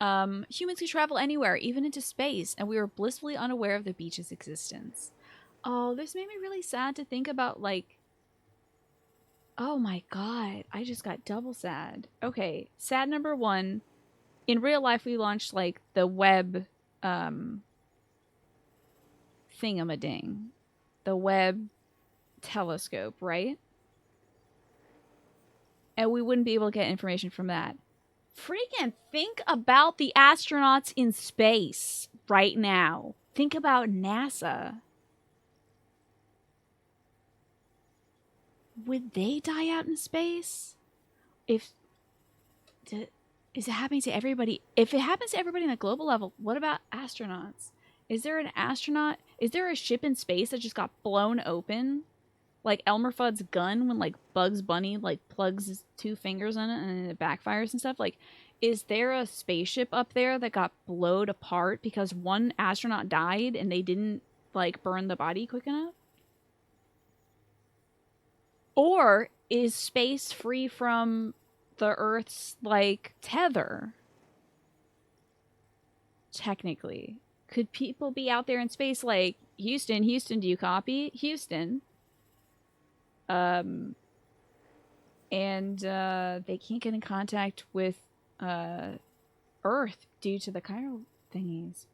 Humans could travel anywhere, even into space, and we were blissfully unaware of the beach's existence. Oh, this made me really sad to think about, like, oh my god, I just got double sad. Okay, sad number one. In real life, we launched, like, the web, thingamading. The web telescope, right? And we wouldn't be able to get information from that. Freaking think about the astronauts in space right now. Think about NASA. Would they die out in space? If is it happening to everybody? If it happens to everybody on a global level, what about astronauts? Is there an astronaut? Is there a ship in space that just got blown open? Like Elmer Fudd's gun when like Bugs Bunny like plugs his two fingers in it and it backfires and stuff. Like, is there a spaceship up there that got blowed apart because one astronaut died and they didn't like burn the body quick enough? Or is space free from the Earth's like tether? Technically, could people be out there in space like Houston? Houston, do you copy? Houston. And they can't get in contact with Earth due to the chiral thingies.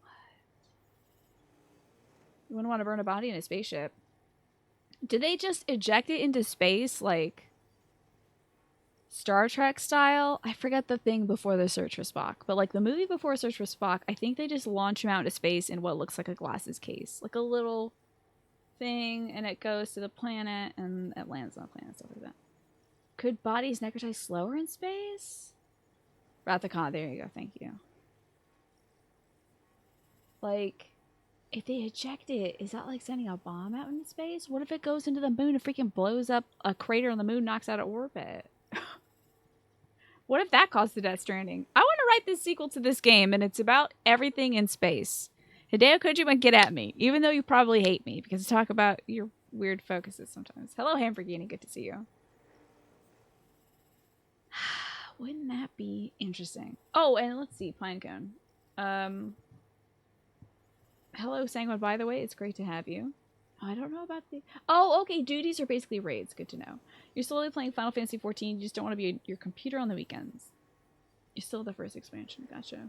You wouldn't want to burn a body in a spaceship. Did they just eject it into space like Star Trek style? I forget the thing before the Search for Spock, but like the movie before Search for Spock, I think they just launch him out into space in what looks like a glasses case, like a little thing, and it goes to the planet and it lands on the planet, stuff like that. Could bodies necrotize slower in space? Rathacon, there you go, thank you. Like, if they eject it, is that like sending a bomb out into space? What if it goes into the moon and freaking blows up a crater on the moon, knocks out of orbit? What if that caused the Death Stranding? I want to write this sequel to this game, and it's about everything in space. Hideo Kojima, get at me, even though you probably hate me, because I talk about your weird focuses sometimes. Hello, Hamburgini, good to see you. Wouldn't that be interesting? Oh, and let's see, Pinecone. Hello, Sanguine, by the way, it's great to have you. I don't know about the... Oh, okay, duties are basically raids. Good to know. You're slowly playing Final Fantasy XIV. You just don't want to be your computer on the weekends. You're still the first expansion. Gotcha.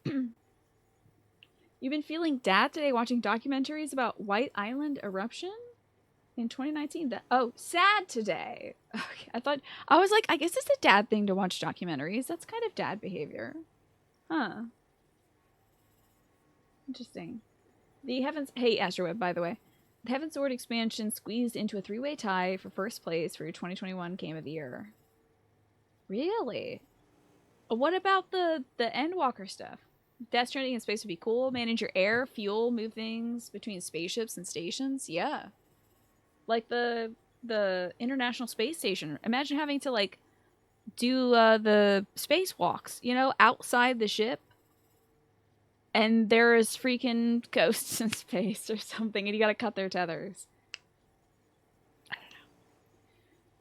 You've been feeling dad today watching documentaries about White Island eruption in 2019. Oh, sad today. Okay, I was like, I guess it's a dad thing to watch documentaries. That's kind of dad behavior. Huh. Interesting. The Heavens... Hey, Astroweb, by the way. The Heaven Sword expansion squeezed into a 3-way tie for first place for your 2021 Game of the Year. Really? What about the Endwalker stuff? Death Stranding in space would be cool. Manage your air, fuel, move things between spaceships and stations. Yeah. Like the International Space Station. Imagine having to, like, do the spacewalks, you know, outside the ship. And there's freaking ghosts in space or something, and you gotta cut their tethers. I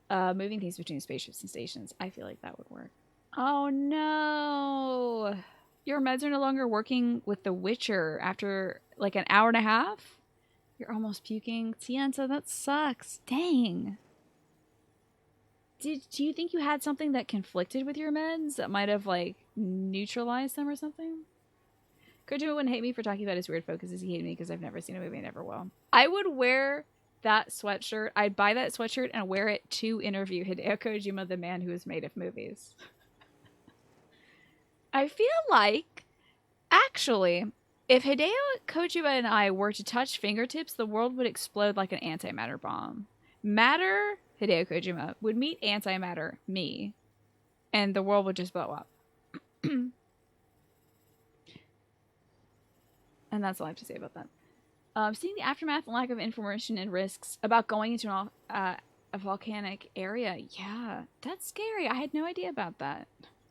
don't know. Moving things between spaceships and stations. I feel like that would work. Oh no! Your meds are no longer working with The Witcher after like an hour and a half? You're almost puking. Tienta, that sucks. Dang. Do you think you had something that conflicted with your meds that might have like neutralized them or something? Kojima wouldn't hate me for talking about his weird focuses. He hated me because I've never seen a movie and never will. I would wear that sweatshirt. I'd buy that sweatshirt and wear it to interview Hideo Kojima, the man who is made of movies. I feel like, actually, if Hideo Kojima and I were to touch fingertips, the world would explode like an antimatter bomb. Matter, Hideo Kojima, would meet antimatter, me, and the world would just blow up. And that's all I have to say about that. Seeing the aftermath and lack of information and risks about going into a volcanic area. Yeah, that's scary. I had no idea about that.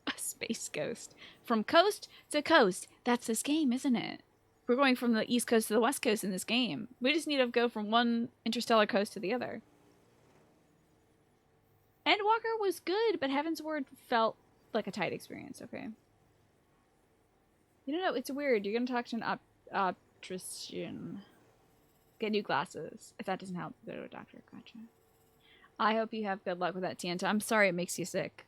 A space ghost. From coast to coast. That's this game, isn't it? We're going from the east coast to the west coast in this game. We just need to go from one interstellar coast to the other. Endwalker was good, but Heaven's Word felt like a tight experience, okay? You don't know, it's weird. You're going to talk to an optician. Get new glasses. If that doesn't help, go to a doctor. Gotcha. I hope you have good luck with that, Tianta. I'm sorry it makes you sick.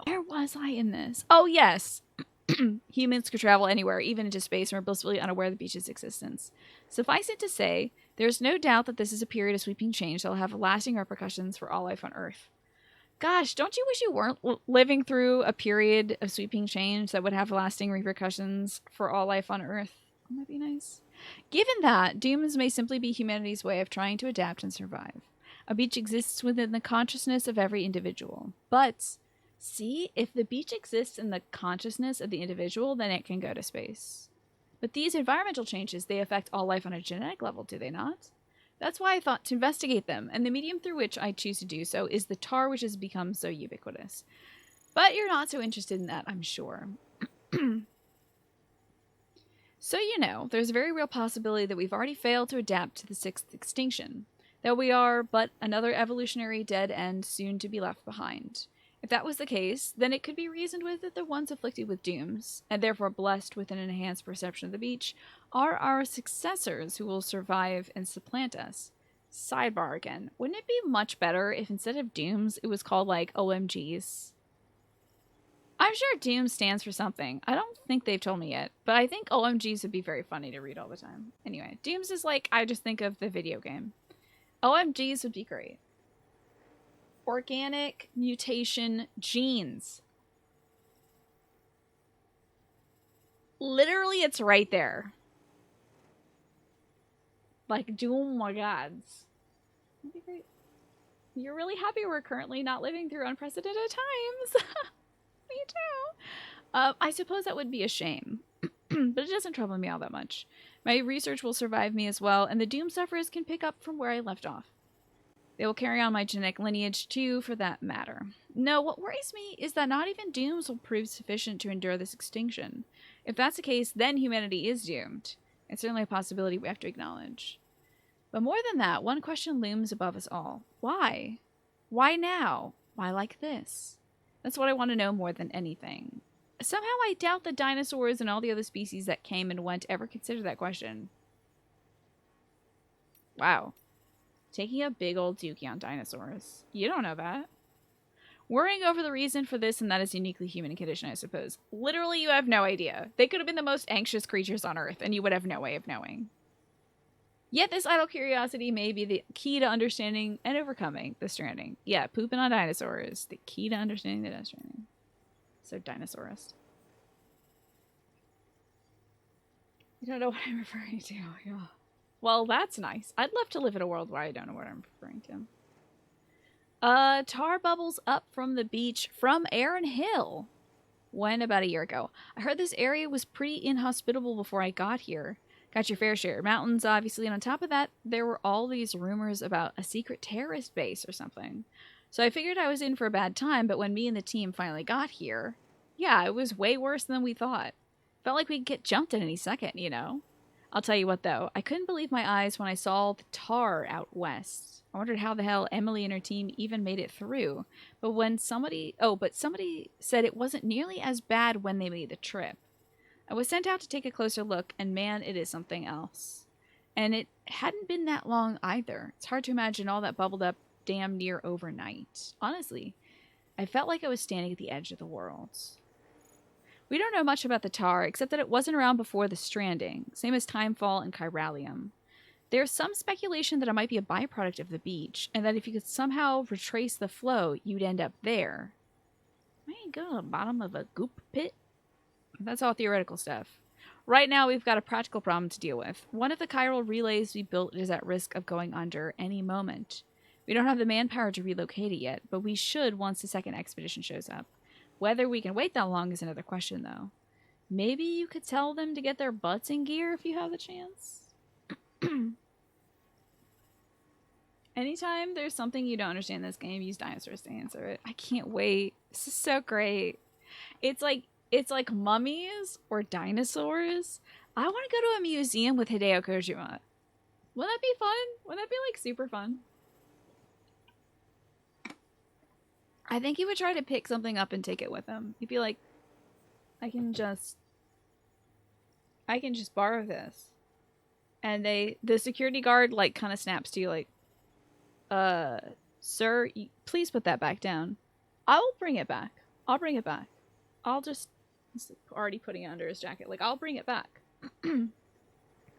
Where was I in this? Oh, yes. Humans could travel anywhere, even into space, and are blissfully unaware of the beach's existence. Suffice it to say, there's no doubt that this is a period of sweeping change that will have lasting repercussions for all life on Earth. Gosh, don't you wish you weren't living through a period of sweeping change that would have lasting repercussions for all life on Earth? Wouldn't that be nice? Given that, dooms may simply be humanity's way of trying to adapt and survive. A beach exists within the consciousness of every individual. But, see, if the beach exists in the consciousness of the individual, then it can go to space. But these environmental changes, they affect all life on a genetic level, do they not? That's why I thought to investigate them, and the medium through which I choose to do so is the tar which has become so ubiquitous. But you're not so interested in that, I'm sure. So you know, there's a very real possibility that we've already failed to adapt to the sixth extinction, that we are but another evolutionary dead end soon to be left behind. If that was the case, then it could be reasoned with that the ones afflicted with dooms, and therefore blessed with an enhanced perception of the beach, are our successors who will survive and supplant us. Sidebar again. Wouldn't it be much better if instead of dooms, it was called like OMGs? I'm sure doom stands for something. I don't think they've told me yet, but I think OMGs would be very funny to read all the time. Anyway, dooms is like, I just think of the video game. OMGs would be great. Organic mutation genes. Literally, it's right there. Like, doom, my gods. That'd be great. You're really happy we're currently not living through unprecedented times. Me too. I suppose that would be a shame, but it doesn't trouble me all that much. My research will survive me as well, and the doom sufferers can pick up from where I left off. They will carry on my genetic lineage too, for that matter. No, what worries me is that not even dooms will prove sufficient to endure this extinction. If that's the case, then humanity is doomed. It's certainly a possibility we have to acknowledge. But more than that, one question looms above us all. Why? Why now? Why like this? That's what I want to know more than anything. Somehow I doubt the dinosaurs and all the other species that came and went ever considered that question. Wow. Taking a big old dookie on dinosaurs. You don't know that. Worrying over the reason for this and that is uniquely human condition, I suppose. Literally, you have no idea. They could have been the most anxious creatures on Earth, and you would have no way of knowing. Yet this idle curiosity may be the key to understanding and overcoming the Stranding. Yeah, pooping on dinosaurs. The key to understanding the Death Stranding. So dinosaurist. You don't know what I'm referring to. Yeah. Well, that's nice. I'd love to live in a world where I don't know what I'm referring to. Tar bubbles up from the beach from Aaron Hill. When? About a year ago. I heard this area was pretty inhospitable before I got here. Got your fair share of mountains, obviously, and on top of that, there were all these rumors about a secret terrorist base or something. So I figured I was in for a bad time, but when me and the team finally got here, yeah, it was way worse than we thought. Felt like we'd get jumped at any second, you know? I'll tell you what, though. I couldn't believe my eyes when I saw the tar out west. I wondered how the hell Emily and her team even made it through. But somebody said it wasn't nearly as bad when they made the trip. I was sent out to take a closer look, and man, it is something else. And it hadn't been that long either. It's hard to imagine all that bubbled up damn near overnight. Honestly, I felt like I was standing at the edge of the world. We don't know much about the tar, except that it wasn't around before the Stranding, same as Timefall and Chiralium. There's some speculation that it might be a byproduct of the beach, and that if you could somehow retrace the flow, you'd end up there. Might you go to the bottom of a goop pit? That's all theoretical stuff. Right now, we've got a practical problem to deal with. One of the chiral relays we built is at risk of going under any moment. We don't have the manpower to relocate it yet, but we should once the second expedition shows up. Whether we can wait that long is another question, though. Maybe you could tell them to get their butts in gear if you have the chance? Anytime there's something you don't understand in this game, use dinosaurs to answer it. I can't wait. This is so great. It's like mummies or dinosaurs. I want to go to a museum with Hideo Kojima. Wouldn't that be fun? Wouldn't that be like super fun? I think he would try to pick something up and take it with him. He'd be like, I can just borrow this. And the security guard like kind of snaps to you like, sir, please put that back down. I will bring it back. I'll bring it back. I'll just, he's already putting it under his jacket. Like, I'll bring it back.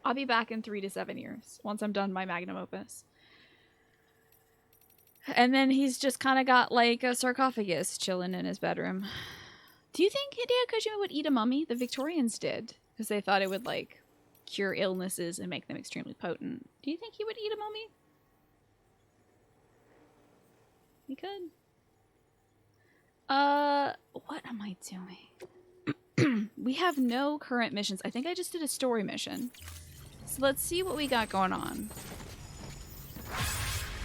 I'll be back in 3 to 7 years once I'm done my magnum opus. And then he's just kind of got like a sarcophagus chilling in his bedroom. Do you think Hideo Kojima would eat a mummy? The Victorians did, because they thought it would like cure illnesses and make them extremely potent. Do you think he would eat a mummy? He could. What am I doing? We have no current missions. I think I just did a story mission. So let's see what we got going on.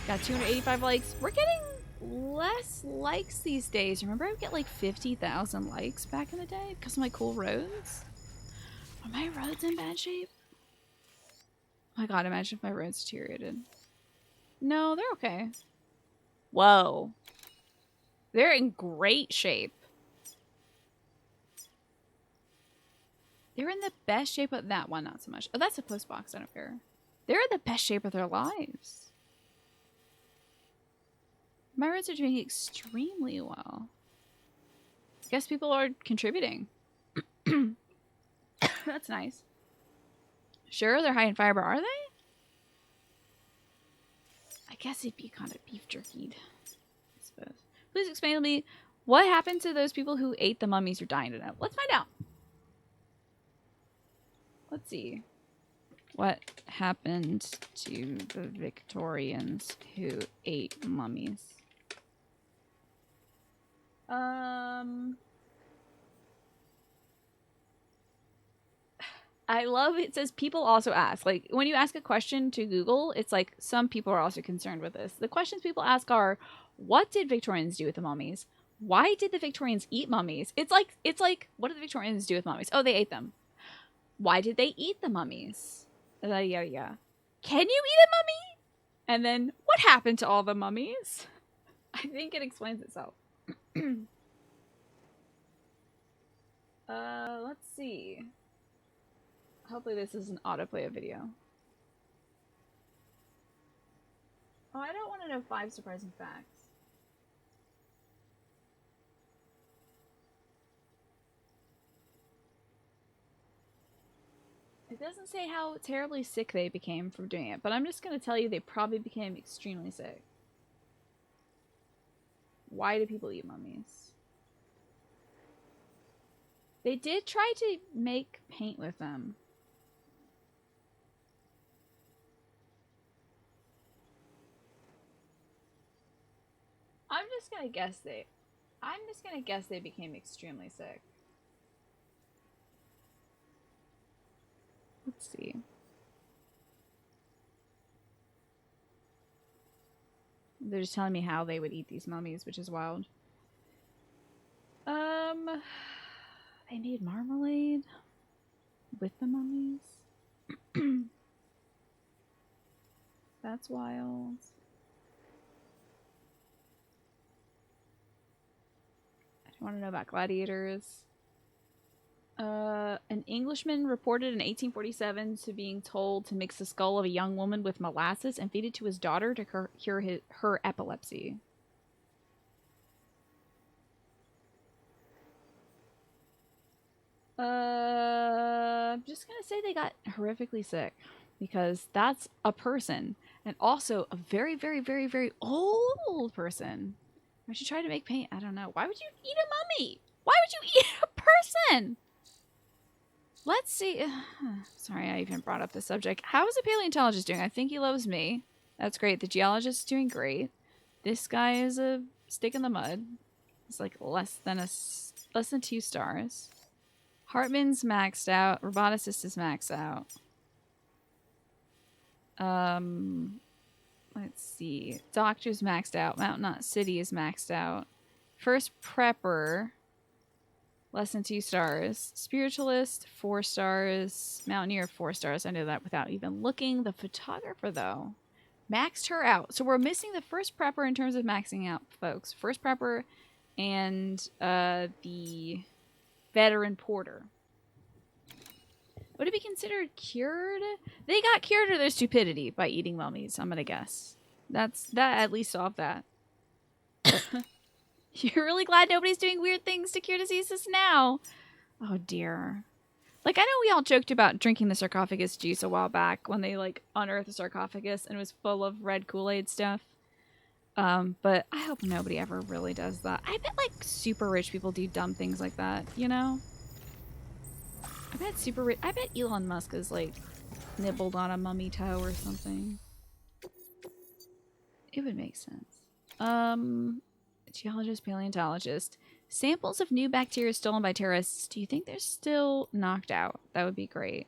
Got 285 likes. We're getting less likes these days. Remember I would get like 50,000 likes back in the day because of my cool roads? Are my roads in bad shape? Oh my god, imagine if my roads deteriorated. No, they're okay. Whoa. They're in great shape. They're in the best shape of that one, not so much. Oh, that's a post box, I don't care. They're in the best shape of their lives. My roads are doing extremely well. I guess people are contributing. That's nice. Sure, they're high in fiber, are they? I guess it'd be kind of beef jerkied, I suppose. Please explain to me what happened to those people who ate the mummies you're dying to know. Let's find out. Let's see. What happened to the Victorians who ate mummies? I love it says people also ask. Like when you ask a question to Google, it's like some people are also concerned with this. The questions people ask are, what did Victorians do with the mummies? Why did the Victorians eat mummies? It's like what did the Victorians do with mummies? Oh, they ate them. Why did they eat the mummies? Yeah. Can you eat a mummy? And then what happened to all the mummies? I think it explains itself. Let's see. Hopefully this is an autoplay of video. Oh, I don't want to know 5 surprising facts. It doesn't say how terribly sick they became from doing it, but I'm just going to tell you they probably became extremely sick. Why do people eat mummies? They did try to make paint with them. I'm just gonna guess they became extremely sick. Let's see. They're just telling me how they would eat these mummies, which is wild. They made marmalade with the mummies. That's wild. I don't want to know about gladiators. An Englishman reported in 1847 to being told to mix the skull of a young woman with molasses and feed it to his daughter to cure her epilepsy. I'm just gonna say they got horrifically sick because that's a person and also a very, very, very, very old person. Why should you try to make paint? I don't know. Why would you eat a mummy? Why would you eat a person? Let's see. Sorry, I even brought up this subject. How is the paleontologist doing? I think he loves me. That's great. The geologist is doing great. This guy is a stick in the mud. It's like less than 2 stars. Hartman's maxed out. Roboticist is maxed out. Let's see. Doctor's maxed out. Mountain Knot City is maxed out. First Prepper, less than 2 stars. Spiritualist, 4 stars. Mountaineer, 4 stars. I know that without even looking. The photographer, though, Maxed her out. So we're missing the first prepper in terms of maxing out, folks. First prepper and the veteran porter. Would it be considered cured? They got cured of their stupidity by eating mummies, I'm gonna guess. That at least solved that. You're really glad nobody's doing weird things to cure diseases now. Oh dear. Like, I know we all joked about drinking the sarcophagus juice a while back when they, like, unearthed the sarcophagus and it was full of red Kool-Aid stuff. But I hope nobody ever really does that. I bet, like, super rich people do dumb things like that, you know? I bet Elon Musk has, like, nibbled on a mummy toe or something. It would make sense. Geologist, paleontologist. Samples of new bacteria stolen by terrorists. Do you think they're still knocked out? That would be great.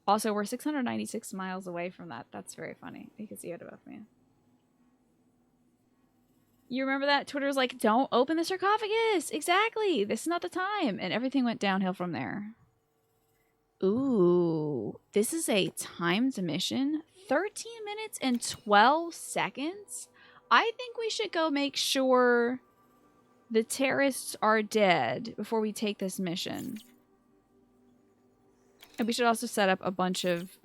Also, we're 696 miles away from that. That's very funny. You can see it above me. You remember that? Twitter was like, don't open the sarcophagus. Exactly. This is not the time. And everything went downhill from there. Ooh. This is a timed mission. 13 minutes and 12 seconds? I think we should go make sure the terrorists are dead before we take this mission. And we should also set up a bunch of,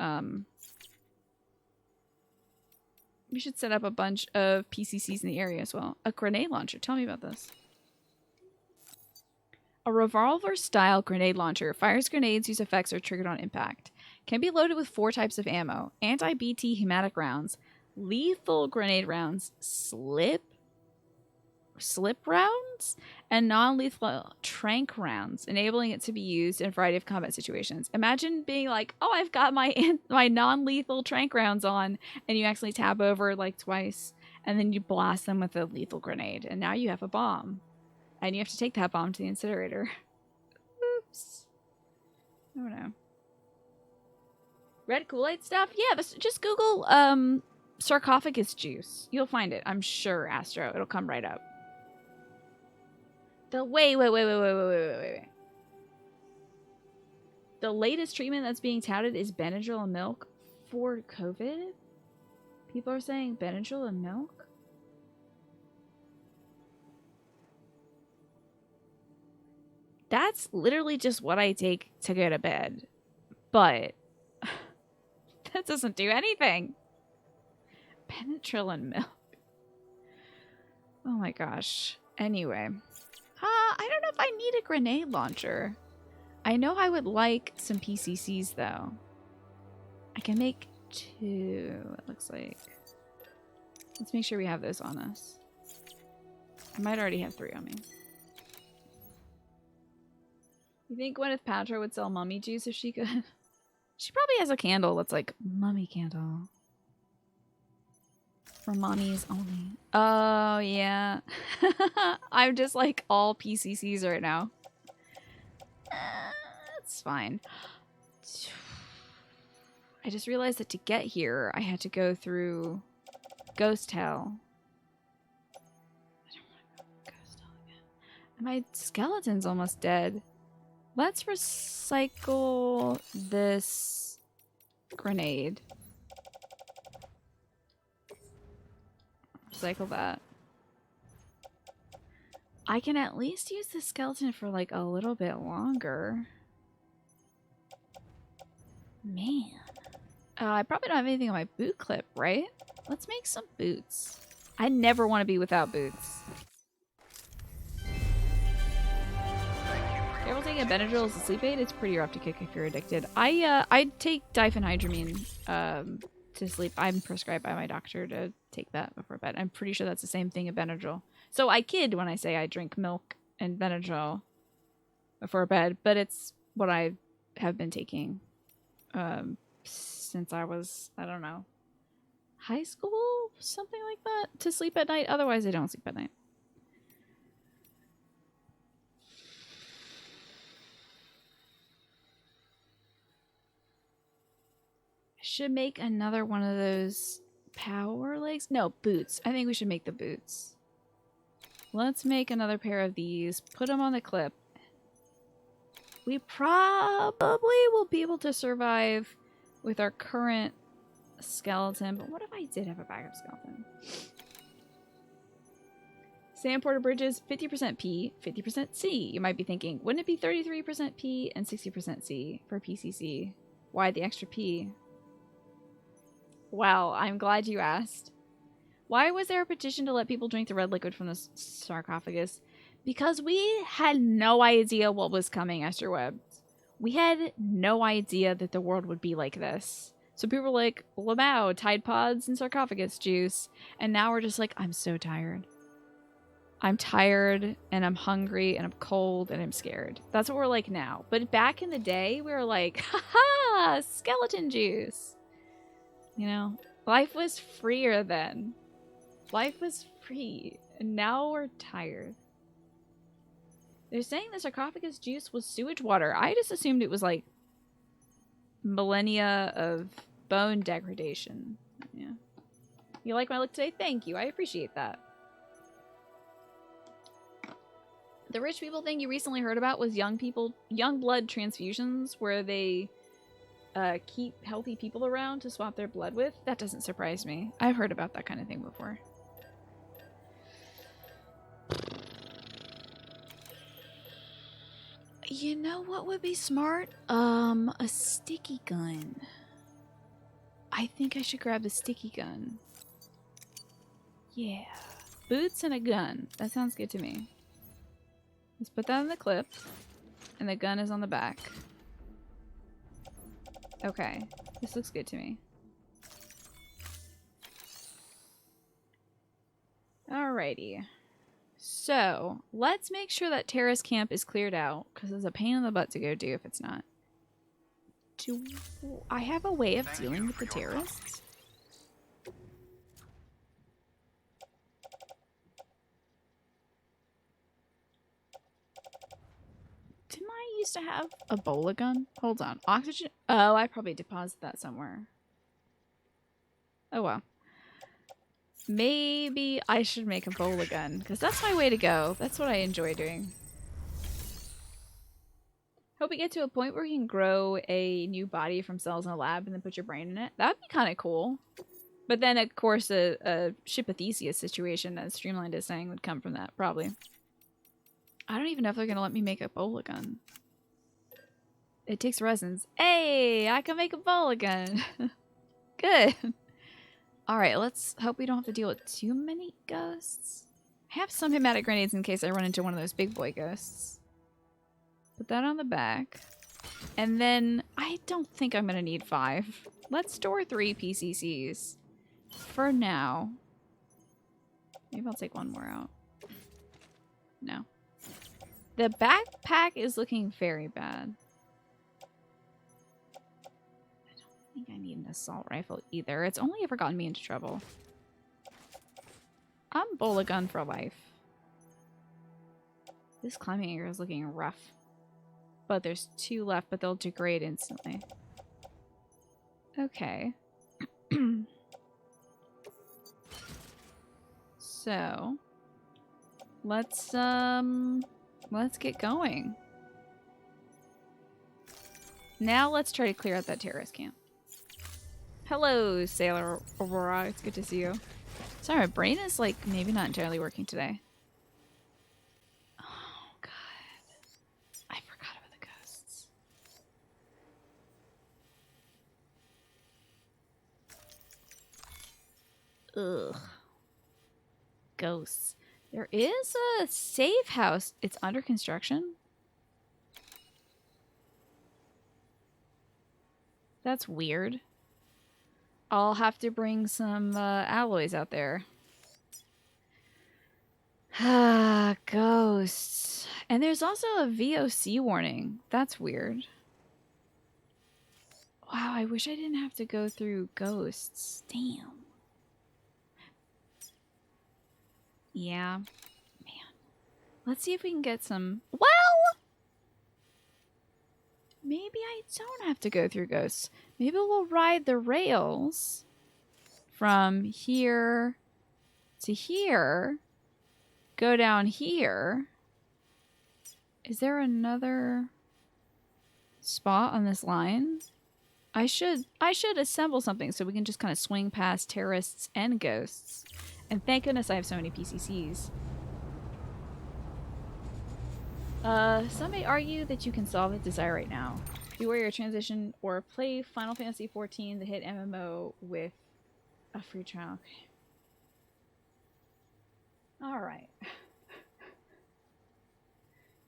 we should set up a bunch of PCCs in the area as well. A grenade launcher. Tell me about this. A revolver-style grenade launcher fires grenades whose effects are triggered on impact. Can be loaded with 4 types of ammo. Anti-BT hematic rounds, lethal grenade rounds, slip rounds, and non-lethal tranq rounds, enabling it to be used in a variety of combat situations. Imagine being like, oh, I've got my non-lethal tranq rounds on, and you actually tab over like twice, and then you blast them with a lethal grenade, and now you have a bomb. And you have to take that bomb to the incinerator. Oops. I don't know. Red Kool-Aid stuff? Yeah, just Google sarcophagus juice. You'll find it. I'm sure, Astro. It'll come right up. Wait. The latest treatment that's being touted is Benadryl and milk for COVID? People are saying Benadryl and milk? That's literally just what I take to go to bed. But that doesn't do anything. Benadryl and milk. Oh my gosh. Anyway. I don't know if I need a grenade launcher. I know I would like some PCCs though. I can make 2, it looks like. Let's make sure we have those on us. I might already have 3 on me. You think Gwyneth Paltrow would sell mummy juice if she could? She probably has a candle that's like, mummy candle. For mommies only. Oh, yeah. I'm just like all PCCs right now. It's fine. I just realized that to get here, I had to go through Ghost Hell. I don't want to go Ghost Hell again. My skeleton's almost dead. Let's recycle this grenade. Recycle that. I can at least use the skeleton for like a little bit longer. Man. I probably don't have anything on my boot clip, right? Let's make some boots. I never want to be without boots. Careful taking a Benadryl as a sleep aid. It's pretty rough to kick if you're addicted. I take diphenhydramine to sleep. I'm prescribed by my doctor to take that before bed. I'm pretty sure that's the same thing as Benadryl. So I kid when I say I drink milk and Benadryl before bed, but it's what I have been taking since I was, I don't know, high school, something like that, to sleep at night. Otherwise, I don't sleep at night. I should make another one of those power legs. No, boots. I think we should make the boots. Let's make another pair of these. Put them on the clip. We probably will be able to survive with our current a skeleton. But what if I did have a backup skeleton? Sand Porter Bridges, 50% P, 50% C. You might be thinking, wouldn't it be 33% P and 60% C for PCC? Why the extra P? Well, I'm glad you asked. Why was there a petition to let people drink the red liquid from the sarcophagus? Because we had no idea what was coming, Esther Webb. We had no idea that the world would be like this. So people were like, Lamau, Tide Pods, and sarcophagus juice. And now we're just like, I'm so tired. I'm tired, and I'm hungry, and I'm cold, and I'm scared. That's what we're like now. But back in the day, we were like, ha-ha, skeleton juice. You know, life was freer then. Life was free, and now we're tired. They're saying the sarcophagus juice was sewage water. I just assumed it was like millennia of bone degradation. Yeah. You like my look today? Thank you. I appreciate that. The rich people thing you recently heard about was young blood transfusions where they keep healthy people around to swap their blood with. That doesn't surprise me. I've heard about that kind of thing before. You know what would be smart? A sticky gun. I think I should grab a sticky gun. Yeah. Boots and a gun. That sounds good to me. Let's put that in the clip. And the gun is on the back. Okay. This looks good to me. Alrighty. So, let's make sure that terrace camp is cleared out, because it's a pain in the butt to go do if it's not. Do I have a way of dealing with the terrorists? Didn't I used to have a Ebola gun? Hold on. Oxygen? Oh, I probably deposited that somewhere. Oh, well. Maybe I should make a Ebola gun, because that's my way to go. That's what I enjoy doing. Hope we get to a point where you can grow a new body from cells in a lab and then put your brain in it. That would be kind of cool. But then, of course, a Ship of Theseus situation, as Streamlined is saying, would come from that, probably. I don't even know if they're going to let me make a Ebola gun. It takes resins. Hey, I can make a Ebola gun. Good. Alright, let's hope we don't have to deal with too many ghosts. I have some hematic grenades in case I run into one of those big boy ghosts. Put that on the back. And then, I don't think I'm going to need 5. Let's store 3 PCCs. For now. Maybe I'll take one more out. No. The backpack is looking very bad. I don't think I need an assault rifle either. It's only ever gotten me into trouble. I'm Ebola gun for life. This climbing area is looking rough. But there's 2 left, but they'll degrade instantly. Okay. So, let's get going. Now let's try to clear out that terrorist camp. Hello, Sailor Aurora. It's good to see you. Sorry, my brain is like maybe not entirely working today. Oh god. I forgot about the ghosts. Ugh. Ghosts. There is a safe house. It's under construction. That's weird. I'll have to bring some alloys out there. Ah, ghosts. And there's also a VOC warning. That's weird. Wow, I wish I didn't have to go through ghosts. Damn. Yeah. Man. Let's see if we can get some... Well! Maybe I don't have to go through ghosts. Maybe we'll ride the rails from here to here. Go down here. Is there another spot on this line? I should assemble something so we can just kind of swing past terrorists and ghosts. And thank goodness I have so many PCCs. Some may argue that you can solve the desire right now. Beware your transition or play Final Fantasy XIV, the hit MMO, with a free trial. Alright.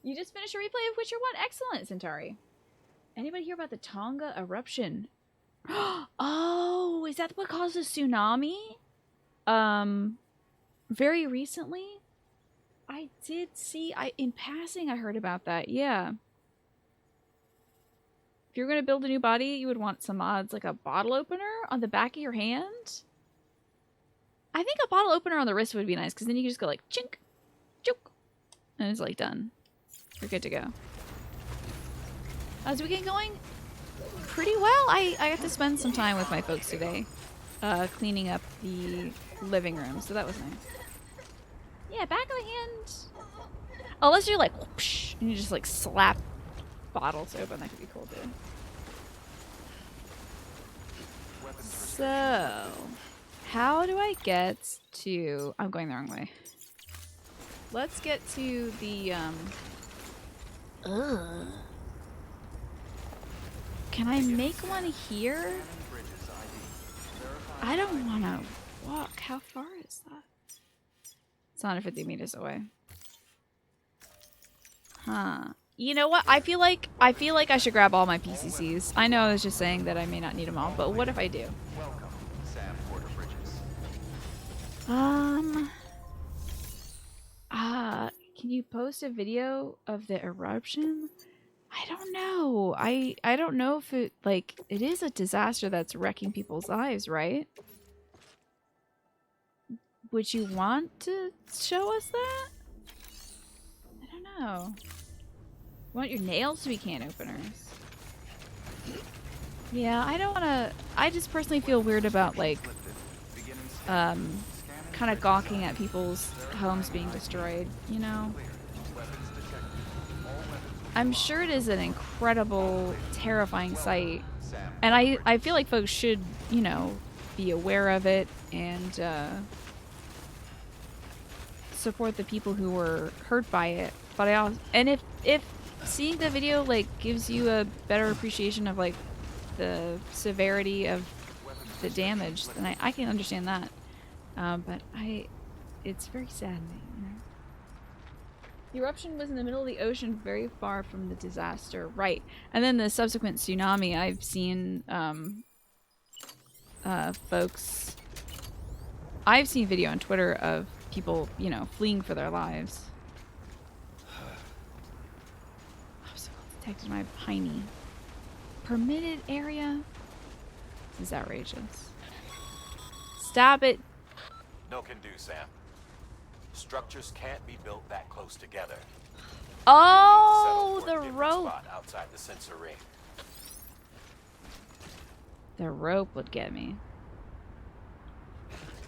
You just finished a replay of Witcher 1. Excellent, Centauri. Anybody hear about the Tonga eruption? Oh, is that what caused a tsunami? Very recently? I did see, in passing I heard about that, yeah. If you're going to build a new body, you would want some mods, like a bottle opener on the back of your hand. I think a bottle opener on the wrist would be nice, because then you can just go like, chink, chook, and it's like done. You're good to go. How's the weekend going? Pretty well. I got to spend some time with my folks today, cleaning up the living room, so that was nice. Yeah, back of the hand. Unless you're like, whoosh, and you just like slap bottles open, that could be cool too. So, how do I get to... I'm going the wrong way. Let's get to the, Can I make one here? I don't want to walk. How far is that? It's 150 meters away. Huh. You know what? I feel like I should grab all my PCCs. I know I was just saying that I may not need them all, but what if I do? Welcome, Sam Porter Bridges. Can you post a video of the eruption? I don't know. I don't know if it, like, it is a disaster that's wrecking people's lives, right? Would you want to show us that? I don't know. You want your nails to be can openers? Yeah, I don't want to... I just personally feel weird about, like, kind of gawking at people's homes being destroyed, you know? I'm sure it is an incredible, terrifying sight. And I feel like folks should, you know, be aware of it and support the people who were hurt by it. But I also... And if seeing the video, like, gives you a better appreciation of, like, the severity of the damage, then I can understand that. But it's very saddening, you know? The eruption was in the middle of the ocean, very far from the disaster. Right. And then the subsequent tsunami, I've seen, folks... I've seen video on Twitter of people, you know, fleeing for their lives. Detected my piney. Permitted area? This is outrageous. Stop it. No can do, Sam. Structures can't be built that close together. Oh, the rope. Spot outside the sensor ring. The rope would get me.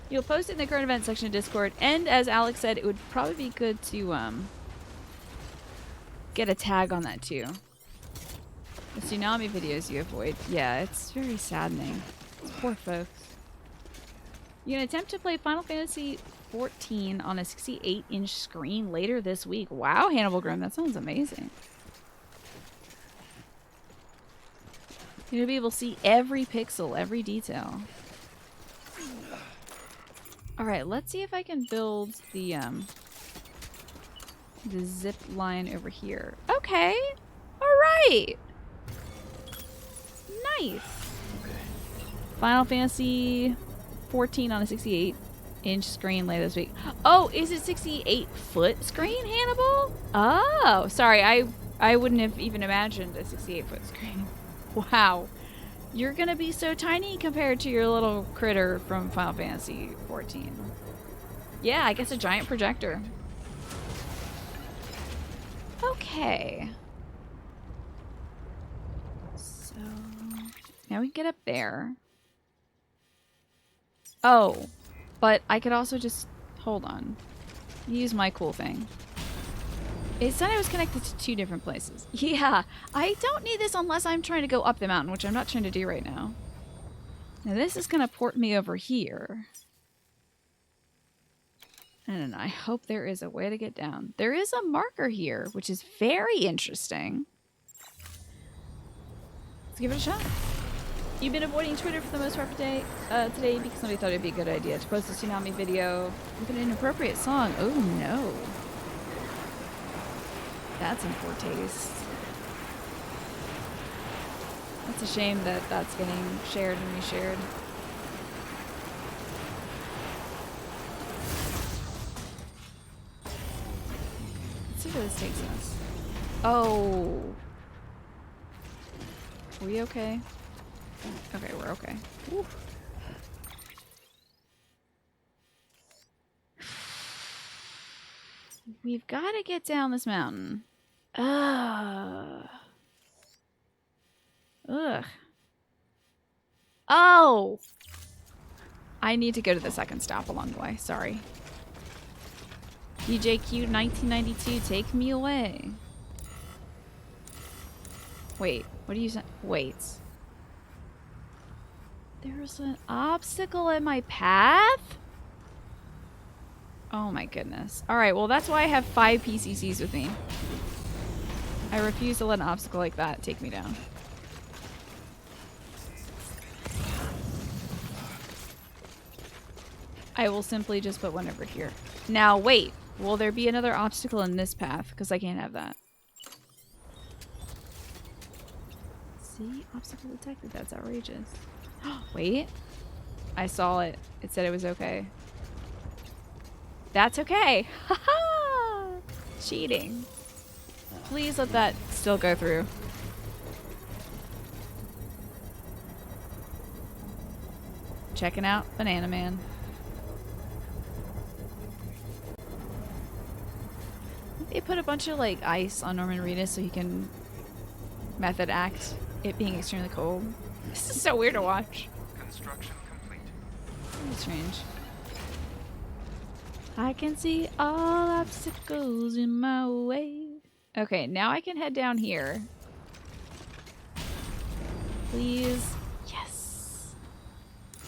You'll post it in the current event section of Discord, and as Alex said, it would probably be good to get a tag on that too. The tsunami videos you avoid. Yeah, it's very saddening. It's poor folks. You can attempt to play Final Fantasy XIV on a 68-inch screen later this week. Wow, Hannibal Grimm, that sounds amazing. You're gonna be able to see every pixel, every detail. Alright, let's see if I can build the zip line over here. Okay. Alright. Nice. Final Fantasy 14 on a 68-inch screen later this week. Oh, is it 68-foot screen, Hannibal? Oh, sorry. I wouldn't have even imagined a 68-foot screen. Wow. You're going to be so tiny compared to your little critter from Final Fantasy 14. Yeah, I guess a giant projector. Okay. So, now we can get up there. Oh, but I could also just... Hold on. Use my cool thing. It said I was connected to 2 different places. Yeah, I don't need this unless I'm trying to go up the mountain, which I'm not trying to do right now. Now this is going to port me over here. And I hope there is a way to get down. There is a marker here, which is very interesting. Let's give it a shot. You've been avoiding Twitter for the most part today because somebody thought it'd be a good idea to post a tsunami video with an inappropriate song. Oh no. That's in poor taste. That's a shame that that's getting shared and reshared. Let's see where this takes us. Oh. Are we okay? Okay, we're okay. Woo. We've got to get down this mountain. Ugh. Ugh. Oh! I need to go to the second stop along the way. Sorry. DJQ 1992, take me away. Wait, what do you say? Wait. There's an obstacle in my path? Oh my goodness. Alright, well that's why I have 5 PCCs with me. I refuse to let an obstacle like that take me down. I will simply just put one over here. Now wait, will there be another obstacle in this path? Because I can't have that. See? Obstacle detected. That's outrageous. Wait. I saw it. It said it was okay. That's okay. Haha! Cheating. Please let that still go through. Checking out Banana Man. They put a bunch of like ice on Norman Reedus so he can method act it being extremely cold. This is so weird to watch. Construction complete. Very strange. I can see all obstacles in my way. Okay, now I can head down here. Please. Yes.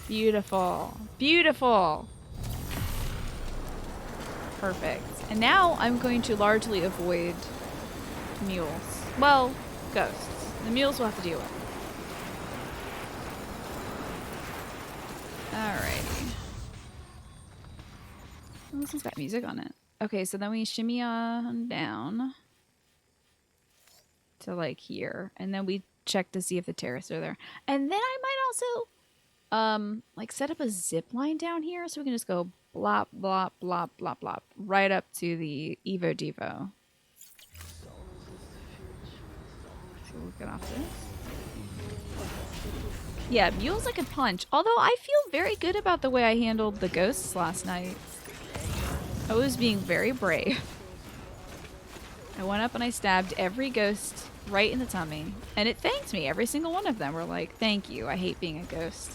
Beautiful. Beautiful. Perfect. And now I'm going to largely avoid mules. Well, ghosts. The mules will have to deal with. Alrighty. Oh, this one's got music on it. Okay, so then we shimmy on down to like here, and then we check to see if the terraces are there. And then I might also like set up a zip line down here so we can just go blop, blop, blop, blop, blop, right up to the Evo Devo. So we'll get off this. Yeah, mules I could punch. Although I feel very good about the way I handled the ghosts last night. I was being very brave. I went up and I stabbed every ghost right in the tummy. And it thanked me. Every single one of them were like, thank you. I hate being a ghost.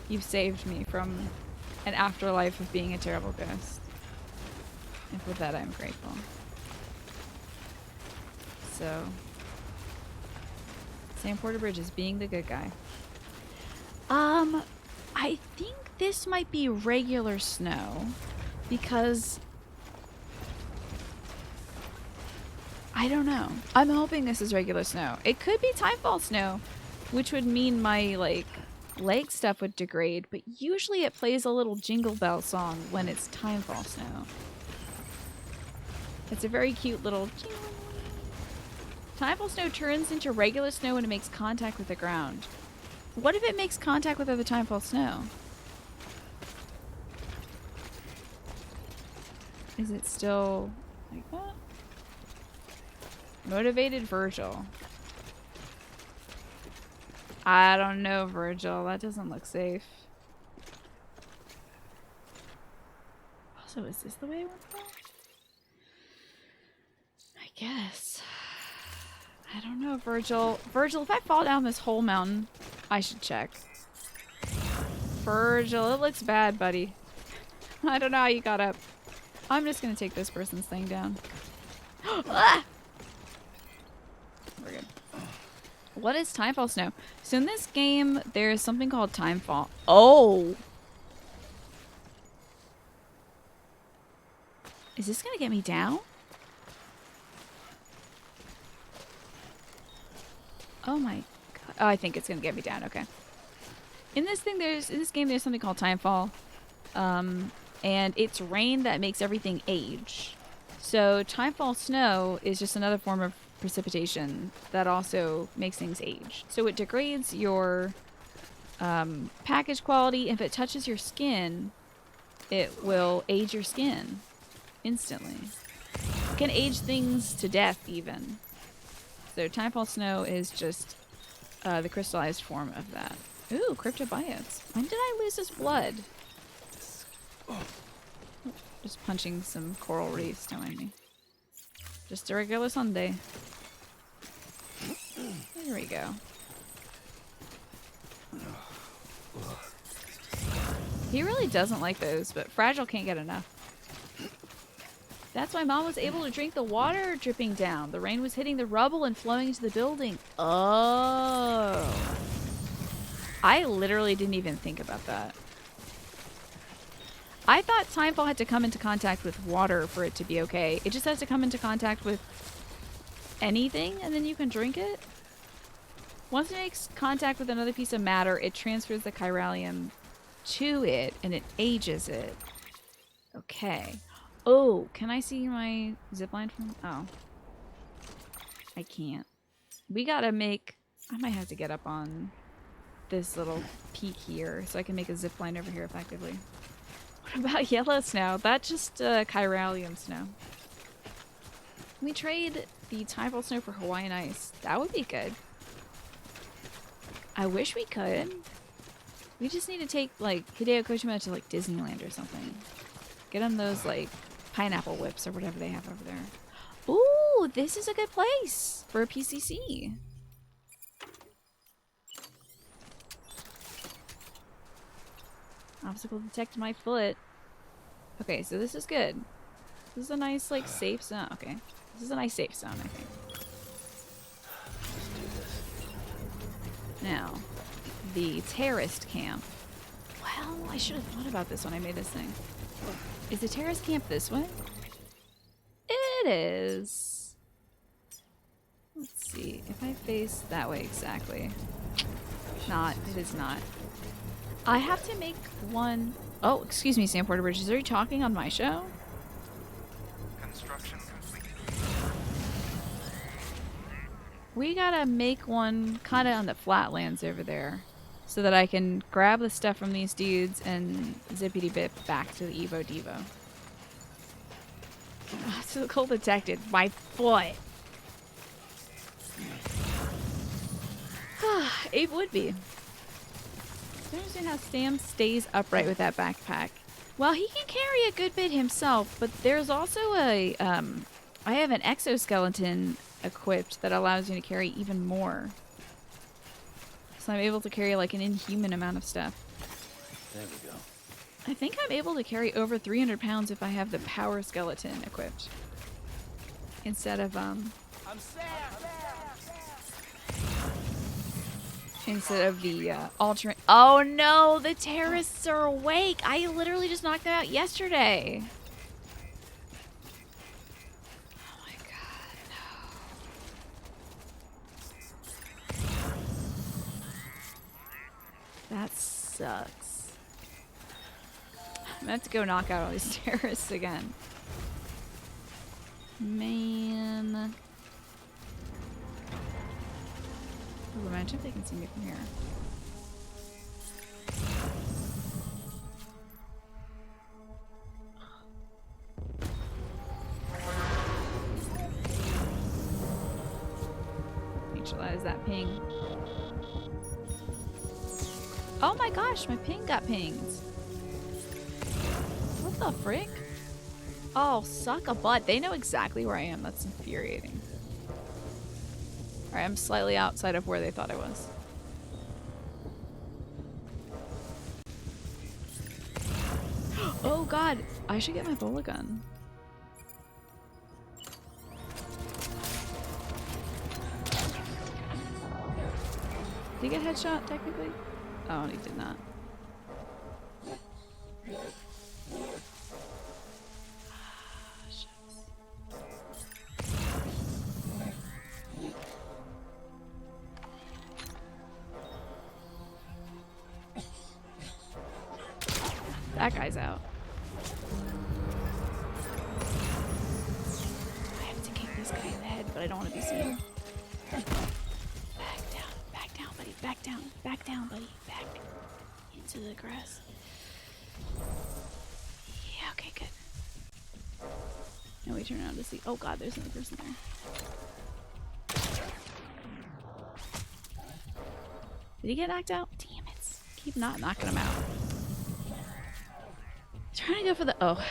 You've saved me from an afterlife of being a terrible ghost. And for that, I'm grateful. So, Sam Porter Bridge is being the good guy. I think this might be regular snow because I don't know. I'm hoping this is regular snow. It could be timefall snow, which would mean my like leg stuff would degrade, but usually it plays a little jingle bell song when it's timefall snow. It's a very cute little jingle. Timefall snow turns into regular snow when it makes contact with the ground. What if it makes contact with other timefall snow? Is it still like that? Motivated Virgil. I don't know, Virgil. That doesn't look safe. Also, is this the way I want to go? I guess. I don't know, Virgil. Virgil, if I fall down this whole mountain, I should check. Virgil, it looks bad, buddy. I don't know how you got up. I'm just gonna take this person's thing down. Ah! We're good. What is timefall snow? So in this game, there's something called timefall. Oh! Is this gonna get me down? Oh my god. Oh, I think it's gonna get me down. Okay. In this game, there's something called timefall. And it's rain that makes everything age. So timefall snow is just another form of precipitation that also makes things age. So it degrades your package quality. If it touches your skin, it will age your skin instantly. It can age things to death even. So timefall snow is just the crystallized form of that. Ooh, cryptobiotes. When did I lose this blood? Just punching some coral reefs telling me. Just a regular Sunday. There we go. He really doesn't like those, but Fragile can't get enough. That's why Mom was able to drink the water dripping down. The rain was hitting the rubble and flowing into the building. Oh. I literally didn't even think about that. I thought timefall had to come into contact with water for it to be okay. It just has to come into contact with anything and then you can drink it. Once it makes contact with another piece of matter, it transfers the chiralium to it and it ages it. Okay. Oh, can I see my zipline from? Oh. I can't. We gotta make... I might have to get up on this little peak here so I can make a zipline over here effectively. What about yellow snow? That's just chiralium snow. Can we trade the timefall snow for Hawaiian ice? That would be good. I wish we could. We just need to take like Hideo Kojima to like Disneyland or something. Get him those like pineapple whips or whatever they have over there. Ooh, this is a good place for a PCC. Obstacle detected my foot. Okay, so this is good. This is a nice, like, safe zone. Okay. This is a nice safe zone, I think. Now, the terrorist camp. Well, I should have thought about this when I made this thing. Is the terrorist camp this way? It is. Let's see. If I face that way exactly. Not. It is not. I have to make one... Oh, excuse me, Sam Porter Bridges. Are you talking on my show? Construction complete. We gotta make one kind of on the flatlands over there so that I can grab the stuff from these dudes and zippity bip back to the Evo Devo. Obstacle detected. My foot. Abe would be. I don't understand how Sam stays upright with that backpack. Well, he can carry a good bit himself, but there's also a, I have an exoskeleton equipped that allows me to carry even more. So I'm able to carry like an inhuman amount of stuff. There we go. I think I'm able to carry over 300 pounds if I have the power skeleton equipped. Instead of, instead of the alternate. Oh no, the terrorists are awake. I literally just knocked them out yesterday. Oh my god, no. That sucks. I'm gonna have to go knock out all these terrorists again. Man. Ooh, imagine if they can see me from here. Neutralize that ping. Oh my gosh, my ping got pinged. What the frick? Oh, suck a butt. They know exactly where I am. That's infuriating. Alright, I'm slightly outside of where they thought I was. Oh god, I should get my bola gun. Did he get headshot technically? Oh, he did not. That guy's out. I have to kick this guy in the head, but I don't want to be seen. Back down, buddy. Back down, buddy. Back into the grass. Yeah, okay, good. Now we turn around to see. Oh god, there's another person there. Did he get knocked out? Damn it. Keep not knocking him out. Trying to go for the... Oh.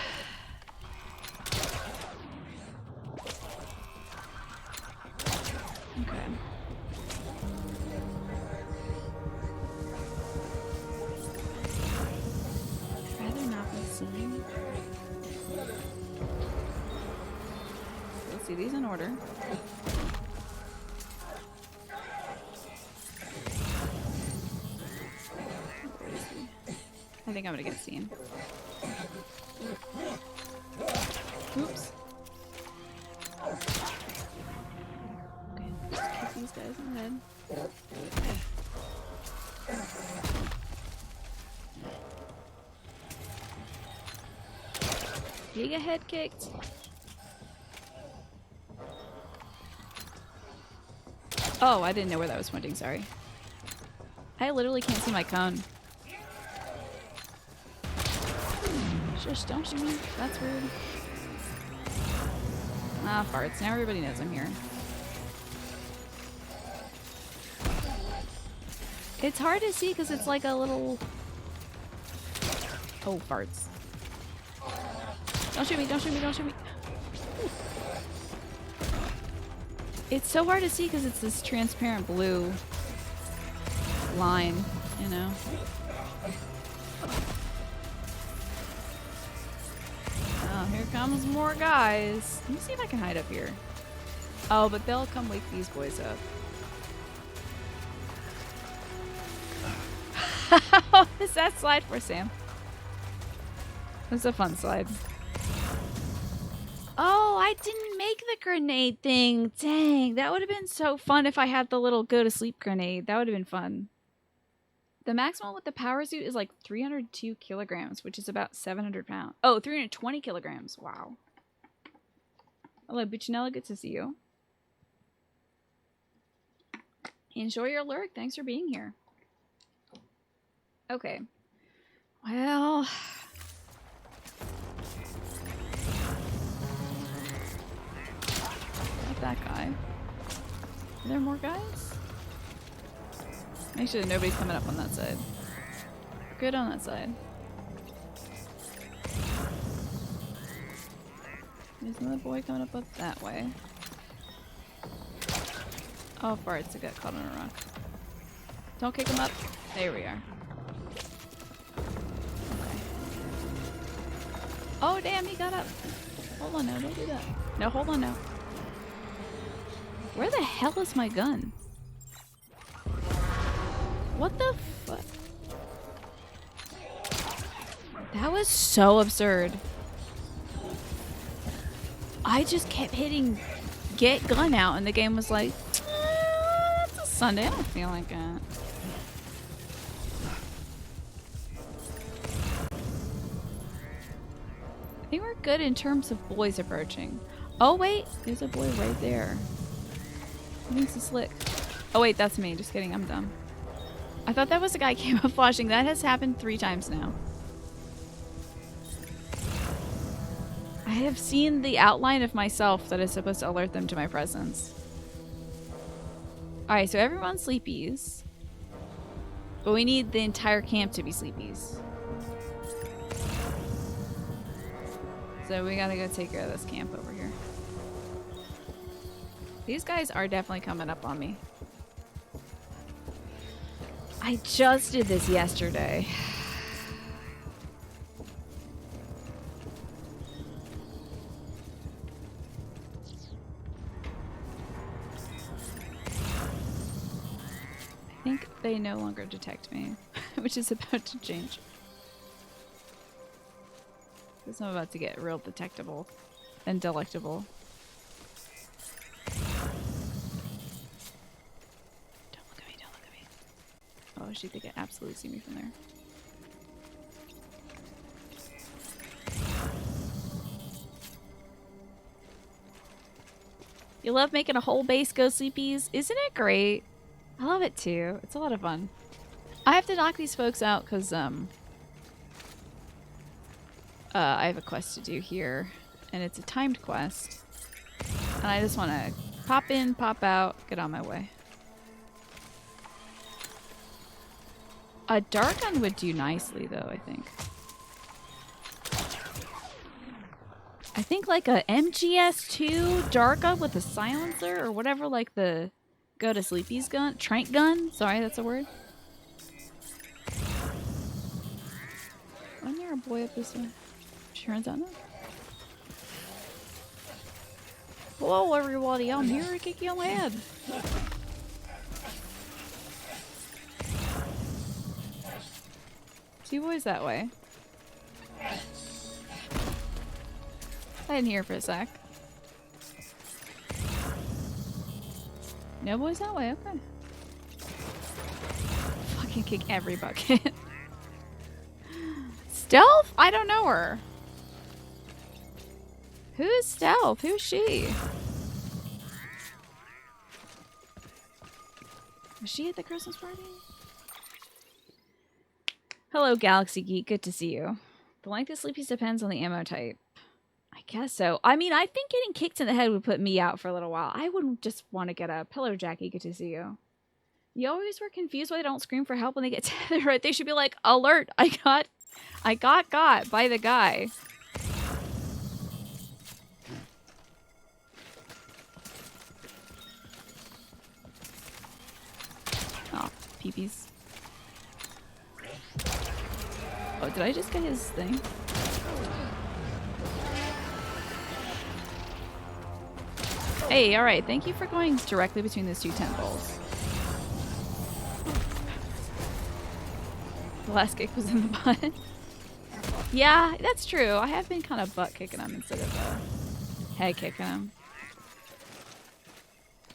Okay. I'd rather not be seen. Let's see these in order. Where is he? I think I'm gonna get seen. Oops. Okay, just kick these guys in the head. Did he get head kicked? Oh, I didn't know where that was pointing, sorry. I literally can't see my cone. Shush, don't shoot me. That's rude. Ah, farts. Now everybody knows I'm here. It's hard to see because it's like a little... Oh, farts. Don't shoot me, don't shoot me, don't shoot me. It's so hard to see because it's this transparent blue line, you know? Oh, here comes more guys. Let me see if I can hide up here. Oh, but they'll come wake these boys up. How is that slide for, Sam? It's a fun slide. Oh, I didn't make the grenade thing. Dang, that would have been so fun if I had the little go to sleep grenade. That would have been fun. The maximum with the power suit is like 302 kilograms, which is about 700 pounds. Oh, 320 kilograms. Wow. Hello, Buccinella. Good to see you. Enjoy your lurk. Thanks for being here. Okay. Well... that guy. Are there more guys? Make sure that nobody's coming up on that side. Good on that side. There's another boy coming up that way. Oh, farts. I got caught on a rock. Don't kick him up. There we are. Okay. Oh, damn, he got up. Hold on now. Don't do that. No, hold on now. Where the hell is my gun? What the fuck? That was so absurd. I just kept hitting get gun out and the game was like, it's a Sunday, I don't feel like it. I think we're good in terms of boys approaching. Oh wait, there's a boy right there. He thinks he's slick. Oh wait, that's me. Just kidding, I'm dumb. I thought that was a guy camouflaging. That has happened 3 times now. I have seen the outline of myself that is supposed to alert them to my presence. Alright, so everyone's sleepies. But we need the entire camp to be sleepies. So we gotta go take care of this camp over here. These guys are definitely coming up on me. I just did this yesterday. I think they no longer detect me, which is about to change. Because I'm about to get real detectable and delectable. Don't look at me, don't look at me. Oh, she think I absolutely see me from there. You love making a whole base go sleepies? Isn't it great? I love it too. It's a lot of fun. I have to knock these folks out because I have a quest to do here, and it's a timed quest. And I just want to pop in, pop out, get on my way. A dart gun would do nicely though, I think. I think like a MGS2 dart gun with a silencer or whatever, like the go to sleepies gun, trank gun. Sorry, that's a word. Wasn't there a boy up this way? Sure, is that not? Hello, everybody. I'm here to kick you on the head. Two boys that way. I didn't hear for a sec. No boys that way, okay. Fucking kick every bucket. Stealth? I don't know her. Who's Stealth? Who's she? Was she at the Christmas party? Hello, Galaxy Geek. Good to see you. The length of sleepies depends on the ammo type. I guess so. I mean, I think getting kicked in the head would put me out for a little while. I wouldn't just want to get a pillow jacket. Good to see you. You always were confused why they don't scream for help when they get tethered, right? They should be like, alert, I got by the guy. Oh, peepees. Oh, did I just get his thing? Hey, alright, thank you for going directly between those two temples. The last kick was in the butt. Yeah, that's true. I have been kind of butt kicking him instead of head kicking him.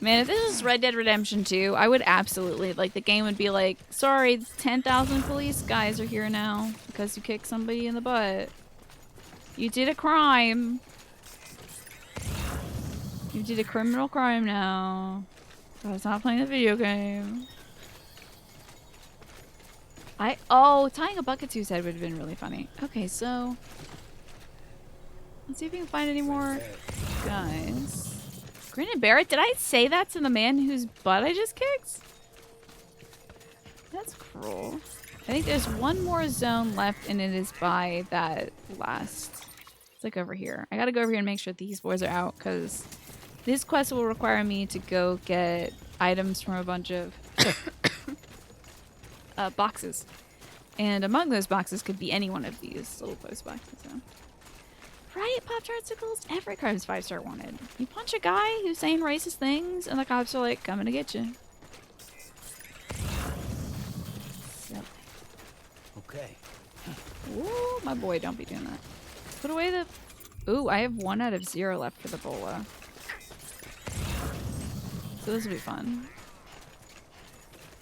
Man, if this is Red Dead Redemption 2, I would absolutely, like, the game would be like, sorry, 10,000 police guys are here now because you kicked somebody in the butt. You did a crime. You did a criminal crime now. I was not playing the video game. Oh, tying a bucket to his head would have been really funny. Okay, so let's see if we can find any more guys. Grin and Barrett, did I say that to the man whose butt I just kicked? That's cruel. I think there's one more zone left, and it is by that last. It's like over here. I gotta go over here and make sure these boys are out, because this quest will require me to go get items from a bunch of boxes. And among those boxes could be any one of these little post boxes. So. Right, Pop-Tartsicles? Every crime's 5-star wanted. You punch a guy who's saying racist things, and the cops are like, coming to get you. So. Okay. Ooh, my boy, don't be doing that. Put away the... Ooh, I have 1 out of 0 left for the bola. So this will be fun.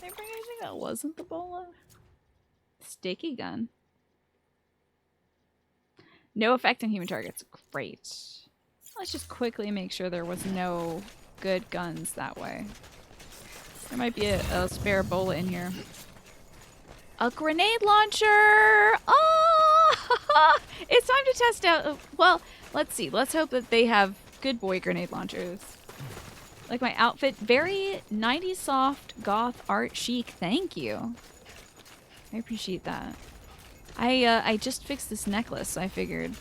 Did I bring anything that wasn't the bola? Sticky gun. No effect on human targets. Great. Let's just quickly make sure there was no good guns that way. There might be a spare bola in here. A grenade launcher! Oh! It's time to test out. Well, let's see. Let's hope that they have good boy grenade launchers. Like my outfit. Very 90s soft goth art chic. Thank you. I appreciate that. I just fixed this necklace, so I figured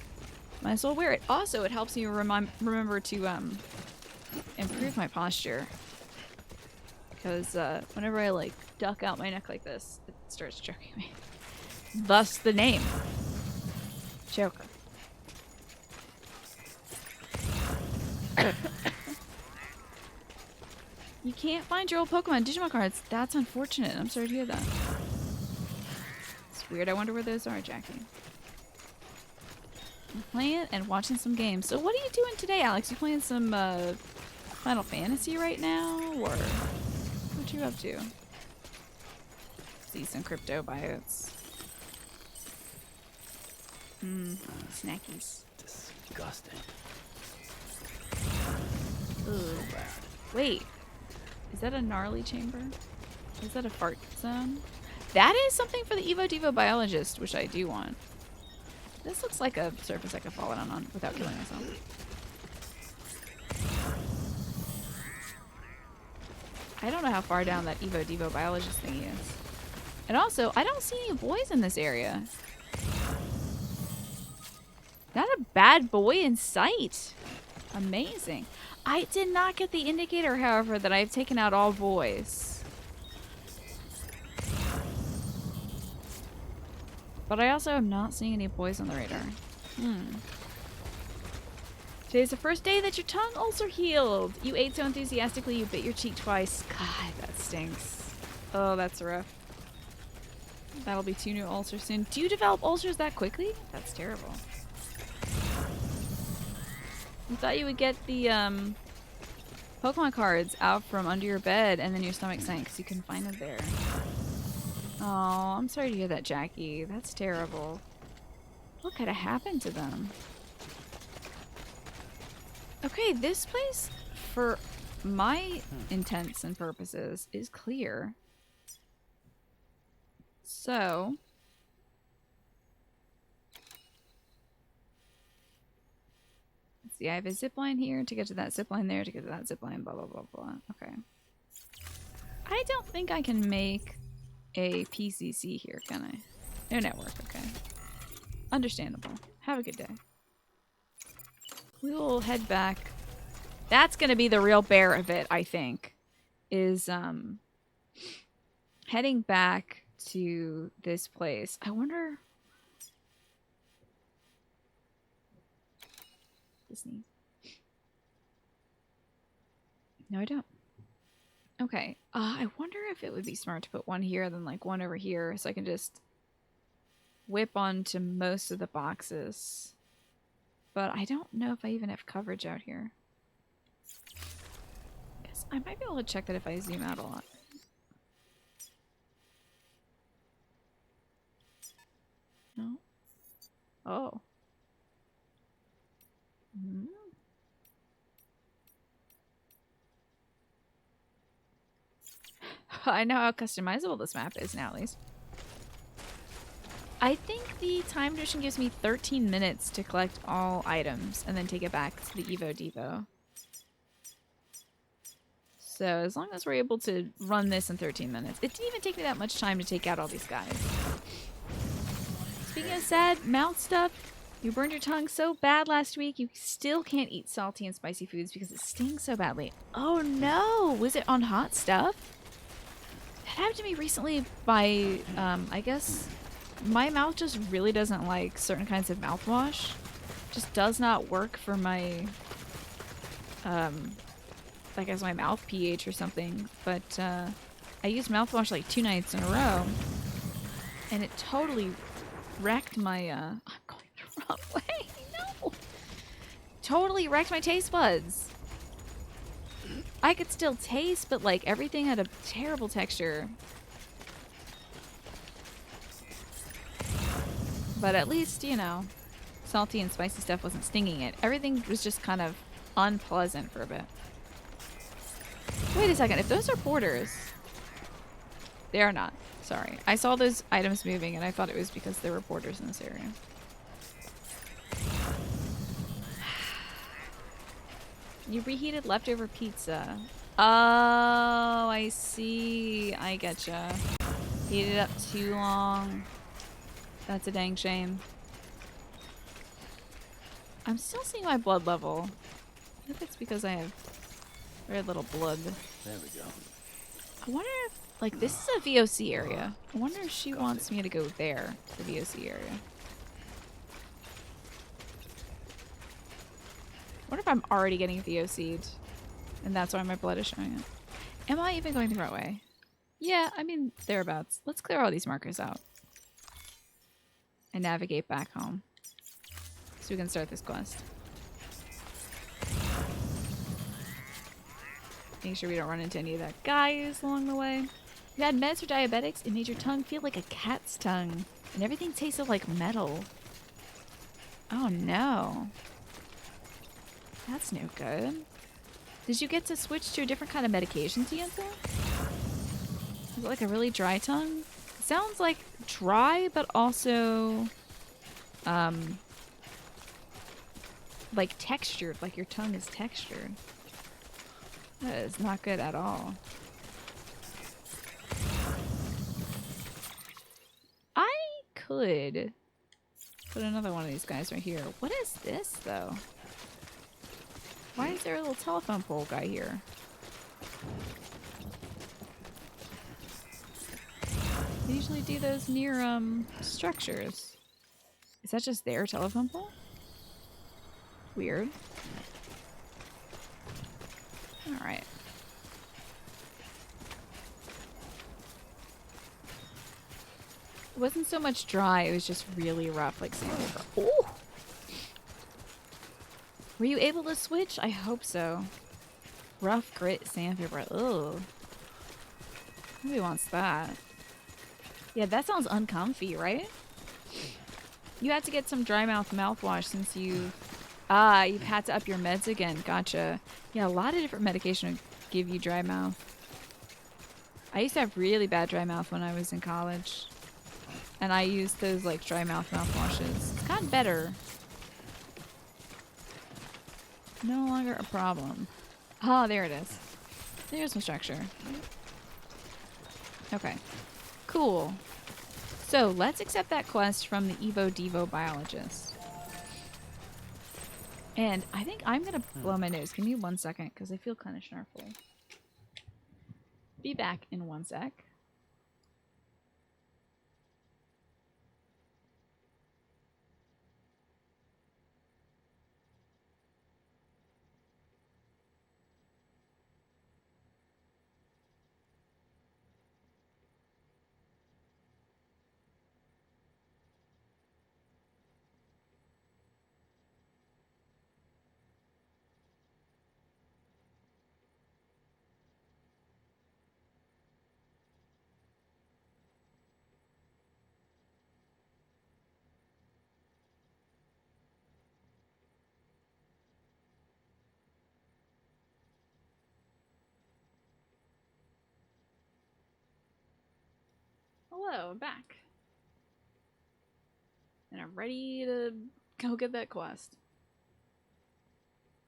might as well wear it. Also, it helps me remember to improve my posture. Because whenever I like duck out my neck like this, it starts choking me. Thus the name. Choker. You can't find your old Pokemon Digimon cards. That's unfortunate. I'm sorry to hear that. It's weird. I wonder where those are, Jackie. I'm playing and watching some games. So what are you doing today, Alex? You playing some Final Fantasy right now? Or what you up to? See some crypto biotes. Snackies. Disgusting. Ooh. Wait. Is that a gnarly chamber? Is that a fart zone? That is something for the Evo Devo biologist, which I do want. This looks like a surface I could fall down on without killing myself. I don't know how far down that Evo Devo biologist thingy is. And also, I don't see any boys in this area. Not a bad boy in sight. Amazing. I did not get the indicator, however, that I've taken out all boys. But I also am not seeing any boys on the radar. Today's the first day that your tongue ulcer healed. You ate so enthusiastically you bit your cheek twice. God, that stinks. Oh, that's rough. That'll be 2 new ulcers soon. Do you develop ulcers that quickly? That's terrible. You thought you would get the Pokemon cards out from under your bed and then your stomach sank because you couldn't find them there. Oh, I'm sorry to hear that, Jackie. That's terrible. What could have happened to them? Okay, this place, for my intents and purposes, is clear. So... let's see, I have a zipline here to get to that zipline there to get to that zipline, blah, blah, blah, blah. Okay. I don't think I can make a PCC here, can I? No network, okay. Understandable. Have a good day. We will head back. That's gonna be the real bear of it, I think. Is heading back to this place. I wonder... Disney. No, I don't. Okay. I wonder if it would be smart to put one here, then like one over here, so I can just whip onto most of the boxes. But I don't know if I even have coverage out here. Guess I might be able to check that if I zoom out a lot. No? Oh. Hmm. I know how customizable this map is now, at least. I think the time duration gives me 13 minutes to collect all items and then take it back to the Evo Depot. So as long as we're able to run this in 13 minutes. It didn't even take me that much time to take out all these guys. Speaking of sad mouth stuff, you burned your tongue so bad last week you still can't eat salty and spicy foods because it stings so badly. Oh no! Was it on hot stuff? That happened to me recently by, I guess... my mouth just really doesn't like certain kinds of mouthwash. Just does not work for my, I guess my mouth pH or something. But, I used mouthwash like 2 nights in a row. And it totally wrecked my, I'm going the wrong way. No! Totally wrecked my taste buds. I could still taste, but like everything had a terrible texture. But at least, you know, salty and spicy stuff wasn't stinging it. Everything was just kind of unpleasant for a bit. Wait a second. If those are porters... They are not. Sorry. I saw those items moving and I thought it was because there were porters in this area. You reheated leftover pizza. Oh, I see. I getcha. Heated it up too long. That's a dang shame. I'm still seeing my blood level. I think it's because I have very little blood. There we go. I wonder if, like, this is a VOC area. I wonder if she wants me to go there, to the VOC area. I wonder if I'm already getting VOC'd, and that's why my blood is showing it. Am I even going the right way? Yeah, I mean, thereabouts. Let's clear all these markers out. And navigate back home. So we can start this quest. Make sure we don't run into any of that guys along the way. You had meds for diabetics, it made your tongue feel like a cat's tongue. And everything tasted like metal. Oh no. That's no good. Did you get to switch to a different kind of medication to answer? Is it like a really dry tongue? It sounds like dry, but also like textured, like your tongue is textured. That is not good at all. I could put another one of these guys right here. What is this, though? Why is there a little telephone pole guy here? They usually do those near, structures. Is that just their telephone pole? Weird. Alright. It wasn't so much dry, it was just really rough, like sandpaper. Ooh! Were you able to switch? I hope so. Rough grit sandpaper. Ugh. Nobody wants that. Yeah, that sounds uncomfy, right? You had to get some dry mouth mouthwash since you've had to up your meds again. Gotcha. Yeah, a lot of different medication would give you dry mouth. I used to have really bad dry mouth when I was in college. And I used those like dry mouth mouthwashes. It's gotten better. No longer a problem. Ah, there it is. There's my structure. Okay. Cool. So let's accept that quest from the Evo Devo biologist. And I think I'm gonna blow my nose. Give me 1 second, because I feel kind of snarfly. Be back in 1 sec. Hello, I'm back. And I'm ready to go get that quest.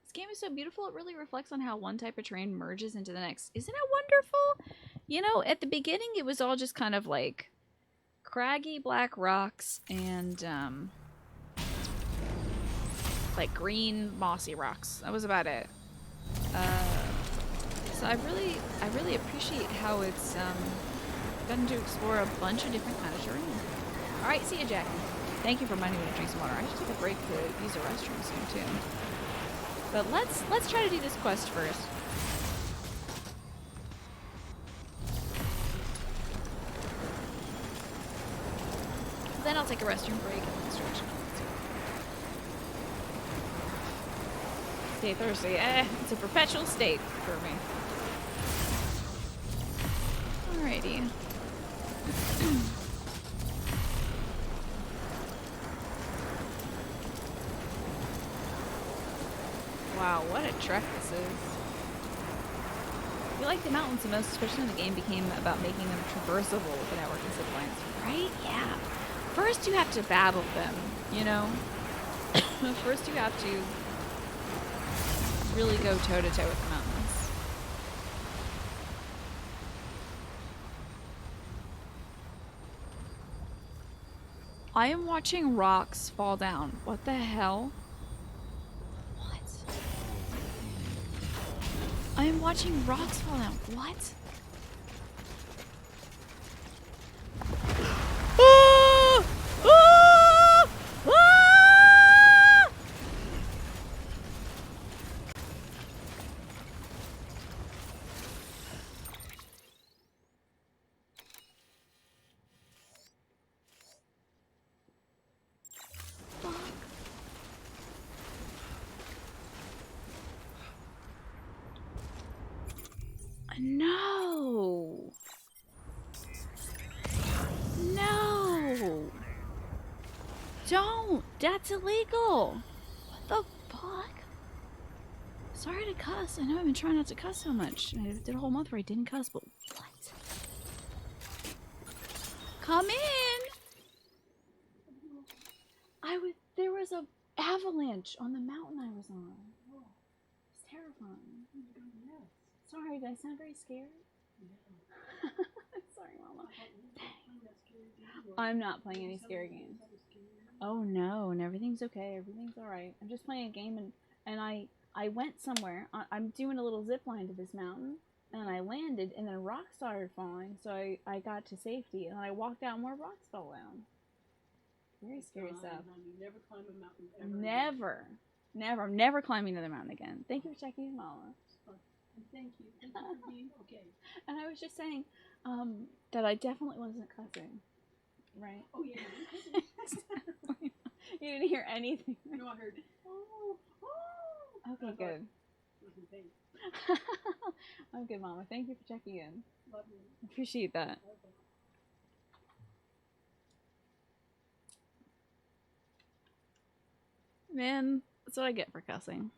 This game is so beautiful, it really reflects on how one type of terrain merges into the next. Isn't it wonderful? You know, at the beginning it was all just kind of like craggy black rocks and like green mossy rocks. That was about it. So I really appreciate how it's gotten to explore a bunch of different kind of terrain. Alright, see ya, Jackie. Thank you for reminding me to drink some water. I should take a break to use a restroom soon too. But let's try to do this quest first. Then I'll take a restroom break and then stretch. Stay thirsty. It's a perpetual state for me. Alrighty. Wow, what a trek this is. You like the mountains the most, especially when the game became about making them traversable with the network and zip lines, right? Yeah. First you have to battle them, you know? First you have to really go toe-to-toe with the mountains. I am watching rocks fall down. What the hell? What? I am watching rocks fall down. What? Ah! Ah! Ah! No! No! Don't! That's illegal! What the fuck? Sorry to cuss. I know I've been trying not to cuss so much. I did a whole month where I didn't cuss, but what? Come in! There was a avalanche on the mountain I was on. It's terrifying. Sorry, did I sound very scared? Sorry, Mama. I'm not playing any scary games. Oh no, and everything's okay. Everything's alright. I'm just playing a game and I went somewhere. I'm doing a little zip line to this mountain and I landed and then rocks started falling, so I got to safety and I walked out and more rocks fell down. Very scary stuff. Never climb a mountain ever. Never. Never. I'm never climbing another mountain again. Thank you for checking in, Mama. Thank you. Thank you for being okay. And I was just saying that I definitely wasn't cussing. Right? Oh, yeah. You didn't hear anything. No, I heard, oh. Okay, good. Thanks. I'm good, Mama. Thank you for checking in. Love you. Appreciate that. Man, that's what I get for cussing.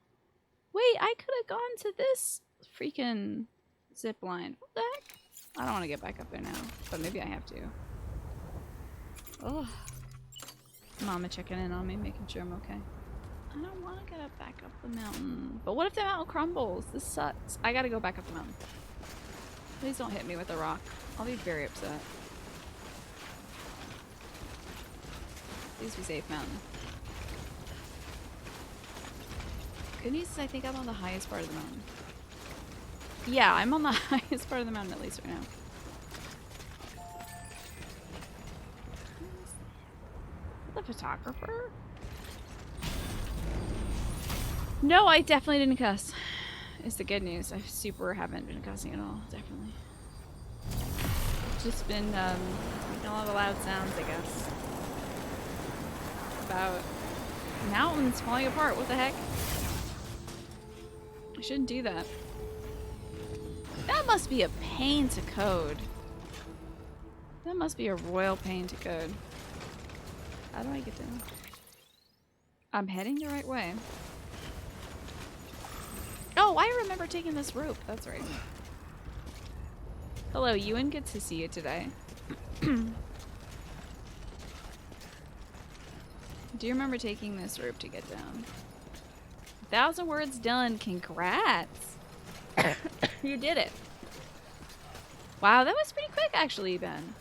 Wait, I could have gone to this freaking zip line. What the heck? I don't want to get back up there now, but maybe I have to. Oh, Mama checking in on me, making sure I'm okay. I don't want to get back up the mountain. But what if the mountain crumbles? This sucks. I gotta go back up the mountain. Please don't hit me with a rock. I'll be very upset. Please be safe, mountain. Good news is I think I'm on the highest part of the mountain. Yeah, I'm on the highest part of the mountain at least right now. The photographer? No, I definitely didn't cuss. It's the good news. I super haven't been cussing at all. Definitely. Just been making a lot of loud sounds, I guess. About mountains falling apart. What the heck? I shouldn't do that. That must be a pain to code. That must be a royal pain to code. How do I get down? I'm heading the right way. Oh, I remember taking this rope. That's right. Hello, Ewan. Good to see you today. Do you remember taking this rope to get down? 1,000 words done. Congrats. You did it. Wow, that was pretty quick actually, Ben.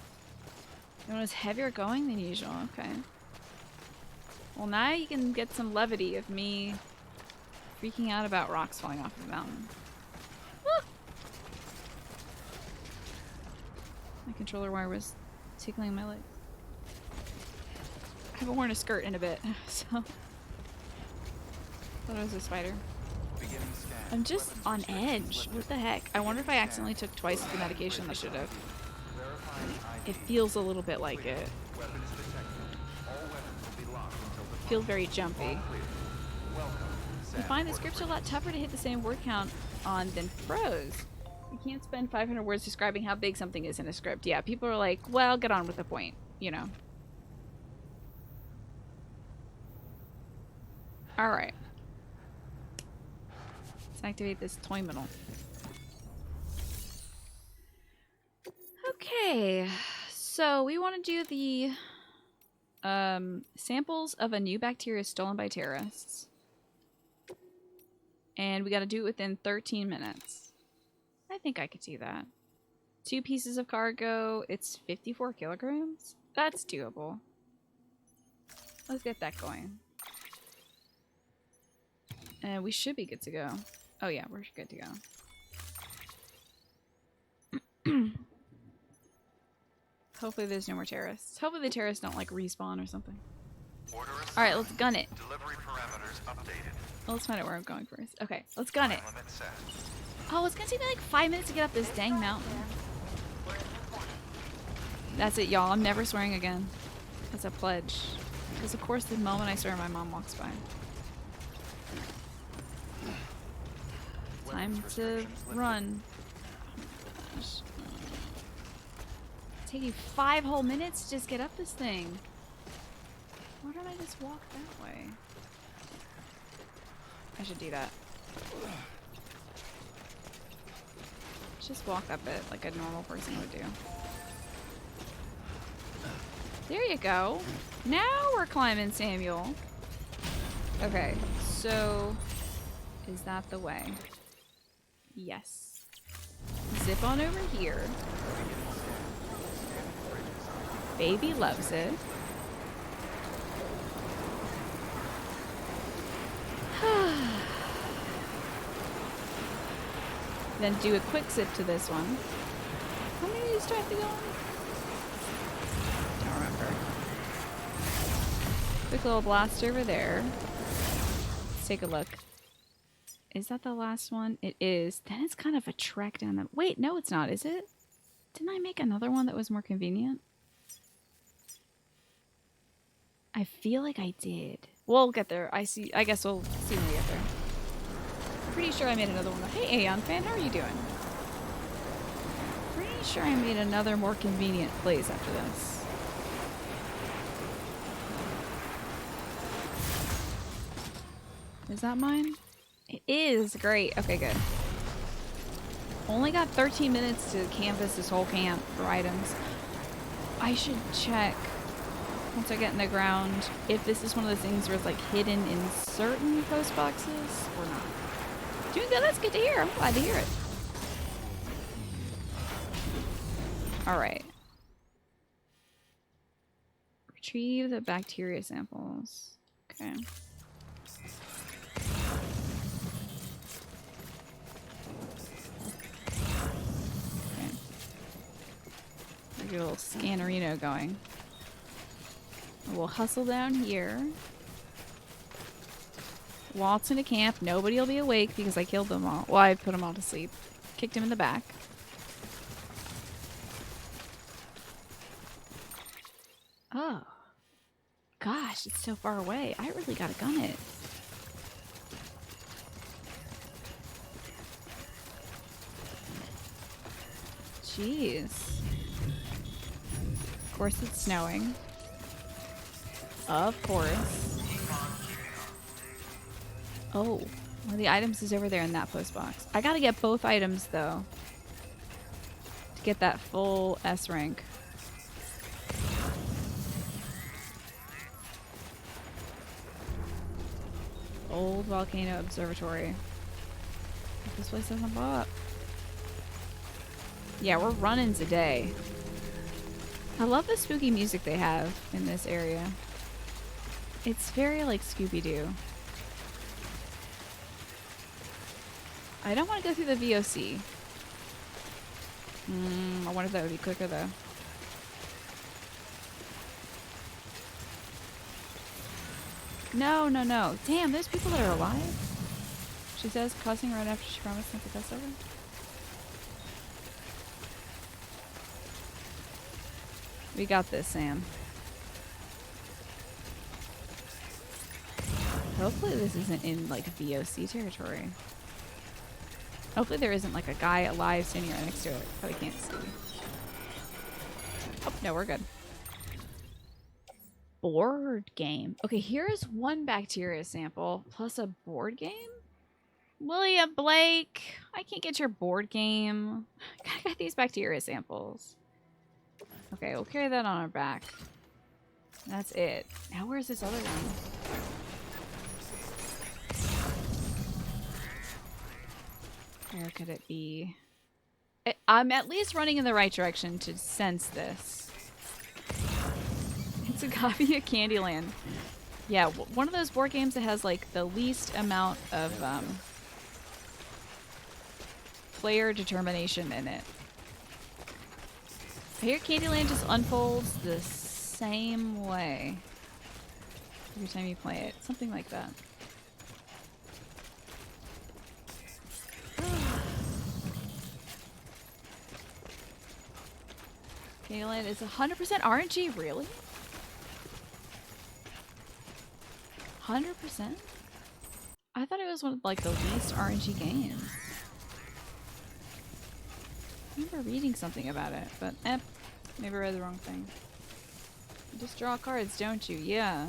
It was heavier going than usual. Okay. Well, now you can get some levity of me freaking out about rocks falling off the mountain. Ah! My controller wire was tickling my legs. I haven't worn a skirt in a bit, so... Thought it was a spider. I'm just on edge. What the heck? I wonder if I accidentally took twice the medication I should have. It feels a little bit like it. Feels very jumpy. You find the scripts are a lot tougher to hit the same word count on than prose. You can't spend 500 words describing how big something is in a script. Yeah, people are like, well, get on with the point, you know. Alright. Let's activate this terminal. Okay, so we want to do the samples of a new bacteria stolen by terrorists. And we got to do it within 13 minutes. I think I could do that. 2 pieces of cargo. It's 54 kilograms. That's doable. Let's get that going. And we should be good to go. Oh yeah, we're good to go. Hopefully there's no more terrorists. Hopefully the terrorists don't like respawn or something. Alright, let's gun it. Delivery parameters updated. Well, let's find out where I'm going first. Okay, let's gun it. Limit set. Oh, it's gonna take me like 5 minutes to get up this dang mountain. That's it, y'all. I'm never swearing again. That's a pledge. Because of course the moment I swear my mom walks by. Time to run. gosh. It's taking 5 whole minutes to just get up this thing. Why don't I just walk that way? I should do that. Just walk up it like a normal person would do. There you go. Now we're climbing, Samuel. Okay, so is that the way? Yes. Zip on over here. Baby loves it. Then do a quick zip to this one. How many of these do I have to go on? Don't remember. Quick little blast over there. Let's take a look. Is that the last one? It is. Then it's kind of a trek down the... Wait, no it's not, is it? Didn't I make another one that was more convenient? I feel like I did. We'll get there. I guess we'll see when we get there. Pretty sure I made another one. Hey, Aeon fan, how are you doing? Pretty sure I made another more convenient place after this. Is that mine? It is. Great. Okay, good. Only got 13 minutes to canvas this whole camp for items. I should check once I get in the ground if this is one of those things where it's like hidden in certain post boxes or not. Doing good. That's good to hear. I'm glad to hear it. Alright. Retrieve the bacteria samples. Okay. Okay. Get a little scannerino going. We'll hustle down here. Waltz into camp. Nobody will be awake because I killed them all. Well, I put them all to sleep. Kicked him in the back. Oh. Gosh, it's so far away. I really gotta gun it. Jeez. Of course it's snowing. Of course. Oh, one of the items is over there in that post box. I gotta get both items though to get that full S rank. Old Volcano Observatory. If this place doesn't blow up. Yeah, we're running today. I love the spooky music they have in this area. It's very like Scooby-Doo. I don't want to go through the VOC. I wonder if that would be quicker though. No, no, no. Damn, there's people that are alive. She says, cussing right after she promised not to cuss over. We got this, Sam. Hopefully this isn't in, like, VOC territory. Hopefully there isn't, like, a guy alive standing right next to it. But I can't see. Oh, no, we're good. Board game. Okay, here's one bacteria sample plus a board game? William Blake, I can't get your board game. I got these bacteria samples. Okay, we'll carry that on our back. That's it. Now where's this other one? Where could it be? I'm at least running in the right direction to sense this. It's a copy of Candyland. Yeah, one of those board games that has like the least amount of player determination in it. I hear Candyland just unfolds the same way every time you play it. Something like that. Candyland is 100% RNG, really? 100%? I thought it was one of like the least RNG games. I remember remember reading something about it, but maybe I read the wrong thing. You just draw cards, don't you? Yeah.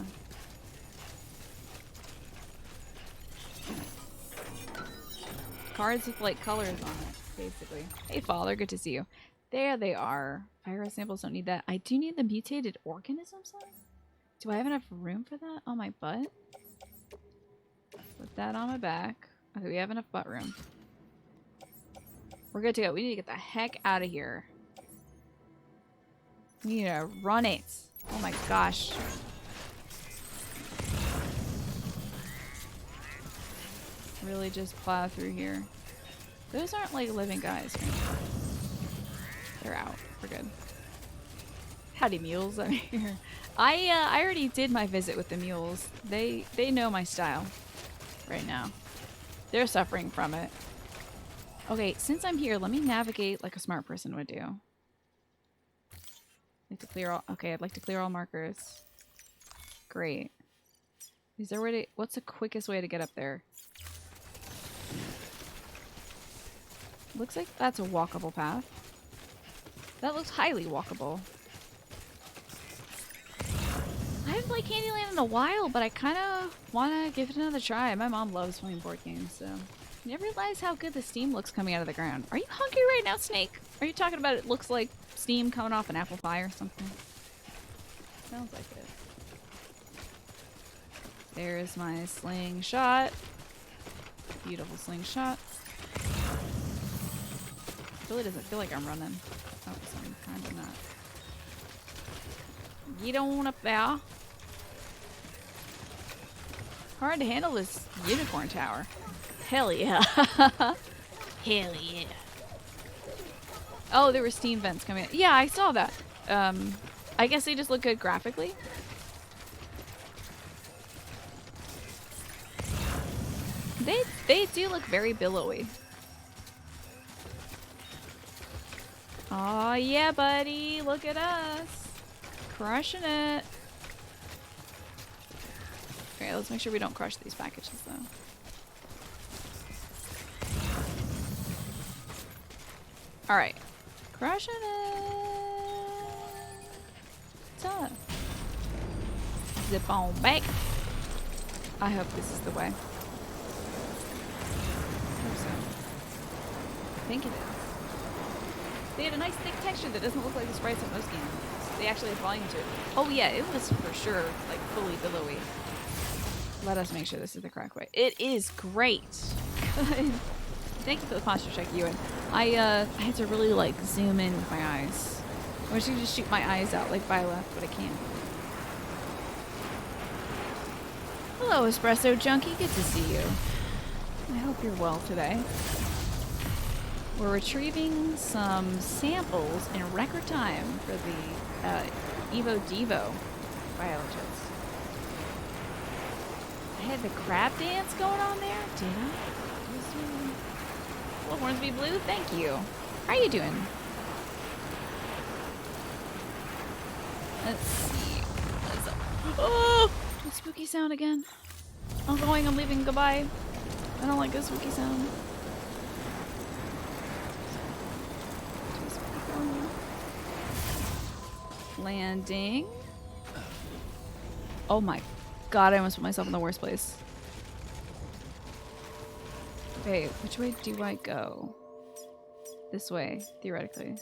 Cards with like colors on it, basically. Hey, Father, good to see you. There they are. Virus samples don't need that. I do need the mutated organisms though. Do I have enough room for that on my butt? Put that on my back. Okay, we have enough butt room. We're good to go. We need to get the heck out of here. We need to run it. Oh my gosh. Really just plow through here. Those aren't like living guys, right? They're out. We're good. Howdy mules, I'm here. I already did my visit with the mules. They know my style right now. They're suffering from it. Okay, since I'm here, let me navigate like a smart person would do. Like to clear all. Okay, I'd like to clear all markers. Great. Is there a way to? What's the quickest way to get up there? Looks like that's a walkable path. That looks highly walkable. I haven't played Candyland in a while, but I kind of want to give it another try. My mom loves playing board games, so... You never realize how good the steam looks coming out of the ground. Are you hungry right now, Snake? Are you talking about it looks like steam coming off an apple pie or something? Sounds like it. There's my slingshot. Beautiful slingshot. Really doesn't feel like I'm running. Oh, so I'm kind of not. Get on up there. Hard to handle this unicorn tower. Hell yeah. Hell yeah. Oh, there were steam vents coming in. Yeah, I saw that. I guess they just look good graphically. They do look very billowy. Aw, yeah, buddy. Look at us. Crushing it. Okay, let's make sure we don't crush these packages, though. Alright. Crushing it. So. Zip on back. I hope this is the way. I hope so. I think it is. They had a nice thick texture that doesn't look like the sprites in most games. They actually had volume to it. Oh yeah, it was for sure like fully billowy. Let us make sure this is the correct way. It is great. Thank you for the posture check, Ewan. I had to really like zoom in with my eyes. I wish I could just shoot my eyes out like Viola, but I can't. Hello, Espresso Junkie. Good to see you. I hope you're well today. We're retrieving some samples in record time for the Evo Devo biologists. I had the crab dance going on there, did I? Hello, Hornsby Blue, thank you. How are you doing? Let's see. What's up? Oh! The spooky sound again. I'm going, I'm leaving, goodbye. I don't like the spooky sound. Landing. Oh my god, I almost put myself in the worst place. Okay, which way do I go? This way, theoretically.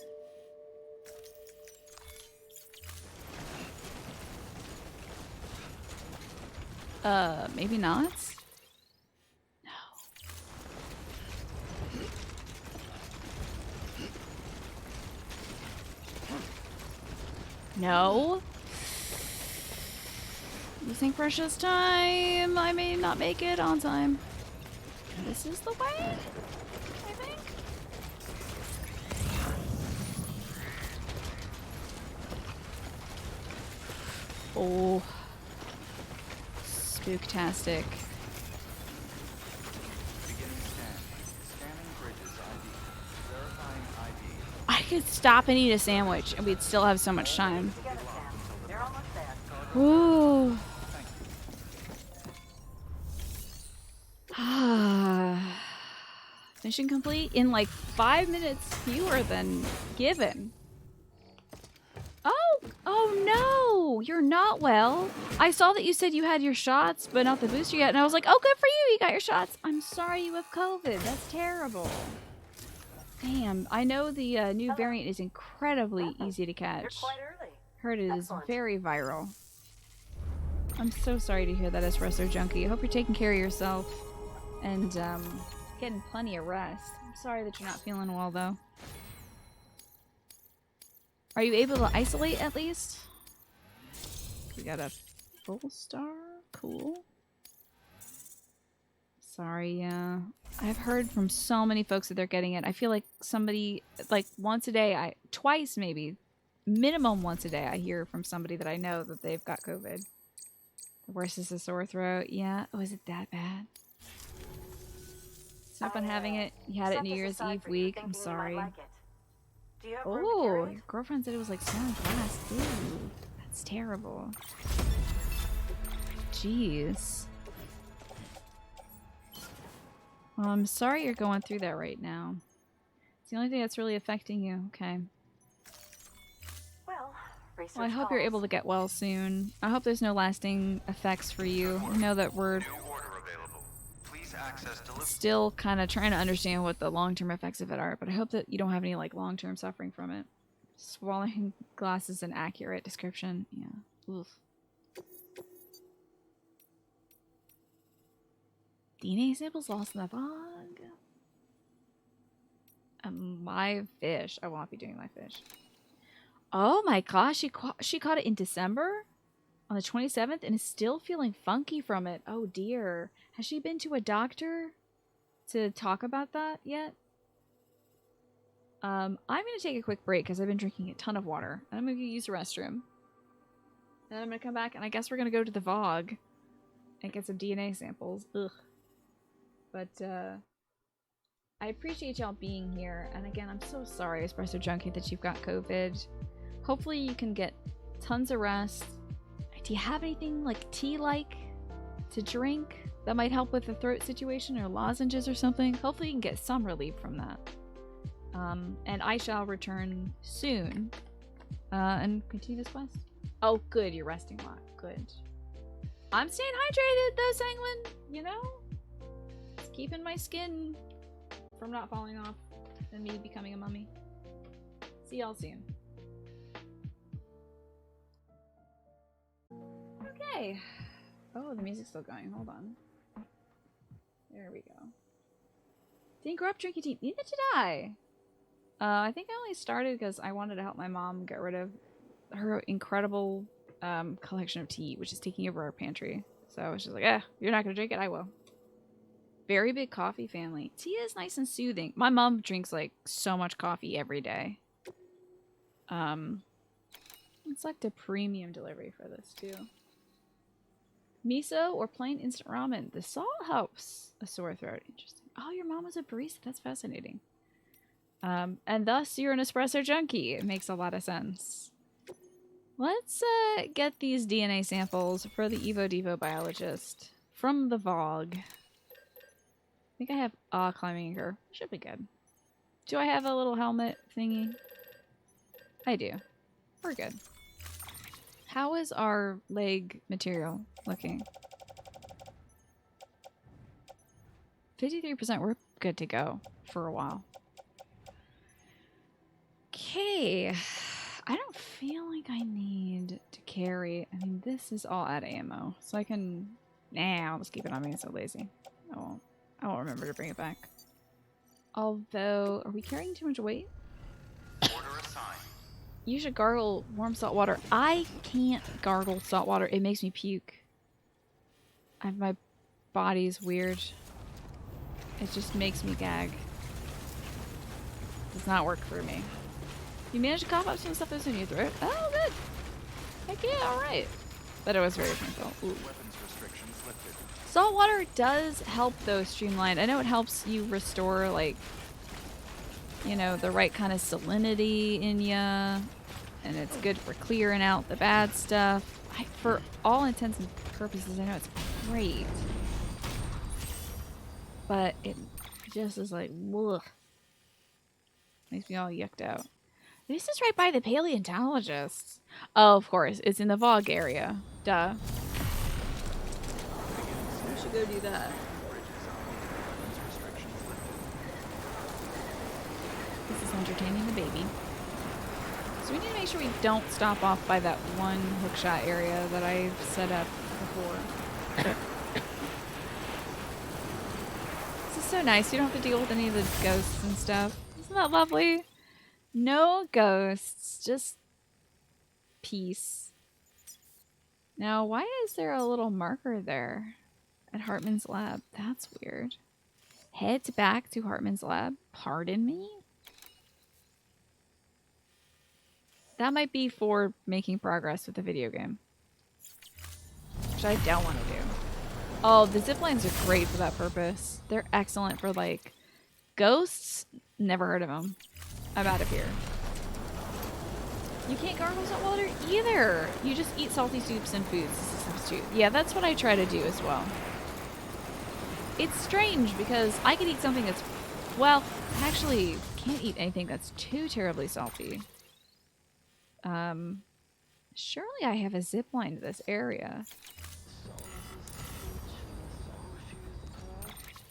Maybe not? No. Losing precious time. I may not make it on time. This is the way, I think. Oh. Spooktastic. I could stop and eat a sandwich and we'd still have so much time. Ooh. Mission complete in like 5 minutes fewer than given. Oh no! You're not well. I saw that you said you had your shots, but not the booster yet, and I was like, oh, good for you, you got your shots. I'm sorry you have COVID. That's terrible. Damn, I know the new variant is incredibly easy to catch. You're quite early. Heard it is Excellent. very viral. I'm so sorry to hear that, Espresso Junkie. I hope you're taking care of yourself and getting plenty of rest. I'm sorry that you're not feeling well, though. Are you able to isolate at least? We got a full star. Cool. Sorry, I've heard from so many folks that they're getting it. I feel like somebody, like once a day, twice maybe, minimum once a day, I hear from somebody that I know that they've got COVID. The worst is a sore throat. Yeah. Oh, is it that bad? Stop on having it. You had it New Year's Eve week. I'm sorry. Do you have room to Oh, carry it? your girlfriend said it was like smelling glass. Ooh, that's terrible. Jeez. Well, I'm sorry you're going through that right now. It's the only thing that's really affecting you. Okay. Well, research Well, I hope you're able to get well soon. I hope there's no lasting effects for you. I know that we're New order available. Please access delivery. still kind of trying to understand what the long-term effects of it are, but I hope that you don't have any like long-term suffering from it. Swallowing glass is an accurate description. Yeah. Oof. DNA samples lost in the fog. A live fish. I won't be doing live fish. Oh my gosh, she caught it in December on the 27th and is still feeling funky from it. Oh dear. Has she been to a doctor to talk about that yet? I'm going to take a quick break because I've been drinking a ton of water. And I'm going to use the restroom. Then I'm going to come back and I guess we're going to go to the VOG and get some DNA samples. Ugh. But, I appreciate y'all being here. And again, I'm so sorry, Espresso Junkie, that you've got COVID. Hopefully you can get tons of rest. Do you have anything like tea-like to drink that might help with the throat situation, or lozenges or something? Hopefully you can get some relief from that. And I shall return soon and continue this quest. Oh, good, you're resting a lot. Good. I'm staying hydrated though, Sanguine. You know? It's keeping my skin from not falling off and me becoming a mummy. See y'all soon. Okay. Oh, the music's still going. Hold on. There we go. Didn't grow up drinking tea. Neither did I. I think I only started because I wanted to help my mom get rid of her incredible collection of tea, which is taking over our pantry. So she's like, you're not going to drink it? I will. Very big coffee family. Tea is nice and soothing. My mom drinks like so much coffee every day. Let's select a premium delivery for this too. Miso or plain instant ramen. The salt helps a sore throat. Interesting. Oh, your mom was a barista. That's fascinating. And thus you're an espresso junkie. It makes a lot of sense. Let's get these DNA samples for the Evo Devo biologist from the VOG. I think I have climbing anchor. Should be good. Do I have a little helmet thingy? I do. We're good. How is our leg material looking? 53%. We're good to go for a while. Okay. I don't feel like I need to carry. I mean, this is all out of ammo. So I can... Nah, I'll just keep it on me. I'm so lazy. I won't remember to bring it back. Although, are we carrying too much weight? Order assigned. You should gargle warm salt water. I can't gargle salt water. It makes me puke. My body's weird. It just makes me gag. Does not work for me. You managed to cough up some stuff that's in your throat? Oh, good. Heck yeah, alright. But it was very painful. Ooh. Weapons restrictions lifted. Salt water does help, though, streamline. I know it helps you restore, like, you know, the right kind of salinity in ya. And it's good for clearing out the bad stuff. For all intents and purposes, I know it's great. But it just is like, ugh. Makes me all yucked out. This is right by the paleontologists. Oh, of course. It's in the Vogue area. Duh. We should go do that. This is entertaining the baby. So we need to make sure we don't stop off by that one hookshot area that I've set up before. This is so nice. You don't have to deal with any of the ghosts and stuff. Isn't that lovely? No ghosts, just peace. Now, why is there a little marker there at Hartman's lab? That's weird. Head back to Hartman's lab. Pardon me? That might be for making progress with the video game. Which I don't want to do. Oh, the zip lines are great for that purpose. They're excellent for, like, ghosts. Never heard of them. I'm out of here. You can't gargle salt water either. You just eat salty soups and foods as a substitute. Yeah, that's what I try to do as well. It's strange because I could eat something that's, well, actually can't eat anything that's too terribly salty. Surely I have a zip line to this area.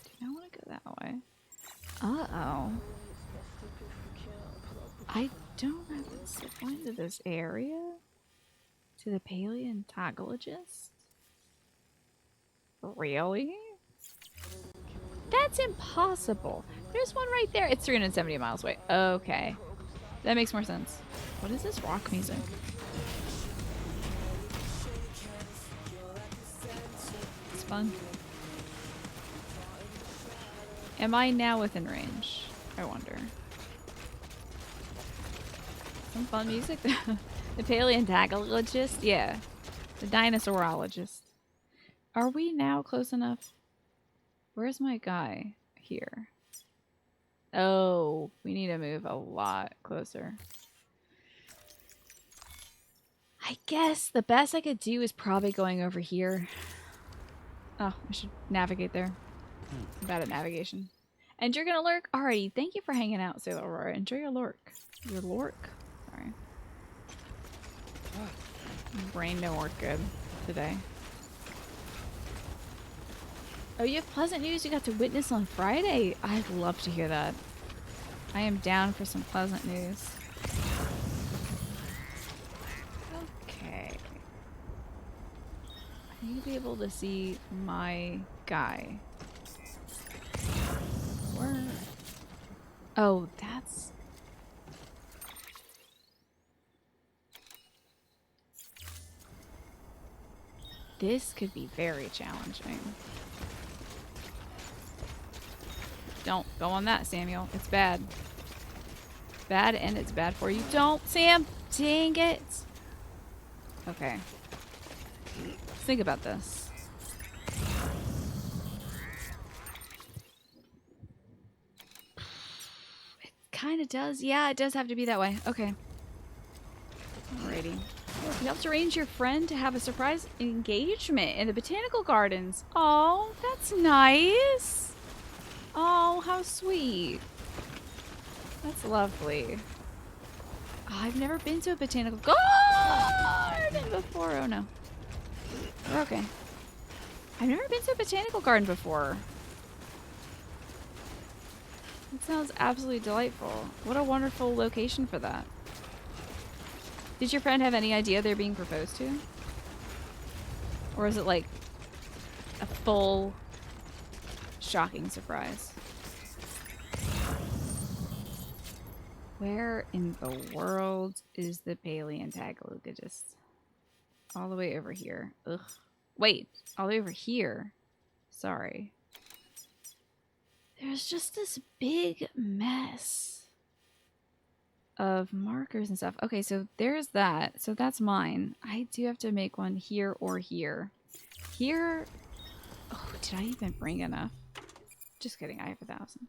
Do I want to go that way? Uh-oh. I don't have a zip line to this area? To the paleontologist? Really? That's impossible. There's one right there. It's 370 miles away. Okay. That makes more sense. What is this rock music? It's fun. Am I now within range? I wonder. Some fun music. The paleontologist? Yeah. The dinosaurologist. Are we now close enough? Where's my guy? Here. Oh, we need to move a lot closer. I guess the best I could do is probably going over here. Oh, I should navigate there. I'm bad at navigation. And you're gonna lurk? Alrighty, thank you for hanging out, Sailor Aurora. Enjoy your lurk. Your lurk? Sorry. Brain don't work good today. Oh, you have pleasant news you got to witness on Friday. I'd love to hear that. I am down for some pleasant news. Okay. I need to be able to see my guy. Where? Oh, that's... This could be very challenging. Don't go on that, Samuel. It's bad. Bad, and it's bad for you. Don't, Sam! Dang it! Okay. Let's think about this. It kind of does. Yeah, it does have to be that way. Okay. Alrighty. You helped arrange your friend to have a surprise engagement in the botanical gardens. Oh, that's nice. Oh, how sweet. That's lovely. Oh, I've never been to a botanical garden before. Oh no. We're okay. I've never been to a botanical garden before. That sounds absolutely delightful. What a wonderful location for that. Did your friend have any idea they're being proposed to? Or is it like a full shocking surprise? Where in the world is the paleontologist? All the way over here. Ugh. Wait, all the way over here. Sorry. There's just this big mess of markers and stuff. Okay, so there's that. So that's mine. I do have to make one here or here. Here. Oh, did I even bring enough? Just kidding. I have 1,000.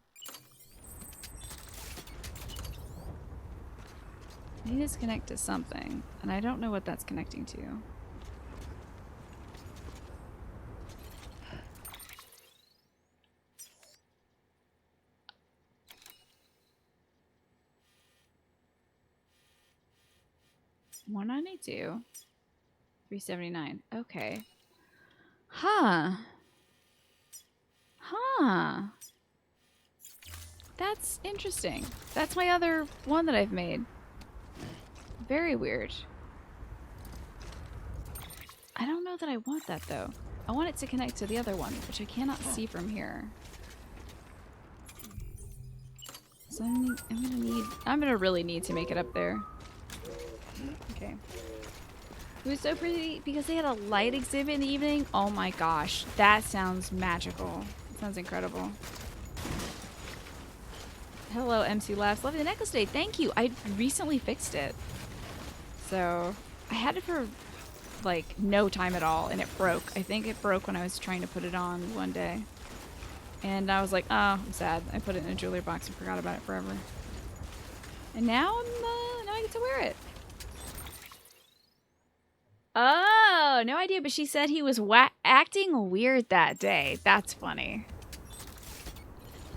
I need to connect to something, and I don't know what that's connecting to. 192. 379. Okay. Huh. Huh. That's interesting. That's my other one that I've made. Very weird. I don't know that I want that though. I want it to connect to the other one, which I cannot see from here. So I'm gonna really need to make it up there. Okay. It was so pretty because they had a light exhibit in the evening. Oh my gosh, that sounds magical. That sounds incredible. Hello, MC Laughs. Loving the necklace today. Thank you. I recently fixed it. So, I had it for like no time at all and it broke. I think it broke when I was trying to put it on one day. And I was like, oh, I'm sad. I put it in a jewelry box and forgot about it forever. And now now I get to wear it. Oh, no idea. But she said he was acting weird that day. That's funny.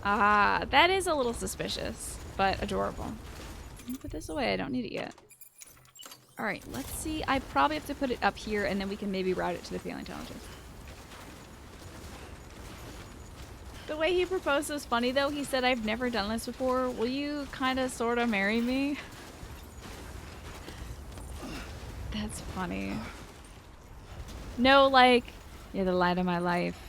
Ah, that is a little suspicious, but adorable. Let me put this away. I don't need it yet. Alright, let's see. I probably have to put it up here, and then we can maybe route it to the paleontologist. The way he proposed was funny, though. He said, I've never done this before. Will you kind of, sort of marry me? That's funny. No, like, you're the light of my life.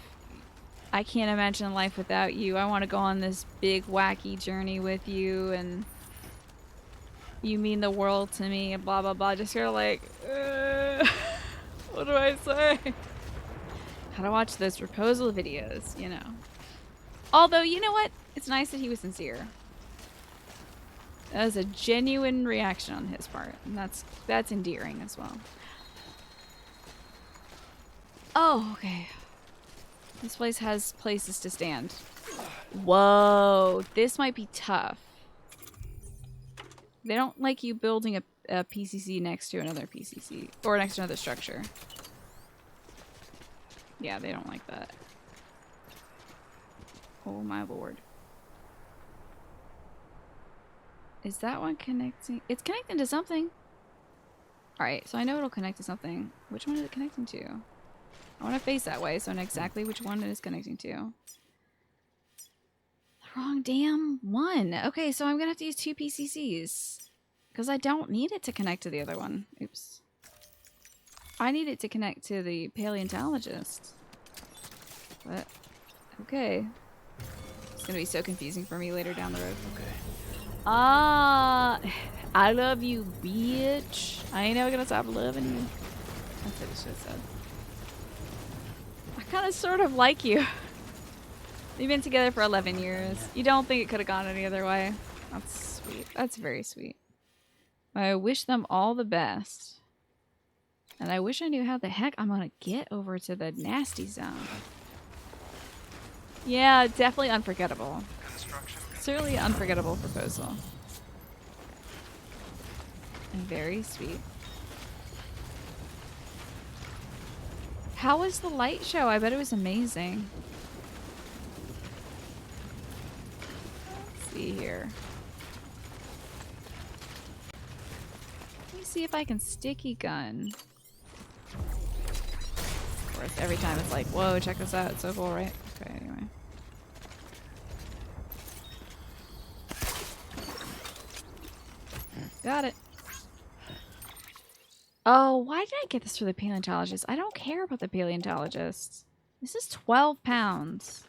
I can't imagine life without you. I want to go on this big, wacky journey with you, and you mean the world to me, and blah, blah, blah. Just sort of like, what do I say? How to watch those proposal videos, you know. Although, you know what? It's nice that he was sincere. That was a genuine reaction on his part, and that's endearing as well. Oh, okay. This place has places to stand. Whoa, this might be tough. They don't like you building a PCC next to another PCC. Or next to another structure. Yeah, they don't like that. Oh my lord. Is that one connecting? It's connecting to something. Alright, so I know it'll connect to something. Which one is it connecting to? I want to face that way so I know exactly which one it is connecting to. The wrong damn one. Okay, so I'm going to have to use 2 PCCs. Because I don't need it to connect to the other one. Oops. I need it to connect to the paleontologist. But, okay. It's going to be so confusing for me later down the road. Okay. I love you, bitch. I ain't never going to stop loving you. That's what it should have said. I kind of sort of like you. We've been together for 11 years. You don't think it could have gone any other way? That's sweet. That's very sweet. I wish them all the best. And I wish I knew how the heck I'm gonna get over to the nasty zone. Yeah, definitely unforgettable. Certainly unforgettable proposal. And very sweet. How was the light show? I bet it was amazing. Let's see here. Let me see if I can sticky gun. Of course, every time it's like, whoa, check this out. It's so cool, right? Okay, anyway. Got it. Oh, why did I get this for the paleontologist? I don't care about the paleontologist. This is 12 pounds.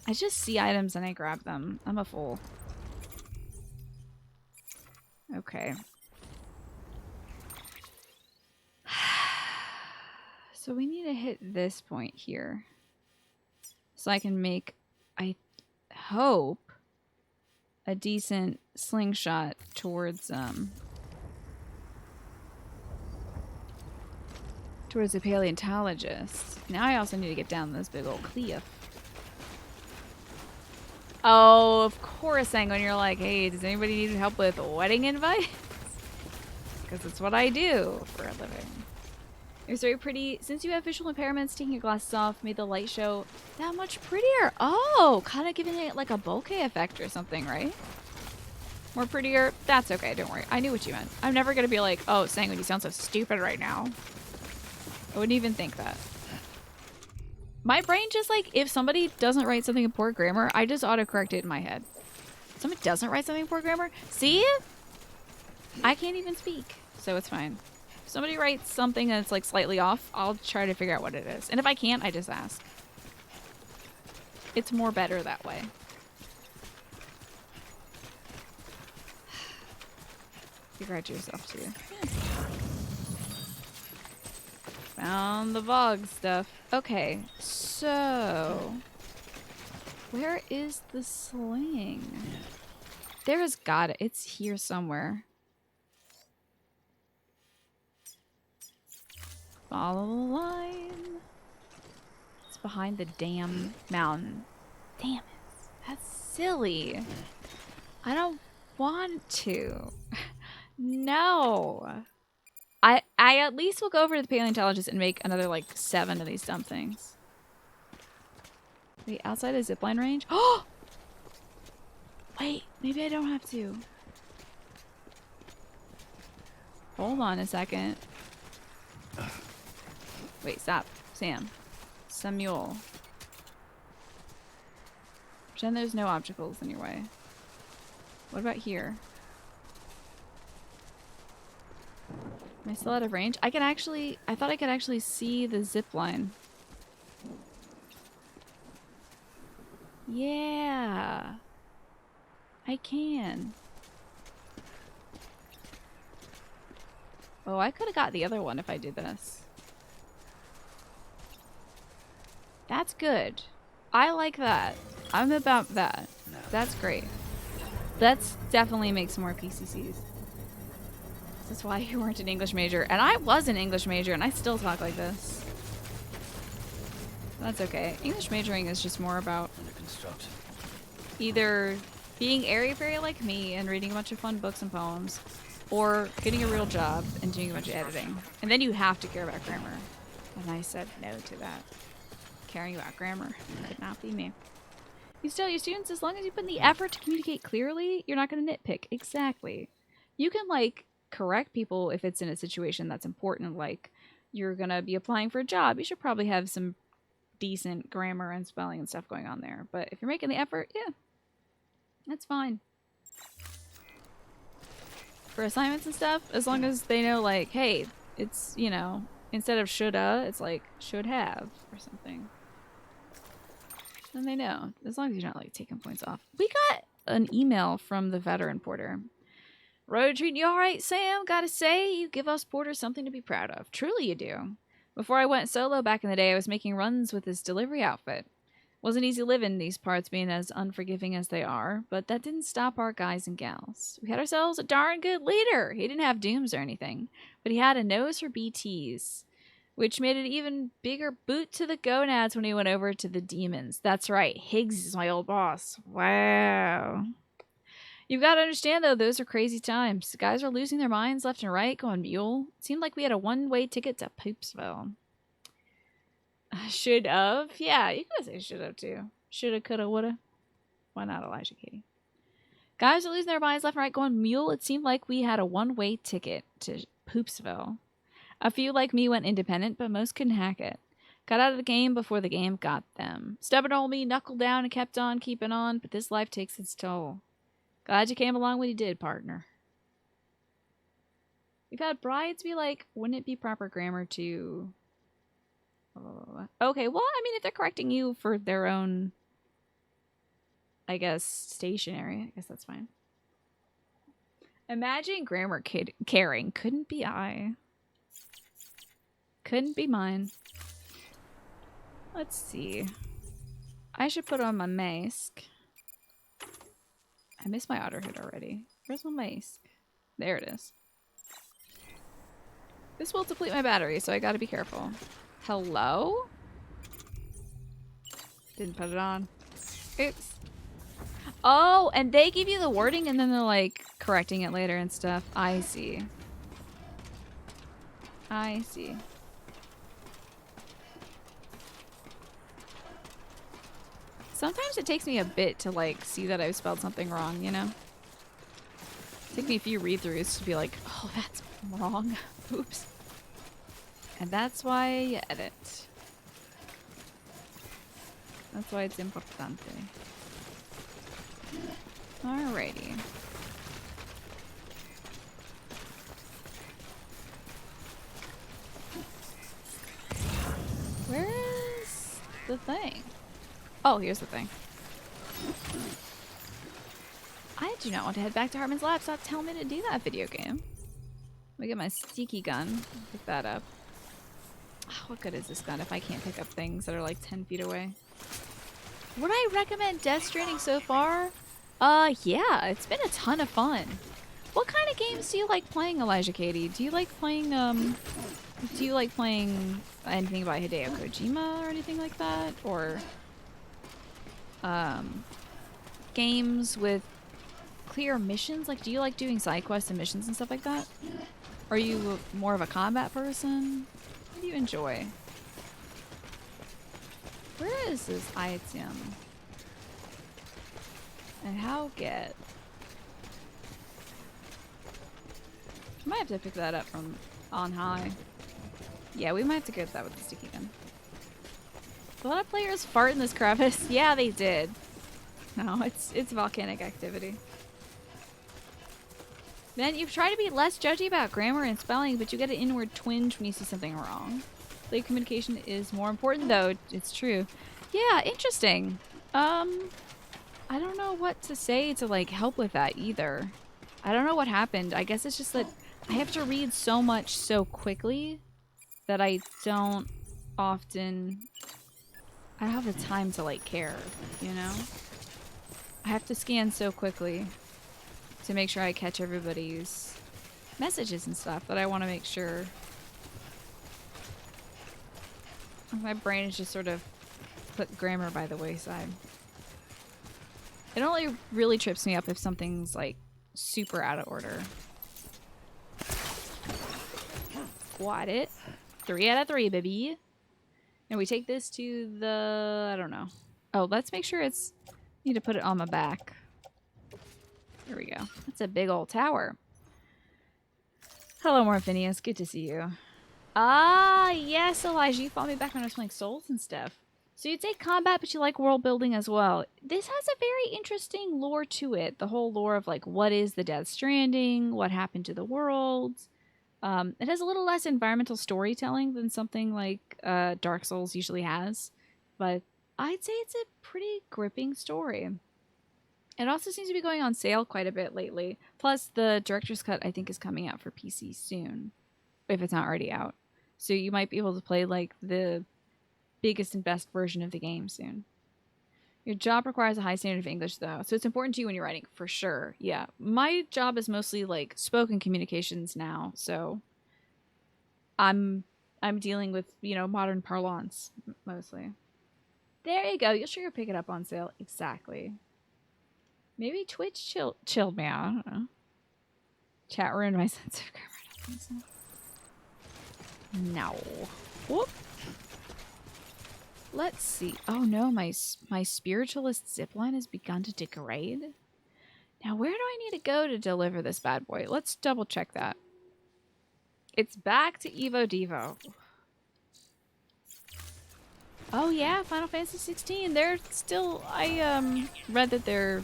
I just see items and I grab them. I'm a fool. Okay. So we need to hit this point here. So I can make, I hope, a decent slingshot towards the paleontologist. Now I also need to get down this big old cliff. Oh, of course, Sanguine, you're like, hey, does anybody need help with wedding invites? Because it's what I do for a living. It was very pretty. Since you have visual impairments, taking your glasses off made the light show that much prettier. Oh, kind of giving it like a bokeh effect or something, right? More prettier? That's okay, don't worry. I knew what you meant. I'm never gonna be like, oh, Sanguine, you sound so stupid right now. I wouldn't even think that. My brain just like, if somebody doesn't write something in poor grammar, I just autocorrect it in my head. If somebody doesn't write something in poor grammar, see? I can't even speak, so it's fine. If somebody writes something that's like slightly off, I'll try to figure out what it is. And if I can't, I just ask. It's more better that way. Figure out yourself too. Yeah. Found the Vogue stuff. Okay, so where is the sling? There's got it. It's here somewhere. Follow the line. It's behind the damn mountain. Damn it. That's silly. I don't want to. No. I at least will go over to the paleontologist and make another like 7 of these dumb things. Wait, outside of zipline range? Oh! Wait, maybe I don't have to. Hold on a second. Wait, stop. Sam. Samuel. Pretend there's no obstacles in your way. What about here? Am I still out of range? I thought I could actually see the zip line. Yeah. I can. Oh, I could have got the other one if I did this. That's good. I like that. I'm about that. That's great. That's definitely makes more PCCs. That's why you weren't an English major. And I was an English major and I still talk like this. That's okay. English majoring is just more about Under construction. either being airy-fairy like me and reading a bunch of fun books and poems, or getting a real job and doing a bunch of editing. And then you have to care about grammar. And I said no to that. Caring about grammar could not be me. You tell your students, as long as you put in the effort to communicate clearly, you're not going to nitpick. Exactly. You can, like, correct people if it's in a situation that's important, like you're going to be applying for a job. You should probably have some decent grammar and spelling and stuff going on there. But if you're making the effort, yeah, that's fine. For assignments and stuff, as long as they know, like, hey, it's, you know, instead of shoulda, it's like should have or something. Then they know. As long as you're not, like, taking points off. We got an email from the veteran porter. Road treating you all right, Sam? Gotta say, you give us porters something to be proud of. Truly you do. Before I went solo back in the day, I was making runs with this delivery outfit. Wasn't easy living these parts being as unforgiving as they are, but that didn't stop our guys and gals. We had ourselves a darn good leader. He didn't have dooms or anything, but he had a nose for BTs, which made it even bigger boot to the gonads when he went over to the demons. That's right, Higgs is my old boss. Wow. You've got to understand, though, those are crazy times. The guys are losing their minds left and right, going mule. It seemed like we had a one-way ticket to Poopsville. Should have? Yeah, you could say should have, too. Shoulda, coulda, woulda. Why not, Elijah Katie? Guys are losing their minds left and right, going mule. It seemed like we had a one-way ticket to Poopsville. A few like me went independent, but most couldn't hack it. Got out of the game before the game got them. Stubborn old me knuckled down and kept on keeping on, but this life takes its toll. Glad you came along when you did, partner. We've had brides be like, wouldn't it be proper grammar to... Okay, well, I mean, if they're correcting you for their own, I guess, stationery, I guess that's fine. Imagine grammar caring. Couldn't be I. Couldn't be mine. Let's see. I should put on my mask. I missed my otter hood already. Where's my mask? There it is. This will deplete my battery, so I gotta be careful. Hello? Didn't put it on. Oops. Oh, and they give you the wording and then they're like correcting it later and stuff. I see. I see. Sometimes it takes me a bit to like see that I've spelled something wrong, you know? Take me a few read-throughs to be like, oh, that's wrong. Oops. And that's why you edit. That's why it's importante. Alrighty. Where is the thing? Oh, here's the thing. I do not want to head back to Hartman's lab. Stop telling me to do that, video game. Let me get my sticky gun. Pick that up. Oh, what good is this gun if I can't pick up things that are like 10 feet away? Would I recommend Death Stranding so far? Yeah, it's been a ton of fun. What kind of games do you like playing, Elijah Katie? Do you like playing, anything by Hideo Kojima or anything like that? Or, games with clear missions? Like, do you like doing side quests and missions and stuff like that? Are you more of a combat person? What do you enjoy? Where is this item? And how get? I might have to pick that up from on high. Yeah, we might have to get that with the sticky gun. A lot of players fart in this crevice. Yeah, they did. No, it's volcanic activity. Then you've tried to be less judgy about grammar and spelling, but you get an inward twinge when you see something wrong. Late communication is more important, though. It's true. Yeah, interesting. I don't know what to say to like help with that either. I don't know what happened. I guess it's just that I have to read so much so quickly that I don't often. I don't have the time to like care, you know? I have to scan so quickly to make sure I catch everybody's messages and stuff that I want to make sure. My brain is just sort of put grammar by the wayside. It only really trips me up if something's like super out of order. Got it. 3 out of 3, baby. And we take this to the... I don't know. Oh, let's make sure it's... Need to put it on my back. There we go. That's a big old tower. Hello, Morphinius. Good to see you. Ah, yes, Elijah. You followed me back when I was playing Souls and stuff. So you take combat, but you like world building as well. This has a very interesting lore to it. The whole lore of like, what is the Death Stranding? What happened to the world? It has a little less environmental storytelling than something like Dark Souls usually has. But I'd say it's a pretty gripping story. It also seems to be going on sale quite a bit lately. Plus, the director's cut, I think, is coming out for PC soon. If it's not already out. So you might be able to play like the biggest and best version of the game soon. Your job requires a high standard of English, though, so it's important to you when you're writing, for sure. Yeah, my job is mostly like spoken communications now, so I'm dealing with, you know, modern parlance mostly. There you go. You'll sure pick it up on sale. Exactly. Maybe Twitch chilled me out. I don't know. Chat ruined my sense of grammar. No. Whoop. Let's see. Oh no, my spiritualist zipline has begun to degrade. Now where do I need to go to deliver this bad boy? Let's double check that. It's back to Evo Devo. Oh yeah, Final Fantasy 16. They're still... I read that they're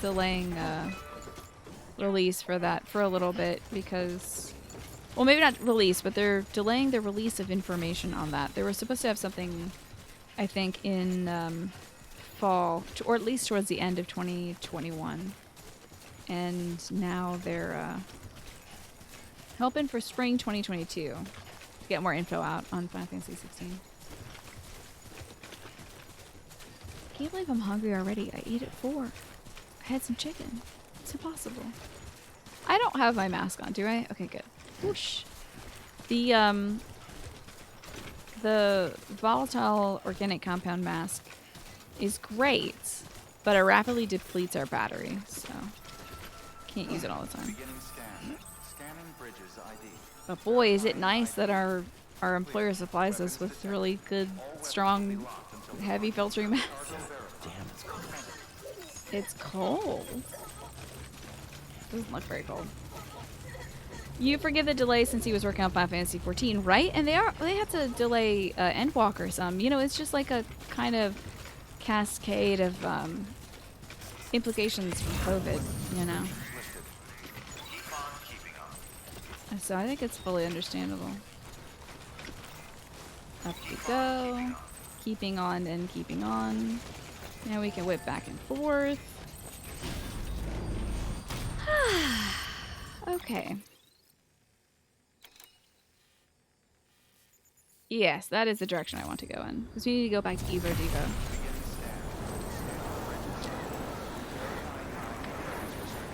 delaying release for that for a little bit because... Well, maybe not release, but they're delaying the release of information on that. They were supposed to have something, I think, in fall, or at least towards the end of 2021. And now they're hoping for spring 2022 to get more info out on Final Fantasy 16. I can't believe I'm hungry already. I ate at 4. I had some chicken. It's impossible. I don't have my mask on, do I? Okay, good. Whoosh. The volatile organic compound mask is great, but it rapidly depletes our battery, so can't use it all the time. Beginning scan. Scanning bridges ID. But boy, is it nice that our employer supplies us with really good, strong, heavy filtering masks. Damn, it's cold. It's cold. Doesn't look very cool. You forgive the delay since he was working on Final Fantasy 14, right? And they had to delay Endwalker some. You know, it's just like a kind of cascade of implications from COVID, you know. So I think it's fully understandable. Up we go. Keeping on and keeping on. Now we can whip back and forth. Okay. Yes, that is the direction I want to go in. Because we need to go back to Evo Devo.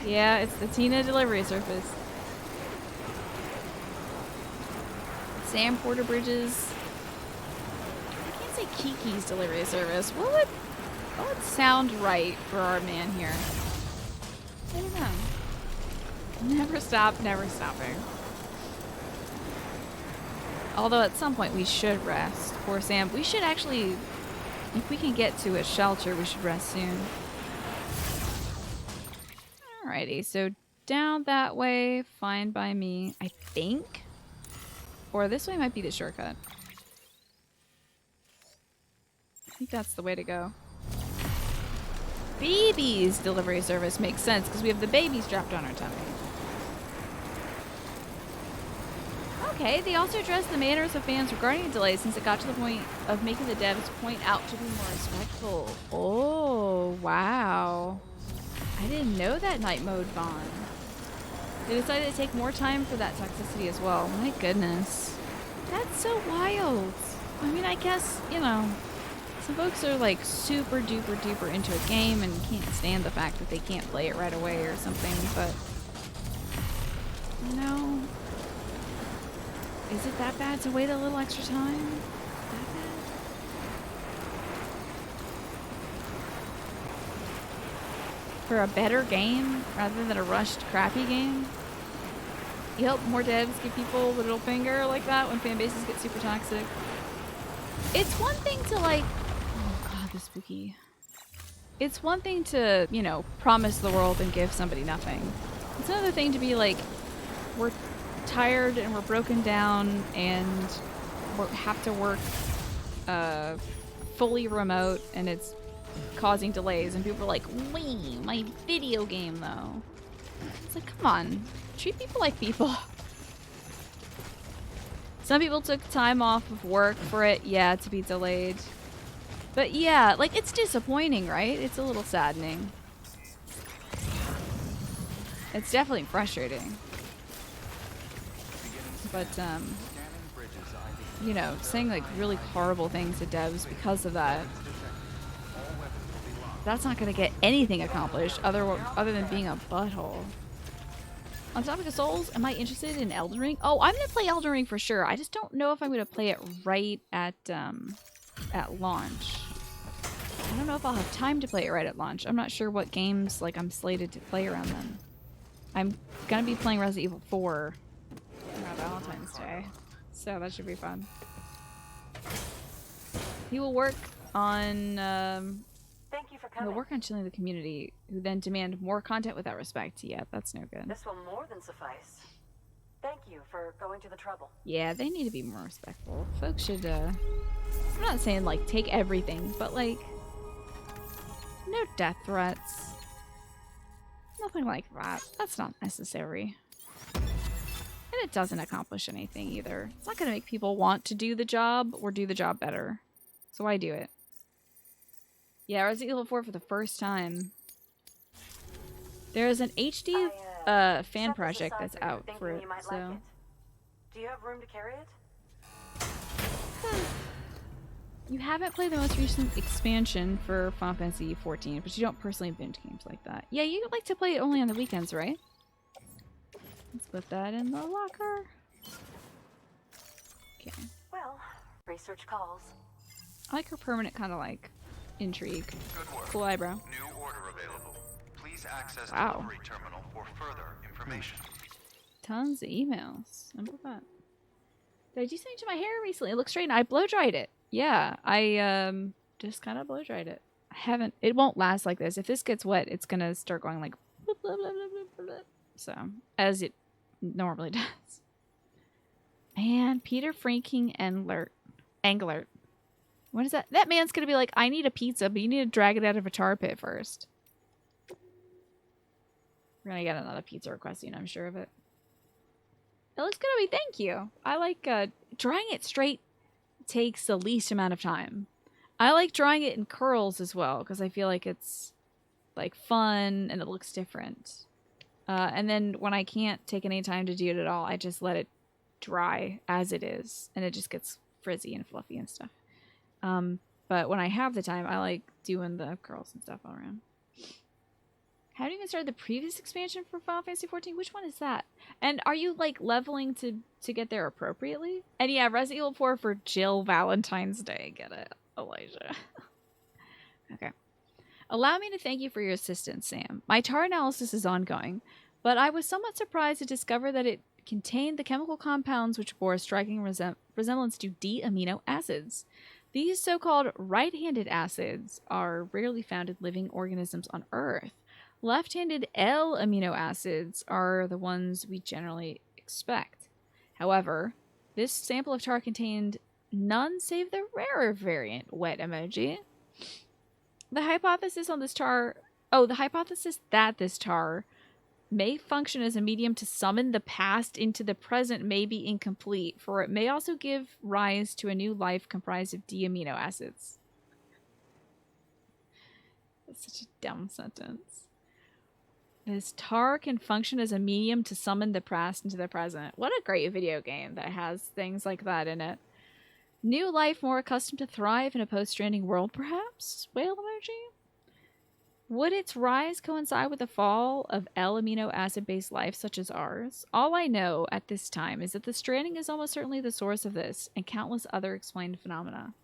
Yeah, it's the Tina delivery surface. Sam Porter Bridges. I can't say Kiki's delivery service. What would sound right for our man here? I don't know. Never stop, never stopping. Although at some point we should rest. Poor Sam. We should actually, if we can get to a shelter, we should rest soon. Alrighty, so down that way, fine by me, I think. Or this way might be the shortcut. I think that's the way to go. Babies delivery service makes sense because we have the babies strapped on our tummy. Okay, they also addressed the manners of fans regarding the delay since it got to the point of making the devs point out to be more respectful. Oh, wow. I didn't know that night mode bond. They decided to take more time for that toxicity as well. My goodness. That's so wild. I mean, I guess, you know, some folks are like super duper duper into a game and can't stand the fact that they can't play it right away or something, but, you know, is it that bad to wait a little extra time? That bad? For a better game rather than a rushed crappy game? You help more devs give people the middle finger like that when fan bases get super toxic. It's one thing to like, oh god, this spooky. It's one thing to, you know, promise the world and give somebody nothing. It's another thing to be like, we're tired and we're broken down and we have to work fully remote and it's causing delays and people are like, wait, my video game though. It's like, come on, treat people like people. Some people took time off of work for it, yeah, to be delayed. But yeah, like, it's disappointing, right? It's a little saddening. It's definitely frustrating. But, you know, saying like really horrible things to devs because of that, that's not going to get anything accomplished other than being a butthole. On topic of Souls, am I interested in Elden Ring? Oh, I'm going to play Elden Ring for sure. I just don't know if I'm going to play it right at launch. I don't know if I'll have time to play it right at launch. I'm not sure what games like I'm slated to play around then. I'm going to be playing Resident Evil 4 around Valentine's Day, so that should be fun. He will work on Thank you for he'll coming. work on chilling the community, who then demand more content without respect. Yeah, that's no good. This will more than suffice. Thank you for going to the trouble. Yeah, they need to be more respectful. Folks should, I'm not saying, like, take everything, but, like, no death threats. Nothing like that. That's not necessary. And it doesn't accomplish anything either. It's not going to make people want to do the job or do the job better. So why do it? Yeah, Resident Evil 4 for the first time. There is an HD fan set this project aside that's for you, out for thinking it, you might so... like it. Do you have room to carry it? You haven't played the most recent expansion for Final Fantasy 14, but you don't personally binge games like that. Yeah, you like to play it only on the weekends, right? Let's put that in the locker. Okay. Well, research calls. I like her permanent kind of like intrigue. Good work. Cool eyebrow. New order available. Please access Wow. delivery terminal for further information. Tons of emails. Remember that. Did I do something to my hair recently? It looks straight. I blow dried it. Yeah, I just kind of blow dried it. I haven't. It won't last like this. If this gets wet, it's gonna start going like. Bloop, bloop, bloop, bloop, bloop, bloop. So, as it normally does. And Peter Franking Englert. What is that? That man's gonna be like, I need a pizza, but you need to drag it out of a tar pit first. We're gonna get another pizza request soon, I'm sure of it. It looks good on me, thank you. I like drying it straight takes the least amount of time. I like drying it in curls as well, because I feel like it's like fun and it looks different. And then when I can't take any time to do it at all, I just let it dry as it is, and it just gets frizzy and fluffy and stuff. But when I have the time, I like doing the curls and stuff all around. How do you even start the previous expansion for Final Fantasy XIV? Which one is that? And are you like leveling to get there appropriately? And yeah, Resident Evil 4 for Jill Valentine's Day. Get it, Elijah. Okay. Allow me to thank you for your assistance, Sam. My tar analysis is ongoing, but I was somewhat surprised to discover that it contained the chemical compounds which bore a striking resemblance to D-amino acids. These so-called right-handed acids are rarely found in living organisms on Earth. Left-handed L-amino acids are the ones we generally expect. However, this sample of tar contained none save the rarer variant, wet emoji. The hypothesis that this tar may function as a medium to summon the past into the present may be incomplete, for it may also give rise to a new life comprised of D-amino acids. That's such a dumb sentence. This tar can function as a medium to summon the past into the present. What a great video game that has things like that in it. New life more accustomed to thrive in a post-Stranding world, perhaps? Whale emoji? Would its rise coincide with the fall of L-amino acid-based life such as ours? All I know at this time is that the Stranding is almost certainly the source of this and countless other explained phenomena.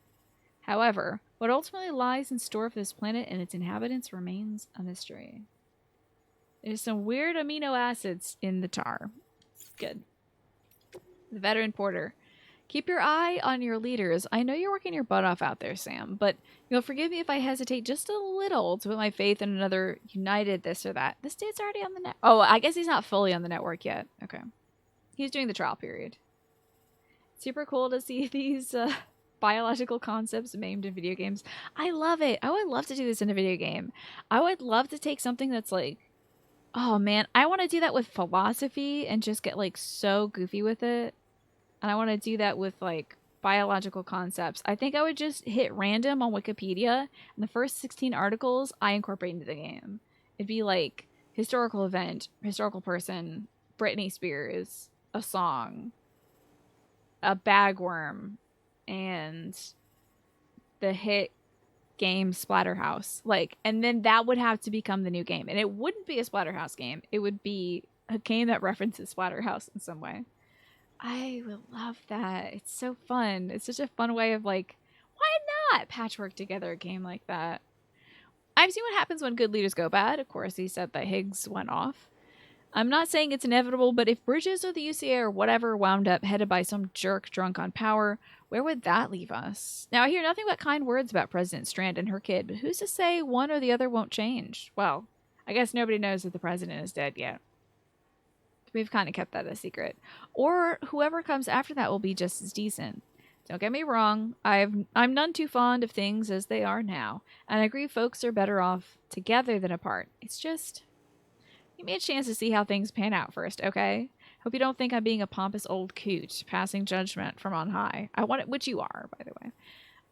However, what ultimately lies in store for this planet and its inhabitants remains a mystery. There's some weird amino acids in the tar. Good. The veteran porter. Keep your eye on your leaders. I know you're working your butt off out there, Sam, but you'll forgive me if I hesitate just a little to put my faith in another united this or that. This dude's already on the net. Oh, I guess he's not fully on the network yet. Okay. He's doing the trial period. Super cool to see these biological concepts maimed in video games. I love it. I would love to do this in a video game. I would love to take something that's like, oh man, I want to do that with philosophy and just get like so goofy with it. And I want to do that with like biological concepts. I think I would just hit random on Wikipedia, and the first 16 articles I incorporate into the game. It'd be like historical event, historical person, Britney Spears, a song, a bagworm, and the hit game Splatterhouse. Like, and then that would have to become the new game. And it wouldn't be a Splatterhouse game. It would be a game that references Splatterhouse in some way. I would love that. It's so fun. It's such a fun way of like, why not patchwork together a game like that? I've seen what happens when good leaders go bad. Of course, he said that Higgs went off. I'm not saying it's inevitable, but if Bridges or the UCA or whatever wound up headed by some jerk drunk on power, where would that leave us? Now, I hear nothing but kind words about President Strand and her kid, but who's to say one or the other won't change? Well, I guess nobody knows that the president is dead yet. We've kind of kept that a secret. Or whoever comes after that will be just as decent. Don't get me wrong, I'm none too fond of things as they are now, and I agree folks are better off together than apart. It's just, give me a chance to see how things pan out first, okay? Hope you don't think I'm being a pompous old coot, passing judgment from on high. I want it, which you are, by the way.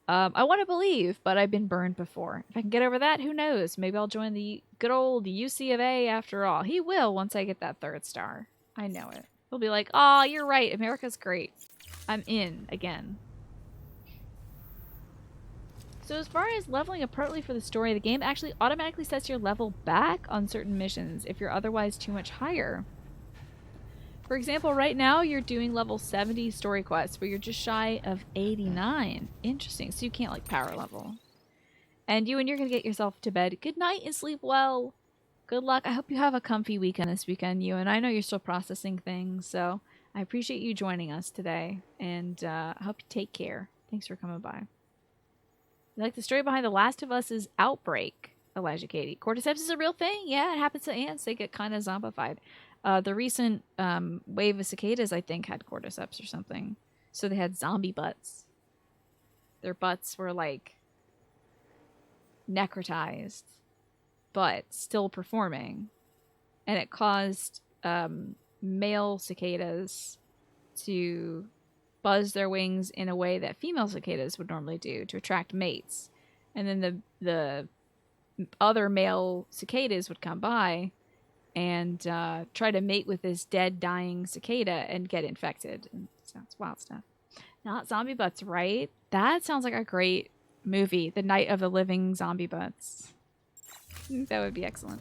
I want to believe, but I've been burned before. If I can get over that, who knows? Maybe I'll join the good old UC of A after all. He will once I get that 3rd star. I know it. He'll be like, "Aw, you're right. America's great. I'm in again." So as far as leveling appropriately for the story, the game actually automatically sets your level back on certain missions if you're otherwise too much higher. For example, right now you're doing level 70 story quests, but you're just shy of 89. Interesting. So you can't like power level. And you're gonna get yourself to bed. Good night and sleep well. Good luck. I hope you have a comfy weekend this weekend, you. And I know you're still processing things, so I appreciate you joining us today. And I hope you take care. Thanks for coming by. You like the story behind The Last of Us's Outbreak? Elijah Katie. Cordyceps is a real thing. Yeah, it happens to ants. They get kind of zombified. The recent wave of cicadas, I think, had cordyceps or something. So they had zombie butts. Their butts were like necrotized, but still performing. And it caused male cicadas to buzz their wings in a way that female cicadas would normally do to attract mates. And then the other male cicadas would come by and try to mate with this dead, dying cicada and get infected. And sounds wild stuff. Not zombie butts, right? That sounds like a great movie. The Night of the Living Zombie Butts. That would be excellent.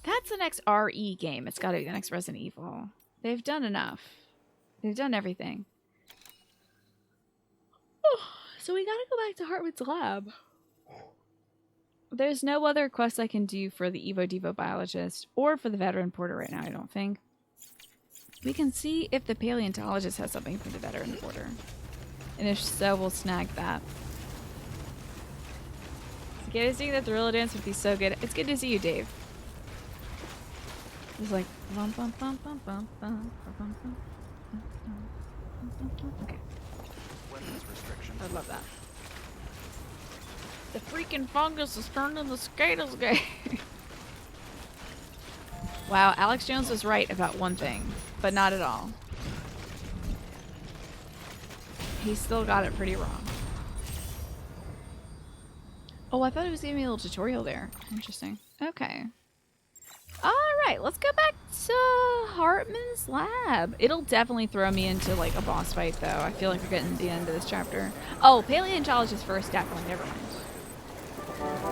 That's the next RE game. It's got to be the next Resident Evil. They've done enough. They've done everything. So we gotta go back to Hartwood's lab. There's no other quest I can do for the Evo Devo biologist or for the veteran porter right now, I don't think. We can see if the paleontologist has something for the veteran porter. And if so, we'll snag that. Cicadas doing the Thriller dance would be so good. It's good to see you, Dave. It's like bum bum bum bum bum bum bum bum. Okay. Weapons restrictions. I love that. The freaking fungus is turning the cicadas gay. Wow, Alex Jones was right about one thing, but not at all. He still got it pretty wrong. Oh, I thought it was giving me a little tutorial there. Interesting. Okay. Alright, let's go back to Hartman's lab. It'll definitely throw me into like a boss fight though. I feel like we're getting to the end of this chapter. Oh, paleontologist first, definitely. Never mind.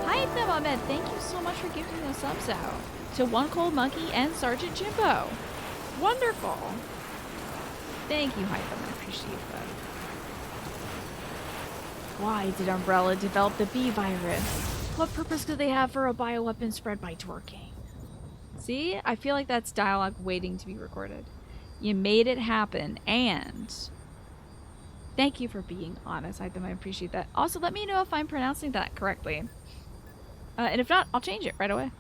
Hi, Ahmed. Thank you so much for giving those subs out. To One Cold Monkey and Sergeant Jimbo. Wonderful. Thank you, Hytham. I appreciate that. Why did Umbrella develop the bee virus? What purpose could they have for a bioweapon spread by twerking? See? I feel like that's dialogue waiting to be recorded. You made it happen, and thank you for being honest, Hytham. I appreciate that. Also, let me know if I'm pronouncing that correctly. And if not, I'll change it right away.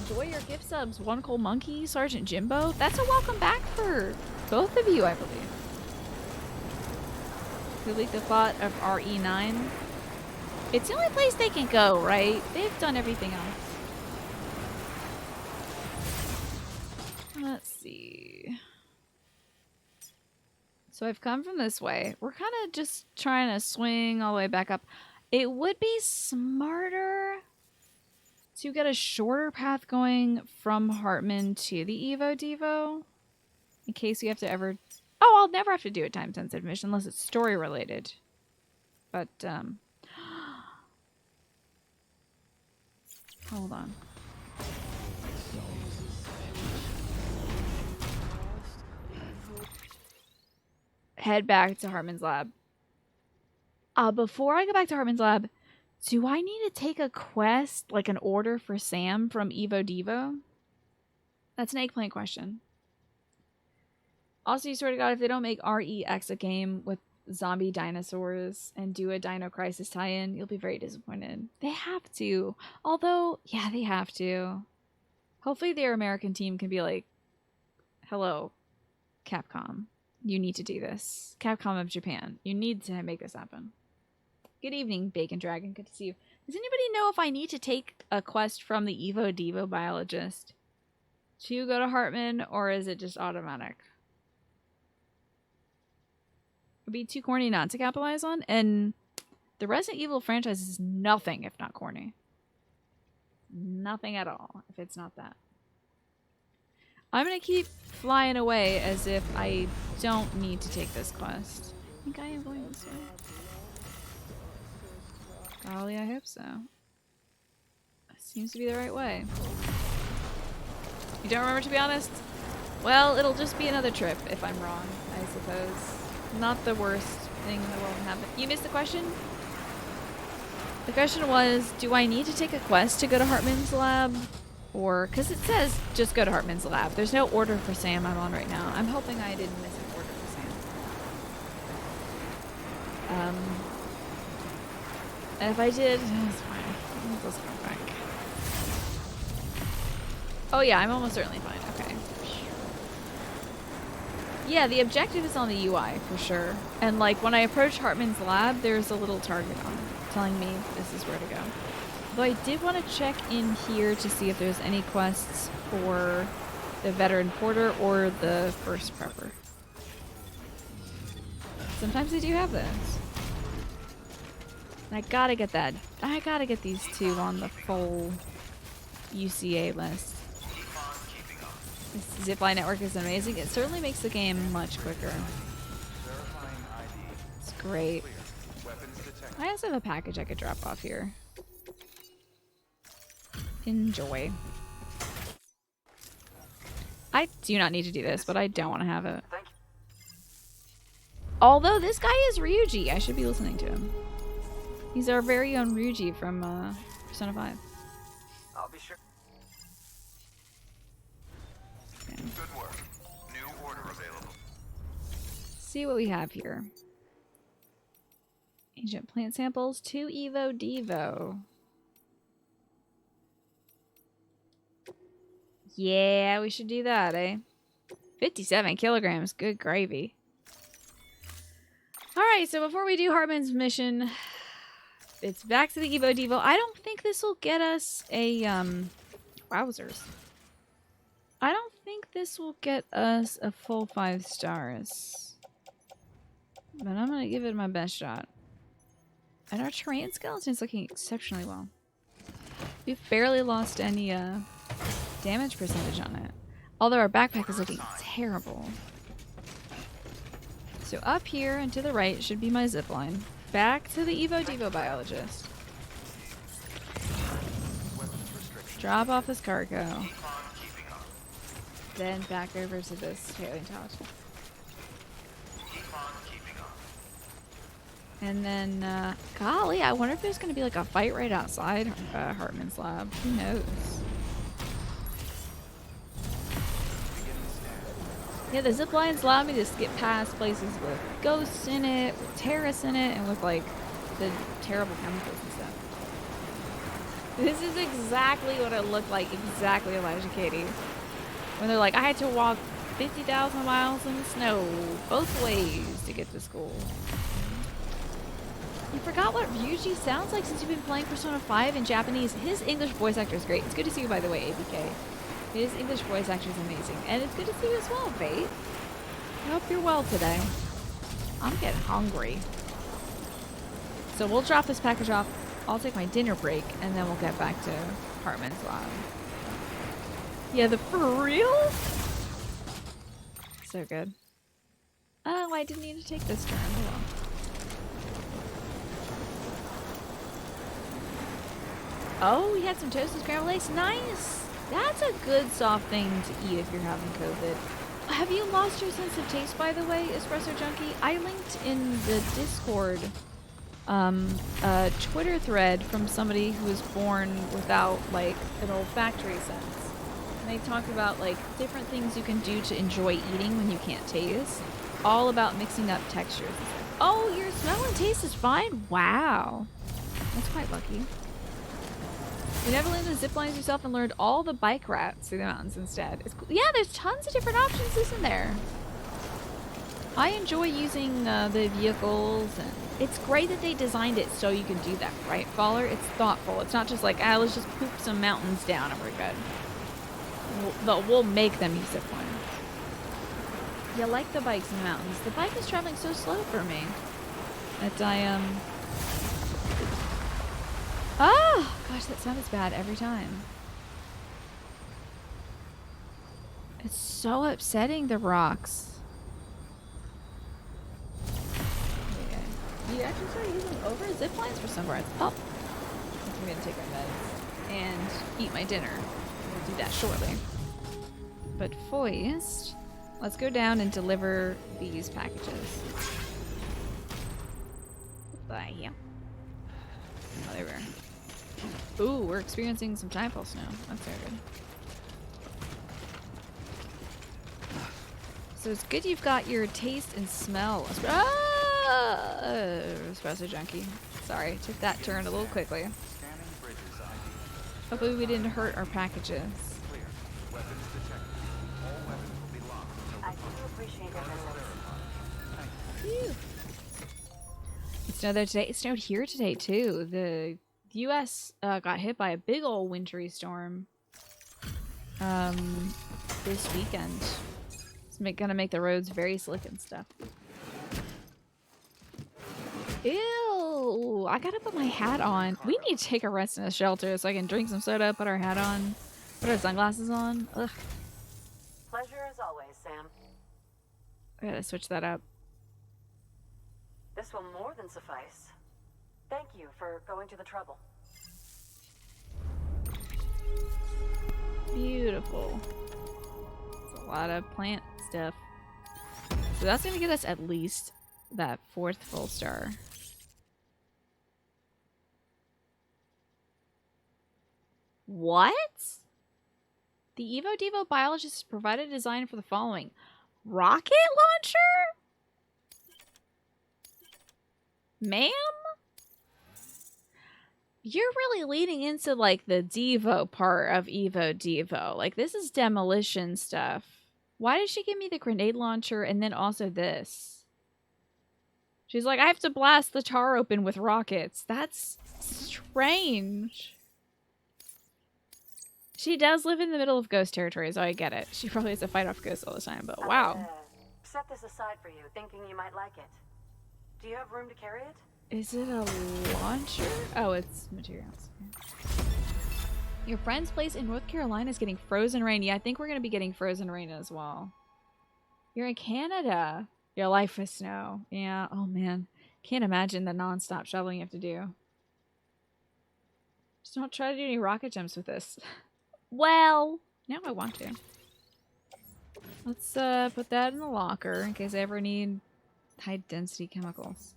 Enjoy your gift subs, One Cold Monkey, Sergeant Jimbo. That's a welcome back for both of you, I believe. Who leaked the plot of RE9? It's the only place they can go, right? They've done everything else. Let's see. So I've come from this way. We're kind of just trying to swing all the way back up. It would be smarter to get a shorter path going from Hartman to the Evo Devo. In case we have to ever... Oh, I'll never have to do a time-sensitive mission unless it's story-related. But, hold on. Head back to Hartman's lab. Before I go back to Hartman's lab, do I need to take a quest, like an order for Sam from Evo Devo? That's an eggplant question. Also, you swear to God, if they don't make REX a game with zombie dinosaurs and do a Dino Crisis tie-in, you'll be very disappointed. They have to. Although, yeah, they have to. Hopefully their American team can be like, hello, Capcom. You need to do this. Capcom of Japan. You need to make this happen. Good evening, Bacon Dragon. Good to see you. Does anybody know if I need to take a quest from the Evo Devo biologist to go to Hartman, or is it just automatic? It'd be too corny not to capitalize on, and the Resident Evil franchise is nothing if not corny. Nothing at all if it's not that. I'm gonna keep flying away as if I don't need to take this quest. I think I am going this way. Golly, I hope so. Seems to be the right way. You don't remember, to be honest? Well, it'll just be another trip if I'm wrong, I suppose. Not the worst thing in the world to happen. You missed the question? The question was, do I need to take a quest to go to Hartman's lab? Or, because it says just go to Hartman's lab. There's no order for Sam I'm on right now. I'm hoping I didn't miss an order for And if I did, it's fine. I'll just come back. Oh yeah, I'm almost certainly fine. Okay. Yeah, the objective is on the UI for sure. And like when I approach Hartman's lab, there's a little target on it telling me this is where to go. Though I did want to check in here to see if there's any quests for the veteran porter or the first prepper. Sometimes they do have those. And I gotta get that. I gotta get these two on the full UCA list. This zipline network is amazing. It certainly makes the game much quicker. It's great. I also have a package I could drop off here. Enjoy. I do not need to do this, but I don't want to have it. Although this guy is Ryuji, I should be listening to him. He's our very own Ryuji from Persona 5. I'll be sure. Okay. Good work. New order available. See what we have here. Ancient plant samples, 2 Evo Devo. Yeah, we should do that, eh? 57 kilograms, good gravy. Alright, so before we do Hartman's mission, it's back to the Evo Devo. I don't think this will get us a, wowzers. I don't think this will get us a full 5 stars. But I'm gonna give it my best shot. And our terrain skeleton is looking exceptionally well. We've barely lost any, damage percentage on it. Although our backpack is looking terrible. So up here and to the right should be my zipline. Back to the Evo Devo biologist. Drop off this cargo. Then back over to this paleontologist. And then, golly, I wonder if there's going to be like a fight right outside Hartman's lab. Who knows? Yeah, the zip lines allow me to skip past places with ghosts in it, with terrorists in it, and with like the terrible chemicals and stuff. This is exactly what it looked like, exactly Elijah Katie. When they're like, I had to walk 50,000 miles in the snow, both ways to get to school. You forgot what Ryuji sounds like since you've been playing Persona 5 in Japanese. His English voice actor is great. It's good to see you, by the way, ABK. His English voice actor is amazing. And it's good to see you as well, Fate. I hope you're well today. I'm getting hungry. So we'll drop this package off. I'll take my dinner break, and then we'll get back to Hartman's lab. Yeah, the for real? So good. Oh, I didn't need to take this turn. Hold on. Oh, we had some toasted scrambled eggs. Nice! That's a good soft thing to eat if you're having COVID. Have you lost your sense of taste, by the way, Espresso Junkie? I linked in the Discord a Twitter thread from somebody who was born without, like, an olfactory sense. And they talked about, like, different things you can do to enjoy eating when you can't taste. All about mixing up textures. Oh, your smell and taste is fine? Wow. That's quite lucky. You never learned the zip lines yourself and learned all the bike routes through the mountains instead. It's cool. Yeah, there's tons of different options, isn't there? I enjoy using the vehicles, and it's great that they designed it so you can do that, right, Faller? It's thoughtful. It's not just like, ah, let's just poop some mountains down and we're good. We'll make them use zip lines. You like the bikes in the mountains. The bike is traveling so slow for me that I, oh, gosh, that sound is bad every time. It's so upsetting, the rocks. You actually start using over zip lines for some parts. Oh, I'm gonna take my meds and eat my dinner. We'll do that shortly. But first, let's go down and deliver these packages. Bye. Oh, there we are. Ooh, we're experiencing some time pulse now. That's very good. So it's good you've got your taste and smell. Ah! Espresso junkie. Sorry, took that turn a little quickly. Scanning bridges ID. Hopefully we didn't hurt our packages. Clear. Weapons detected. All weapons will be locked until I do appreciate your visits. Phew. It snowed there today. It snowed here today too. The U.S. Got hit by a big old wintry storm this weekend. It's gonna make the roads very slick and stuff. Ew! I gotta put my hat on. We need to take a rest in a shelter so I can drink some soda, put our hat on, put our sunglasses on. Ugh. Pleasure as always, Sam. I gotta switch that up. This will more than suffice. Thank you for going to the trouble. Beautiful. It's a lot of plant stuff. So that's gonna get us at least that 4th full star. What? The Evo Devo biologist has provided a design for the following. Rocket launcher? Ma'am? You're really leaning into like the Devo part of Evo Devo. Like this is demolition stuff. Why did she give me the grenade launcher and then also this? She's like, I have to blast the tar open with rockets. That's strange. She does live in the middle of ghost territory, so I get it. She probably has to fight off ghosts all the time, but wow. Set this aside for you, thinking you might like it. Do you have room to carry it? Is it a launcher? Oh, it's materials. Your friend's place in North Carolina is getting frozen rain. Yeah, I think we're going to be getting frozen rain as well. You're in Canada. Your life with snow. Yeah, oh man. Can't imagine the non-stop shoveling you have to do. Just don't try to do any rocket jumps with this. Well, now I want to. Let's put that in the locker in case I ever need high density chemicals.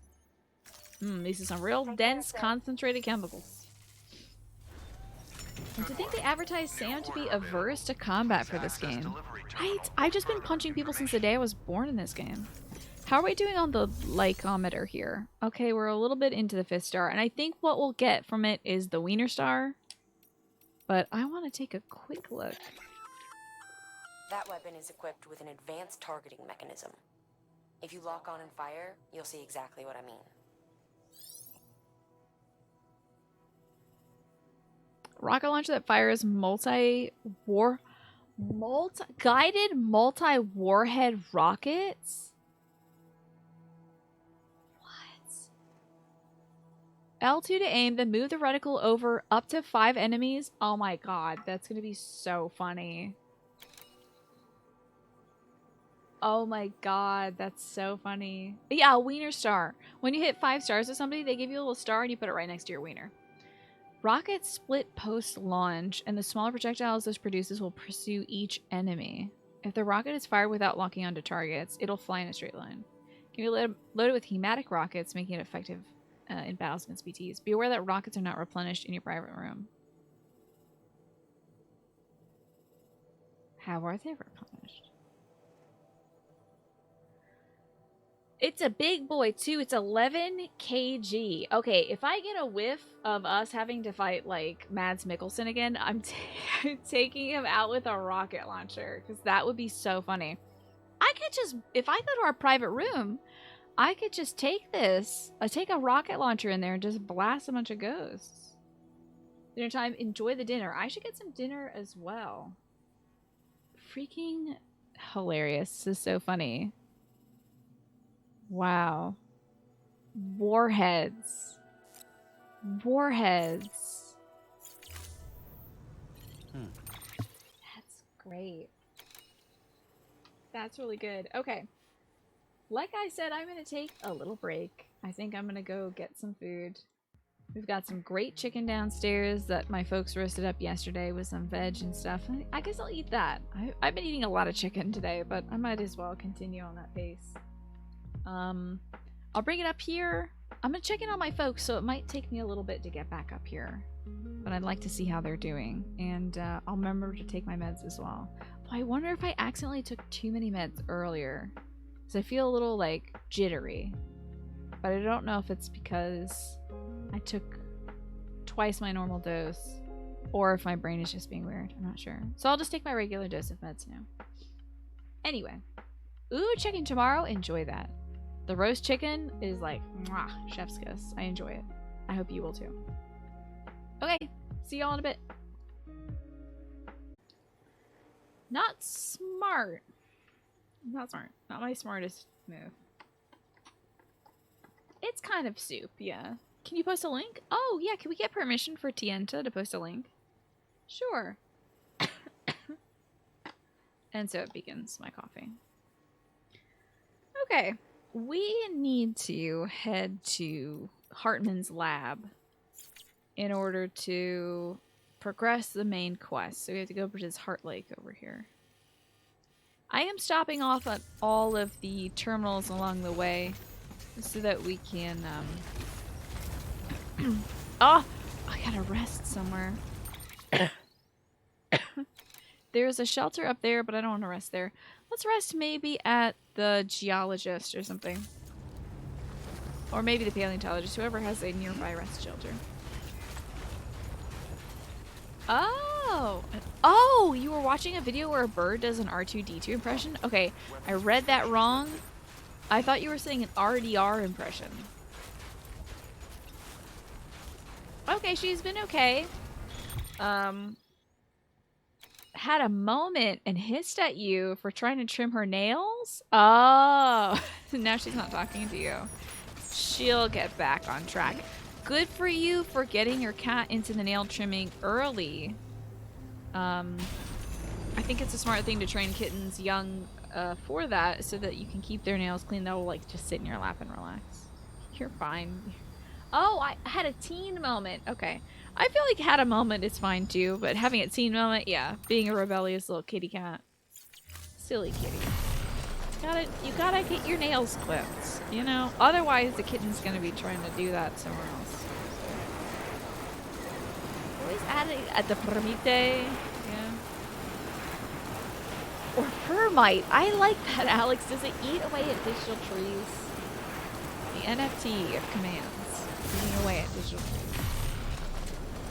These are some real dense, concentrated chemicals. And to think they advertised Sam to be averse to combat for this game. I've just been punching people since the day I was born in this game. How are we doing on the lycometer here? Okay, we're a little bit into the 5th star, and I think what we'll get from it is the wiener star. But I want to take a quick look. That weapon is equipped with an advanced targeting mechanism. If you lock on and fire, you'll see exactly what I mean. Rocket launcher that fires guided multi-warhead rockets? What? L2 to aim, then move the reticle over up to 5 enemies. Oh my god, that's gonna be so funny. Oh my god, that's so funny. Yeah, a wiener star. When you hit 5 stars with somebody, they give you a little star and you put it right next to your wiener. Rockets split post-launch, and the smaller projectiles this produces will pursue each enemy. If the rocket is fired without locking onto targets, it'll fly in a straight line. Can be loaded with hematic rockets, making it effective in battles against BTs. Be aware that rockets are not replenished in your private room. How are they replenished? It's a big boy, too. It's 11 kg. Okay, if I get a whiff of us having to fight, like, Mads Mikkelsen again, I'm taking him out with a rocket launcher. Because that would be so funny. I could just... If I go to our private room, I could just take this. Take a rocket launcher in there and just blast a bunch of ghosts. Dinner time. Enjoy the dinner. I should get some dinner as well. Freaking hilarious. This is so funny. Wow. Warheads. Warheads. That's great. That's really good. Okay. Like I said, I'm going to take a little break. I think I'm going to go get some food. We've got some great chicken downstairs that my folks roasted up yesterday with some veg and stuff. I guess I'll eat that. I've been eating a lot of chicken today, but I might as well continue on that pace. I'll bring it up here. I'm gonna check in on my folks, so it might take me a little bit to get back up here. But I'd like to see how they're doing. And I'll remember to take my meds as well. But I wonder if I accidentally took too many meds earlier. Because I feel a little, like, jittery. but I don't know if it's because I took twice my normal dose or if my brain is just being weird. I'm not sure. So I'll just take my regular dose of meds now. Anyway. Ooh, chicken tomorrow. Enjoy that. The roast chicken is like, mwah, chef's kiss. I enjoy it. I hope you will too. Okay, see y'all in a bit. Not smart. Not smart. Not my smartest move. It's kind of soup, yeah. Can you post a link? Oh, yeah, can we get permission for Tienta to post a link? Sure. And so it begins my coffee. Okay, we need to head to Hartman's lab in order to progress the main quest. So we have to go over to this Heart Lake over here. I am stopping off at all of the terminals along the way so that we can, oh! I gotta rest somewhere. There's a shelter up there, but I don't want to rest there. Let's rest maybe at the geologist or something. Or maybe the paleontologist, whoever has a nearby rest shelter. Oh! Oh! You were watching a video where a bird does an R2-D2 impression? Okay, I read that wrong. I thought you were saying an RDR impression. Okay, she's been okay. Had a moment and hissed at you for trying to trim her nails? Oh, now she's not talking to you. She'll get back on track. Good for you for getting your cat into the nail trimming early. I think it's a smart thing to train kittens young for that so that you can keep their nails clean. They'll like just sit in your lap and relax. You're fine. Oh, I had a teen moment. Okay. I feel like had a moment is fine too, but having a teen moment, yeah. Being a rebellious little kitty cat. Silly kitty. You gotta get your nails clipped, you know? Otherwise the kitten's gonna be trying to do that somewhere else. Always at the permite, yeah. Or termite. I like that, Alex. Does it eat away at digital trees? The NFT of commands. Eating away at digital trees.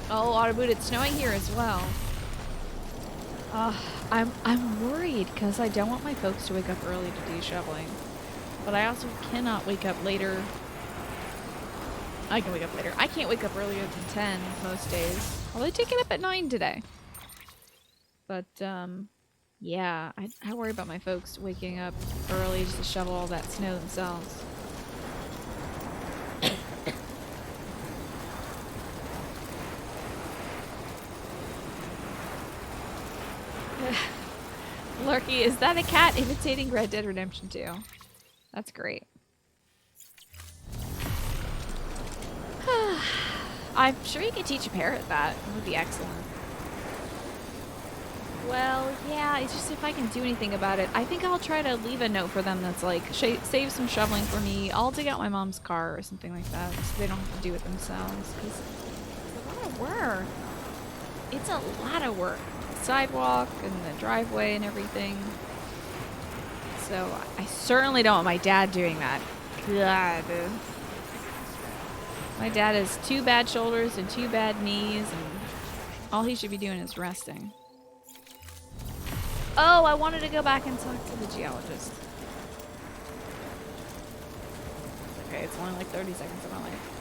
Oh, Autoboot, it's snowing here as well. I'm worried because I don't want my folks to wake up early to do shoveling. But I also cannot wake up later. I can wake up later. I can't wake up earlier than 10 most days. Although I did get up at 9 today. But, yeah, I worry about my folks waking up early just to shovel all that snow themselves. Lurky, is that a cat imitating Red Dead Redemption 2? That's great. I'm sure you could teach a parrot that. It would be excellent. Well, yeah, it's just if I can do anything about it. I think I'll try to leave a note for them that's like, save some shoveling for me. I'll dig out my mom's car or something like that so they don't have to do it themselves. Because it's a lot of work. It's a lot of work. Sidewalk and the driveway and everything. So I certainly don't want my dad doing that. God. My dad has 2 bad shoulders and 2 bad knees, and all he should be doing is resting. Oh, I wanted to go back and talk to the geologist. Okay, it's only like 30 seconds of my life.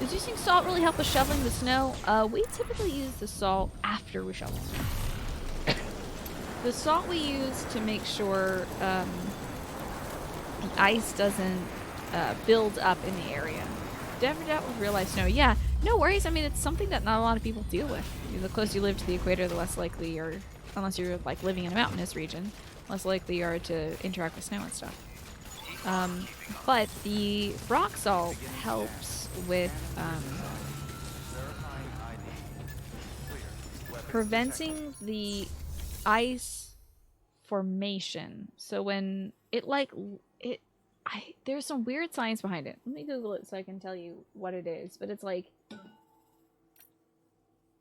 Does using salt really help with shoveling the snow? We typically use the salt after we shovel snow. The salt we use to make sure the ice doesn't build up in the area. Never dealt with real life snow. Yeah, no worries. I mean, it's something that not a lot of people deal with. The closer you live to the equator, the less likely you're, unless you're like living in a mountainous region, less likely you are to interact with snow and stuff. But the rock salt helps with preventing the ice formation. So when there's some weird science behind it. Let me Google it so I can tell you what it is. But it's like,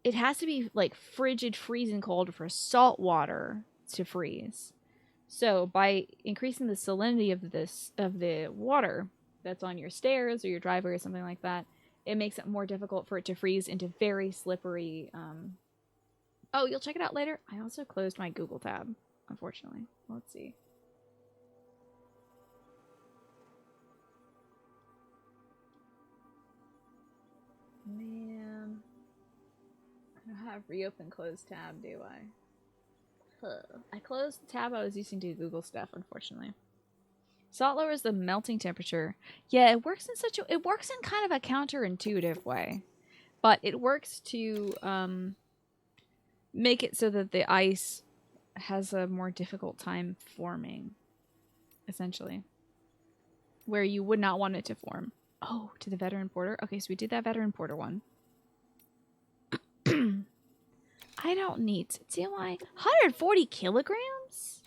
it has to be like frigid, freezing cold for salt water to freeze. So by increasing the salinity of the water, that's on your stairs or your driveway or something like that, it makes it more difficult for it to freeze into very slippery. Oh, you'll check it out later? I also closed my Google tab, unfortunately. Let's see. Man. I don't have reopen close tab, do I? Huh. I closed the tab I was using to Google stuff, unfortunately. Salt lowers the melting temperature. Yeah, it works in kind of a counterintuitive way. But it works to make it so that the ice has a more difficult time forming, essentially. Where you would not want it to form. Oh, to the veteran porter? Okay, so we did that veteran porter one. I don't need to, do I? 140 kilograms?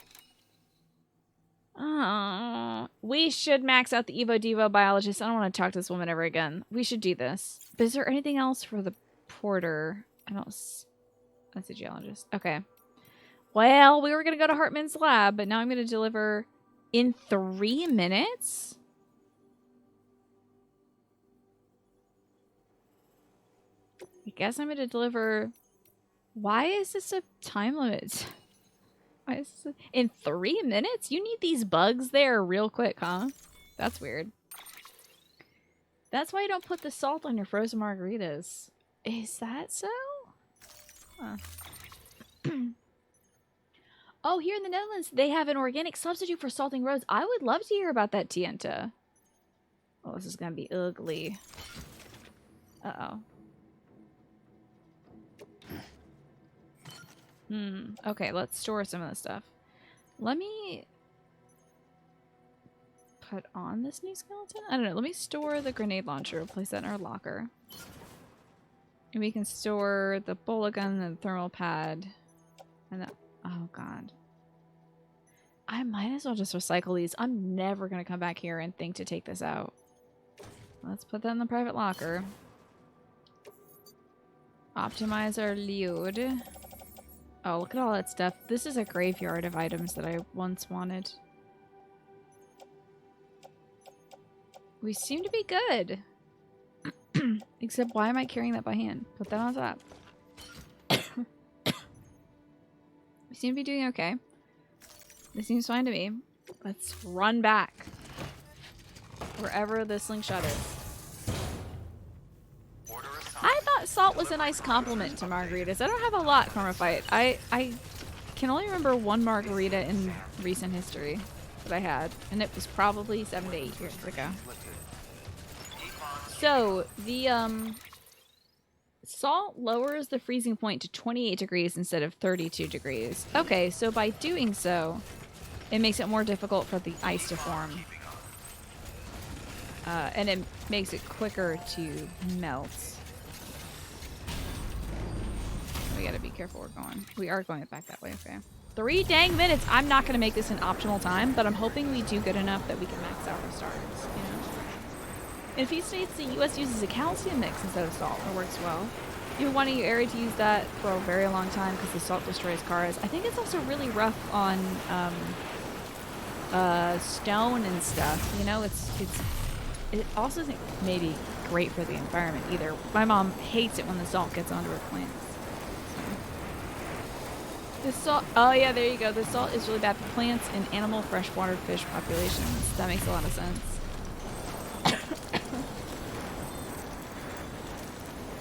Oh, we should max out the Evo Devo biologist. I don't want to talk to this woman ever again. We should do this. But is there anything else for the porter? I don't... That's a geologist. Okay. Well, we were going to go to Hartman's lab, but now I'm going to deliver in 3 minutes? I guess I'm going to deliver... Why is this a time limit? Why is this in 3 minutes? You need these bugs there real quick, huh? That's weird. That's why you don't put the salt on your frozen margaritas. Is that so? Huh. Oh, here in the Netherlands, they have an organic substitute for salting roads. I would love to hear about that, Tienta. Oh, this is going to be ugly. Uh-oh. Okay, let's store some of this stuff. Let me put on this new skeleton? I don't know. Let me store the grenade launcher. We'll place that in our locker. And we can store the bullet gun and the thermal pad. And that... Oh, God. I might as well just recycle these. I'm never going to come back here and think to take this out. Let's put that in the private locker. Optimize our load. Oh, look at all that stuff. This is a graveyard of items that I once wanted. We seem to be good. Except why am I carrying that by hand? Put that on top. We seem to be doing okay. This seems fine to me. Let's run back. Wherever the slingshot is. I thought salt was a nice compliment to margaritas. I don't have a lot from a fight. I can only remember one margarita in recent history that I had. And it was probably 7 to 8 years ago. So, the salt lowers the freezing point to 28 degrees instead of 32 degrees. Okay, so by doing so, it makes it more difficult for the ice to form. And it makes it quicker to melt. We gotta be careful we're going. We are going back that way, okay. 3 dang minutes! I'm not gonna make this an optimal time, but I'm hoping we do good enough that we can max out our stars, you know? In a few states, the US uses a calcium mix instead of salt. It works well. You've been wanting your area to use that for a very long time because the salt destroys cars. I think it's also really rough on stone and stuff. You know, it also isn't maybe great for the environment either. My mom hates it when the salt gets onto her plants. The salt, oh yeah, there you go. The salt is really bad for plants and animal freshwater fish populations. That makes a lot of sense.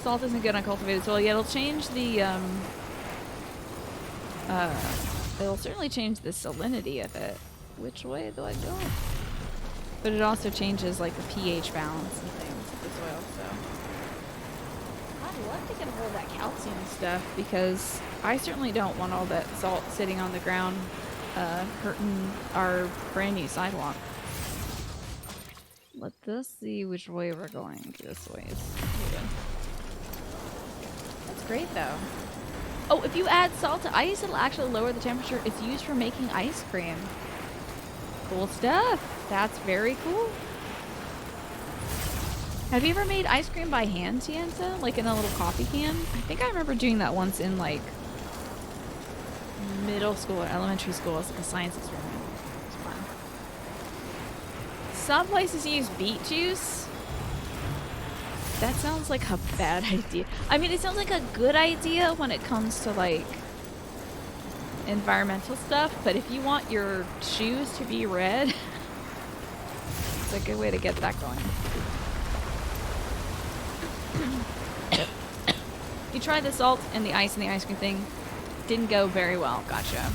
Salt isn't good on cultivated soil. Yeah, it'll change the, it'll certainly change the salinity of it. Which way do I go? But it also changes, like, the pH balance and things of the soil, so. I'd love to get a hold of that calcium stuff, because I certainly don't want all that salt sitting on the ground, hurting our brand new sidewalk. Let us see which way we're going. This way is good. That's great, though. Oh, if you add salt to ice, it'll actually lower the temperature. It's used for making ice cream. Cool stuff. That's very cool. Have you ever made ice cream by hand, Tienta? Like in a little coffee can? I think I remember doing that once in like middle school or elementary school as like a science experiment. It was fun. some places use beet juice. That sounds like a bad idea. I mean, it sounds like a good idea when it comes to like environmental stuff, but if you want your shoes to be red, it's a good way to get that going. You tried the salt and the ice and the ice cream thing. Didn't go very well. Gotcha.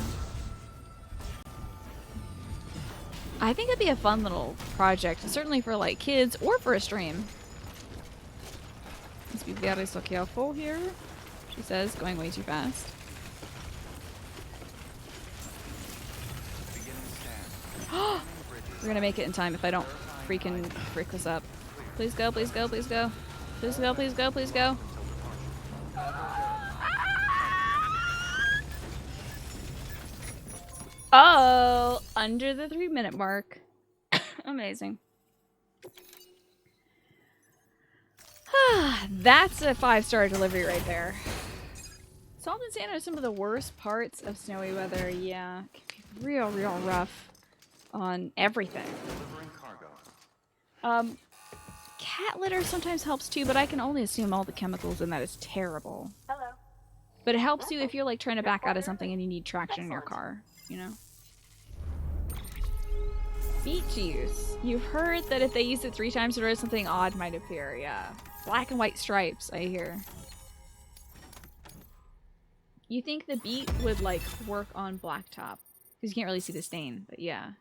I think it'd be a fun little project, certainly for like kids or for a stream. Let's be very so careful here, she says, going way too fast. We're gonna make it in time if I don't freaking frick this up. Please go, please go, please go. Please go, please go, please go. Oh, under the 3-minute mark. Amazing. That's a 5-star delivery right there. Salt and sand are some of the worst parts of snowy weather. Yeah, it can be real, real rough on everything. Cat litter sometimes helps too, but I can only assume all the chemicals in that is terrible. Hello. But it helps you if you're like trying to back out of something and you need traction in your car, you know? Beet juice. You've heard that if they use it 3 times in a row, something odd might appear. Yeah. Black and white stripes, I hear. You think the beet would like work on blacktop? Because you can't really see the stain, but yeah.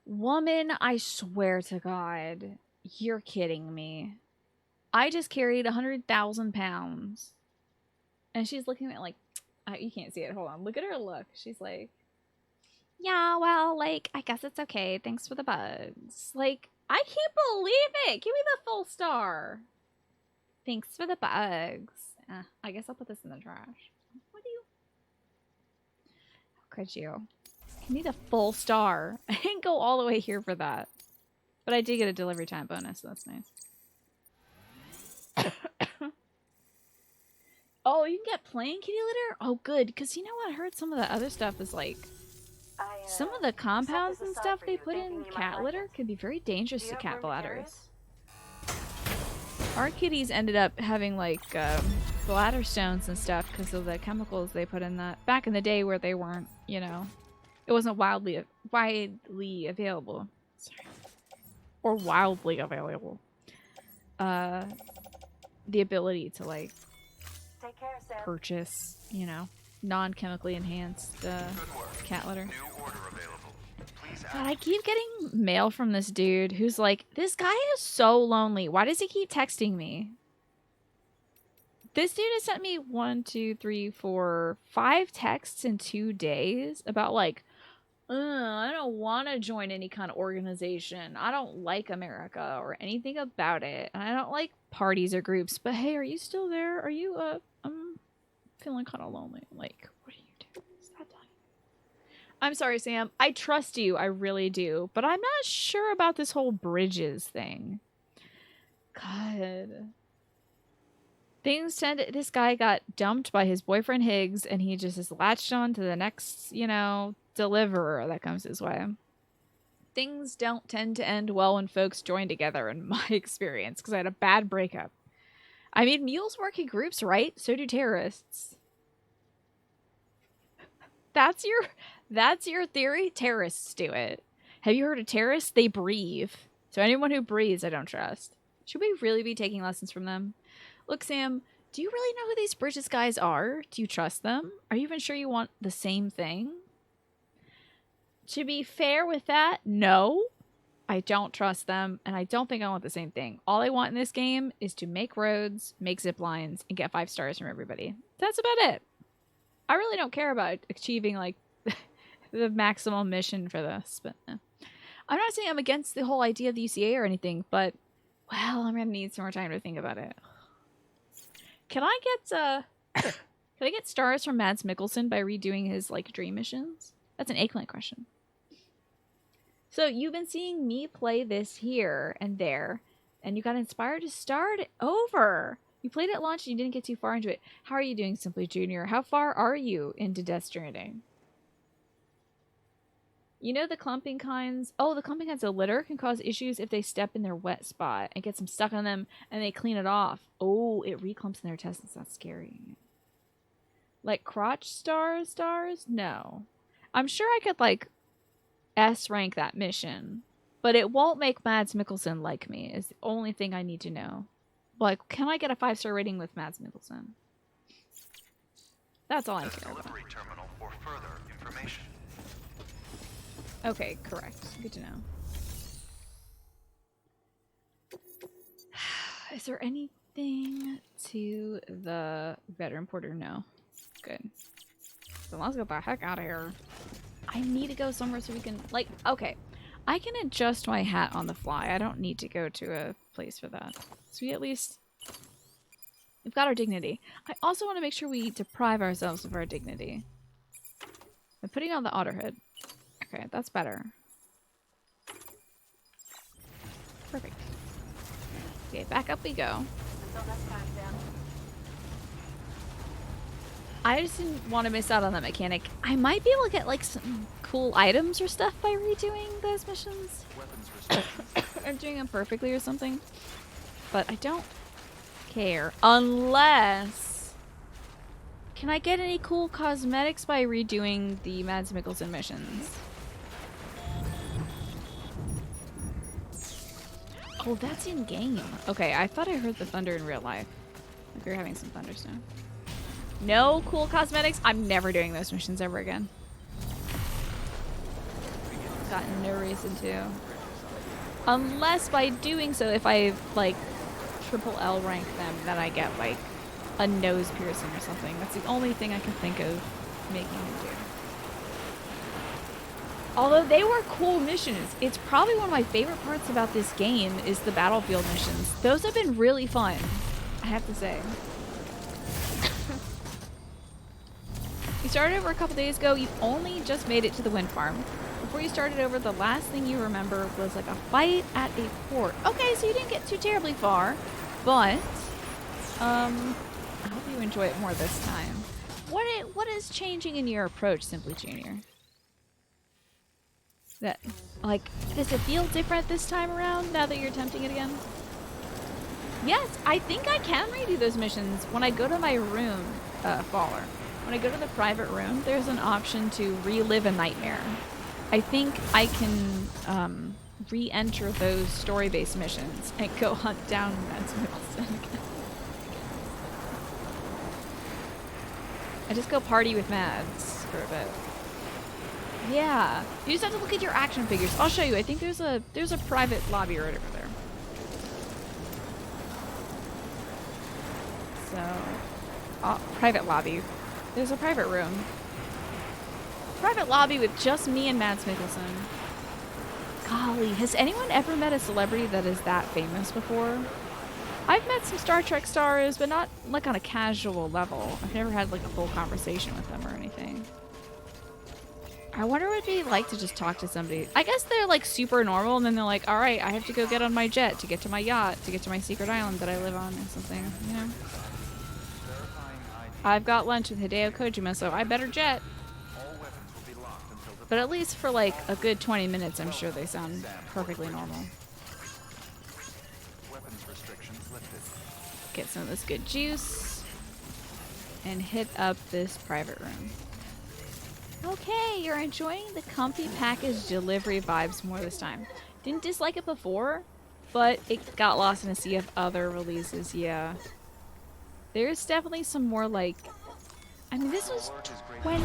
Woman, I swear to God, you're kidding me. I just carried 100,000 pounds. And she's looking at it like, you can't see it. Hold on. Look at her look. She's like, yeah, well, like, I guess it's okay. Thanks for the bugs. Like, I can't believe it. Give me the full star. Thanks for the bugs. I guess I'll put this in the trash. What do you... How could you? Give me the full star. I didn't go all the way here for that. But I did get a delivery time bonus, so that's nice. Oh, you can get plain kitty litter? Oh, good. Because you know what? I heard some of the other stuff is like... some of the compounds and stuff they put in cat litter could be very dangerous to cat bladders. Our kitties ended up having like bladder stones and stuff because of the chemicals they put in that. Back in the day where they weren't, you know, it wasn't widely available. Sorry. Or wildly available. The ability to like Take care, Sam. purchase, you know, non-chemically enhanced cat litter. God, I keep getting mail from this dude who's like, this guy is so lonely. Why does he keep texting me? This dude has sent me 1, 2, 3, 4, 5 texts in 2 days about like, I don't want to join any kind of organization. I don't like America or anything about it. And I don't like parties or groups. But hey, are you still there? Are you, I'm feeling kind of lonely. Like, what are you doing? Stop talking. I'm sorry, Sam. I trust you. I really do. But I'm not sure about this whole bridges thing. God. Things tend to... This guy got dumped by his boyfriend Higgs, and he just is latched on to the next, you know, deliverer that comes his way. Things don't tend to end well when folks join together, in my experience, because I had a bad breakup. I mean, mules work in groups, right? So do terrorists. That's your theory? Terrorists do it. Have you heard of terrorists? They breathe. So anyone who breathes, I don't trust. Should we really be taking lessons from them? Look, Sam, do you really know who these Bridges guys are? Do you trust them? Are you even sure you want the same thing? To be fair with that, no. I don't trust them, and I don't think I want the same thing. All I want in this game is to make roads, make zip lines, and get 5 stars from everybody. That's about it. I really don't care about achieving, like, the maximum mission for this. But I'm not saying I'm against the whole idea of the UCA or anything, but, well, I'm going to need some more time to think about it. Can I get stars from Mads Mikkelsen by redoing his, like, dream missions? That's an eggplant question. So you've been seeing me play this here and there, and you got inspired to start it over. You played it at launch and you didn't get too far into it. How are you doing, Simply Junior? How far are you into Death Stranding? You know the clumping kinds? Oh, the clumping kinds of litter can cause issues if they step in their wet spot and get some stuck on them and they clean it off. Oh, it reclumps in their intestines. That's scary. Like crotch stars? No. I'm sure I could, like, S rank that mission, but it won't make Mads Mikkelsen like me, is the only thing I need to know. Like, can I get a 5-star rating with Mads Mikkelsen? That's all I care about. Delivery terminal for further information. Okay, correct. Good to know. Is there anything to the veteran porter? No. Good. So let's get the heck out of here. I need to go somewhere so we can, like, okay. I can adjust my hat on the fly. I don't need to go to a place for that. So we at least... We've got our dignity. I also want to make sure we deprive ourselves of our dignity. I'm putting on the otter hood. Okay, that's better. Perfect. Okay, back up we go. Until next time, Sam. I just didn't want to miss out on that mechanic. I might be able to get, like, some cool items or stuff by redoing those missions. Weapons restrictions. I'm doing them perfectly or something. But I don't care. Unless... Can I get any cool cosmetics by redoing the Mads Mikkelsen missions? Oh, that's in-game. Okay, I thought I heard the thunder in real life. Like we were having some thunderstorm. No cool cosmetics? I'm never doing those missions ever again. Got no reason to. Unless by doing so, if I, like, triple L rank them, then I get, like, a nose piercing or something. That's the only thing I can think of making them do. Although they were cool missions. It's probably one of my favorite parts about this game is the battlefield missions. Those have been really fun, I have to say. You started over a couple days ago. You only just made it to the wind farm. Before you started over, the last thing you remember was like a fight at a port. Okay, so you didn't get too terribly far, but I hope you enjoy it more this time. What is changing in your approach, Simply Junior? That, like, does it feel different this time around now that you're attempting it again? Yes, I think I can redo those missions when I go to my room, Faller. When I go to the private room, there's an option to relive a nightmare. I think I can re-enter those story-based missions and go hunt down Mads Mikkelsen again. I just go party with Mads for a bit. Yeah, you just have to look at your action figures. I'll show you. I think there's a private lobby right over there. So, private lobby. There's a private room. Private lobby with just me and Mads Mikkelsen. Golly, has anyone ever met a celebrity that is that famous before? I've met some Star Trek stars, but not like on a casual level. I've never had like a full conversation with them or anything. I wonder what it'd be like to just talk to somebody. I guess they're like super normal and then they're like, all right, I have to go get on my jet to get to my yacht, to get to my secret island that I live on or something, you know? I've got lunch with Hideo Kojima, so I better jet. But at least for like a good 20 minutes, I'm sure they sound perfectly normal. Get some of this good juice and hit up this private room. Okay, you're enjoying the comfy package delivery vibes more this time. Didn't dislike it before, but it got lost in a sea of other releases, yeah. There's definitely some more like... I mean, this was 20...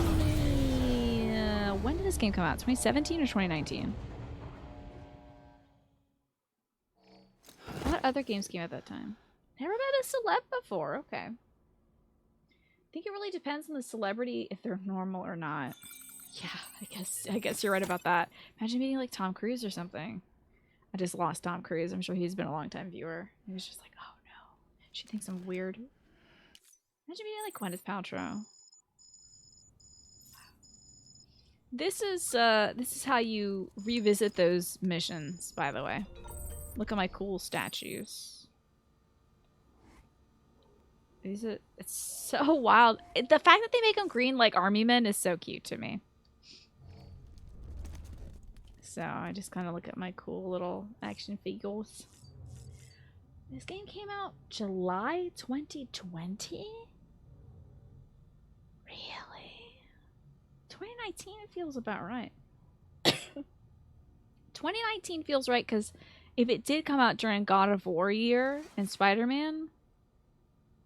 when did this game come out? 2017 or 2019? What other games came out at that time? Never met a celeb before, okay. I think it really depends on the celebrity if they're normal or not. Yeah, I guess you're right about that. Imagine meeting like Tom Cruise or something. I just lost Tom Cruise. I'm sure he's been a long time viewer. He was just like, oh no, she thinks I'm weird. Imagine meeting like Gwyneth Paltrow. This is how you revisit those missions, by the way. Look at my cool statues. It's so wild. The fact that they make them green like army men is so cute to me. so I just kind of look at my cool little action figures. This game came out July 2020? Really? 2019 it feels about right. 2019 feels right because if it did come out during God of War year and Spider-Man,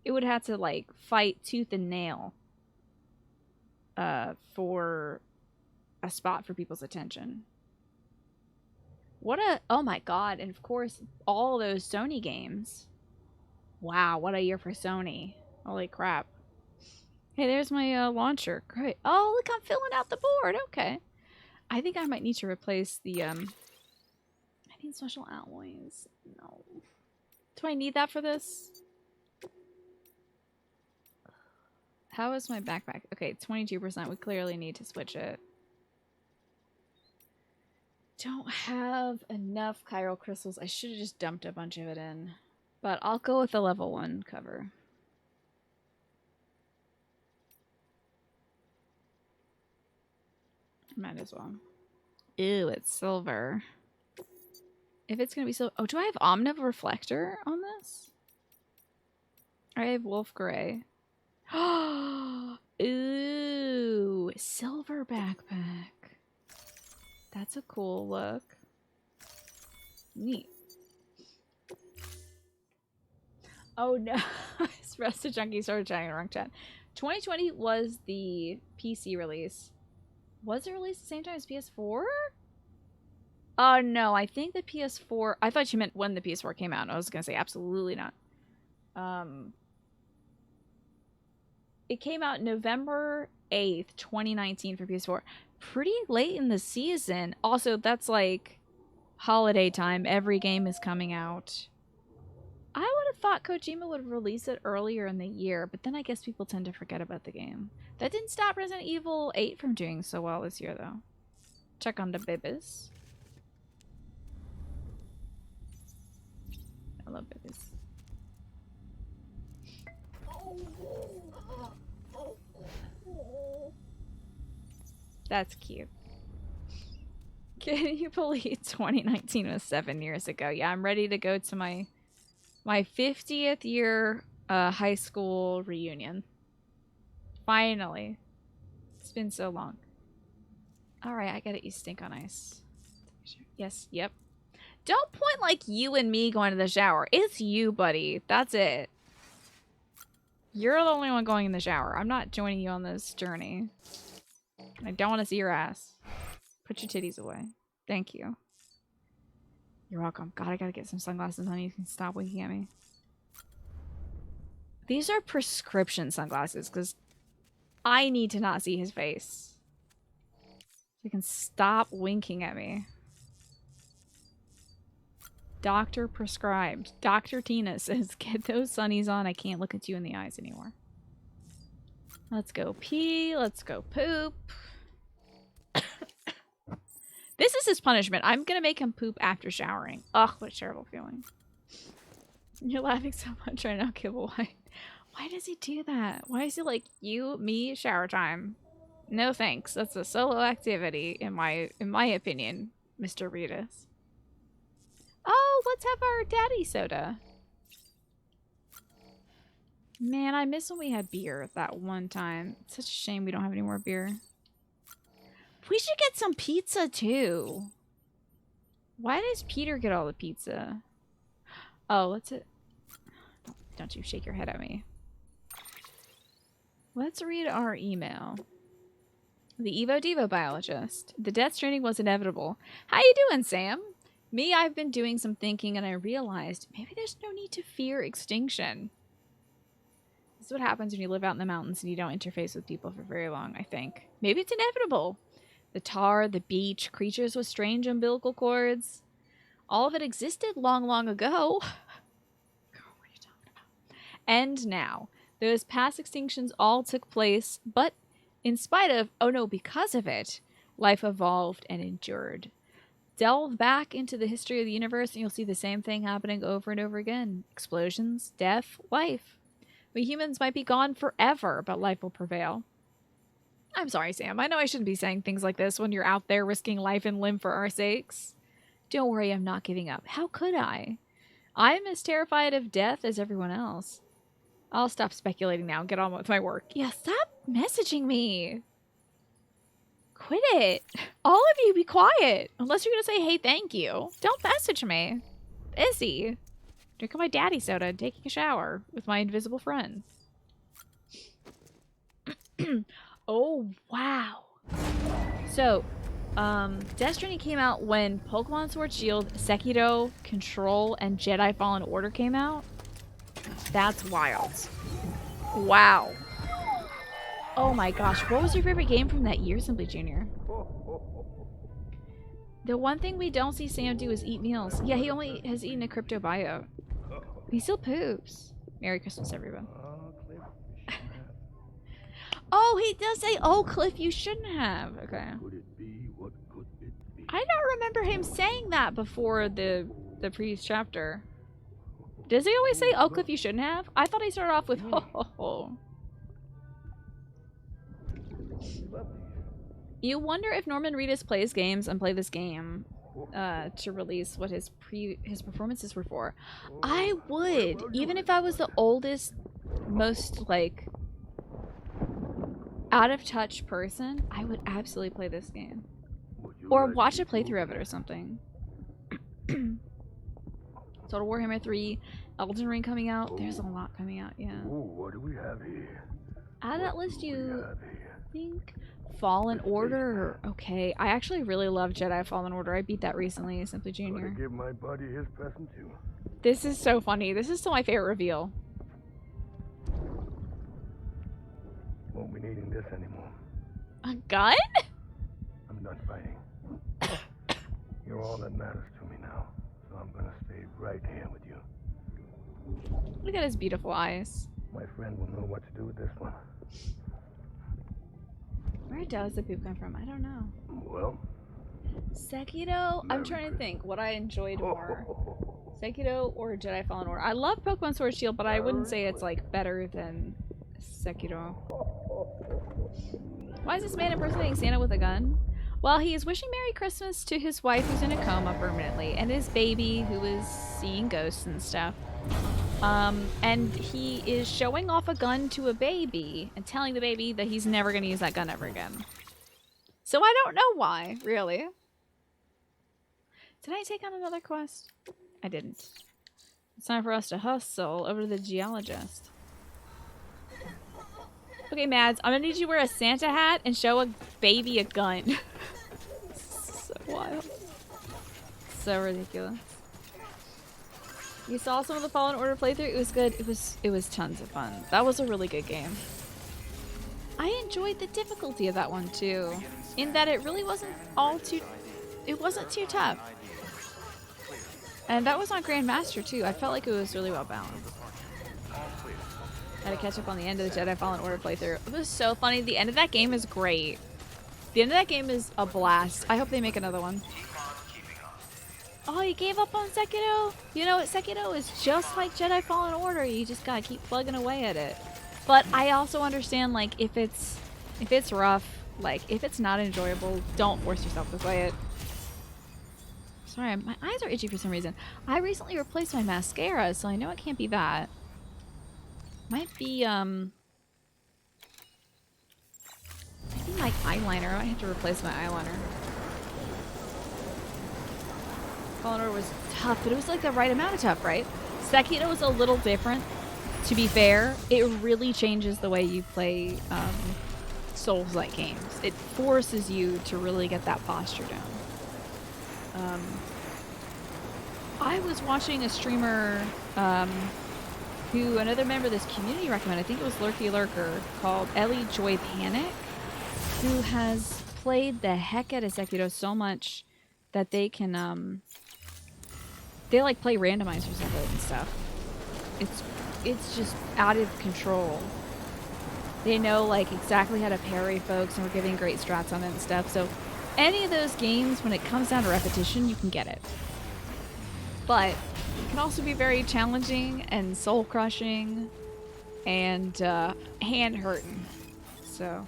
it would have to like fight tooth and nail for a spot for people's attention. What a, oh my god, and of course all those Sony games. Wow, what a year for Sony. Holy crap. Hey, there's my launcher. Great. Oh, look, I'm filling out the board. Okay. I think I might need to replace the I need special alloys. No. Do I need that for this? How is my backpack? Okay, 22%. We clearly need to switch it. Don't have enough chiral crystals. I should have just dumped a bunch of it in. But I'll go with the level 1 cover. Might as well. Ew, it's silver. If it's gonna be silver... Oh, do I have Omniv Reflector on this? I have Wolf Gray. Ooh, silver backpack. That's a cool look. Neat. Oh no. Espresso Junkie started chatting in the wrong chat. 2020 was the PC release. Was it released at the same time as PS4? Oh no, I think the PS4... I thought you meant when the PS4 came out. I was going to say absolutely not. It came out November 8th, 2019 for PS4. Pretty late in the season. Also, that's like holiday time. Every game is coming out. I would have thought Kojima would release it earlier in the year, but then I guess people tend to forget about the game. That didn't stop Resident Evil 8 from doing so well this year, though. Check on the bibis. I love bibis. That's cute. Can you believe 2019 was 7 years ago? Yeah, I'm ready to go to my 50th year high school reunion. Finally. It's been so long. Alright, I gotta eat stink on ice. Yes, yep. Don't point like you and me going to the shower. It's you, buddy. That's it. You're the only one going in the shower. I'm not joining you on this journey. I don't want to see your ass. Put your titties away. Thank you. You're welcome. God, I gotta get some sunglasses on. You can stop winking at me. These are prescription sunglasses because I need to not see his face. You can stop winking at me. Doctor prescribed. Dr. Tina says, get those sunnies on. I can't look at you in the eyes anymore. Let's go pee. Let's go poop. This is his punishment. I'm gonna make him poop after showering. Ugh, what a terrible feeling. You're laughing so much right now, Kibble. Why does he do that? Why is he like, you, me, shower time? No thanks. That's a solo activity, in my opinion, Mr. Reedus. Oh, let's have our daddy soda. Man, I miss when we had beer that one time. It's such a shame we don't have any more beer. We should get some pizza, too. Why does Peter get all the pizza? Oh, what's it? Don't you shake your head at me. Let's read our email. The Evo Devo biologist. The Death Stranding was inevitable. How you doing, Sam? Me, I've been doing some thinking and I realized maybe there's no need to fear extinction. This is what happens when you live out in the mountains and you don't interface with people for very long, I think. Maybe it's inevitable. The tar, the beach, creatures with strange umbilical cords. All of it existed long, long ago. What are you talking about? And now. Those past extinctions all took place, but in spite of, oh no, because of it, life evolved and endured. Delve back into the history of the universe and you'll see the same thing happening over and over again. Explosions, death, life. We humans might be gone forever, but life will prevail. I'm sorry, Sam. I know I shouldn't be saying things like this when you're out there risking life and limb for our sakes. Don't worry, I'm not giving up. How could I? I'm as terrified of death as everyone else. I'll stop speculating now and get on with my work. Yeah, stop messaging me. Quit it. All of you be quiet. Unless you're going to say, hey, thank you. Don't message me. Busy. Drinking my daddy soda and taking a shower with my invisible friends. Oh, wow. So, Death Stranding came out when Pokemon Sword Shield, Sekiro, Control, and Jedi Fallen Order came out. That's wild. Wow. Oh my gosh, what was your favorite game from that year, Simply Junior? The one thing we don't see Sam do is eat meals. Yeah, he only has eaten a crypto bio. He still poops. Merry Christmas, everyone. Oh, he does say, oh, Cliff, you shouldn't have. Okay. Could it be? What could it be? I don't remember him saying that before the previous chapter. Does he always say, oh, Cliff, you shouldn't have? I thought he started off with, ho, ho, ho. You wonder if Norman Reedus plays games and play this game to release what his performances were for. I would, even if I was the oldest, most like out of touch person, I would absolutely play this game or watch a playthrough of it or something. Total Warhammer 3, Elden Ring coming out. There's a lot coming out, yeah. Oh, what do we have here? Out of that list, you think Fallen Order? Okay, I actually really love Jedi Fallen Order. I beat that recently, Simply Junior. Give my buddy his present too. This is so funny. This is still my favorite reveal. Won't be needing this anymore. A gun? I'm done fighting. You're all that matters to me now, so I'm gonna stay right here with you. Look at his beautiful eyes. My friend will know what to do with this one. Where does the poop come from? I don't know. Well, Sekiro? I'm trying to think what I enjoyed more. Sekiro or Jedi Fallen Order? I love Pokemon Sword Shield, but I wouldn't say it's like better than Sekiro. Why is this man impersonating Santa with a gun? Well, he is wishing Merry Christmas to his wife who's in a coma permanently and his baby who is seeing ghosts and stuff. And he is showing off a gun to a baby and telling the baby that he's never going to use that gun ever again. So I don't know why, really. Did I take on another quest? I didn't. It's time for us to hustle over to the geologist. Okay, Mads, I'm gonna need you to wear a Santa hat and show a baby a gun. So wild. So ridiculous. You saw some of the Fallen Order playthrough? It was good. It was tons of fun. That was a really good game. I enjoyed the difficulty of that one too, in that it really wasn't too tough. And that was on Grandmaster too. I felt like it was really well balanced. Had to catch up on the end of the Jedi Fallen Order playthrough. It was so funny. The end of that game is great. The end of that game is a blast. I hope they make another one. Oh, you gave up on Sekiro? You know what? Sekiro is just like Jedi Fallen Order. You just gotta keep plugging away at it. But I also understand, like, if it's rough, like, if it's not enjoyable, don't force yourself to play it. Sorry, my eyes are itchy for some reason. I recently replaced my mascara, so I know it can't be that. Might be my eyeliner. I might have to replace my eyeliner. Fallen Order was tough, but it was like the right amount of tough, right? Sekiro was a little different. To be fair, it really changes the way you play Souls-like games. It forces you to really get that posture down. I was watching a streamer who another member of this community recommended, I think it was Lurky Lurker, called Ellie Joy Panic, who has played the heck out of Sekiro so much that they can they like play randomizers of it and stuff. It's just out of control. They know like exactly how to parry folks, and we're giving great strats on it and stuff. So any of those games, when it comes down to repetition, you can get it. But it can also be very challenging and soul crushing and hand hurting. So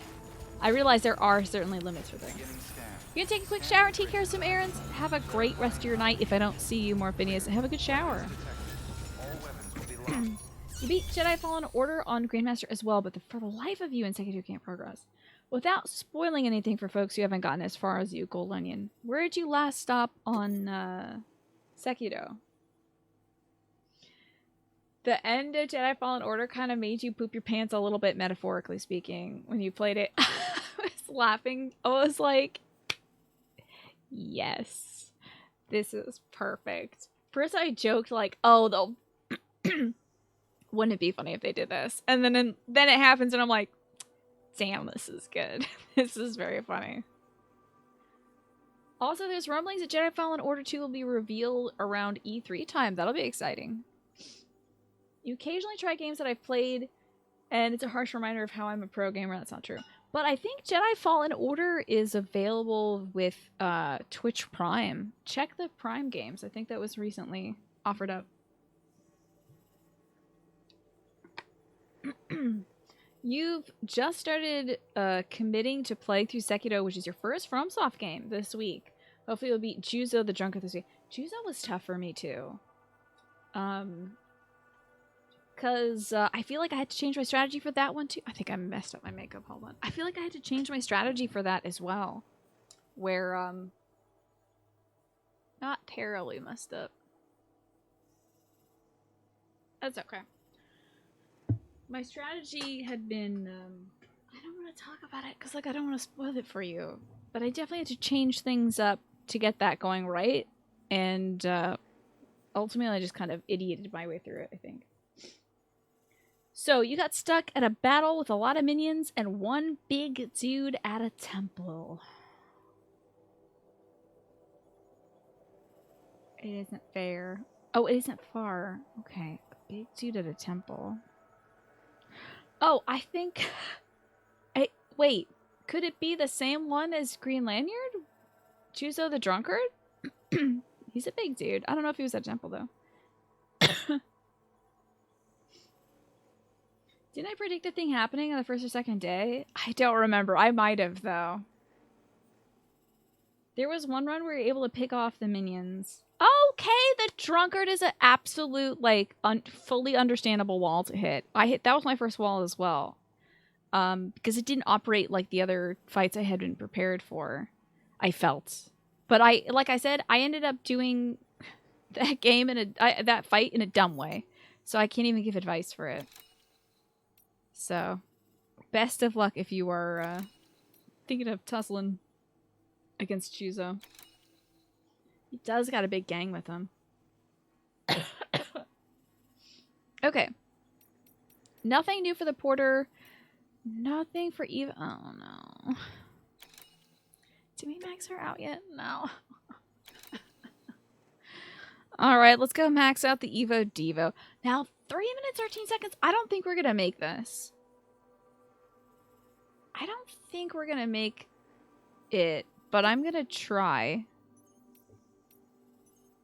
I realize there are certainly limits for things. Beginning scan. You gonna take a quick shower and take care of some errands? Have a great rest of your night. If I don't see you more, Phineas, have a good shower. All weapons will be locked. You beat Jedi Fallen Order on Grandmaster as well, but for the life of you in Sekiro can't progress. Without spoiling anything for folks who haven't gotten as far as you, Gold Onion, where did you last stop on Sekiro? The end of Jedi Fallen Order kind of made you poop your pants a little bit, metaphorically speaking, when you played it. I was laughing. I was like, yes, this is perfect. First I joked like, oh, they'll... wouldn't it be funny if they did this? And then it happens and I'm like, damn, this is good. This is very funny. Also, there's rumblings that Jedi Fallen Order 2 will be revealed around E3 time. That'll be exciting. You occasionally try games that I've played, and it's a harsh reminder of how I'm a pro gamer. That's not true. But I think Jedi Fallen Order is available with Twitch Prime. Check the Prime games. I think that was recently offered up. You've just started committing to playing through Sekiro, which is your first FromSoft game this week. Hopefully you'll beat Juzo the Drunkard this week. Juzo was tough for me too. Because I feel like I had to change my strategy for that one too. I think I messed up my makeup. Hold on. I feel like I had to change my strategy for that as well. Where, not terribly messed up. That's okay. My strategy had been, I don't want to talk about it because, like, I don't want to spoil it for you. But I definitely had to change things up to get that going right. And ultimately, I just kind of idioted my way through it, I think. So, you got stuck at a battle with a lot of minions and one big dude at a temple. It isn't fair. Oh, it isn't far. Okay. A big dude at a temple. Oh, I think... Wait. Could it be the same one as Green Lanyard? Juzo the Drunkard? He's a big dude. I don't know if he was at a temple, though. Didn't I predict a thing happening on the first or second day? I don't remember. I might have, though. There was one run where you're able to pick off the minions. Okay, the Drunkard is an absolute, like, fully understandable wall to hit. That was my first wall as well. Because it didn't operate like the other fights I had been prepared for, I felt. But like I said, I ended up doing that game that fight in a dumb way. So I can't even give advice for it. So, best of luck if you are thinking of tussling against Juzo. He does got a big gang with him. Okay. Nothing new for the Porter. Nothing for Eva. Oh, no. Did we max her out yet? No. Alright, let's go max out the Evo Devo. Now, 3 minutes, 13 seconds. I don't think we're going to make this. I don't think we're going to make it, but I'm going to try.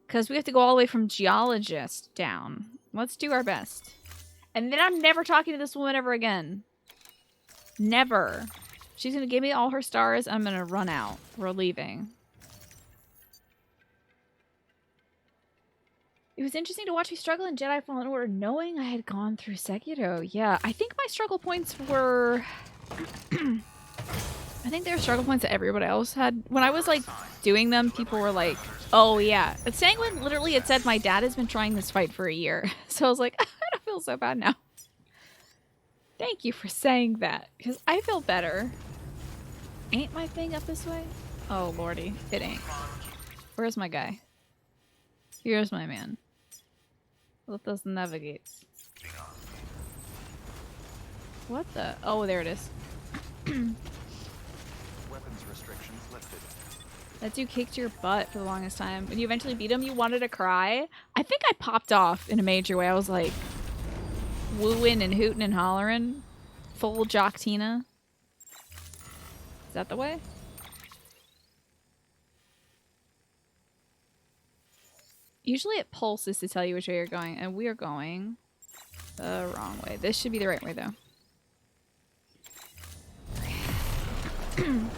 Because we have to go all the way from Geologist down. Let's do our best. And then I'm never talking to this woman ever again. Never. She's going to give me all her stars, and I'm going to run out. We're leaving. It was interesting to watch me struggle in Jedi Fallen Order, knowing I had gone through Sekiro. Yeah, I think my struggle points were... I think there were struggle points that everybody else had. When I was, like, doing them, people were like, oh, yeah. But Sanguine literally had said, my dad has been trying this fight for a year. So I was like, I don't feel so bad now. Thank you for saying that, because I feel better. Ain't my thing up this way? Oh, lordy. It ain't. Where's my guy? Here's my man. Let us navigate. What the? Oh, there it is. Weapons restrictions lifted. That dude kicked your butt for the longest time. When you eventually beat him, you wanted to cry. I think I popped off in a major way. I was like wooing and hooting and hollering. Full Jock Tina. Is that the way? Usually it pulses to tell you which way you're going, and we are going the wrong way. This should be the right way, though. Oh,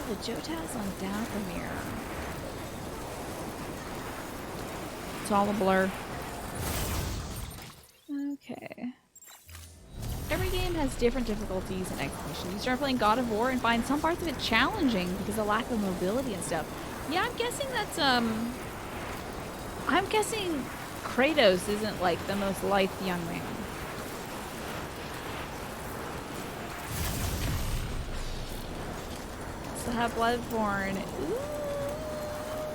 the Jotas on Dathomir. It's all a blur. Okay. Every game has different difficulties and execution. You start playing God of War and find some parts of it challenging because of lack of mobility and stuff. Yeah, I'm guessing that's, I'm guessing Kratos isn't, like, the most lithe young man. Still have Bloodborne. Ooh,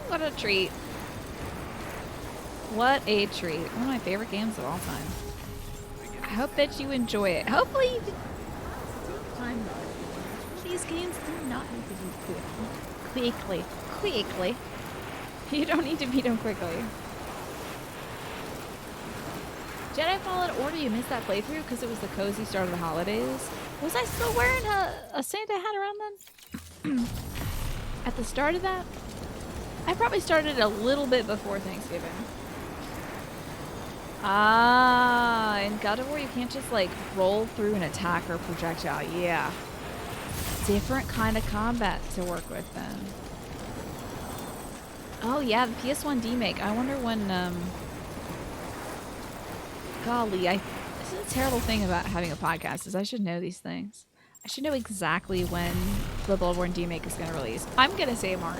what a treat. What a treat. One of my favorite games of all time. I hope that you enjoy it. Hopefully you time. These games do not need to be quickly. You don't need to beat them quickly. Jedi Fallen Order, you missed that playthrough because it was the cozy start of the holidays. Was I still wearing a Santa hat around then? At the start of that? I probably started a little bit before Thanksgiving. Ah, in God of War you can't just like roll through an attack or projectile. Yeah. Different kind of combat to work with then. Oh yeah, the PS1 demake. I wonder when, golly, this is a terrible thing about having a podcast is I should know these things. I should know exactly when the Bloodborne demake is going to release. I'm going to say March.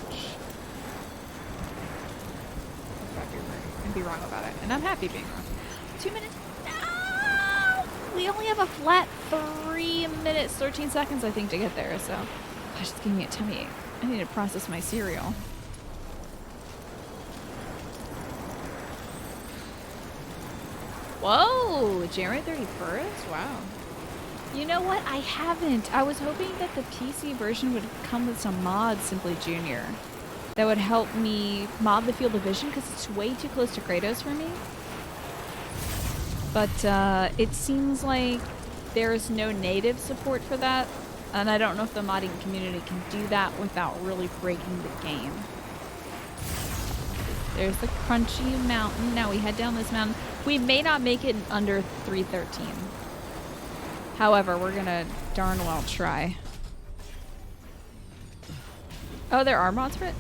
And be wrong about it. And I'm happy being wrong. 2 minutes. No! We only have a flat 3 minutes, 13 seconds, I think, to get there. So, gosh, it's giving me a tummy ache. I need to process my cereal. Whoa! January 31st? Wow. You know what? I haven't. I was hoping that the PC version would come with some mods, Simply Junior, that would help me mod the field of vision because it's way too close to Kratos for me. But it seems like there's no native support for that, and I don't know if the modding community can do that without really breaking the game. There's the crunchy mountain. Now we head down this mountain. We may not make it under 313. However, we're gonna darn well try. Oh, there are mods for it?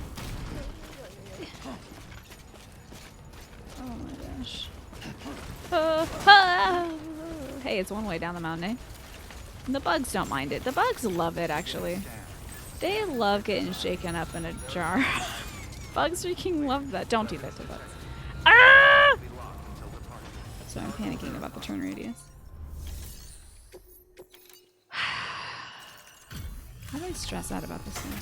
Oh my gosh. Hey, it's one way down the mountain, eh? And the bugs don't mind it. The bugs love it, actually. They love getting shaken up in a jar. Bugs freaking love that. Don't do that to bugs. Ah! So I'm panicking about the turn radius. How do I stress out about this thing?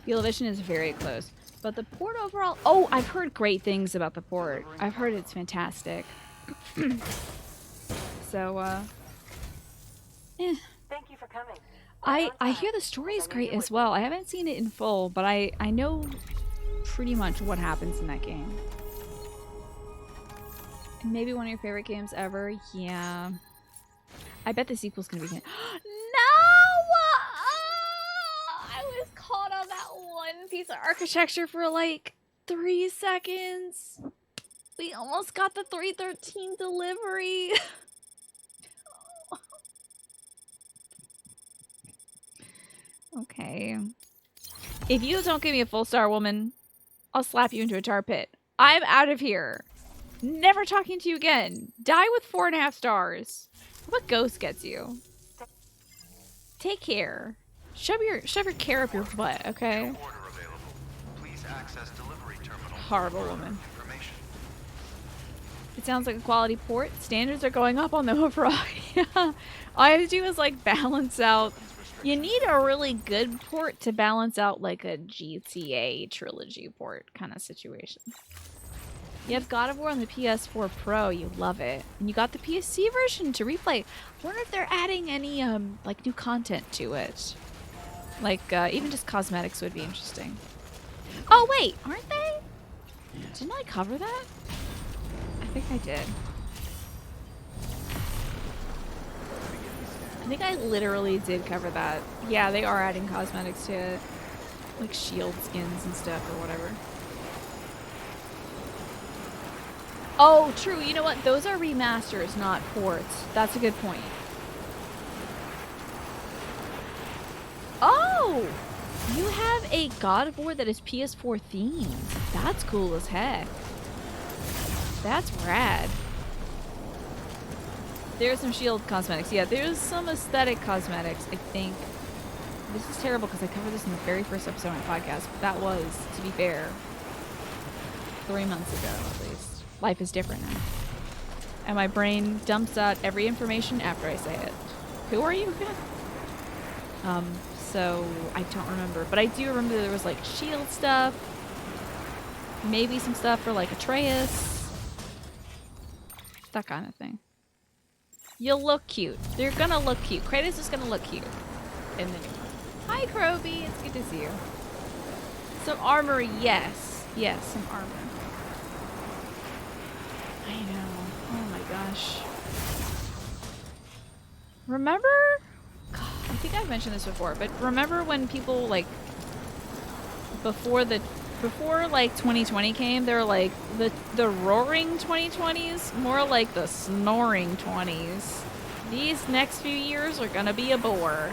Field of vision is very close. But the port overall... Oh, I've heard great things about the port. I've heard it's fantastic. So, Thank you for coming. I hear the story is great as well. I haven't seen it in full, but I know pretty much what happens in that game. And maybe one of your favorite games ever? Yeah. I bet the sequel's gonna be good. No! I was caught on that one piece of architecture for like 3 seconds. We almost got the 313 delivery. Okay. If you don't give me a full star, woman, I'll slap you into a tar pit. I'm out of here. Never talking to you again. Die with 4.5 stars. What ghost gets you? Take care. Shove your care up your butt, okay? Horrible woman. It sounds like a quality port. Standards are going up on the overall. Yeah. All I have to do is like balance out. You need a really good port to balance out like a GTA trilogy port kind of situation. You have God of War on the PS4 Pro, you love it. And you got the PSC version to replay. I wonder if they're adding any like new content to it. Like even just cosmetics would be interesting. Oh wait, aren't they? Didn't I cover that? I think I did. I think I literally did cover that. Yeah, they are adding cosmetics to it. Like shield skins and stuff or whatever. Oh, true. You know what? Those are remasters, not ports. That's a good point. Oh! You have a God of War that is PS4 themed. That's cool as heck. That's rad. There's some shield cosmetics. Yeah, there's some aesthetic cosmetics, I think. This is terrible because I covered this in the very first episode of my podcast, but that was, to be fair, 3 months ago at least. Life is different now. And my brain dumps out every information after I say it. Who are you again? So I don't remember. But I do remember there was like shield stuff. Maybe some stuff for like Atreus. That kind of thing. You'll look cute. They're gonna look cute. Kratos is gonna look cute in the new one. Hi, Kroby. It's good to see you. Some armor, yes. Yes, some armor. I know. Oh my gosh. Remember? God, I think I've mentioned this before, but remember when people like before like 2020 came, they were like the roaring 2020s, more like the snoring 20s. These next few years are gonna be a bore.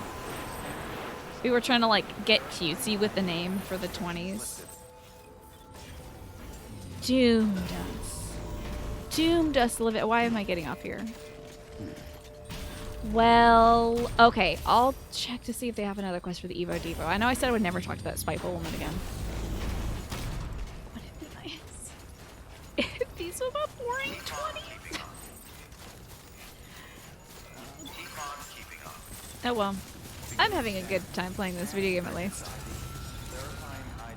We were trying to like get cutesy with the name for the 20s. Doomed us. Doomed us to live it. Why am I getting off here? Well, okay. I'll check to see if they have another quest for the Evo Devo. I know I said I would never talk to that spiteful woman again. Would it be nice if these were my boring 20s? Oh well. I'm having a good time playing this video game at least.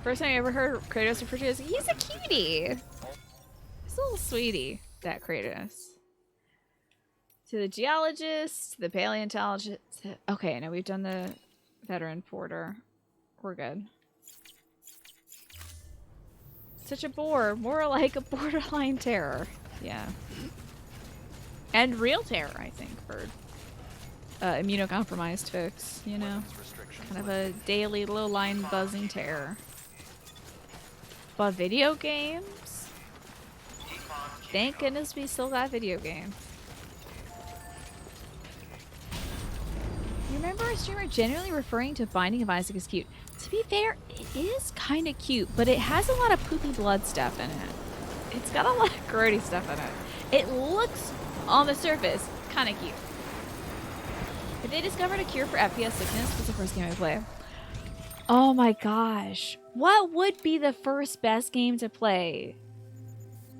First time I ever heard Kratos referred to as, he's a cutie! He's a little sweetie, that Kratos. To the geologist, the paleontologist. Okay, now we've done the veteran porter. We're good. Such a bore. More like a borderline terror. Yeah. And real terror, I think, for immunocompromised folks, you know? Kind of a daily low-line buzzing terror. But video games? Thank goodness we still got video games. You remember a streamer generally referring to Binding of Isaac as cute. To be fair, it is kind of cute, but it has a lot of poopy blood stuff in it. It's got a lot of grody stuff in it. It looks, on the surface, kind of cute. If they discovered a cure for FPS sickness, what's the first game I play? Oh my gosh. What would be the first best game to play?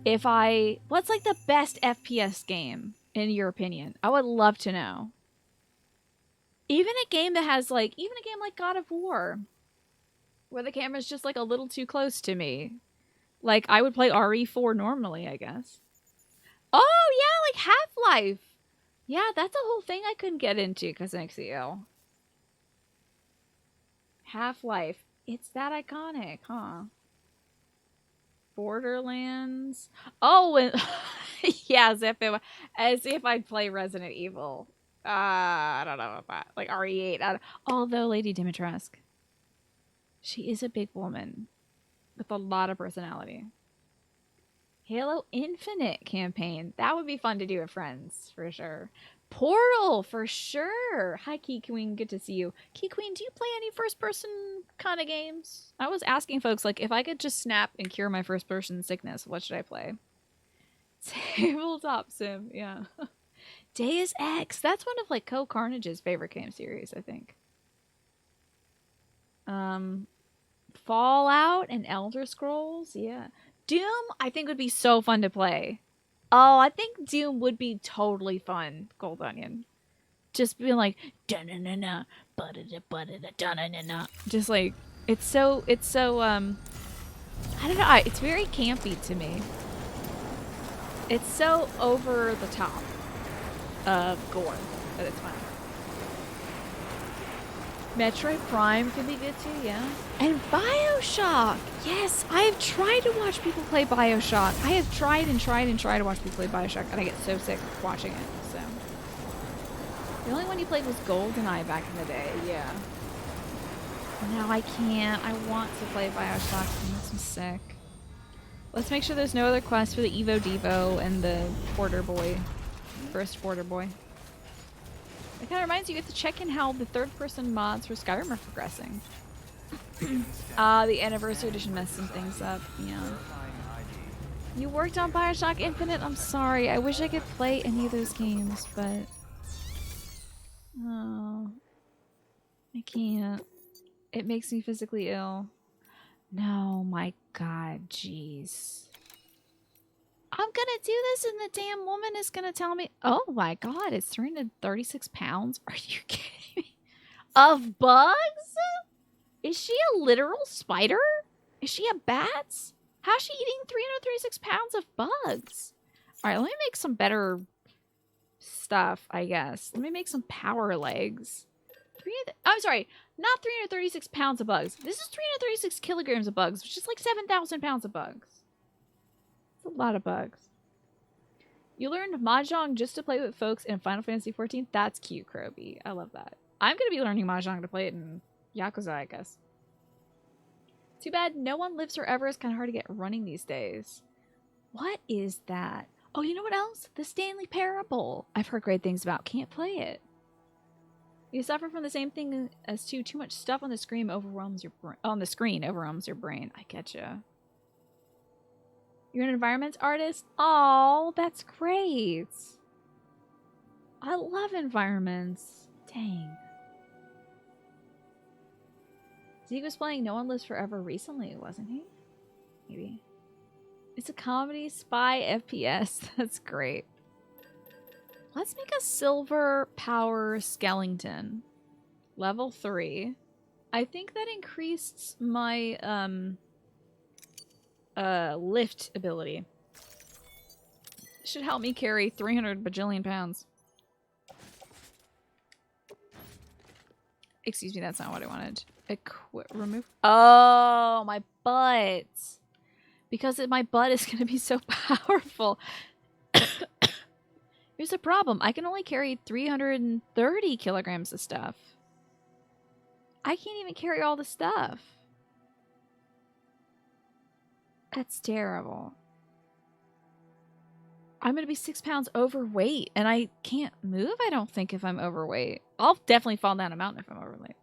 What's like the best FPS game, in your opinion? I would love to know. Even a game that has like, even a game like God of War, where the camera's just like a little too close to me. Like, I would play RE4 normally, I guess. Oh, yeah, like Half-Life. Yeah, that's a whole thing I couldn't get into because of XEL. Half-Life. It's that iconic, huh? Borderlands. Oh, and yeah, as if I'd play Resident Evil. I don't know about that. Like RE8. Although Lady Dimitrescu, she is a big woman with a lot of personality. Halo Infinite campaign. That would be fun to do with friends, for sure. Portal, for sure. Hi, Key Queen. Good to see you. Key Queen, do you play any first-person kind of games? I was asking folks, like, if I could just snap and cure my first-person sickness, what should I play? Tabletop sim, yeah. Deus Ex. That's one of, like, Co Carnage's favorite game series, I think. Fallout and Elder Scrolls, yeah. Doom, I think, would be so fun to play. Oh, I think Doom would be totally fun, Gold Onion. Just being like, da-na-na-na, ba-da-da-ba-da-da, da-na-na-na. Just like, it's so, I don't know, it's very campy to me. It's so over the top of gore that it's fun. Metroid Prime could be good too, yeah. And BioShock! Yes, I have tried to watch people play BioShock. I have tried and tried and tried to watch people play BioShock, and I get so sick watching it, so. The only one you played was GoldenEye back in the day, yeah. Now I can't. I want to play BioShock. It makes me sick. Let's make sure there's no other quests for the Evo Devo and the Porter Boy. First Porter Boy. It kind of reminds you, you have to check in how the third-person mods for Skyrim are progressing. The Anniversary Edition messed some things up. Yeah. You worked on Bioshock Infinite? I'm sorry. I wish I could play any of those games, but... Oh... I can't. It makes me physically ill. No, my god, jeez. I'm gonna do this and the damn woman is gonna tell me, oh my god, it's 336 pounds? Are you kidding me? Of bugs? Is she a literal spider? Is she a bat? How's she eating 336 pounds of bugs? Alright, let me make some better stuff, I guess. Let me make some power legs. I'm sorry, not 336 pounds of bugs. This is 336 kilograms of bugs, which is like 7,000 pounds of bugs. It's a lot of bugs. You learned Mahjong just to play with folks in Final Fantasy XIV? That's cute, Kroby. I love that. I'm going to be learning Mahjong to play it in Yakuza, I guess. Too bad no one lives forever. It's kind of hard to get running these days. What is that? Oh, you know what else? The Stanley Parable. I've heard great things about. Can't play it. You suffer from the same thing as too much stuff on the screen overwhelms your brain. On the screen overwhelms your brain. I getcha. You're an environments artist? Oh, that's great. I love environments. Dang. Zeke was playing No One Lives Forever recently, wasn't he? Maybe. It's a comedy spy FPS. That's great. Let's make a silver power skeleton. Level 3. I think that increased my lift ability. Should help me carry 300 bajillion pounds. Excuse me, that's not what I wanted. Remove. Oh, my butt. Because my butt is going to be so powerful. Here's the problem. I can only carry 330 kilograms of stuff. I can't even carry all the stuff. That's terrible. I'm going to be 6 pounds overweight, and I can't move, I don't think, if I'm overweight. I'll definitely fall down a mountain if I'm overweight.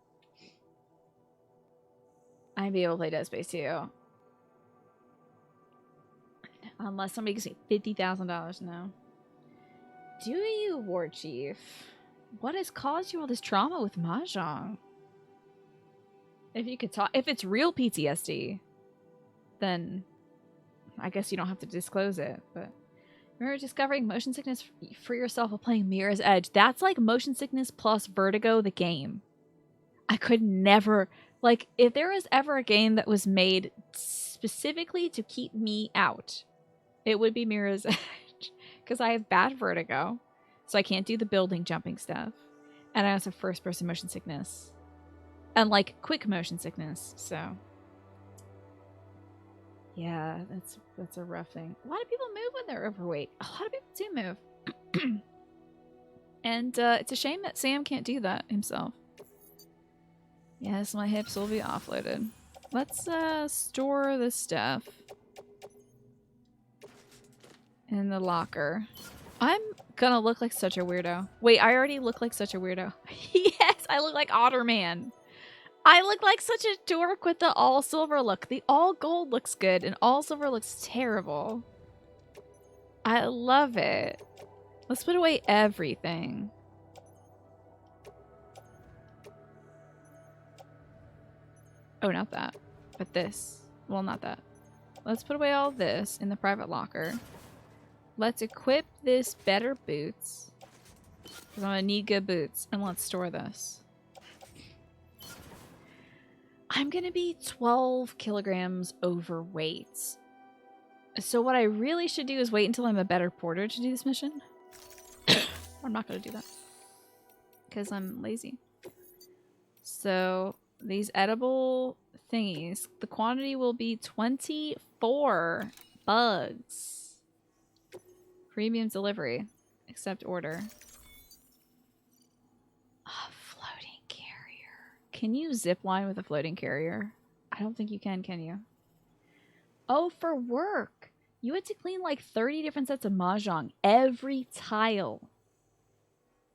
I'd be able to play Dead Space 2. Unless somebody gives me $50,000 now. Do you, War Chief? What has caused you all this trauma with Mahjong? If you could talk, if it's real PTSD, then I guess you don't have to disclose it. But remember discovering motion sickness for yourself while playing Mirror's Edge? That's like motion sickness plus Vertigo, the game. I could never, like, if there was ever a game that was made specifically to keep me out, it would be Mirror's Edge. Because I have bad vertigo, so I can't do the building jumping stuff. And I also have first-person motion sickness. And, like, quick motion sickness, so... Yeah, that's a rough thing. A lot of people move when they're overweight. A lot of people do move. And it's a shame that Sam can't do that himself. Yes, my hips will be offloaded. Let's store this stuff in the locker. I'm gonna look like such a weirdo. Wait, I already look like such a weirdo. Yes, I look like Otterman. I look like such a dork with the all silver look. The all gold looks good and all silver looks terrible. I love it. Let's put away everything. Oh, not that, but this. Well, not that. Let's put away all this in the private locker. Let's equip this better boots. Because I'm going to need good boots. And let's store this. I'm going to be 12 kilograms overweight. So what I really should do is wait until I'm a better porter to do this mission. I'm not going to do that. Because I'm lazy. So these edible thingies. The quantity will be 24 bugs. Premium delivery. Accept order. A floating carrier. Can you zip line with a floating carrier? I don't think you can you? Oh, for work. You had to clean like 30 different sets of mahjong. Every tile.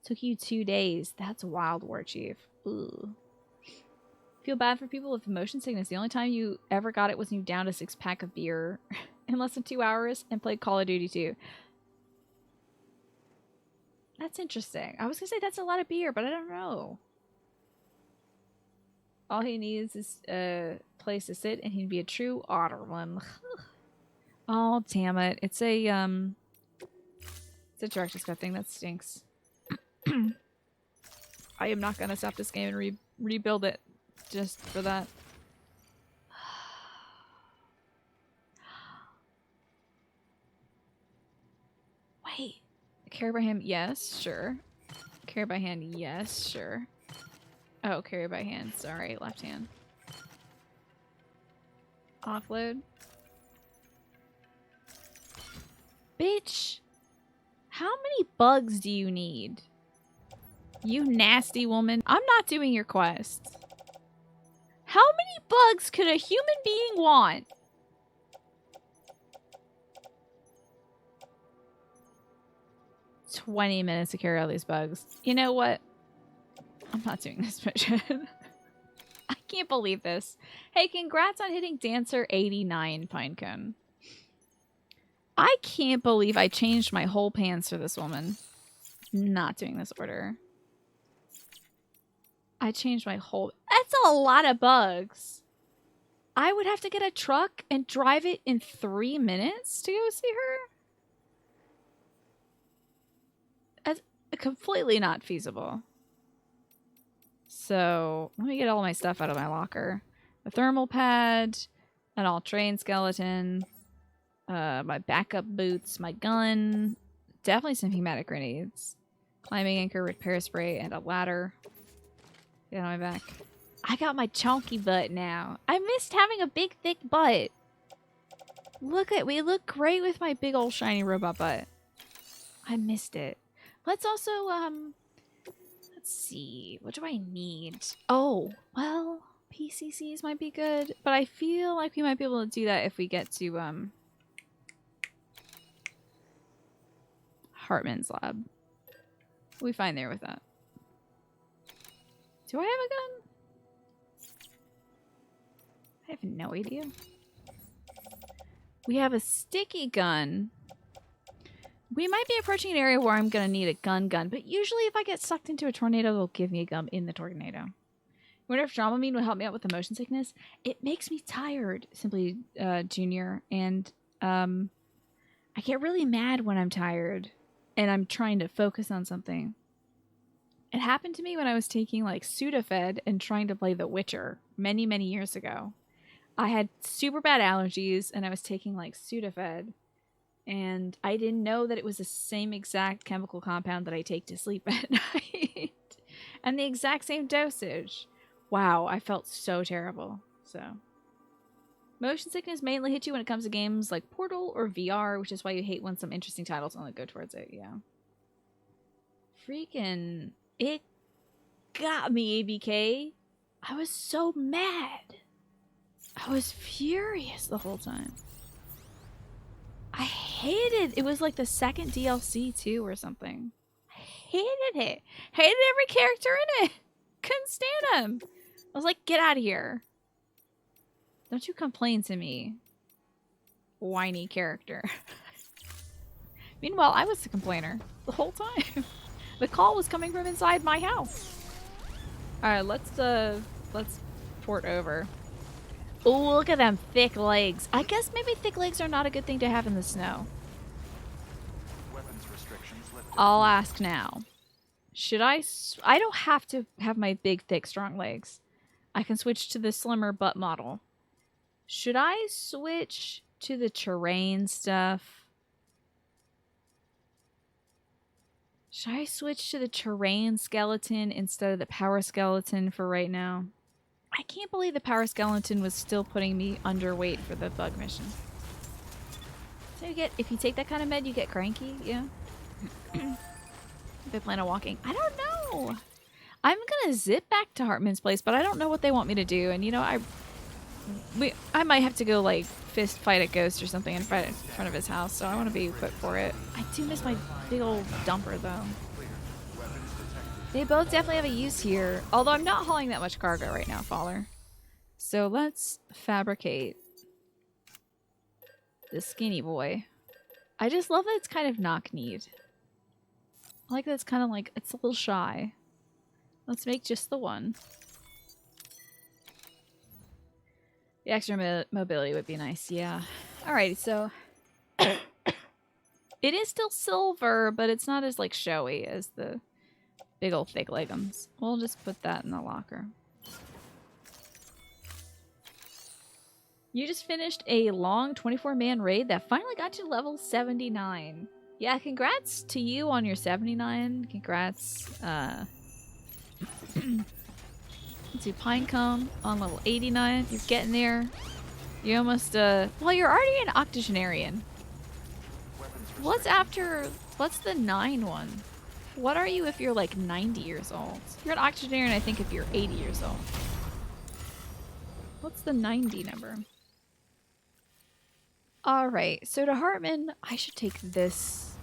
Took you 2 days. That's wild, War Chief. Ooh. Feel bad for people with motion sickness. The only time you ever got it was when you downed a 6-pack of beer in less than 2 hours and played Call of Duty 2. That's interesting. I was gonna say that's a lot of beer, but I don't know. All he needs is a place to sit, and he'd be a true otter one. Oh, damn it. It's a director's cut thing. That stinks. I am not gonna stop this game and rebuild it just for that. Wait. Carry by hand, yes, sure. Carry by hand, yes, sure. Oh, carry by hand, sorry, left hand. Offload. Bitch! How many bugs do you need? You nasty woman. I'm not doing your quest. How many bugs could a human being want? "20 minutes to carry all these bugs." You know what? I'm not doing this mission. I can't believe this. Hey, congrats on hitting Dancer 89, Pinecone. I can't believe I changed my whole pants for this woman. Not doing this order. I changed my whole... That's a lot of bugs. I would have to get a truck and drive it in 3 minutes to go see her? That's completely not feasible. So, let me get all my stuff out of my locker. The thermal pad, an all-train skeleton, my backup boots, my gun, definitely some hematic grenades, climbing anchor, repair spray, and a ladder. Get on my back. I got my chunky butt now. I missed having a big, thick butt. We look great with my big old shiny robot butt. I missed it. Let's also, let's see. What do I need? Oh, well, PCCs might be good, but I feel like we might be able to do that if we get to, Hartman's lab. We fine there with that. Do I have a gun? I have no idea. We have a sticky gun. We might be approaching an area where I'm going to need a gun, but usually if I get sucked into a tornado, they'll give me a gun in the tornado. I wonder if Dramamine will help me out with the motion sickness. It makes me tired, Simply Junior, and I get really mad when I'm tired and I'm trying to focus on something. It happened to me when I was taking like Sudafed and trying to play The Witcher many, many years ago. I had super bad allergies and I was taking like Sudafed, and I didn't know that it was the same exact chemical compound that I take to sleep at night and the exact same dosage. Wow, I felt so terrible. So motion sickness mainly hits you when it comes to games like Portal or VR, which is why you hate when some interesting titles only go towards it. Yeah. Freaking... It got me, ABK. I was so mad. I was furious the whole time. I hated it. Was like the second DLC too or something. I hated it. Hated every character in it. Couldn't stand them. I was like, get out of here. Don't you complain to me, whiny character. Meanwhile, I was the complainer the whole time. The call was coming from inside my house. Alright, let's port over. Oh, look at them thick legs. I guess maybe thick legs are not a good thing to have in the snow. Weapons restrictions lifted. I'll ask now. Should I don't have to have my big, thick, strong legs. I can switch to the slimmer butt model. Should I switch to the terrain stuff? Should I switch to the terrain skeleton instead of the power skeleton for right now? I can't believe the power skeleton was still putting me underweight for the bug mission. So if you take that kind of med, you get cranky, yeah? If I plan on walking. I don't know. I'm gonna zip back to Hartman's place, but I don't know what they want me to do. And you know, I might have to go like fist fight a ghost or something in front of his house, so I want to be equipped for it. I do miss my big old dumper though. They both definitely have a use here, although I'm not hauling that much cargo right now, Faller. So let's fabricate the skinny boy. I just love that it's kind of knock-kneed. I like that it's kind of like, it's a little shy. Let's make just the one. The extra mobility would be nice, yeah. Alright, so... it is still silver, but it's not as, like, showy as the big old fake leggings. We'll just put that in the locker. You just finished a long 24-man raid that finally got you level 79. Yeah, congrats to you on your 79. Congrats, let's see, Pinecone on level 89. You're getting there. You almost, well, you're already an octogenarian. What's the 9 one? What are you if you're like 90 years old? You're an octogenarian, I think, if you're 80 years old. What's the 90 number? Alright, so to Hartman, I should take this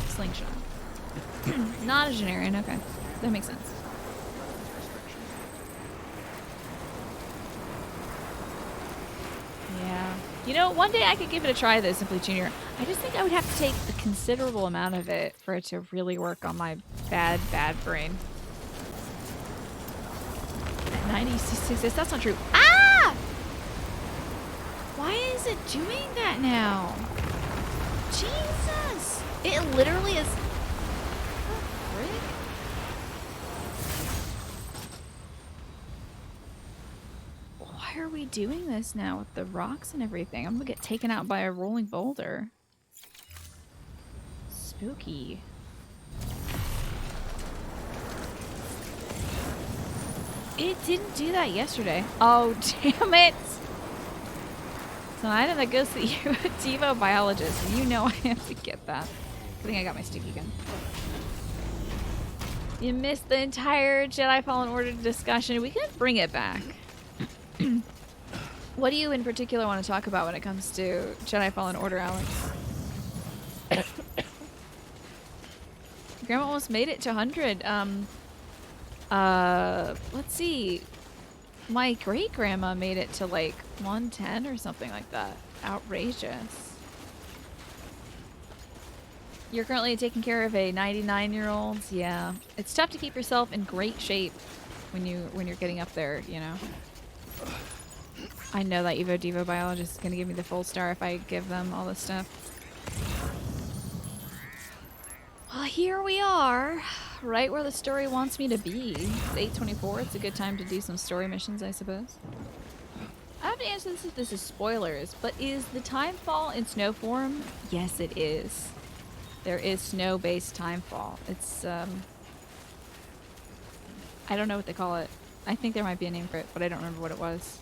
slingshot. Not a generian, okay. That makes sense. Yeah. You know, one day I could give it a try though, Simply Junior. I just think I would have to take a considerable amount of it for it to really work on my bad brain. At 96, that's not true. Ah! Why is it doing that now? Jesus! It literally is... What the frick? Why are we doing this now with the rocks and everything? I'm gonna get taken out by a rolling boulder. Spooky. It didn't do that yesterday. Oh, damn it! It's an item that goes to you, Devo Biologist. You know I have to get that. I think I got my sticky gun. You missed the entire Jedi Fallen Order discussion. We can bring it back. What do you in particular want to talk about when it comes to Jedi Fallen Order, Alex? Grandma almost made it to 100. Let's see. My great-grandma made it to like 110 or something like that. Outrageous. You're currently taking care of a 99-year-old. Yeah. It's tough to keep yourself in great shape when you're getting up there, you know. I know that Evo Devo Biologist is going to give me the full star if I give them all this stuff. Well, here we are. Right where the story wants me to be. It's 8:24. It's a good time to do some story missions, I suppose. I have to answer this if this is spoilers, but is the timefall in snow form? Yes, it is. There is snow-based timefall. It's, I don't know what they call it. I think there might be a name for it, but I don't remember what it was.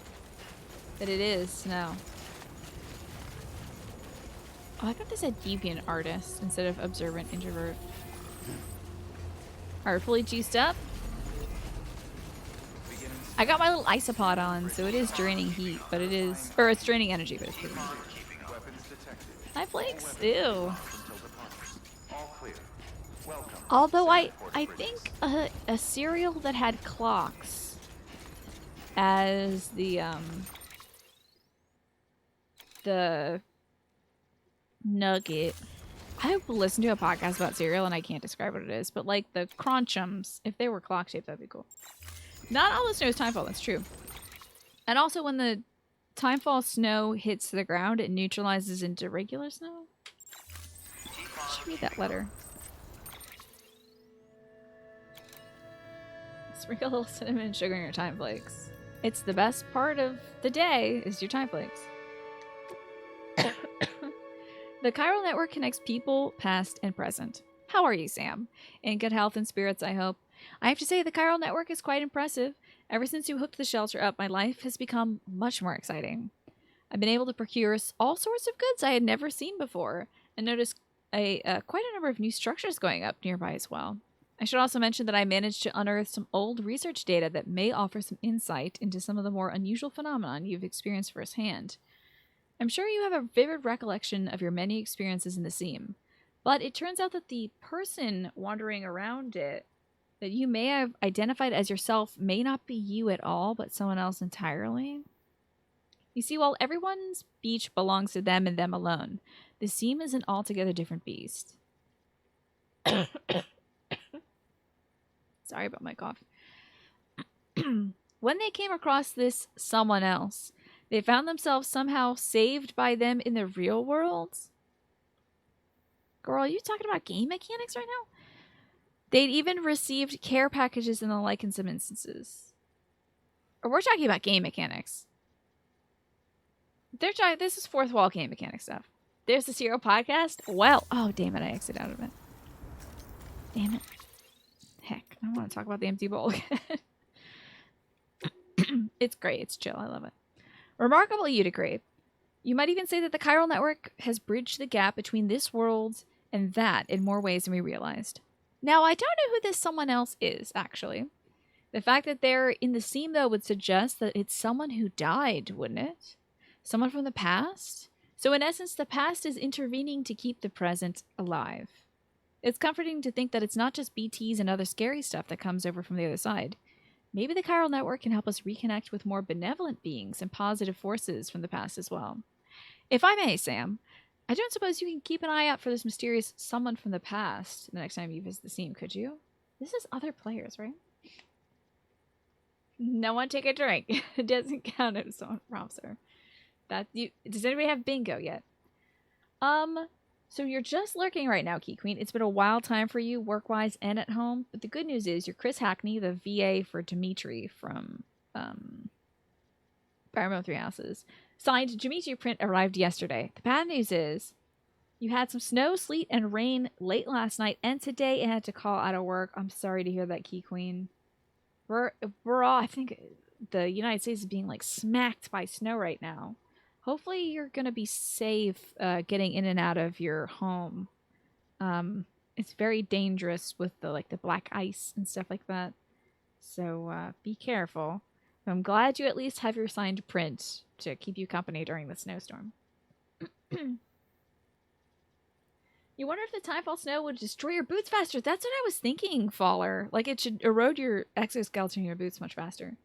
But it is snow. Oh, I thought they said deviant artist instead of observant introvert. Alright, fully juiced up. I got my little isopod on, so it is draining heat, but it is... Or it's draining energy, but it's draining heat. Hi, Flakes. Ew. Although I think a cereal that had clocks as the nugget. I hope we'll listen to a podcast about cereal and I can't describe what it is, but like the Crunchums, if they were clock shaped, that'd be cool. Not all the snow is timefall, that's true. And also when the timefall snow hits the ground, it neutralizes into regular snow. I should read that letter. Sprinkle a little cinnamon and sugar in your time flakes. It's the best part of the day is your time flakes. The chiral network connects people, past and present. How are you, Sam? In good health and spirits, I hope. I have to say, the chiral network is quite impressive. Ever since you hooked the shelter up, my life has become much more exciting. I've been able to procure all sorts of goods I had never seen before, and noticed quite a number of new structures going up nearby as well. I should also mention that I managed to unearth some old research data that may offer some insight into some of the more unusual phenomenon you've experienced firsthand. I'm sure you have a vivid recollection of your many experiences in the seam, but it turns out that the person wandering around it that you may have identified as yourself may not be you at all, but someone else entirely. You see, while everyone's beach belongs to them and them alone, the seam is an altogether different beast. Sorry about my cough. When they came across this someone else, they found themselves somehow saved by them in the real world. Girl, are you talking about game mechanics right now? They'd even received care packages and the like in some instances. Or we're talking about game mechanics. They're talking. This is fourth wall game mechanic stuff. There's the Serial podcast. Well, oh damn it! I exited out of it. Damn it. Heck, I don't want to talk about the empty bowl again. It's great. It's chill. I love it. Remarkable you degree. You might even say that the chiral network has bridged the gap between this world and that in more ways than we realized. Now, I don't know who this someone else is, actually. The fact that they're in the seam, though, would suggest that it's someone who died, wouldn't it? Someone from the past? So, in essence, the past is intervening to keep the present alive. It's comforting to think that it's not just BTs and other scary stuff that comes over from the other side. Maybe the chiral network can help us reconnect with more benevolent beings and positive forces from the past as well. If I may, Sam, I don't suppose you can keep an eye out for this mysterious someone from the past the next time you visit the seam, could you? This is other players, right? No one take a drink. It doesn't count if someone prompts her. Does anybody have bingo yet? So you're just lurking right now, Key Queen. It's been a wild time for you, work-wise and at home. But the good news is you're Chris Hackney, the VA for Dimitri from Paramount Three Houses. Signed, Dimitri print arrived yesterday. The bad news is you had some snow, sleet, and rain late last night, and today it had to call out of work. I'm sorry to hear that, Key Queen. We're all, I think the United States is being like smacked by snow right now. Hopefully you're going to be safe getting in and out of your home. It's very dangerous with the black ice and stuff like that. So be careful. I'm glad you at least have your signed print to keep you company during the snowstorm. You wonder if the timefall snow would destroy your boots faster. That's what I was thinking, Faller. Like, it should erode your exoskeleton in your boots much faster.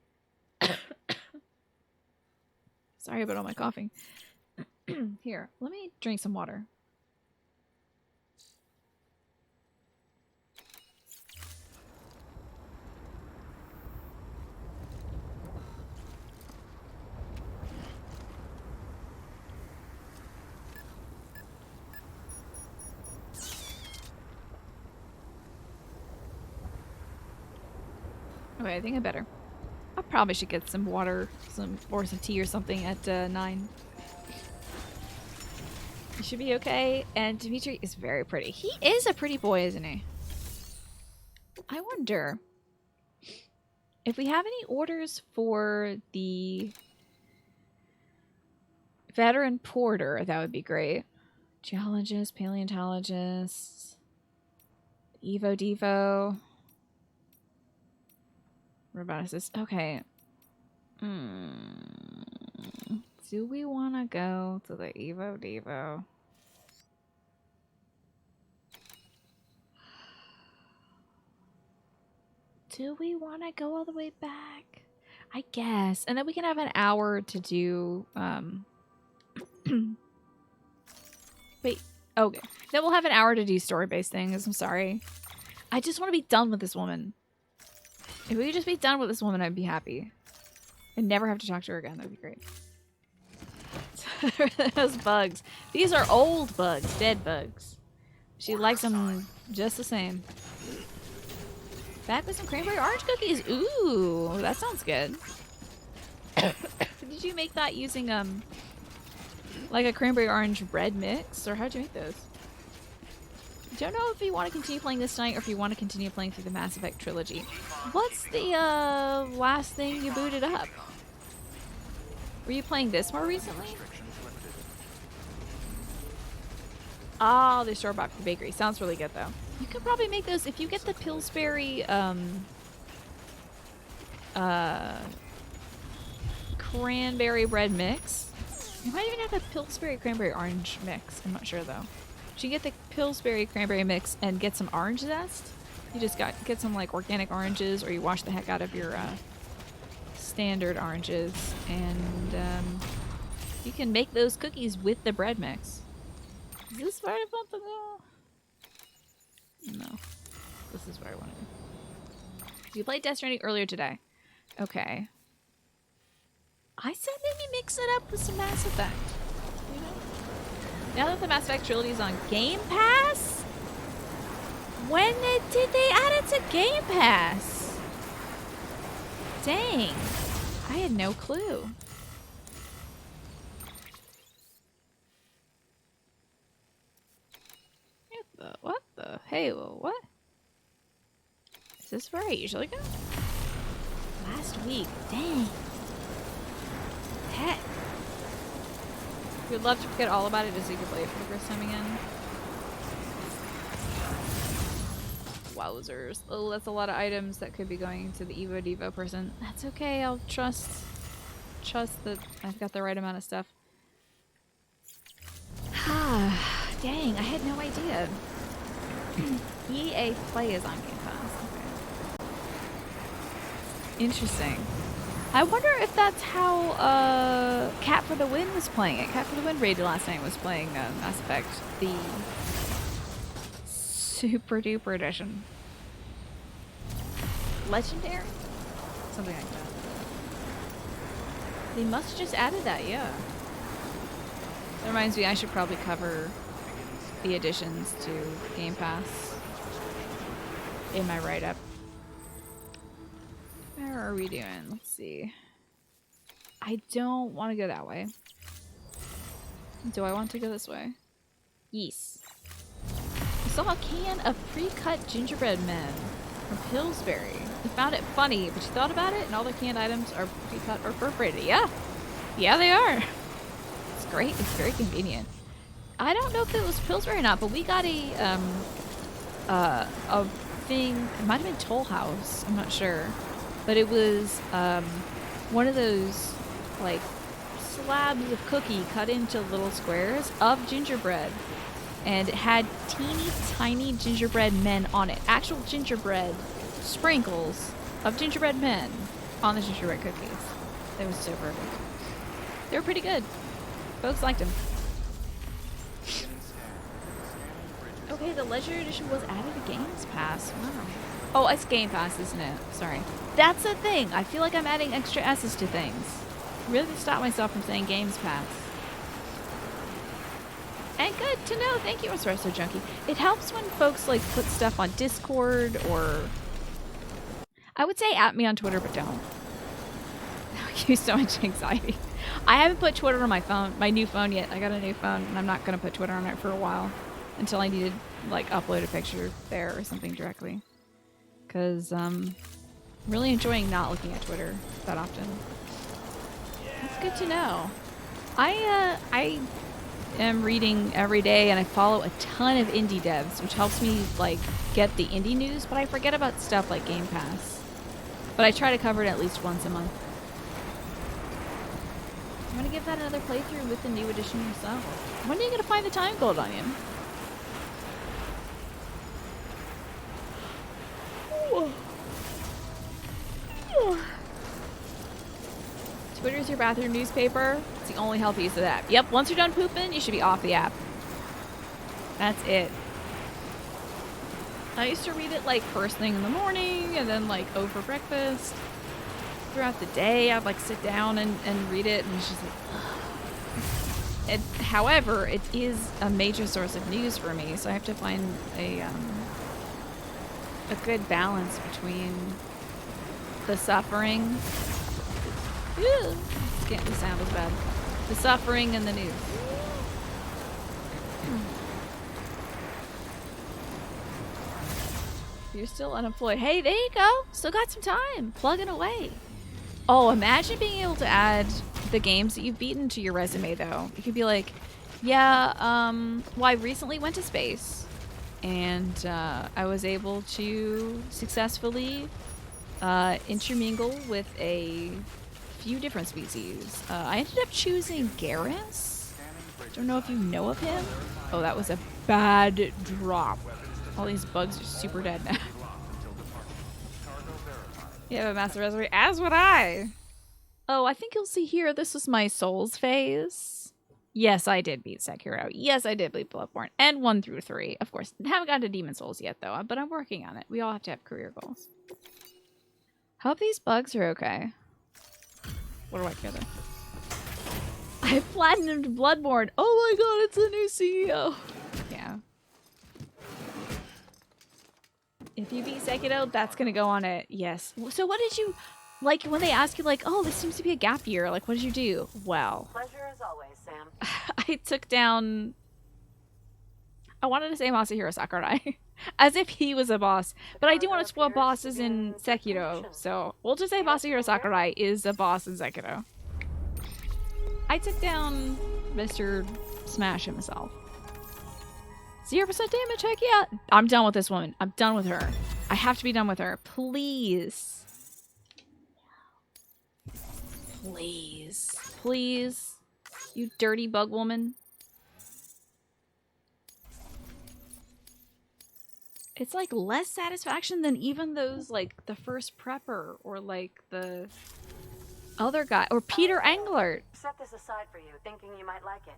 Sorry about all my coughing. Here, let me drink some water. Okay, I think I better. I probably should get some water, or some tea or something at 9. You should be okay. And Dimitri is very pretty. He is a pretty boy, isn't he? I wonder if we have any orders for the veteran porter. That would be great. Geologist, paleontologist, Evo Devo. Roboticist. Okay. Do we want to go to the Evo Devo? Do we want to go all the way back? I guess. And then we can have an hour to do... Wait. Okay. Then we'll have an hour to do story-based things. I'm sorry. I just want to be done with this woman. If we could just be done with this woman, I'd be happy. And never have to talk to her again. That'd be great. Those bugs. These are old bugs. Dead bugs. She likes them just the same. Back with some cranberry orange cookies. Ooh, that sounds good. Did you make that using, like a cranberry orange bread mix? Or how'd you make those? Don't know if you want to continue playing this tonight or if you want to continue playing through the Mass Effect trilogy. What's the last thing you booted up? Were you playing this more recently? Oh, they store-bought for bakery. Sounds really good, though. You could probably make those if you get the Pillsbury, cranberry bread mix. You might even have the Pillsbury cranberry orange mix. I'm not sure, though. You get the Pillsbury cranberry mix and get some orange zest. You just get some, like, organic oranges, or you wash the heck out of your, standard oranges, and, you can make those cookies with the bread mix. Is this where I want to go? No. This is where I want to go. You played Death Stranding earlier today. Okay. I said maybe mix it up with some Mass Effect. You know? Now that the Mass Effect trilogy is on Game Pass? When did they add it to Game Pass? Dang. I had no clue. What the? Hey, what? Is this where I usually go? Last week. Dang. Heck. We'd love to forget all about it just so you could play it for the first time again. Wowzers. Oh, that's a lot of items that could be going to the Evo Devo person. That's okay. I'll trust that I've got the right amount of stuff. Dang, I had no idea. EA Play is on Game Pass. Okay. Interesting. I wonder if that's how Cat for the Win was playing it. Cat for the Win rated last night was playing Mass Effect, the Super Duper Edition. Legendary? Something like that. They must have just added that, yeah. That reminds me, I should probably cover the additions to Game Pass in my write-up. Where are we doing? Let's see. I don't want to go that way. Do I want to go this way? Yes. I saw a can of pre-cut gingerbread men from Pillsbury. He found it funny, but she thought about it, and all the canned items are pre-cut or perforated. Yeah. Yeah, they are. It's great. It's very convenient. I don't know if it was Pillsbury or not, but we got a thing. It might have been Toll House. I'm not sure. But it was one of those, like, slabs of cookie cut into little squares of gingerbread. And it had teeny tiny gingerbread men on it. Actual gingerbread sprinkles of gingerbread men on the gingerbread cookies. They were so perfect. They were pretty good. Folks liked them. Okay, the Leisure Edition was added to Games Pass. Wow. Oh, it's Game Pass, isn't it? Sorry. That's a thing. I feel like I'm adding extra S's to things. Really stop myself from saying Games Pass. And good to know. Thank you, Espresso Junkie. It helps when folks like put stuff on Discord or... I would say at me on Twitter, but don't. That would give you so much anxiety. I haven't put Twitter on my phone, my new phone yet. I got a new phone, and I'm not going to put Twitter on it for a while. Until I need to, like, upload a picture there or something directly. Because, really enjoying not looking at Twitter that often. That's good to know. I am reading every day, and I follow a ton of indie devs, which helps me, like, get the indie news, but I forget about stuff like Game Pass. But I try to cover it at least once a month. I'm gonna give that another playthrough with the new edition yourself. When are you gonna find the time gold on him? Twitter's your bathroom newspaper. It's the only healthy use of the app. Yep, once you're done pooping, you should be off the app. That's it. I used to read it like first thing in the morning and then like over breakfast. Throughout the day, I'd like sit down and read it, and it's just like, ugh. However, it is a major source of news for me, so I have to find a good balance between the suffering. Ew, the sound was bad. The suffering and the news. You're still unemployed. Hey, there you go. Still got some time. Plugging away. Oh, imagine being able to add the games that you've beaten to your resume, though. You could be like, Yeah, well, I recently went to space, and I was able to successfully intermingle with a few different species. I ended up choosing Garrus. Don't know if you know of him. Oh, that was a bad drop. All these bugs are super dead now. You have a massive reservoir, as would I. Oh, I think you'll see here, this was my Souls phase. Yes, I did beat Sekiro. Yes, I did beat Bloodborne. And 1 through 3. Of course, haven't gotten to Demon Souls yet, though, but I'm working on it. We all have to have career goals. Hope these bugs are okay. What do I care, though? I platinumed Bloodborne. Oh my god, it's a new CEO. Yeah. If you beat Sekiro, that's gonna go on it. Yes. So what did you... Like, when they ask you, like, oh, this seems to be a gap year, like, what did you do? Well... Pleasure as always, Sam. I took down... I wanted to say Masahiro Sakurai. As if he was a boss. But I do want to spoil bosses in Sekiro, so we'll just say Masahiro Sakurai is a boss in Sekiro. I took down Mr. Smash himself. 0% damage, heck yeah! I'm done with this woman. I'm done with her. I have to be done with her. Please. Please. Please. You dirty bug woman. It's like less satisfaction than even those, like, the first prepper or like the other guy or Peter Englert. Set this aside for you, thinking you might like it.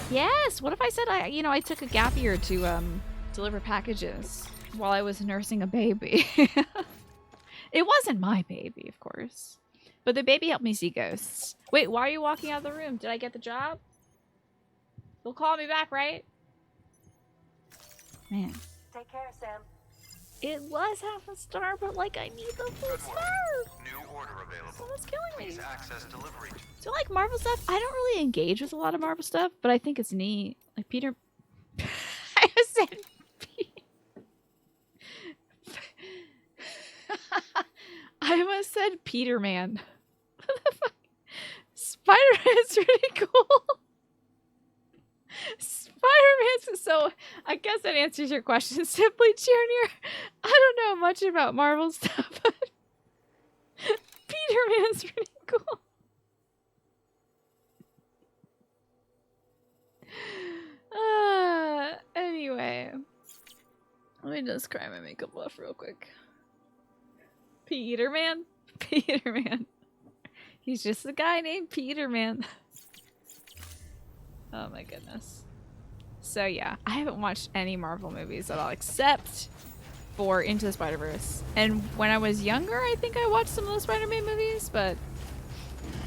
Yes. What if I said I took a gap year to deliver packages while I was nursing a baby? It wasn't my baby, of course, but the baby helped me see ghosts. Wait, why are you walking out of the room? Did I get the job? They'll call me back, right? Man. Take care, Sam. It was half a star, but like I need the full Good star. work. New order available. Someone's killing me. Please access delivery. Do you like Marvel stuff? I don't really engage with a lot of Marvel stuff, but I think it's neat. Like Peter... I said... I almost said Peter Man. Spider-Man's pretty cool. Spider-Man's... So, I guess that answers your question. Simply, Junior, I don't know much about Marvel stuff, but Peter Man's pretty cool. Anyway. Let me just cry my makeup off real quick. Peter Man? Peter Man. He's just a guy named Peter Man. Oh my goodness. So yeah, I haven't watched any Marvel movies at all except for Into the Spider-Verse. And when I was younger, I think I watched some of those Spider-Man movies, but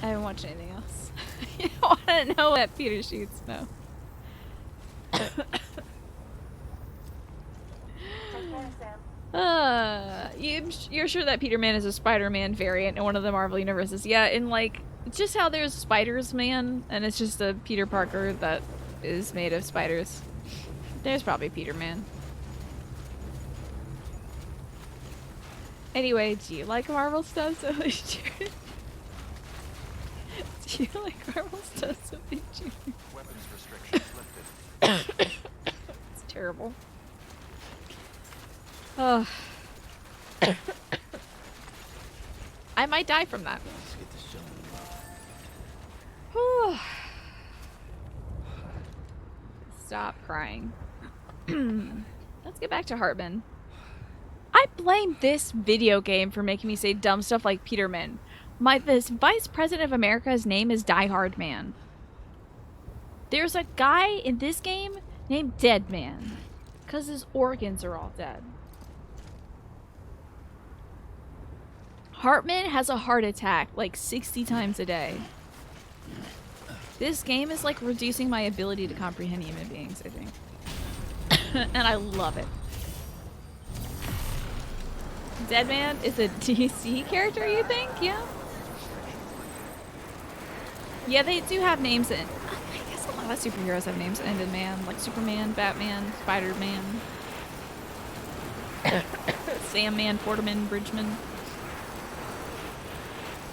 I haven't watched anything else. You don't want to know what Peter shoots, no. You're sure that Peter Man is a Spider-Man variant in one of the Marvel universes? Yeah, in like just how there's Spiders Man, and it's just a Peter Parker that is made of spiders. There's probably Peter Man. Anyway, do you like Marvel stuff? So do you like Marvel stuff? So Weapons restrictions lifted. It's terrible. Oh. I might die from that. Stop crying. Let's get back to Hartman. I blame this video game for making me say dumb stuff like Peterman. This Vice President of America's name is Die Hard Man. There's a guy in this game named Dead Man, because his organs are all dead. Hartman has a heart attack like 60 times a day. This game is like reducing my ability to comprehend human beings, I think. And I love it. Deadman is a DC character, you think? Yeah. Yeah, they do have names in... I guess a lot of superheroes have names that end in man. Like Superman, Batman, Spider-Man. Sandman, Porterman, Bridgman.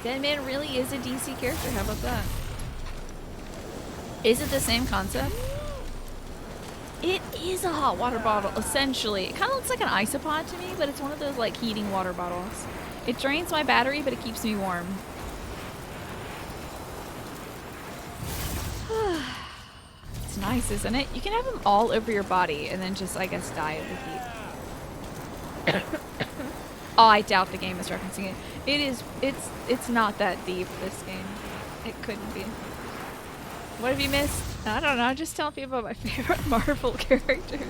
Deadman really is a DC character, how about that? Is it the same concept? It is a hot water bottle, essentially. It kind of looks like an isopod to me, but it's one of those like heating water bottles. It drains my battery, but it keeps me warm. It's nice, isn't it? You can have them all over your body and then just, I guess, die of the heat. Oh, I doubt the game is referencing it. It is, it's not that deep, this game. It couldn't be. What have you missed? I don't know, just tell people about my favorite Marvel characters.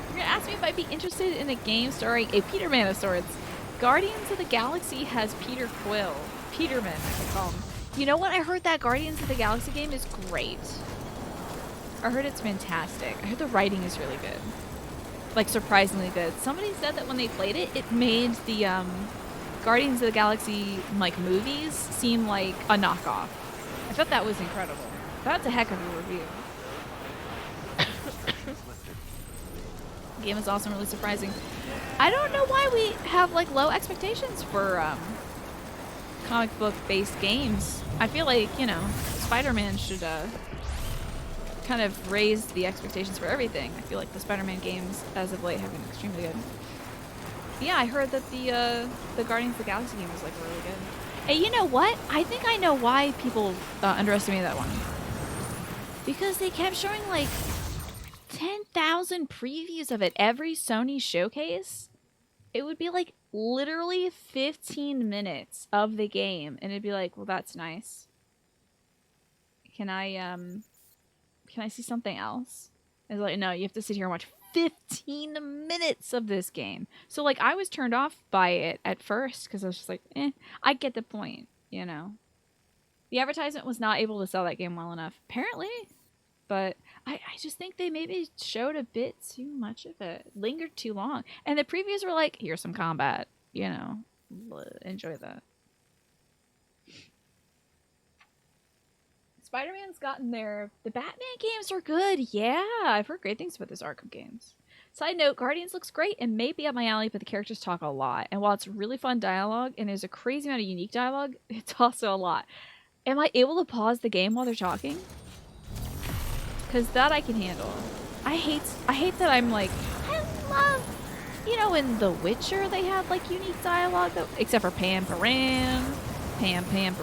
You're gonna ask me if I'd be interested in a game starring a Peterman of sorts. Guardians of the Galaxy has Peter Quill. Peterman, I call him. You know what? I heard that Guardians of the Galaxy game is great. I heard it's fantastic. I heard the writing is really good. Like, surprisingly good. Somebody said that when they played it, it made the, Guardians of the Galaxy, like, movies seem like a knockoff. I thought that was incredible. That's a heck of a review. The game is also really surprising. I don't know why we have, like, low expectations for, comic book based games. I feel like, you know, Spider-Man should kind of raise the expectations for everything. I feel like the Spider-Man games as of late have been extremely good. Yeah, I heard that the Guardians of the Galaxy game was like really good. Hey, you know what? I think I know why people underestimated that one. Because they kept showing like 10,000 previews of it every Sony showcase. It would be like literally 15 minutes of the game, and it'd be like, well, that's nice. Can I see something else? It's like, no, you have to sit here and watch 15 minutes of this game. So like, I was turned off by it at first because I was just like, I get the point, you know. The advertisement was not able to sell that game well enough, apparently. But I just think they maybe showed a bit too much of it. Lingered too long. And the previews were like, here's some combat. You know, enjoy that. Spider-Man's gotten there. The Batman games are good. Yeah, I've heard great things about those Arkham games. Side note, Guardians looks great and may be up my alley, but the characters talk a lot. And while it's really fun dialogue and there's a crazy amount of unique dialogue, it's also a lot. Am I able to pause the game while they're talking? Because that I can handle. I hate that I'm like, I love, you know, in The Witcher they had like unique dialogue, that, except for Pam Paran, Pam Paran,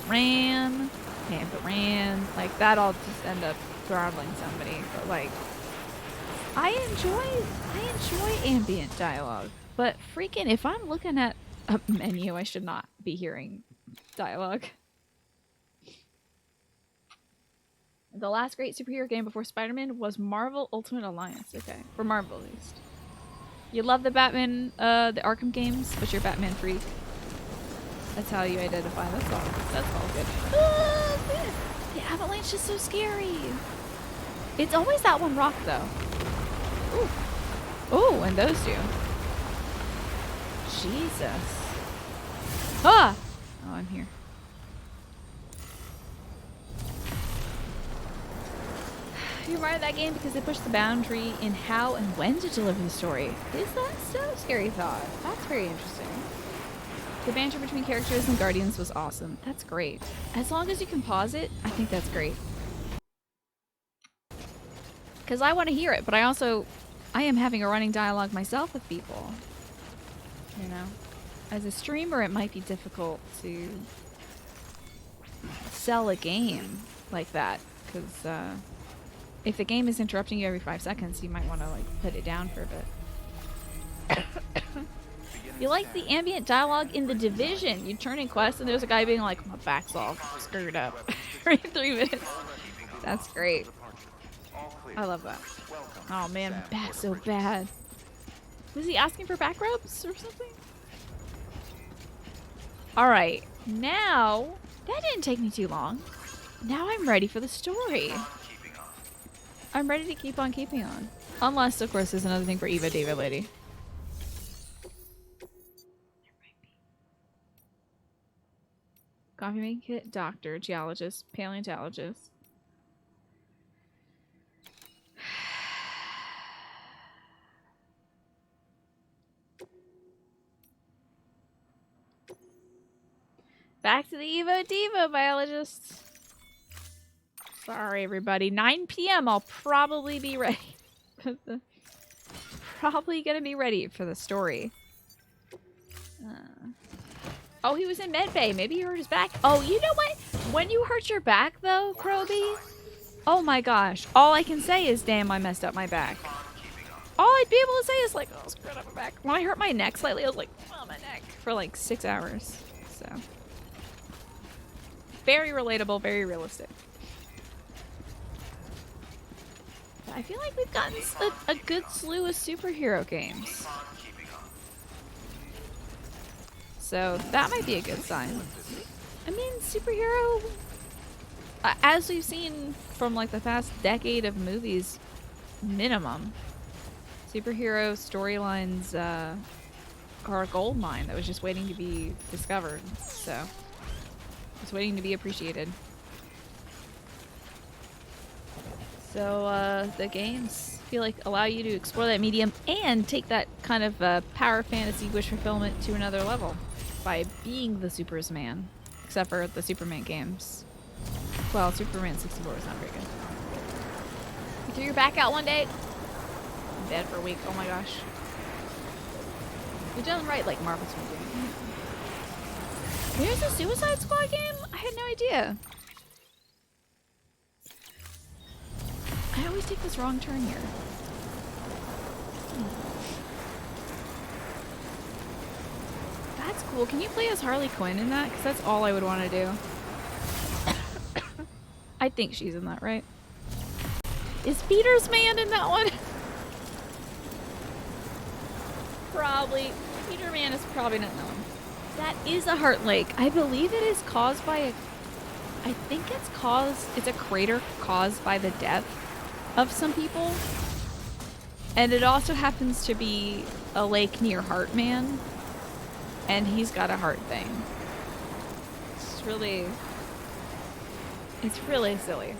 Pam Paran. Like that all just end up throttling somebody. But like, I enjoy ambient dialogue. But freaking, if I'm looking at a menu, I should not be hearing dialogue. The last great superhero game before Spider-Man was Marvel Ultimate Alliance. Okay, for Marvel at least. You love the Batman, the Arkham games, but you're a Batman freak. That's how you identify. That's all good. Oh, the avalanche is so scary. It's always that one rock though. Ooh. Oh, and those two. Jesus. Ah! Oh, I'm here. You admire that game because they pushed the boundary in how and when to deliver the story. Is that so? Scary thought. That's very interesting. The banter between characters and Guardians was awesome. That's great. As long as you can pause it, I think that's great. Because I want to hear it, but I am having a running dialogue myself with people. You know? As a streamer, it might be difficult to sell a game like that. Because, if the game is interrupting you every 5 seconds, you might want to like put it down for a bit. You like the ambient dialogue in The Division. You turn in quests and there's a guy being like, my back's all screwed up for 3 minutes. That's great. I love that. Oh man, my back's so bad. Was he asking for back rubs or something? Alright, now, that didn't take me too long. Now I'm ready for the story. I'm ready to keep on keeping on. Unless, of course, there's another thing for Eva David Lady. Coffee making kit, doctor, geologist, paleontologist. Back to the Evo Devo biologists. Sorry, everybody. 9 p.m. I'll probably be ready. Probably gonna be ready for the story. Oh, he was in medbay. Maybe he hurt his back. Oh, you know what? When you hurt your back, though, Kroby, oh my gosh. All I can say is, damn, I messed up my back. All I'd be able to say is like, oh, screwed up my back. When I hurt my neck slightly, I was like, oh, my neck. For like 6 hours. So. Very relatable, very realistic. But I feel like we've gotten a good slew of superhero games. So that might be a good sign. I mean, superhero, as we've seen from like the past decade of movies, minimum, superhero storylines are a gold mine that was just waiting to be discovered. So it's waiting to be appreciated. So the games feel like allow you to explore that medium and take that kind of power fantasy wish fulfillment to another level by being the Superman. Except for the Superman games. Well, Superman 64 is not very good. You threw your back out one day? I'm dead for a week. Oh my gosh. You're done right like Marvel's been doing. There's a Suicide Squad game? I had no idea. I always take this wrong turn here. That's cool. Can you play as Harley Quinn in that? Because that's all I would want to do. I think she's in that, right? Is Peter's Man in that one? Probably. Peter Man is probably not in that one. That is a heart lake. I believe it is caused by a... I think it's a crater caused by the death of some people. And it also happens to be a lake near Heartman. And he's got a heart thing. It's really silly.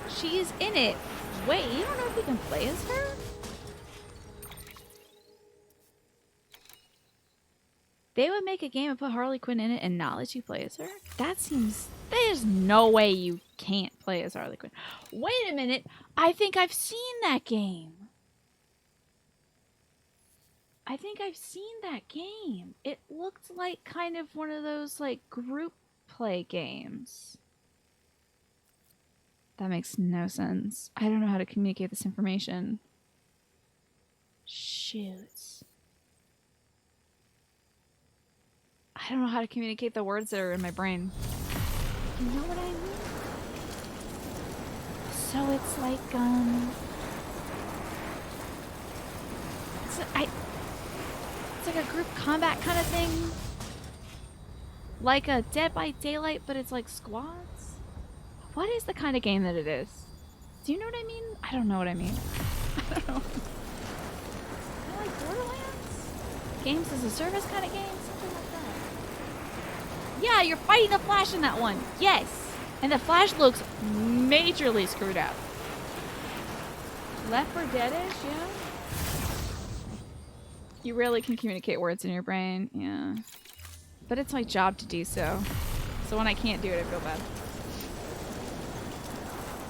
She's in it. Wait, you don't know if you can play as her? They would make a game and put Harley Quinn in it and not let you play as her? That seems... There's no way you can't play as Harley Quinn. Wait a minute. I think I've seen that game. I think I've seen that game. It looked like kind of one of those like group play games. That makes no sense. I don't know how to communicate this information. Shoot. I don't know how to communicate the words that are in my brain. You know what I mean? So it's like, it's like a group combat kind of thing. Like a Dead by Daylight, but it's like squads? What is the kind of game that it is? Do you know what I mean? I don't know what I mean. I don't know. Kind of like Borderlands? Games as a service kind of game? Something like that. Yeah, you're fighting the Flash in that one. Yes. And the Flash looks majorly screwed up. Left 4 Dead-ish, yeah. You really can communicate words in your brain, yeah. But it's my job to do so. So when I can't do it, I feel bad.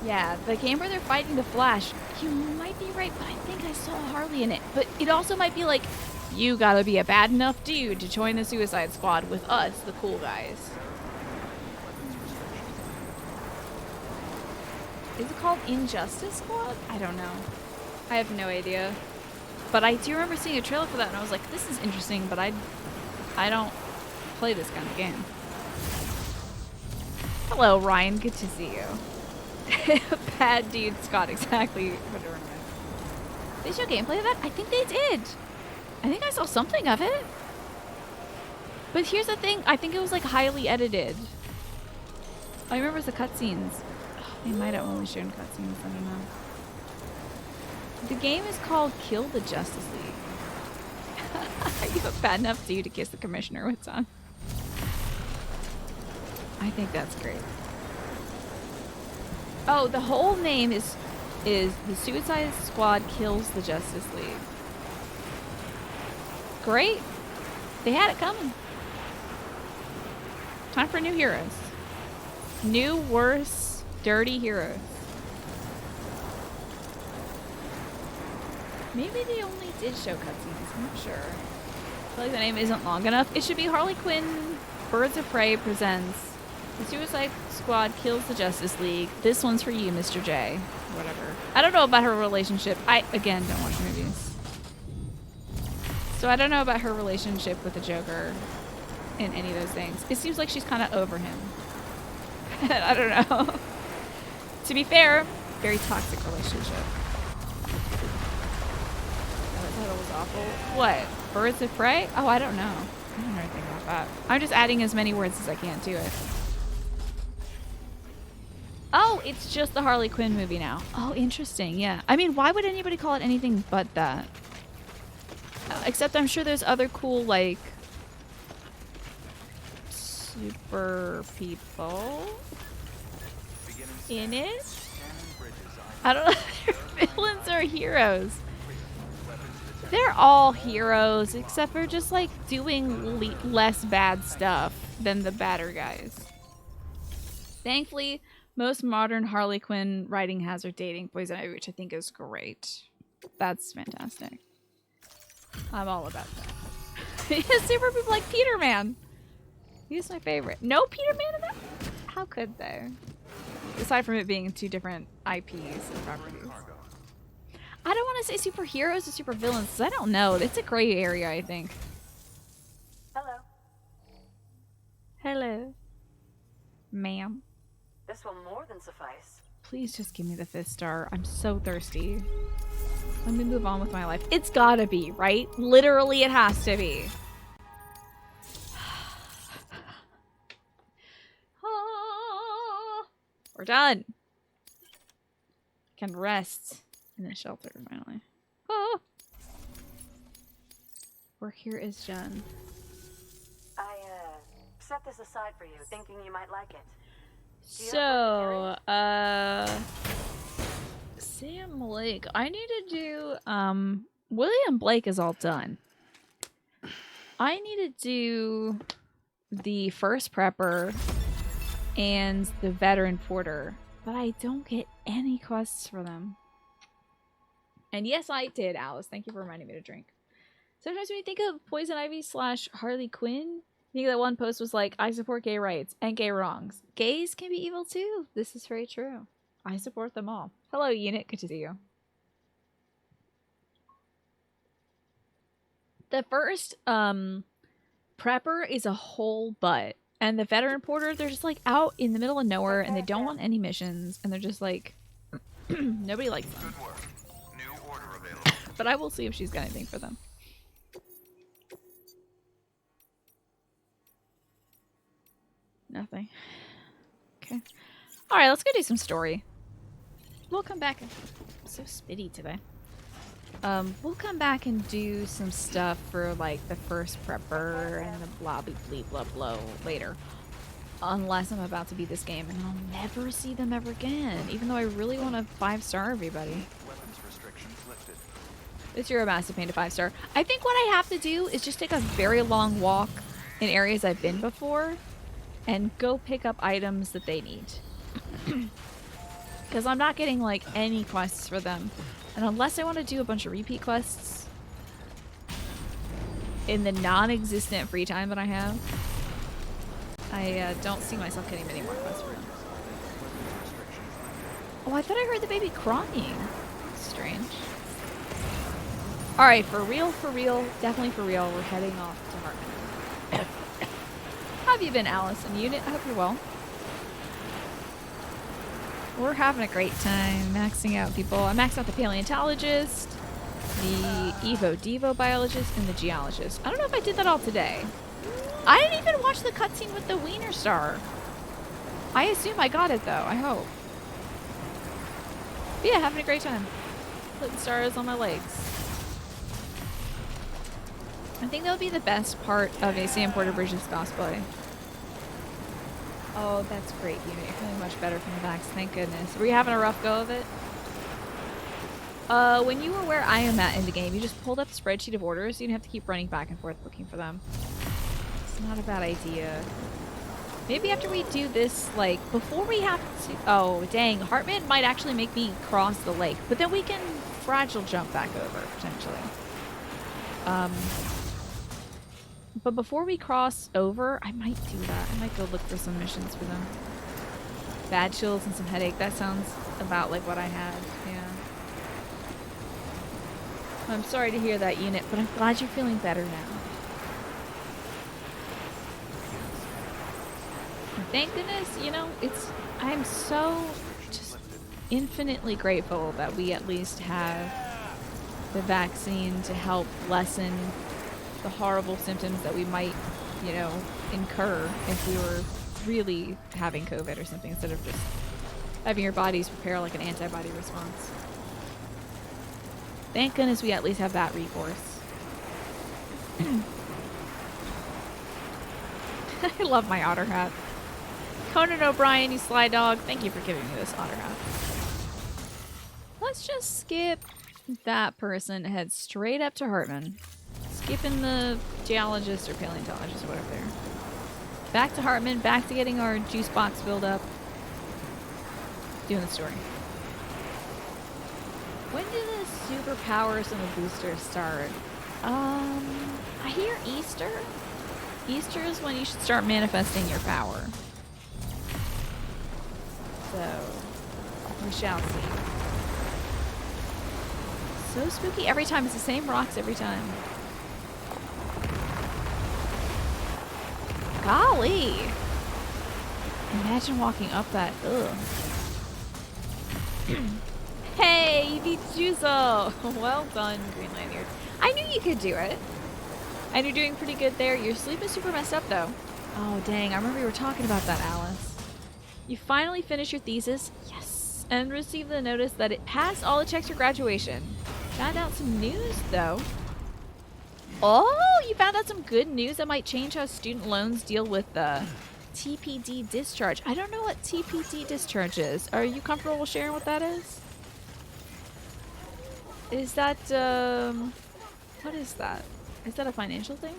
Yeah, the game where they're fighting the Flash, you might be right, but I think I saw Harley in it. But it also might be like, you gotta be a bad enough dude to join the Suicide Squad with us, the cool guys. Is it called Injustice Squad? I don't know. I have no idea. But I do remember seeing a trailer for that and I was like, this is interesting, but I don't play this kind of game. Hello, Ryan. Good to see you. Bad dude Scott, exactly. Whatever. They show gameplay of that? I think they did. I think I saw something of it. But here's the thing. I think it was like highly edited. I remember the cutscenes. They might have only shown cutscenes. I don't know. The game is called Kill the Justice League. Are you a bad enough dude to kiss the commissioner with tongue? I think that's great. Oh, the whole name is The Suicide Squad Kills the Justice League. Great. They had it coming. Time for new heroes. New, worse, dirty heroes. Maybe they only did show cutscenes. I'm not sure. I feel like the name isn't long enough. It should be Harley Quinn Birds of Prey presents The Suicide Squad Kills the Justice League. This one's for you, Mr. J. Whatever. I don't know about her relationship. I, again, don't watch movies. So I don't know about her relationship with the Joker in any of those things. It seems like she's kind of over him. I don't know. To be fair, very toxic relationship. That title was awful. What? Birds of Prey? Oh, I don't know. I don't know anything about that. I'm just adding as many words as I can to it. Oh, it's just the Harley Quinn movie now. Oh, interesting. Yeah. I mean, why would anybody call it anything but that? Except I'm sure there's other cool, like, super people in it. I don't know if they're villains or heroes. They're all heroes, except for just, like, doing less bad stuff than the badder guys. Thankfully, most modern Harley Quinn writing has her dating Poison Ivy, which I think is great. That's fantastic. I'm all about that. Super people like Peter Man. He's my favorite. No Peter Man in that? How could they? Aside from it being two different IPs and properties. I don't want to say superheroes or supervillains because I don't know. It's a gray area, I think. Hello. Hello. Ma'am. This will more than suffice. Please just give me the 5th star. I'm so thirsty. Let me move on with my life. It's gotta be, right? Literally, it has to be. We're done. Can rest in the shelter, finally. Oh. Work here is done. I, set this aside for you, thinking you might like it. So, Sam Lake. I need to do, William Blake is all done. I need to do the first prepper and the veteran porter, but I don't get any quests for them. And yes, I did, Alice. Thank you for reminding me to drink. Sometimes when you think of Poison Ivy / Harley Quinn, I think that one post was like, I support gay rights and gay wrongs. Gays can be evil too. This is very true. I support them all. Hello, Unit. Good to see you. The first prepper is a whole butt. And the veteran porter, they're just like out in the middle of nowhere and they don't want any missions. And they're just like, nobody likes them. Good work. New order available. But I will see if she's got anything for them. Nothing. Okay. Alright, let's go do some story. We'll come back. I'm so spitty today. We'll come back and do some stuff for like the first prepper and the blah blah blah blah blah later. Unless I'm about to beat this game and I'll never see them ever again. Even though I really want to 5-star everybody. Weapons restrictions lifted. It's your massive pain to 5-star. I think what I have to do is just take a very long walk in areas I've been before and go pick up items that they need. Because I'm not getting like any quests for them. And unless I want to do a bunch of repeat quests in the non-existent free time that I have, I don't see myself getting many more quests for them. Oh, I thought I heard the baby crying. Strange. Alright, for real, definitely for real, we're heading off to Hartman. How have you been, Alice and Unit? I hope you're well. We're having a great time maxing out people. I maxed out the paleontologist, the Evo-Devo biologist, and the geologist. I don't know if I did that all today. I didn't even watch the cutscene with the Wiener Star. I assume I got it, though. I hope. But yeah, having a great time. Putting stars on my legs. I think that would be the best part of a Sam Porter Bridges cosplay. Oh, that's great, Unit. You're feeling much better from the vax. Thank goodness. Were you having a rough go of it? When you were where I am at in the game, you just pulled up the spreadsheet of orders. You didn't have to keep running back and forth looking for them. It's not a bad idea. Maybe after we do this, like, before we have to... Oh, dang. Hartman might actually make me cross the lake. But then we can fragile jump back over, potentially. But before we cross over, I might do that. I might go look for some missions for them. Bad chills and some headache. That sounds about like what I had. Yeah. I'm sorry to hear that, Unit, but I'm glad you're feeling better now. Thank goodness, you know, I'm so just infinitely grateful that we at least have the vaccine to help lessen the horrible symptoms that we might, you know, incur if we were really having COVID or something, instead of just having your bodies prepare like an antibody response. Thank goodness we at least have that recourse. I love my otter hat. Conan O'Brien, you sly dog, thank you for giving me this otter hat. Let's just skip that person, head straight up to Hartman. Skipping the geologist or paleontologist or whatever there. Back to Hartman, back to getting our juice box filled up. Doing the story. When do the superpowers and the boosters start? I hear Easter. Easter is when you should start manifesting your power. So, we shall see. So spooky every time. It's the same rocks every time. Golly! Imagine walking up that. Ugh. Hey, you beat Juzo! Well done, Green Lanyard. I knew you could do it. And you're doing pretty good there. Your sleep is super messed up, though. Oh, dang. I remember you were talking about that, Alice. You finally finished your thesis. Yes. And received the notice that it passed all the checks for graduation. Found out some news, though. Oh, you found out some good news that might change how student loans deal with the TPD discharge. I don't know what TPD discharge is. Are you comfortable sharing what that is? Is that, what is that? Is that a financial thing?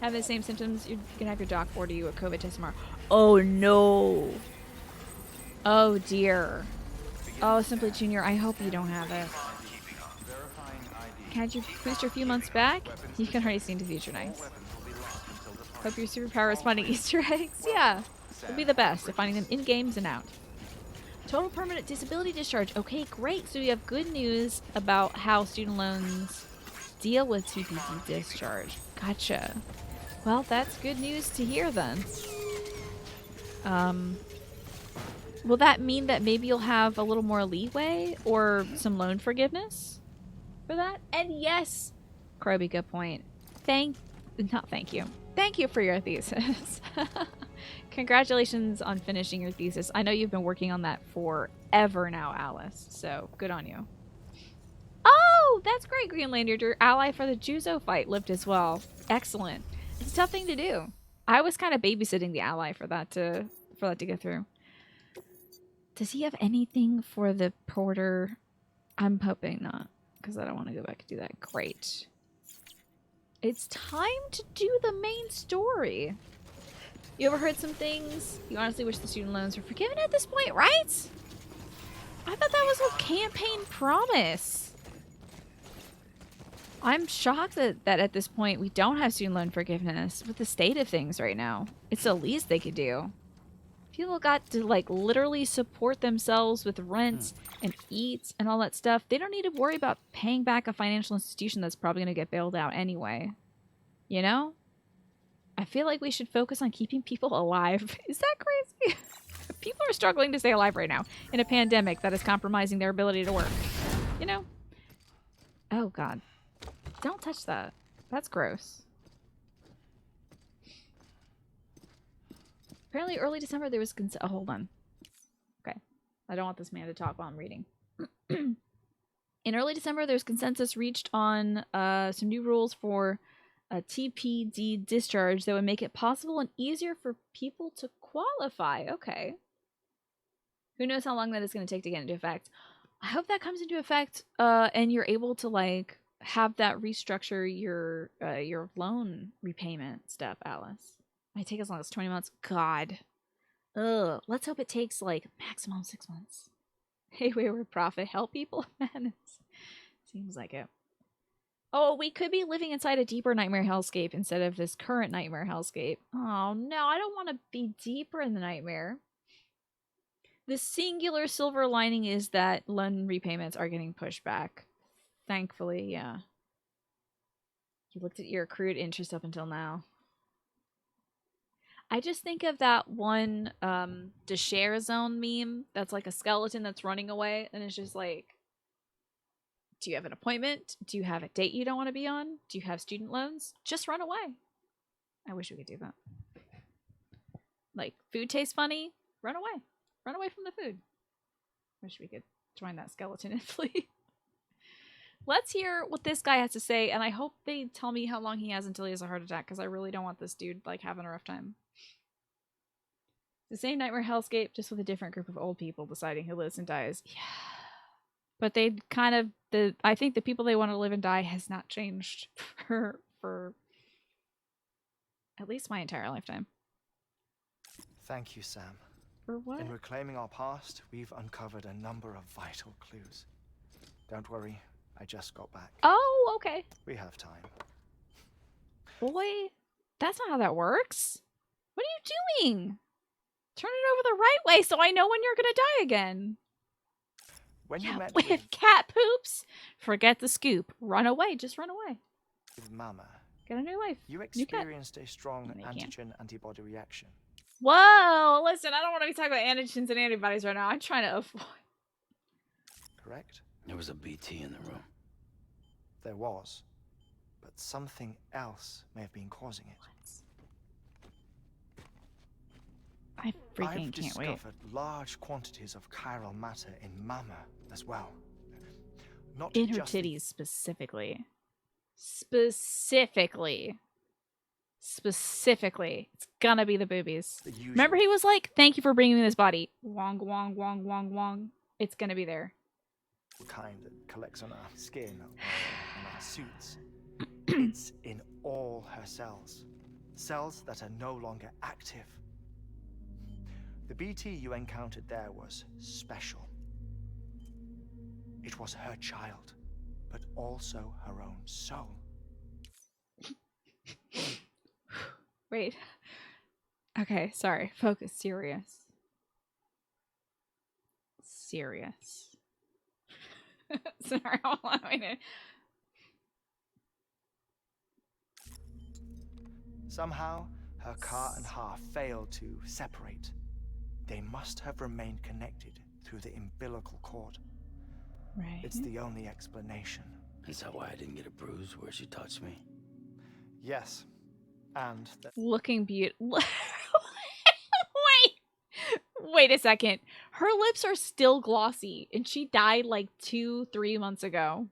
Have the same symptoms, you can have your doc order you a COVID test tomorrow. Oh no. Oh dear. Oh, Simply Junior, I hope you don't have it. Had you boost your few months back? You can already see into the future, nice. Hope your superpower is finding Easter eggs. Yeah, it'll be the best at finding them in games and out. Total permanent disability discharge. Okay, great. So we have good news about how student loans deal with TPD discharge. Gotcha. Well, that's good news to hear then. Will that mean that maybe you'll have a little more leeway or some loan forgiveness for that? And yes, Kroby, good point. Thank you. Thank you for your thesis. Congratulations on finishing your thesis. I know you've been working on that forever now, Alice, so good on you. Oh, that's great, Green Lanyard. Your ally for the Juzo fight lived as well. Excellent. It's a tough thing to do. I was kind of babysitting the ally for that to get through. Does he have anything for the porter? I'm hoping not, because I don't want to go back and do that. Great. It's time to do the main story. You overheard some things? You honestly wish the student loans were forgiven at this point, right? I thought that was a campaign promise. I'm shocked that at this point we don't have student loan forgiveness with the state of things right now. It's the least they could do. People got to like literally support themselves with rent and eat and all that stuff. They don't need to worry about paying back a financial institution that's probably going to get bailed out anyway. You know? I feel like we should focus on keeping people alive. Is that crazy? People are struggling to stay alive right now in a pandemic that is compromising their ability to work. You know? Oh, God. Don't touch that. That's gross. Apparently early December there was oh, hold on. Okay. I don't want this man to talk while I'm reading. In early December there's consensus reached on some new rules for a TPD discharge that would make it possible and easier for people to qualify. Okay. Who knows how long that is going to take to get into effect. I hope that comes into effect and you're able to like have that restructure your loan repayment stuff, Alice. Might take as long as 20 months. God. Ugh. Let's hope it takes like maximum 6 months. Hey, wayward prophet, help people? Man, seems like it. Oh, we could be living inside a deeper nightmare hellscape instead of this current nightmare hellscape. Oh no, I don't want to be deeper in the nightmare. The singular silver lining is that loan repayments are getting pushed back. Thankfully, yeah. You looked at your accrued interest up until now. I just think of that one the share zone meme that's like a skeleton that's running away, and it's just like, do you have an appointment? Do you have a date you don't want to be on? Do you have student loans? Just run away. I wish we could do that. Like, food tastes funny? Run away. Run away from the food. Wish we could join that skeleton and flee. Let's hear what this guy has to say, and I hope they tell me how long he has until he has a heart attack, because I really don't want this dude, like, having a rough time. The same nightmare hellscape, just with a different group of old people deciding who lives and dies. Yeah. But they kind of, I think the people they want to live and die has not changed for at least my entire lifetime. Thank you, Sam. For what? In reclaiming our past, we've uncovered a number of vital clues. Don't worry, I just got back. Oh, okay. We have time. Boy, that's not how that works. What are you doing? Turn it over the right way so I know when you're gonna die again. When you met with cat poops, forget the scoop. Run away. Just run away. with Mama, Get a new life. you New cat. experienced a strong No, you can't. antigen-antibody reaction. Whoa, listen, I don't want to be talking about antigens and antibodies right now. I'm trying to avoid. Correct? There was a BT in the room. There was. But something else may have been causing it. I freaking I've can't wait. discovered large quantities of chiral matter in Mama as well. Not In her just the- titties, specifically. Specifically. It's gonna be the boobies. the usual. Remember he was like, thank you for bringing me this body. Wong, wong, wong, wong, wong. It's gonna be there. kind that collects on our skin or on our suits. It's in all her cells. Cells that are no longer active. The BT you encountered there was special. It was her child, but also her own soul. Wait. Okay, sorry. Focus. Serious. Sorry, hold on. Somehow, her car and half failed to separate. They must have remained connected through the umbilical cord. Right. It's the only explanation. Is that why I didn't get a bruise where she touched me? Yes. And that Looking beautiful. Wait a second. Her lips are still glossy, and she died like 2-3 months ago.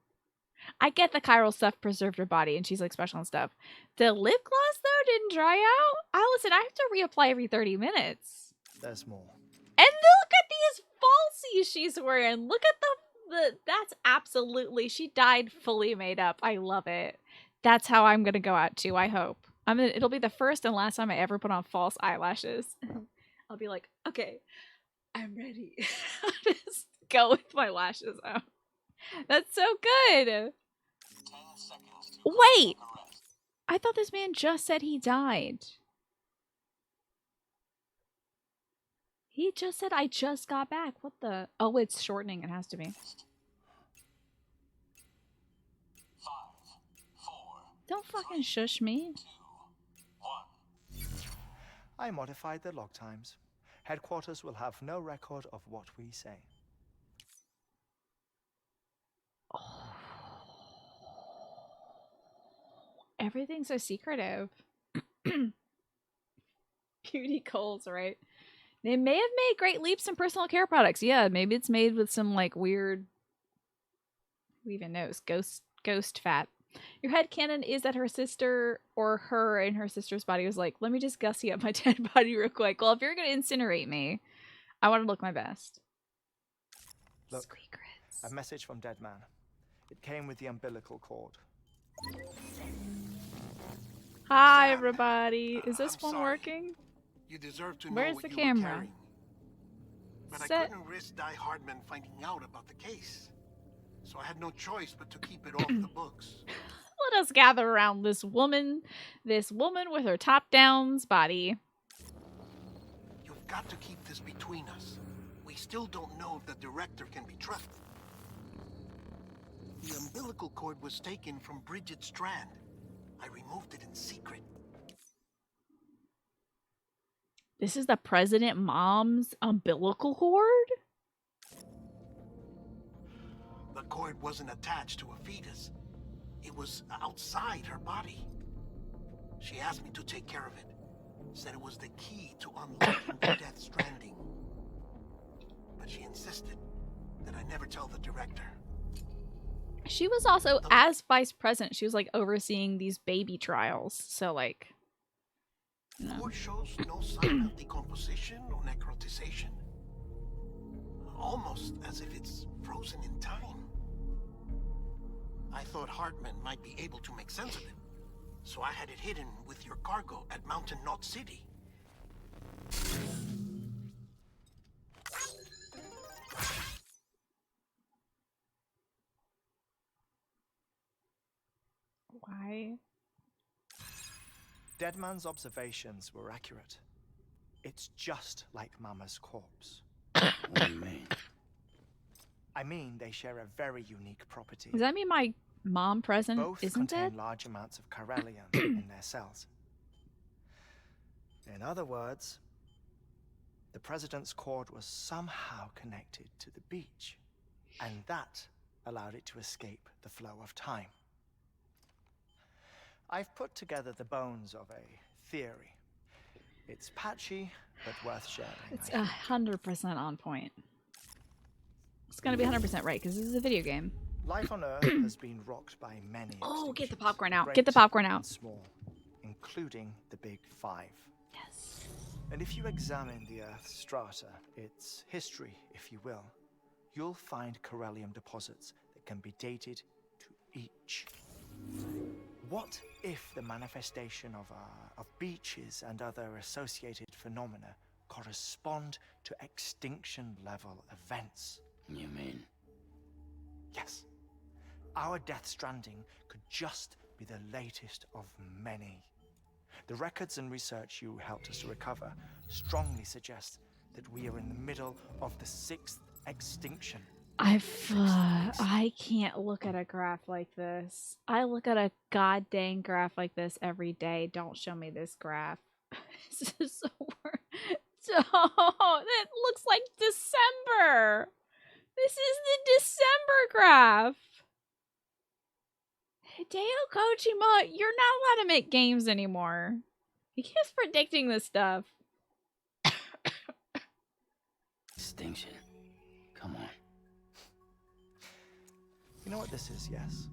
I get the chiral stuff preserved her body, and she's like special and stuff. The lip gloss though didn't dry out. Listen, I have to reapply every 30 minutes. there's more. And look at these falsies she's wearing. Look at the that's absolutely, she died fully made up. I love it. That's how I'm gonna go out too, I hope. It'll be the first and last time I ever put on false eyelashes. I'll be like, okay, I'm ready. I'll just go with my lashes out. That's so good. Wait, I thought this man just said he died. He just said I just got back. What the? Oh, it's shortening. It has to be. 5, 4, Don't fucking shush me. 2, 1. I modified the log times. Headquarters will have no record of what we say. Everything's so secretive. Beauty goals, right? They may have made great leaps in personal care products. Yeah, maybe it's made with some like weird, who even knows, ghost fat. Your headcanon is that her sister or her and her sister's body was like, let me just gussy up my dead body real quick. Well, if you're going to incinerate me, I want to look my best. Look, Secrets. a message from Dead Man. It came with the umbilical cord. Hi, Sam, everybody. Is this I'm one sorry. working? You deserve to know Where's what the you camera? were carrying. But I Set. couldn't risk Di Hardman finding out about the case. So I had no choice but to keep it off the books. Let us gather around this woman with her top down's body. You've got to keep this between us. We still don't know if the director can be trusted. The umbilical cord was taken from Bridget Strand. I removed it in secret. This is the president mom's umbilical cord? The cord wasn't attached to a fetus. It was outside her body. She asked me to take care of it. Said it was the key to unlocking the Death Stranding. But she insisted that I never tell the director. She was also, as vice president, she was like overseeing these baby trials. So like, The cord shows no sign of decomposition or necrotization. Almost as if it's frozen in time. I thought Hartman might be able to make sense of it. So I had it hidden with your cargo at Mountain Knot City. why? Deadman's observations were accurate. It's just like Mama's corpse. What do you mean? I mean, they share a very unique property. Does that mean my mom present Both isn't contain dead? large amounts of chiralium in their cells. In other words, the president's cord was somehow connected to the beach, and that allowed it to escape the flow of time. I've put together the bones of a theory. It's patchy, but worth sharing. It's I think. 100% on point. It's gonna be 100% right because this is a video game. Life on Earth has been rocked by many Oh, get the extinctions, popcorn out. great Get the popcorn and out. small, including the Big Five. Yes. And if you examine the Earth's strata, its history, if you will, you'll find chiralium deposits that can be dated to each. What if the manifestation of beaches and other associated phenomena correspond to extinction-level events? You mean? Yes. Our Death Stranding could just be the latest of many. The records and research you helped us to recover strongly suggest that we are in the middle of the 6th extinction. I can't look at a graph like this. I look at a goddamn graph like this every day. Don't show me this graph. This is so weird. Don't. It looks like December. This is the December graph. Hideo Kojima, you're not allowed to make games anymore. He keeps predicting this stuff. Extinction. Come on. You know what this is, yes?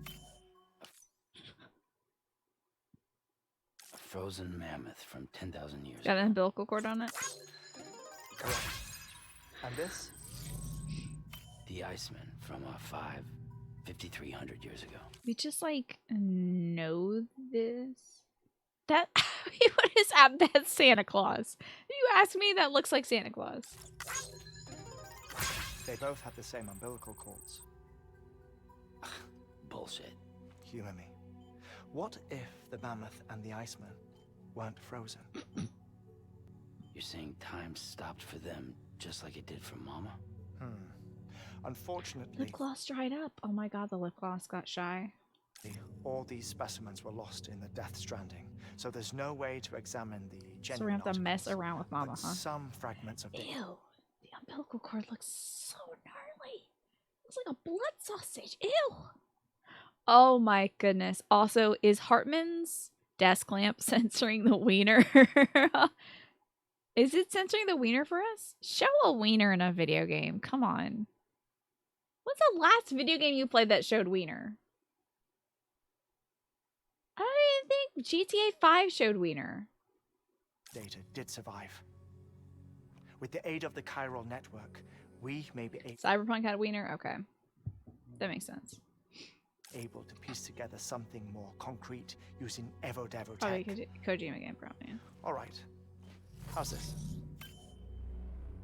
A frozen mammoth from 10,000 years Got ago. an umbilical cord on it? Correct. And this? The Iceman from 5,300 years ago. We just like know this. That what is that? That's Santa Claus. You ask me, that looks like Santa Claus. They both have the same umbilical cords. Bullshit. Humor me. What if the mammoth and the Iceman weren't frozen? You're saying time stopped for them just like it did for Mama? Unfortunately, Lip gloss dried up. Oh my god, the lip gloss got shy. all these specimens were lost in the Death Stranding, so there's no way to examine the So genuine we're gonna have to mess articles, around with Mama, but huh? some fragments of the Ew. The umbilical cord looks so gnarly. It's like a blood sausage. Ew. Oh my goodness. Also, is Hartman's desk lamp censoring the wiener? Is it censoring the wiener for us? Show a wiener in a video game. Come on. What's the last video game you played that showed wiener? I don't even think GTA 5 showed wiener. data did survive. With the aid of the chiral network, we may be able Cyberpunk had wiener? Okay. That makes sense. able to piece together something more concrete using Evo-Devo Probably tech. Kojima game, probably. All right. How's this?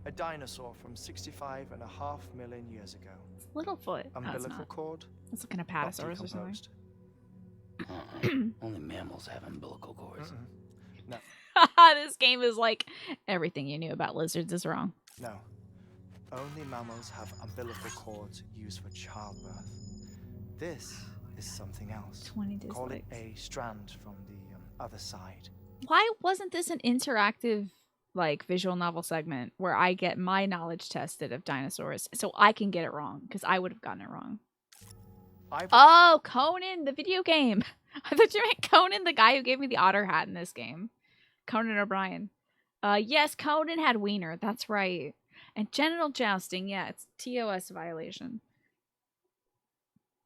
A dinosaur from 65.5 million years ago. It's Littlefoot. No, it's Umbilical not. cord? It's like an Not apatosaurus or something. decomposed. Only mammals have umbilical cords. No, This game is like everything you knew about lizards is wrong. no. Only mammals have umbilical cords used for childbirth. This is something else. 20 Call it dislikes. a strand from the other side. Why wasn't this an interactive, like, visual novel segment where I get my knowledge tested of dinosaurs so I can get it wrong? Because I would have gotten it wrong. Oh, Conan, the video game. I thought you meant Conan, the guy who gave me the otter hat in this game. Conan O'Brien. Yes, Conan had wiener. That's right. And genital jousting. Yeah, it's TOS violation.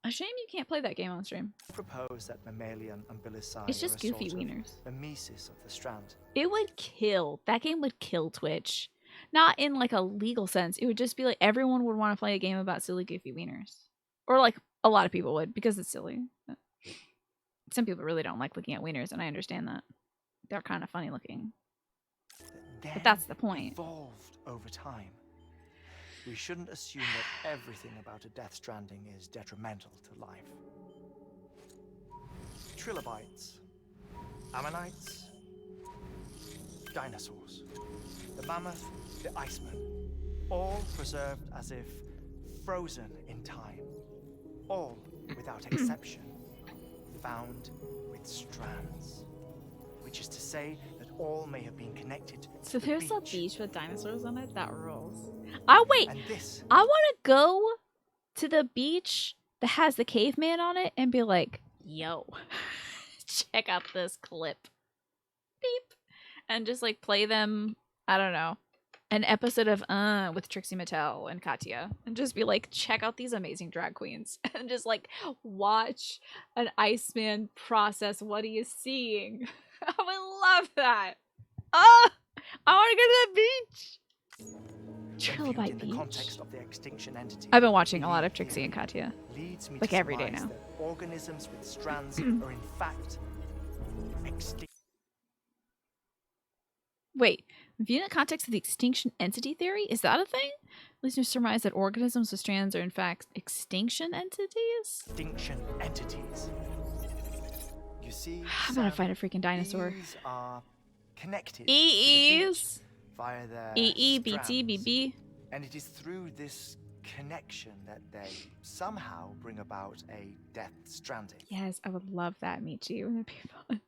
A shame you can't play that game on stream. I propose that mammalian umbilici It's just are a goofy sort of wieners. mimesis of the strand. It would kill. That game would kill Twitch. Not in like a legal sense. It would just be like everyone would want to play a game about silly goofy wieners. Or like a lot of people would because it's silly. But some people really don't like looking at wieners, and I understand that. They're kind of funny looking. But that's the point. Evolved over time. We shouldn't assume that everything about a Death Stranding is detrimental to life. Trilobites, ammonites, dinosaurs, the mammoth, the iceman, all preserved as if frozen in time, all without exception found with strands, which is to say that all may have been connected. So to there's the a beach. beach with dinosaurs on it? That rules. Oh, wait. And this I want to go to the beach that has the caveman on it and be like, yo, check out this clip. Beep. And just like play them, I don't know, an episode of with Trixie Mattel and Katya. And just be like, check out these amazing drag queens. And just like watch an Iceman process what he is seeing. I would love that. Oh, I want to go to the beach. Trilobite in the Beach. context of the extinction entity, I've been watching a lot of Trixie and Katya. leads me Like to every day surmise now. that organisms with strands are in fact extinct. Wait, viewed in the context of the extinction entity theory, is that a thing? Listeners surmise that organisms with strands are in fact extinction entities? Extinction entities. You see, I'm gonna Sam, find a freaking dinosaur. these are connected to the EEs. beach via their EE, BT, strands. BB. And it is through this connection that they somehow bring about a death stranding. Yes, I would love that, Michi. That'd be fun.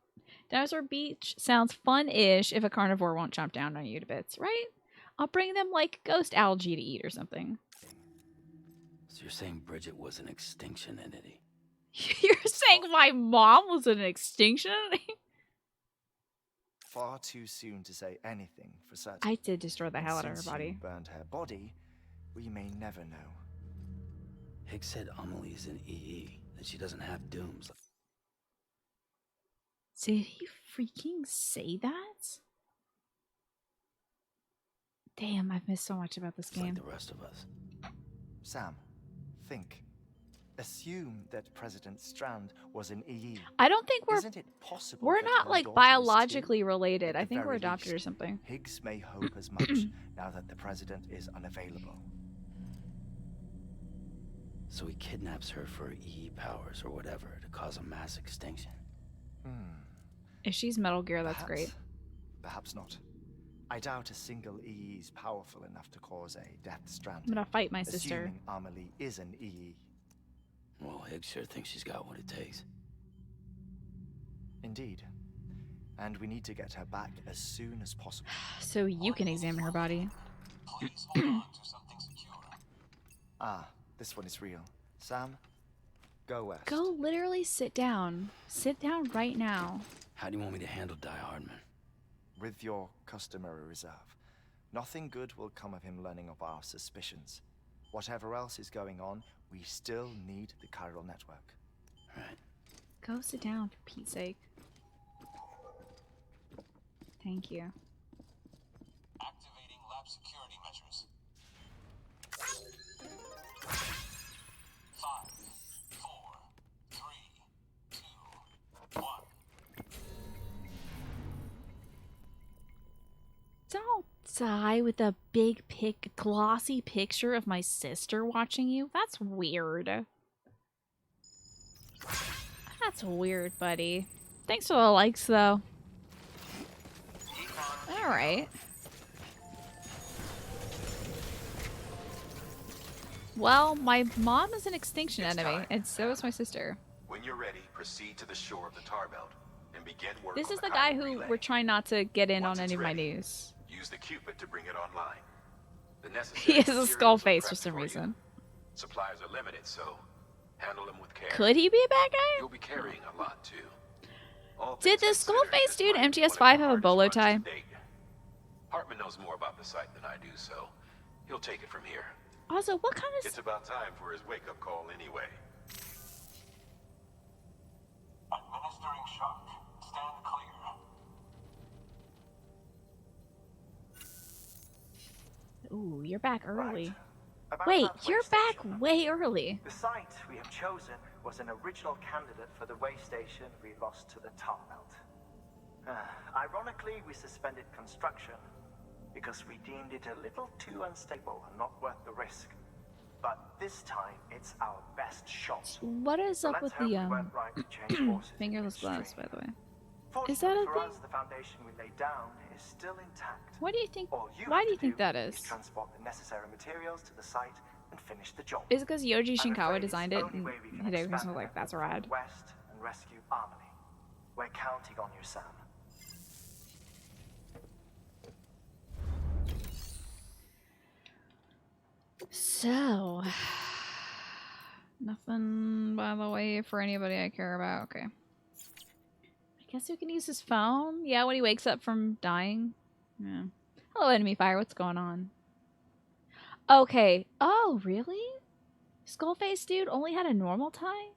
Dinosaur Beach sounds fun-ish if a carnivore won't chomp down on you to bits, right? I'll bring them like ghost algae to eat or something. So you're saying Bridget was an extinction entity? You're saying my mom was an extinction entity? Far too soon to say anything for certain. I did destroy the hell out of her Since you body. burned her body, we may never know. Higgs said Amelie's an EE, that she doesn't have dooms. Did he freaking say that? Damn, I've missed so much about this It's like game. the rest of us. Sam, think. Assume that President Strand was an EE. I don't think we're Isn't it possible we're that not her like daughter is biologically too? related. At I the think we're very adopted or least, something. Higgs may hope as much now that the president is unavailable. So he kidnaps her for EE powers or whatever to cause a mass extinction. If she's Metal Gear, that's Perhaps. great. Perhaps not. I doubt a single EE is powerful enough to cause a death strand. I'm gonna fight my sister. Assuming Amelie is an EE. Well, Higgs sure thinks she's got what it takes. Indeed. And we need to get her back as soon as possible. So you can examine her body. Ah, this one is real. Sam, go west. Go literally sit down. Sit down right now. How do you want me to handle Die Hardman? With your customary reserve. Nothing good will come of him learning of our suspicions. Whatever else is going on, we still need the chiral network. Right. Go sit down, for Pete's sake. Thank you. Activating lab security measures. 5, 4, outside with a big glossy picture of my sister watching you? That's weird. That's weird, buddy. Thanks for the likes, though. Alright. Well, my mom is an extinction enemy, and so is my sister. When you're ready, proceed to the shore of the tar belt and begin work This on is the guy chiral who relay. we're trying not to get in Once on it's any of my ready, news. use the Cupid to bring it online. The necessary He has a materials skull are face prepped for some you. reason. Supplies are limited, so handle them with care. Could he be a bad guy? You'll be carrying a lot too. All Did things the skull considered, face this dude might be one of MGS5 the have a hardest bolo runs to tie? date. Hartman knows more about the site than I do, so he'll take it from here. Also, what kind of... It's about time for his wake-up call anyway. Administering shock. Stand clear. Ooh, you're back early. About Wait, that you're way back station. way early. The site we have chosen was an original candidate for the way station we lost to the tar belt. Ironically, we suspended construction because we deemed it a little too unstable and not worth the risk. But this time, it's our best shot. What is So up let's with hope the, we weren't right to change courses in fingerless gloves, midstream. by the way? Is Fortunately that a for thing? us, the foundation we laid down is still intact. What do you think? All Why have do you to think that is? transport the necessary materials to the site and finish the job. Is it because Yoji I'm Shinkawa afraid designed it's it the and only way we can Hideo expand was like, the that's network rad. from West and rescue Harmony. We're counting on you, Sam. So, nothing, by the way, for anybody I care about. Okay. I guess we can use his phone? Yeah, when he wakes up from dying. Yeah. Hello, enemy fire. What's going on? Okay. Oh, really? Skullface dude only had a normal tie?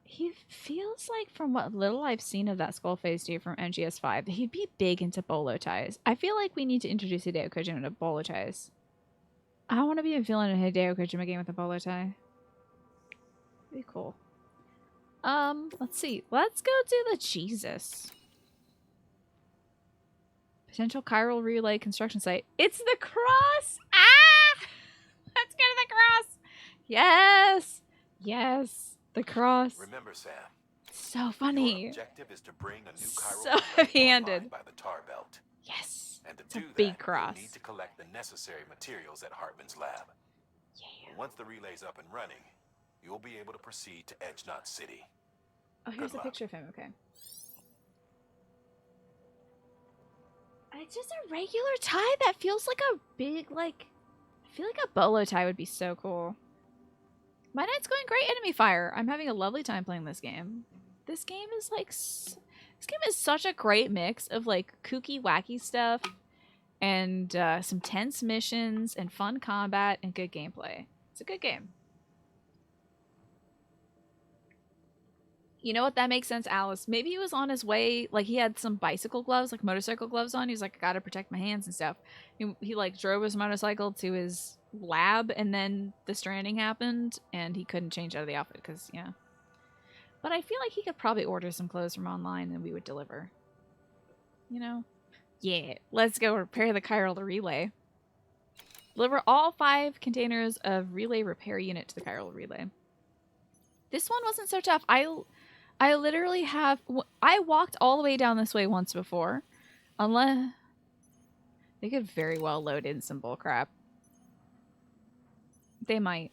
He feels like, from what little I've seen of that Skullface dude from NGS5, that he'd be big into bolo ties. I feel like we need to introduce Hideo Kojima to bolo ties. I want to be a villain in a Hideo Kojima game with a bolo tie. Be cool. Let's see. Let's go do the Jesus. Potential chiral relay construction site. It's the cross! Ah! Let's go to the cross! Yes! Yes! The cross. Remember, Sam. So funny. Your objective is to bring a new chiral So relay heavy-handed. online by the tar belt. Yes. And to It's a do big that, cross. you'll need to collect the necessary materials at Hartman's lab. Yeah. Once the relay's up and running, you'll be able to proceed to Edge Knot City. Oh, here's Good a luck. picture of him. Okay. It's just a regular tie that feels like a big, like... I feel like a bolo tie would be so cool. My night's going great, enemy fire. I'm having a lovely time playing this game. This game is like... This game is such a great mix of like kooky, wacky stuff and some tense missions and fun combat and good gameplay. It's a good game. You know what? That makes sense, Alice. Maybe he was on his way, like he had some bicycle gloves, like motorcycle gloves on. He was like, I gotta protect my hands and stuff. He like drove his motorcycle to his lab and then the stranding happened and he couldn't change out of the outfit because, yeah. But I feel like he could probably order some clothes from online and we would deliver. You know? Yeah, let's go repair the chiral relay. Deliver all 5 containers of relay repair unit to the chiral relay. This one wasn't so tough. I literally have... I walked all the way down this way once before. Unless... They could very well load in some bullcrap. They might.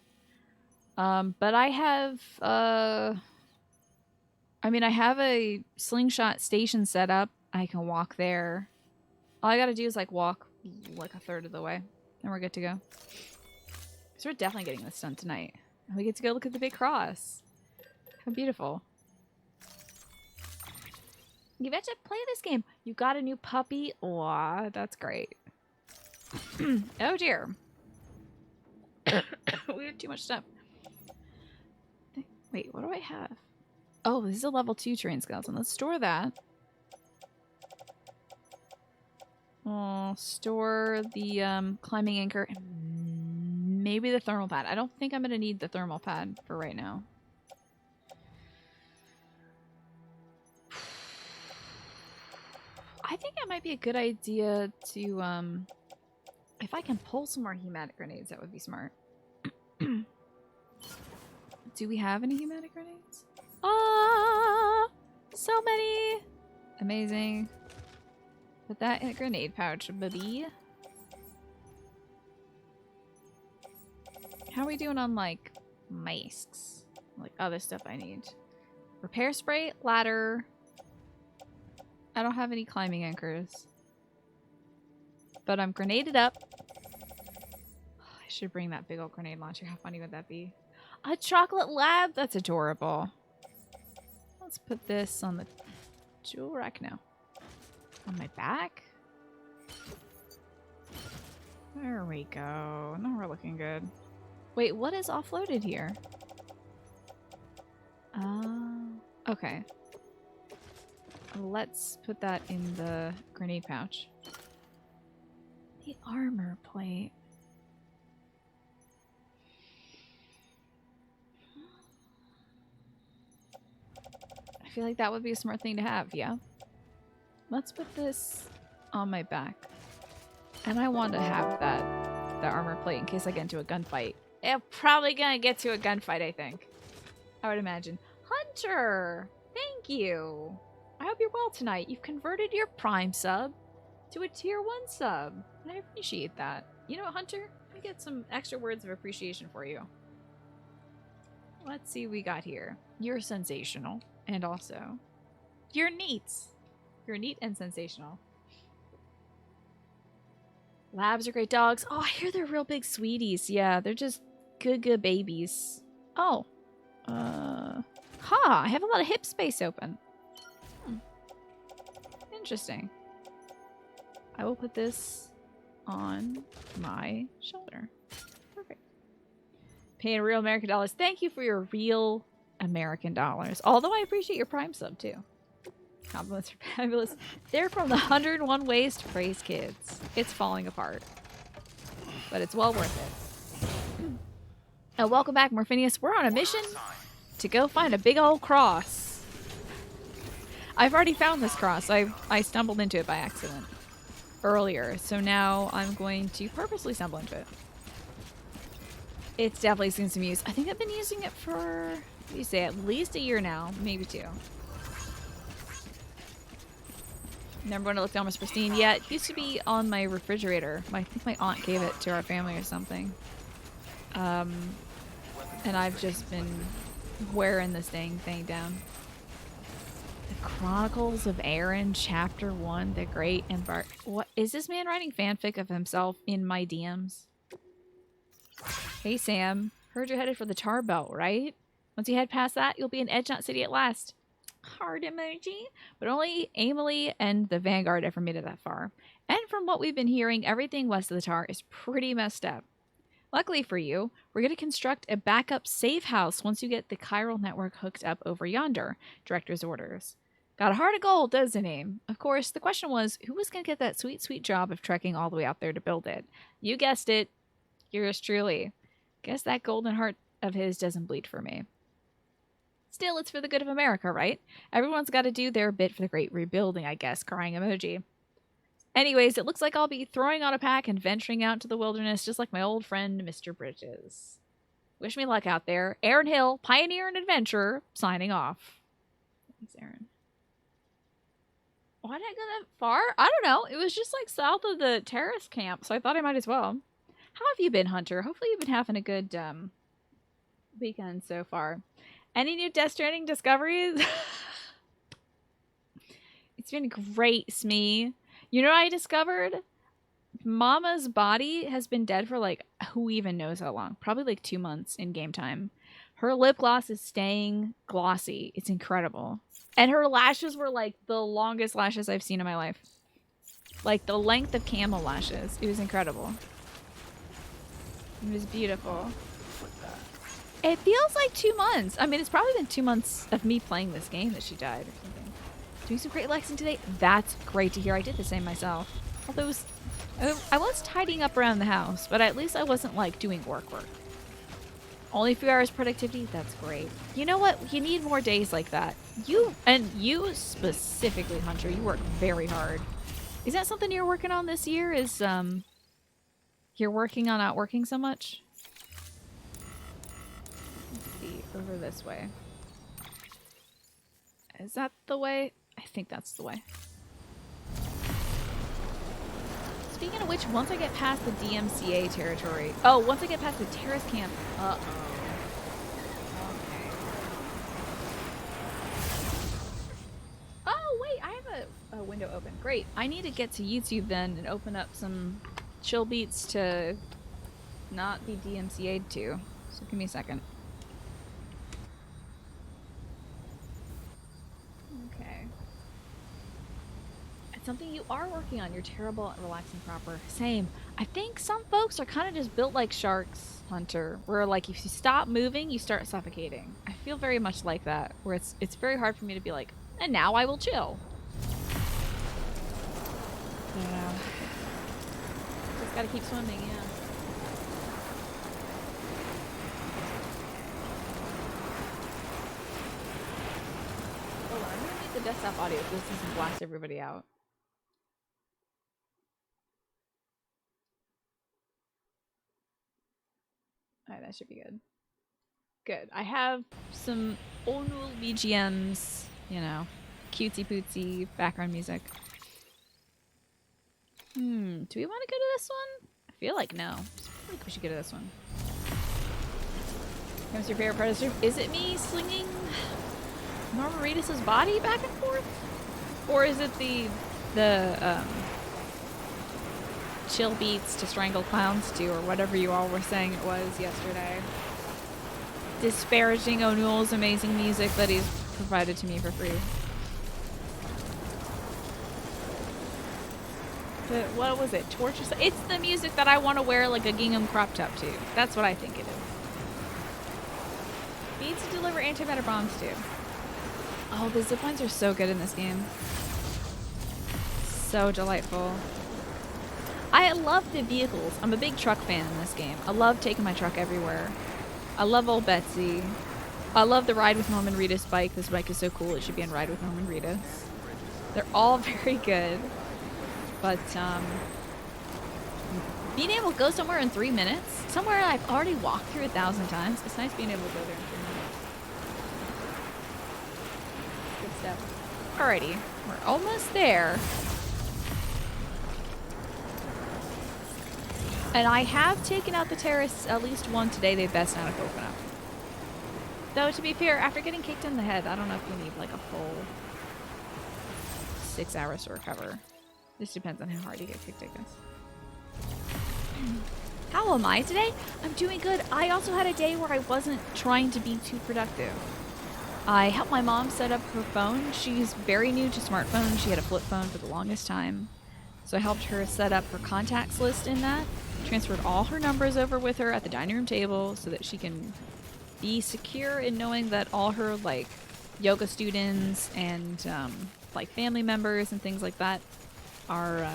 But I have... I mean, I have a slingshot station set up. I can walk there. All I gotta do is, like, walk, like, a third of the way. And we're good to go. So we're definitely getting this done tonight. And we get to go look at the big cross. How beautiful. You betcha play this game. You got a new puppy? Aw, that's great. Oh dear. We have too much stuff. Wait, what do I have? Oh, this is a level 2 train skeleton. Let's store that. I'll store the climbing anchor and maybe the thermal pad. I don't think I'm going to need the thermal pad for right now. I think it might be a good idea to If I can pull some more hematic grenades, that would be smart. Do we have any hematic grenades? Ah! So many! Amazing. Put that in a grenade pouch, baby. How are we doing on, like, masks? Like, other stuff I need. Repair spray, ladder. I don't have any climbing anchors. But I'm grenaded up. I should bring that big old grenade launcher. How funny would that be? A chocolate lab? That's adorable. Let's put this on the jewel rack now. On my back? There we go. Now we're looking good. Wait, what is offloaded here? Okay. Let's put that in the grenade pouch. The armor plate. I feel like that would be a smart thing to have, yeah? Let's put this on my back. And I want to have that armor plate in case I get into a gunfight. I'm probably gonna get to a gunfight, I think. I would imagine. Hunter! Thank you! I hope you're well tonight. You've converted your Prime sub to a Tier 1 sub. And I appreciate that. You know what, Hunter? Let me get some extra words of appreciation for you. Let's see what we got here. You're sensational. And also, you're neat. You're neat and sensational. Labs are great dogs. Oh, I hear they're real big sweeties. Yeah, they're just good babies. Oh. I have a lot of hip space open. Interesting. I will put this on my shoulder. Perfect. Paying real American dollars. Thank you for your real American dollars. Although I appreciate your Prime sub too. Compliments are fabulous. They're from the 101 Ways to Praise Kids. It's falling apart. But it's well worth it. And welcome back, Morphinius. We're on a mission to go find a big old cross. I've already found this cross. I stumbled into it by accident earlier. So now I'm going to purposely stumble into it. It's definitely seen some use. I think I've been using it for, what do you say, at least a year now. Maybe 2. Never want to look almost pristine. Yeah, it used to be on my refrigerator. I think my aunt gave it to our family or something. And I've just been wearing this thing down. The Chronicles of Aaron, Chapter 1, The Great Embark. What is this man writing fanfic of himself in my DMs? Hey Sam, heard you're headed for the Tar Belt, right? Once you head past that, you'll be in Edgenot City at last. Heart emoji. But only Emily and the Vanguard ever made it that far. And from what we've been hearing, everything west of the Tar is pretty messed up. Luckily for you, we're going to construct a backup safe house once you get the chiral network hooked up over yonder. Director's orders. Got a heart of gold, doesn't he? Of course, the question was, who was going to get that sweet, sweet job of trekking all the way out there to build it? You guessed it. Yours truly. Guess that golden heart of his doesn't bleed for me. Still, it's for the good of America, right? Everyone's got to do their bit for the great rebuilding, I guess. Crying emoji. Anyways, it looks like I'll be throwing on a pack and venturing out to the wilderness just like my old friend, Mr. Bridges. Wish me luck out there. Aaron Hill, pioneer and adventurer, signing off. Thanks, Aaron. Why did I go that far? I don't know. It was just like south of the terrace camp, so I thought I might as well. How have you been, Hunter? Hopefully you've been having a good weekend so far. Any new Death Stranding discoveries? It's been great, Smee. You know what I discovered? Mama's body has been dead for like, who even knows how long? Probably like 2 months in game time. Her lip gloss is staying glossy. It's incredible. And her lashes were like the longest lashes I've seen in my life. Like the length of camel lashes. It was incredible. It was beautiful. It feels like 2 months. I mean, it's probably been 2 months of me playing this game that she died or something. Doing some great Lexing today. That's great to hear. I did the same myself. Although I was tidying up around the house, but at least I wasn't like doing work. Only a few hours productivity. That's great. You know what? You need more days like that. You specifically, Hunter, you work very hard. Is that something you're working on this year? Is You're working on not working so much? Let's see, over this way. Is that the way? I think that's the way. Speaking of which, once I get past the DMCA territory... Oh, once I get past the terrace camp... Uh-oh. Okay. Oh, wait, I have a window open. Great. I need to get to YouTube then and open up some chill beats to not be DMCA'd to. So give me a second. Okay. It's something you are working on. You're terrible at relaxing proper. Same. I think some folks are kind of just built like sharks, Hunter, where like if you stop moving, you start suffocating. I feel very much like that, where it's very hard for me to be like, and now I will chill. I don't know. Just gotta keep swimming, yeah. Hold on, I'm gonna mute the desktop audio so this doesn't blast everybody out. Alright, that should be good. Good. I have some Onul BGMs, you know, cutesy pootsy background music. Do we want to go to this one? I feel like no. I feel like we should go to this one. What's your favorite part of the stream? Is it me slinging Norma Reedus' body back and forth? Or is it the chill beats to strangle clowns to, or whatever you all were saying it was yesterday? Disparaging O'Neill's amazing music that he's provided to me for free. But what was it? Torture? It's the music that I want to wear like a gingham crop top to. That's what I think it is. Needs to deliver antimatter bombs too. Oh, the ziplines are so good in this game. So delightful. I love the vehicles. I'm a big truck fan in this game. I love taking my truck everywhere. I love old Betsy. I love the Ride with Norman Reedus bike. This bike is so cool. It should be in Ride with Norman Reedus. They're all very good. But, being able to go somewhere in 3 minutes, somewhere I've already walked through 1,000 times, it's nice being able to go there in 3 minutes. Good stuff. Alrighty, we're almost there. And I have taken out the terrace at least one today. They best not have opened up. Though, to be fair, after getting kicked in the head, I don't know if you need like a full 6 hours to recover. This depends on how hard you get kicked, I guess. How am I today? I'm doing good. I also had a day where I wasn't trying to be too productive. I helped my mom set up her phone. She's very new to smartphones. She had a flip phone for the longest time. So I helped her set up her contacts list in that. Transferred all her numbers over with her at the dining room table so that she can be secure in knowing that all her like yoga students and like family members and things like that are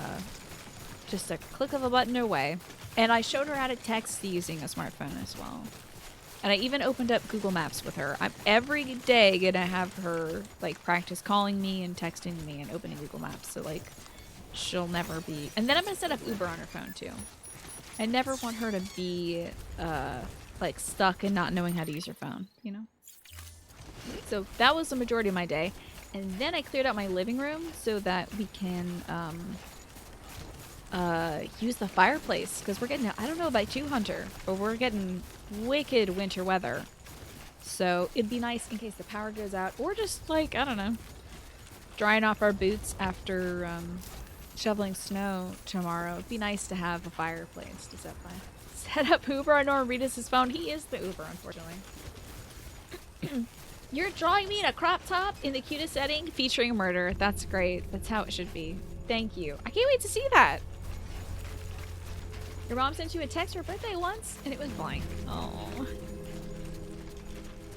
just a click of a button away. And I showed her how to text using a smartphone as well. And I even opened up Google Maps with her. I'm every day gonna have her like practice calling me and texting me and opening Google Maps. So like she'll never be. And then I'm gonna set up Uber on her phone too. I never want her to be like stuck and not knowing how to use her phone, you know? So that was the majority of my day. And then I cleared out my living room so that we can use the fireplace, because we're getting, I don't know about you, Hunter, but we're getting wicked winter weather. So it'd be nice in case the power goes out, or just like, I don't know, drying off our boots after shoveling snow tomorrow. It'd be nice to have a fireplace to set by. Set up Uber on Norman Reedus' phone. He is the Uber, unfortunately. You're drawing me in a crop top in the cutest setting featuring murder. That's great. That's how it should be. Thank you. I can't wait to see that. Your mom sent you a text for her birthday once, and it was blank. Oh,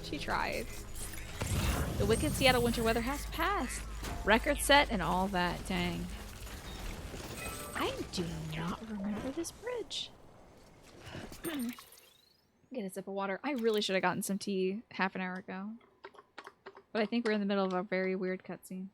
she tried. The wicked Seattle winter weather has passed. Record set and all that. Dang. I do not remember this bridge. Get a sip of water. I really should have gotten some tea half an hour ago. But I think we're in the middle of a very weird cutscene.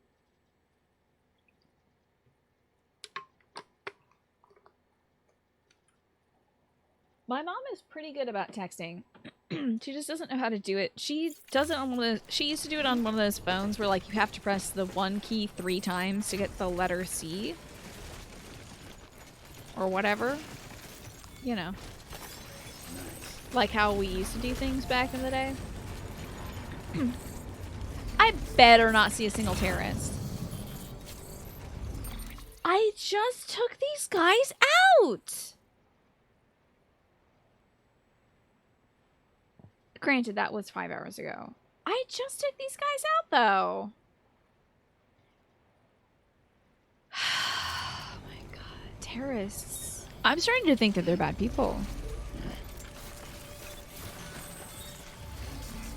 My mom is pretty good about texting. She just doesn't know how to do it. She does it on one of those, she used to do it on one of those phones where like you have to press the 1 key 3 times to get the letter C. Or whatever. You know. Like how we used to do things back in the day. I better not see a single terrorist. I just took these guys out! Granted, that was 5 hours ago. I just took these guys out, though. Oh my god. Terrorists. I'm starting to think that they're bad people.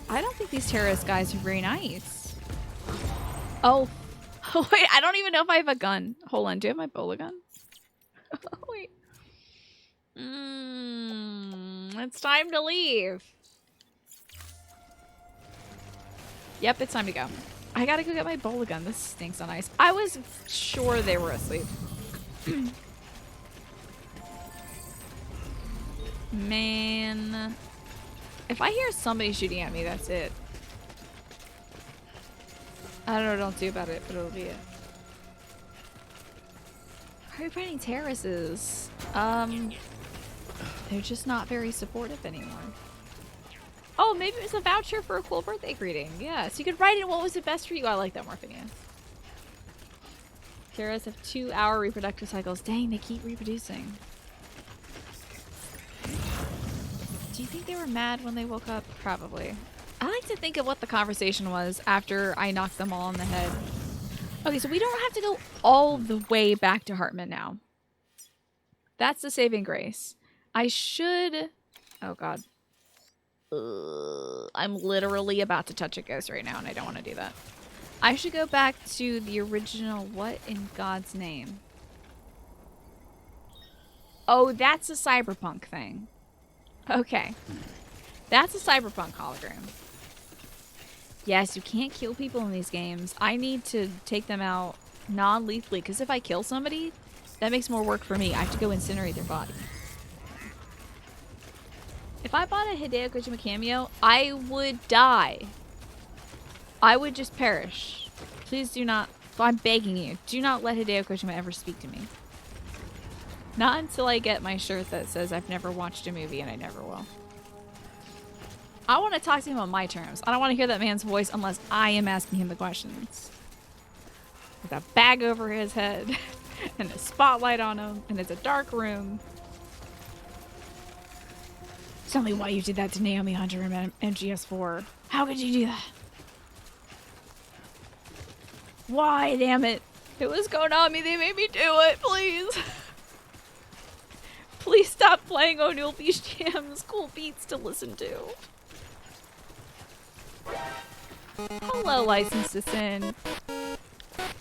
I don't think these terrorist guys are very nice. Oh. Oh, wait. I don't even know if I have a gun. Hold on. Do I have my bowler gun? Wait. It's time to leave. Yep, it's time to go. I gotta go get my bowler gun. This stinks on ice. I was sure they were asleep. Man. If I hear somebody shooting at me, that's it. I don't know what I'll do about it, but it'll be it. How are you finding terraces? They're just not very supportive anymore. Oh, maybe it was a voucher for a cool birthday greeting. Yeah, so you could write in what was the best for you. I like that more, Phineas. Terrorists have 2-hour reproductive cycles. Dang, they keep reproducing. Do you think they were mad when they woke up? Probably. I like to think of what the conversation was after I knocked them all on the head. Okay, so we don't have to go all the way back to Hartman now. That's the saving grace. I should... Oh, God. I'm literally about to touch a ghost right now, and I don't want to do that. I should go back to the original... What in God's name? Oh, that's a cyberpunk thing. Okay. That's a cyberpunk hologram. Yes, you can't kill people in these games. I need to take them out non-lethally, because if I kill somebody, that makes more work for me. I have to go incinerate their body. If I bought a Hideo Kojima cameo, I would die. I would just perish. Please do not... I'm begging you. Do not let Hideo Kojima ever speak to me. Not until I get my shirt that says I've never watched a movie, and I never will. I want to talk to him on my terms. I don't want to hear that man's voice unless I am asking him the questions. With a bag over his head and a spotlight on him, and it's a dark room. Tell me why you did that to Naomi Hunter in MGS4. How could you do that? Why, damn it? It was Konami. They made me do it, please. Please stop playing O'Neill Beach Jam's cool beats to listen to. Hello, Licensed to Sin.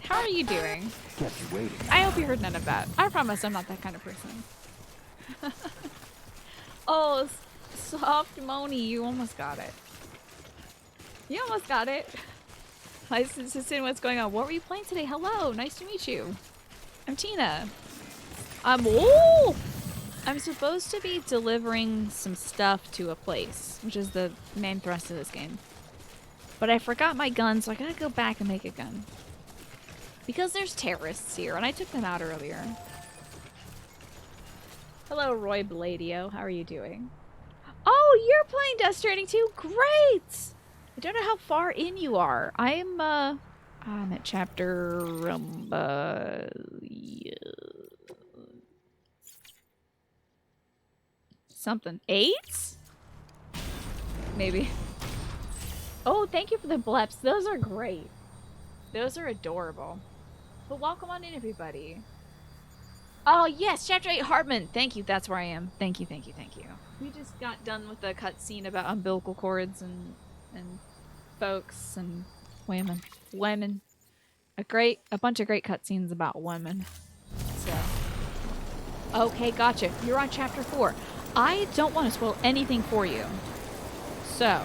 How are you doing? Kept you waiting. I hope you heard none of that. I promise I'm not that kind of person. Oh, soft Moni, you almost got it. You almost got it. Licensed to Sin, what's going on? What were you playing today? Hello, nice to meet you. I'm Tina. I'm supposed to be delivering some stuff to a place, which is the main thrust of this game. But I forgot my gun, so I gotta go back and make a gun. Because there's terrorists here, and I took them out earlier. Hello, Roy Bladio. How are you doing? Oh, you're playing Death Stranding too? Great! I don't know how far in you are. I'm at chapter... something. 8? Maybe. Oh, thank you for the bleps. Those are great. Those are adorable. But welcome on in, everybody. Oh, yes, chapter 8, Hartman. Thank you. That's where I am. Thank you, thank you, thank you. We just got done with the cutscene about umbilical cords and folks and women. Women. A bunch of great cutscenes about women. So. Okay, gotcha. You're on chapter 4. I don't want to spoil anything for you. So,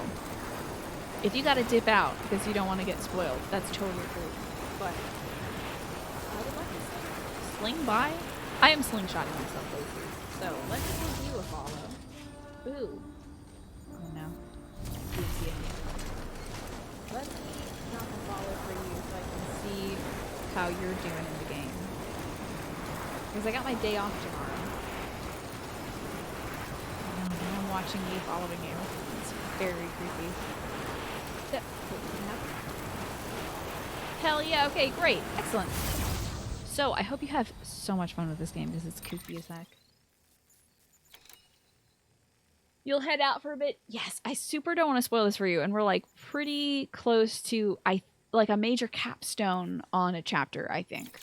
if you gotta dip out because you don't want to get spoiled, that's totally cool. But I would like to sling by. I am slingshotting myself lately, so let me give you a follow. Ooh. Oh no. Didn't see any. Let me drop a follow for you so I can see how you're doing in the game. Because I got my day off tomorrow. And I'm watching you following you. It's very creepy. Hell yeah, okay, great. Excellent. So, I hope you have so much fun with this game because it's kooky as heck. You'll head out for a bit? Yes, I super don't want to spoil this for you, and we're like pretty close to like a major capstone on a chapter, I think.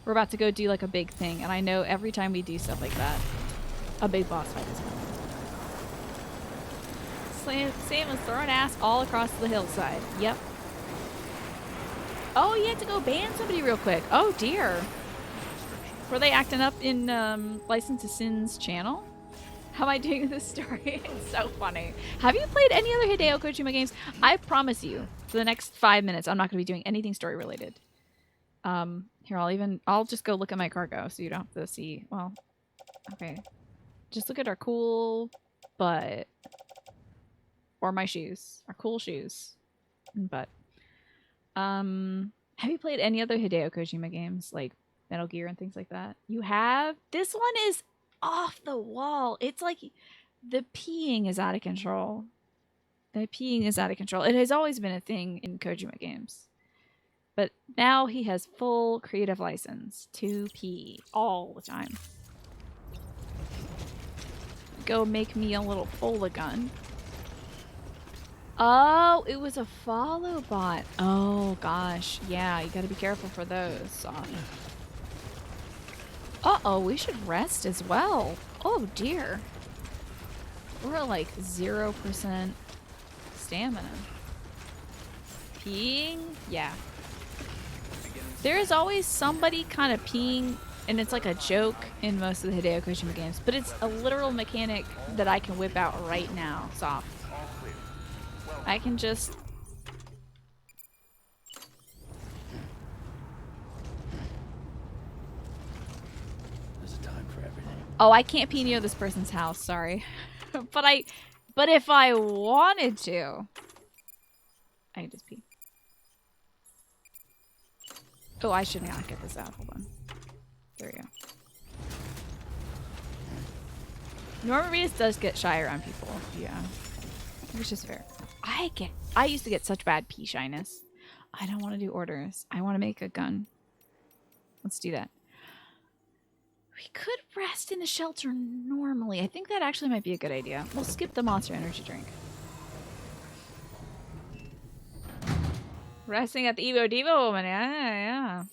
We're about to go do like a big thing, and I know every time we do stuff like that, a big boss fight is coming. Sam is throwing ass all across the hillside. Yep. Oh, you had to go ban somebody real quick. Oh dear. Were they acting up in License to Sin's channel? How am I doing with this story? It's so funny. Have you played any other Hideo Kojima games? I promise you, for the next 5 minutes, I'm not going to be doing anything story related. Here, I'll just go look at my cargo so you don't have to see. Well, okay. Just look at our cool butt. Or my shoes. Our cool shoes. But, have you played any other Hideo Kojima games? Like Metal Gear and things like that? You have? This one is off the wall. It's like the peeing is out of control. The peeing is out of control. It has always been a thing in Kojima games. But now he has full creative license to pee all the time. Go make me a little gun. Oh, it was a follow bot. Oh gosh. Yeah, you gotta be careful for those. Uh-oh, we should rest as well. Oh dear. We're at like 0% stamina. Peeing? Yeah. There is always somebody kind of peeing, and it's like a joke in most of the Hideo Kojima games, but it's a literal mechanic that I can whip out right now. Soft. I can just... There's a time for everything. Oh, I can't pee near this person's house, sorry. But if I wanted to, I can just pee. Oh, I should not get this out. Hold on. There we go. Norman Reedus does get shy around people. Yeah. Which is fair. I used to get such bad pee shyness. I don't want to do orders. I want to make a gun. Let's do that. We could rest in the shelter normally. I think that actually might be a good idea. We'll skip the Monster Energy drink. Resting at the Evo Devo woman. Yeah.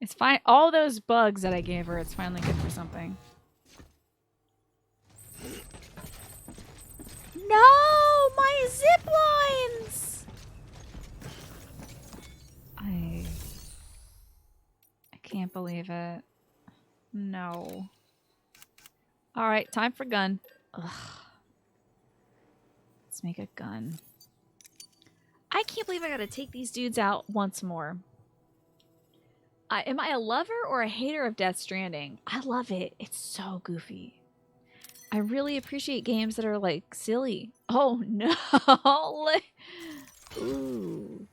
It's fine. All those bugs that I gave her, it's finally good for something. No! My zip lines! I can't believe it. No. Alright, time for gun. Ugh. Let's make a gun. I can't believe I gotta take these dudes out once more. Am I a lover or a hater of Death Stranding? I love it. It's so goofy. I really appreciate games that are like silly. Oh no. Ooh.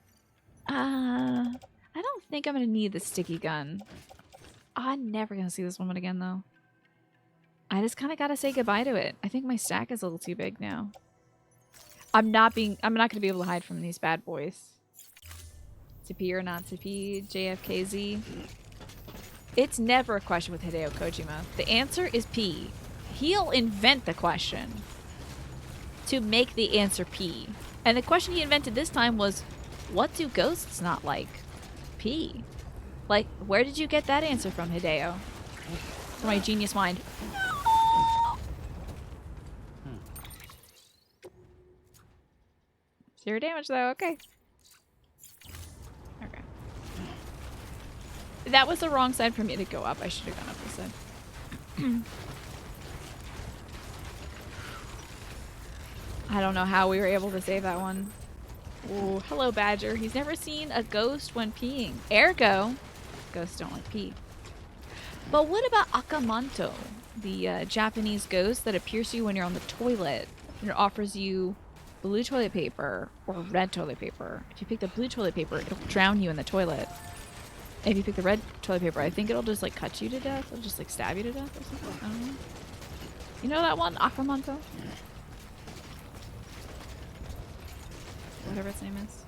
I don't think I'm gonna need the sticky gun. I'm never gonna see this woman again though. I just kind of gotta say goodbye to it. I think my stack is a little too big now. I'm not gonna be able to hide from these bad boys. To pee or not to pee, JFKZ. It's never a question with Hideo Kojima. The answer is pee. He'll invent the question to make the answer pee. And the question he invented this time was, what do ghosts not like? Pee. Like, where did you get that answer from, Hideo? From my genius mind. Zero damage though, okay. Okay. That was the wrong side for me to go up. I should have gone up this side. I don't know how we were able to save that one. Ooh, hello, Badger. He's never seen a ghost when peeing. Ergo, ghosts don't like pee. But what about Akamanto, the Japanese ghost that appears to you when you're on the toilet and it offers you blue toilet paper or red toilet paper? If you pick the blue toilet paper, it'll drown you in the toilet. If you pick the red toilet paper, I think it'll just like cut you to death. It'll just like stab you to death or something. I don't know. You know that one? Akamanto? Whatever its name is.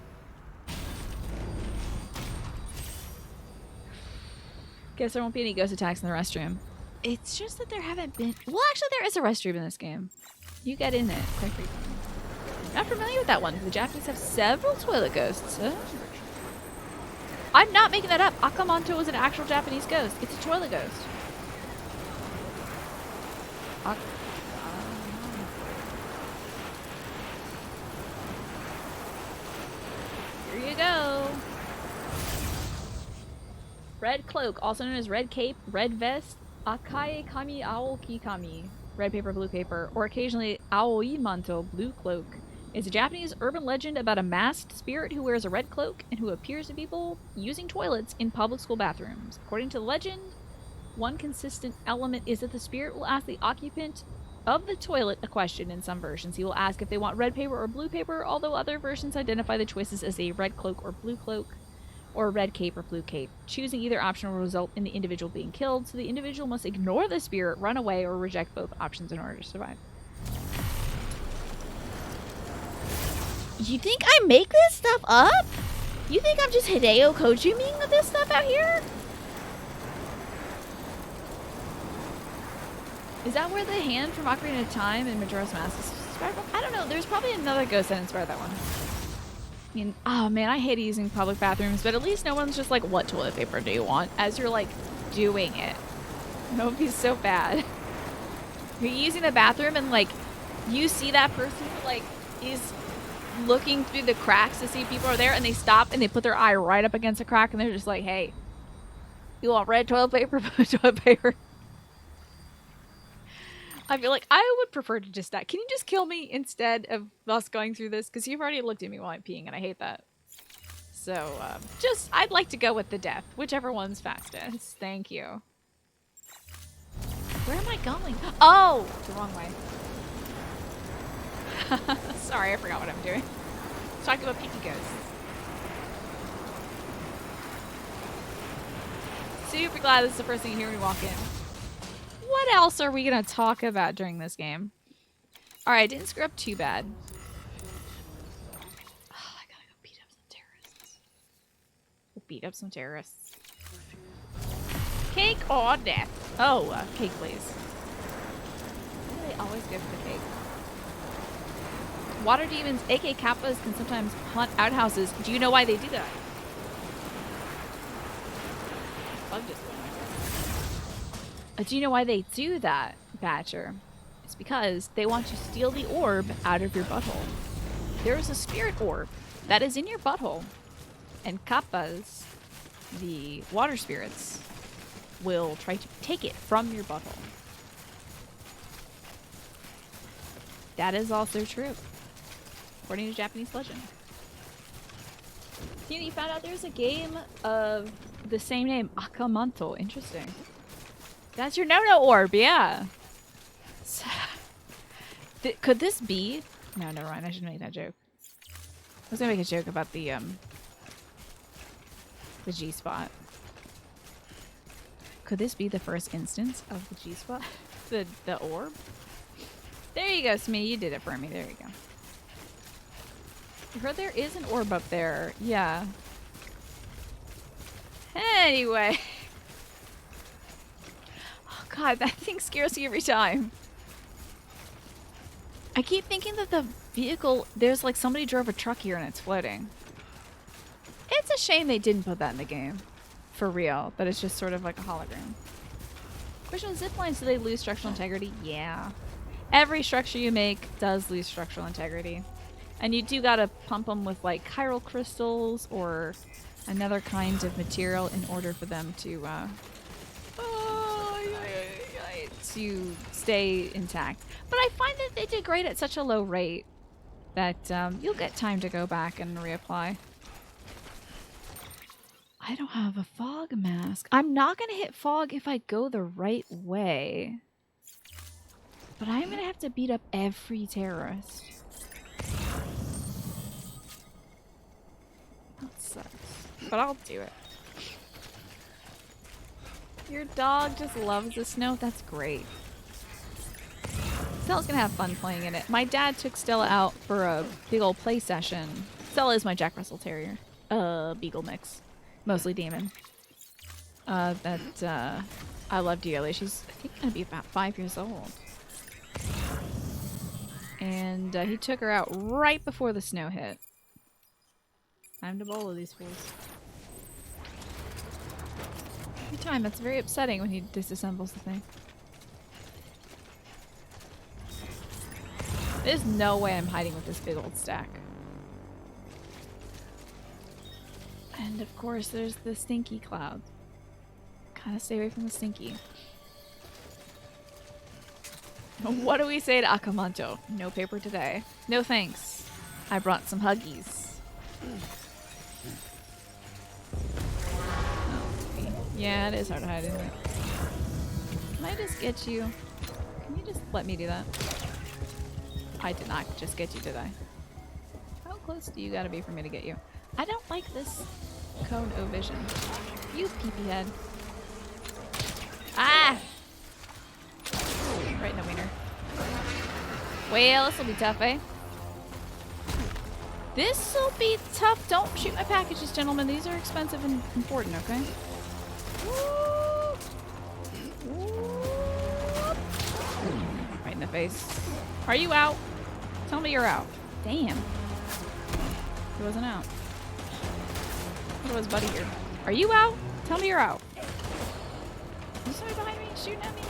Guess there won't be any ghost attacks in the restroom. It's just that there haven't been... Well, actually, there is a restroom in this game. You get in it quite frequently. Not familiar with that one. The Japanese have several toilet ghosts. Huh? I'm not making that up. Akamanto is an actual Japanese ghost. It's a toilet ghost. Here you go. Red cloak, also known as red cape, red vest, akai kami aoki kami, red paper, blue paper, or occasionally aoi manto, blue cloak, is a Japanese urban legend about a masked spirit who wears a red cloak and who appears to people using toilets in public school bathrooms. According to the legend, one consistent element is that the spirit will ask the occupant of the toilet a question. In some versions, he will ask if they want red paper or blue paper, although other versions identify the choices as a red cloak or blue cloak, or red cape or blue cape. Choosing either option will result in the individual being killed, so the individual must ignore the spirit, run away, or reject both options in order to survive. You think I make this stuff up? You think I'm just Hideo Kojiming this stuff out here? Is that where the hand from Ocarina of Time and Majora's Mask is inspired from? I don't know. There's probably another ghost that inspired that one. I mean, oh man, I hate using public bathrooms, but at least no one's just like, what toilet paper do you want? As you're like doing it. That would be so bad. You're using the bathroom and like, you see that person who like is looking through the cracks to see if people are there, and they stop and they put their eye right up against a crack and they're just like, hey, you want red toilet paper, blue toilet paper? I feel like I would prefer to just die. Can you just kill me instead of us going through this? Because you've already looked at me while I'm peeing, and I hate that. So, I'd like to go with the death. Whichever one's fastest. Thank you. Where am I going? Oh! The wrong way. Sorry, I forgot what I'm doing. Let's talk about Pinky Ghosts. Super glad this is the first thing you hear when you walk in. What else are we going to talk about during this game? Alright, I didn't screw up too bad. Oh, I gotta go beat up some terrorists. We'll beat up some terrorists. Cake or death? Oh, cake please. Why do they always go for the cake? Water demons, aka kappas, can sometimes haunt outhouses. Do you know why they do that? Bug just do you know why they do that, Badger? It's because they want to steal the orb out of your butthole. There is a spirit orb that is in your butthole, and kappas, the water spirits, will try to take it from your butthole. That is also true, according to Japanese legend. You found out there's a game of the same name, Akamanto. Interesting. That's your no-no orb, yeah. So, could this be... No, never mind. I shouldn't make that joke. I was gonna make a joke about the G-spot. Could this be the first instance of the G-spot? the orb? There you go, Smee. You did it for me. There you go. I heard there is an orb up there. Yeah. Anyway... God, that thing scares me every time. I keep thinking that the vehicle, there's like somebody drove a truck here and it's floating. It's a shame they didn't put that in the game. For real. That it's just sort of like a hologram. Question, zip lines, do they lose structural integrity? Yeah. Every structure you make does lose structural integrity. And you do gotta pump them with like chiral crystals or another kind of material in order for them to, to stay intact. But I find that they degrade at such a low rate that you'll get time to go back and reapply. I I don't have a fog mask. I'm not going to hit fog if I go the right way. But I'm going to have to beat up every terrorist. That sucks. But I'll do it. Your dog just loves the snow? That's great. Stella's gonna have fun playing in it. My dad took Stella out for a big old play session. Stella is my Jack Russell Terrier. Beagle mix. Mostly demon. I love dearly. She's, I think, gonna be about 5 years old. And he took her out right before the snow hit. Time to bowl these fools. Every time, that's very upsetting when he disassembles the thing. There's no way I'm hiding with this big old stack. And of course, there's the stinky cloud. Gotta stay away from the stinky. What do we say to Akamanto? No paper today. No thanks. I brought some Huggies. Yeah, it is hard to hide, isn't it? Can I just get you? Can you just let me do that? I did not just get you, did I? How close do you gotta be for me to get you? I don't like this cone O vision. You peepee head. Ah! Right in the wiener. Well, this'll be tough, eh? This'll be tough. Don't shoot my packages, gentlemen. These are expensive and important, okay? Right in the face. Are you out? Tell me you're out. Damn. He wasn't out. What was Buddy here? Are you out? Tell me you're out. Is somebody behind me shooting at me?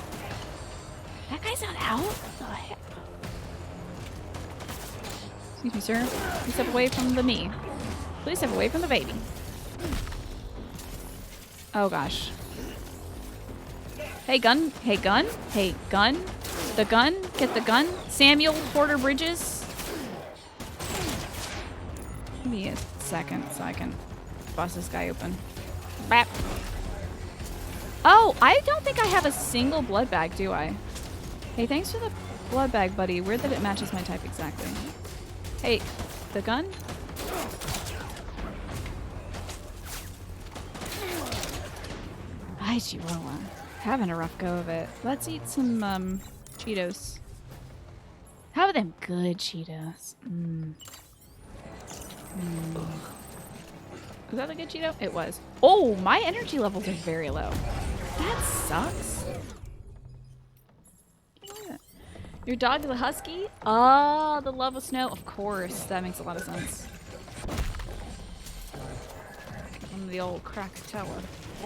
That guy's not out? What the heck? Excuse me, sir. Please step away from the me. Please step away from the baby. Oh gosh. Hey gun. Hey gun. Hey gun. The gun. Get the gun. Samuel Porter Bridges. Give me a second so I can bust this guy open. Bap. Oh, I don't think I have a single blood bag, do I? Hey, thanks for the blood bag, buddy. Weird that it matches my type exactly. Hey, the gun? Hi, Chihuahua. Having a rough go of it. Let's eat some, Cheetos. How are them good Cheetos? Was that a good Cheeto? It was. Oh, my energy levels are very low. That sucks. Your dog is a husky? Oh, the love of snow. Of course. That makes a lot of sense. From the old Krakatoa.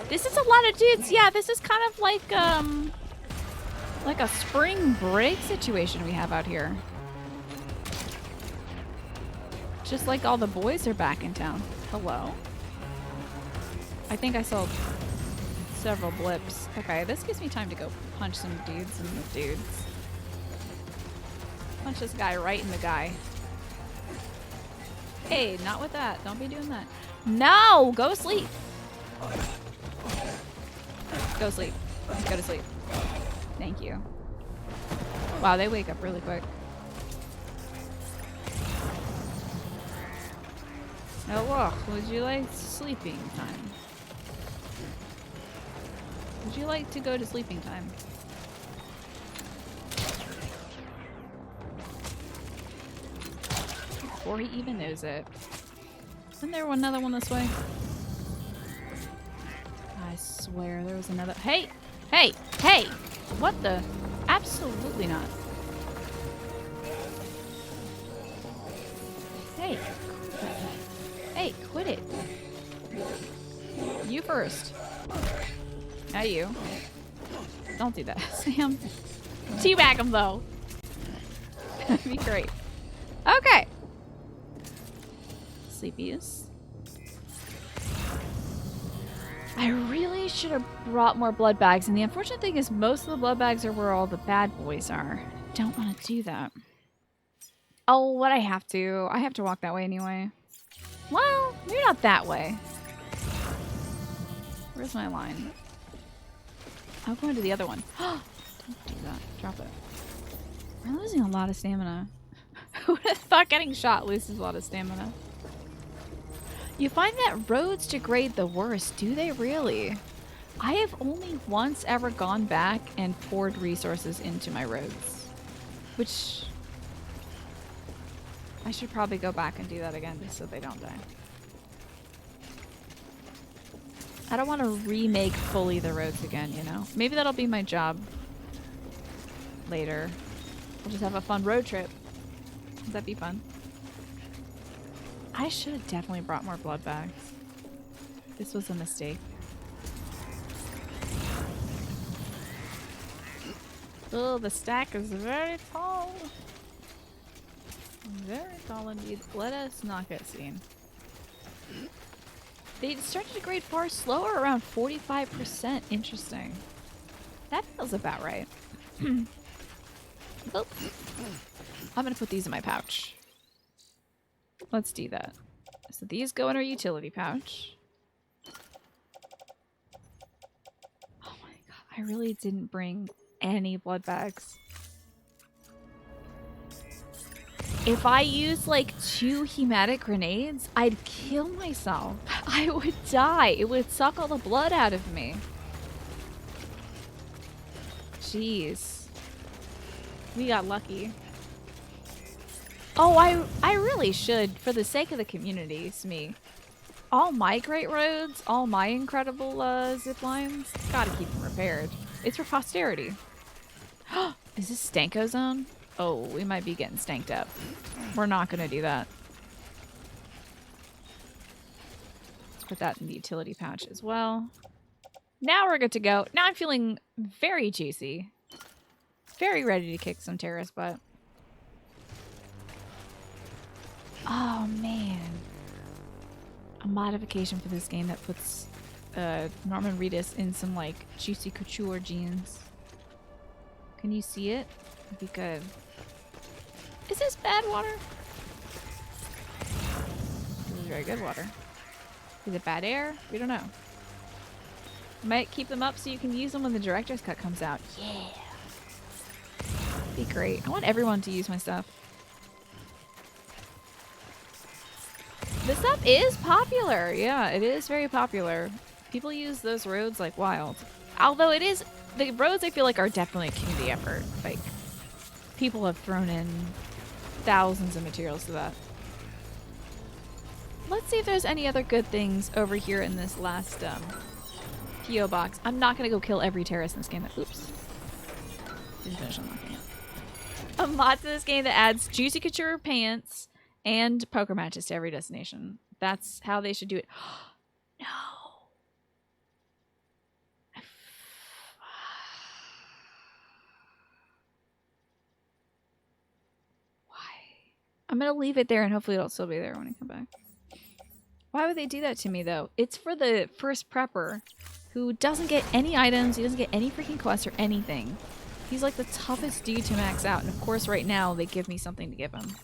This is a lot of dudes. Yeah, this is kind of like a spring break situation we have out here. Just like all the boys are back in town. Hello? I think I saw several blips. Okay, this gives me time to go punch some dudes and the dudes. Punch this guy right in the guy. Hey, not with that. Don't be doing that. No! Go sleep. Go sleep. Go to sleep. Thank you. Wow, they wake up really quick. Oh, look. Would you like sleeping time? Would you like to go to sleeping time? Before he even knows it. Isn't there another one this way? I swear there was another. Hey! Hey! Hey! What the? Absolutely not. Hey! Hey, quit it. You first. Now you. Don't do that, Sam. Teabag him though. That'd be great. Okay. Sleepiest. I really should have brought more blood bags, and the unfortunate thing is most of the blood bags are where all the bad boys are. I don't want to do that. Oh, what I have to walk that way anyway. Well, maybe not that way. Where's my line? I'm going to the other one. Don't do that. Drop it. We're losing a lot of stamina. Who would have thought getting shot loses a lot of stamina? You find that roads degrade the worst, do they really? I have only once ever gone back and poured resources into my roads. Which... I should probably go back and do that again just so they don't die. I don't want to remake fully the roads again, you know? Maybe that'll be my job later. We'll just have a fun road trip. Would that be fun? I should have definitely brought more blood bags. This was a mistake. Oh, the stack is very tall. Very tall indeed. Let us not get seen. They start to degrade far slower, around 45%. Interesting. That feels about right. Oh. I'm gonna put these in my pouch. Let's do that. So these go in our utility pouch. Oh my god, I really didn't bring any blood bags. If I used like 2 hematic grenades, I'd kill myself. I would die. It would suck all the blood out of me. Jeez. We got lucky. Oh, I really should, for the sake of the community, Smee. All my great roads, all my incredible zip lines, gotta keep them repaired. It's for posterity. Is this Stanko zone? Oh, we might be getting stanked up. We're not gonna do that. Let's put that in the utility pouch as well. Now we're good to go. Now I'm feeling very juicy. Very ready to kick some terrorist butt. Oh man. A modification for this game that puts Norman Reedus in some like juicy couture jeans. Can you see it? It'd be good. Is this bad water? This is very good water. Is it bad air? We don't know. Might keep them up so you can use them when the director's cut comes out. Yeah. Be great. I want everyone to use my stuff. This stuff is popular. Yeah, it is very popular. People use those roads like wild. Although it is, the roads I feel like are definitely a community effort. Like, people have thrown in thousands of materials to that. Let's see if there's any other good things over here in this last P.O. box. I'm not going to go kill every terrorist in this game. Oops. Didn't finish unlocking it. A mod to this game that adds juicy couture pants and poker matches to every destination. That's how they should do it. No. Why? I'm going to leave it there and hopefully it'll still be there when I come back. Why would they do that to me though? It's for the first prepper who doesn't get any items, he doesn't get any freaking quests or anything. He's like the toughest dude to max out, and of course right now they give me something to give him.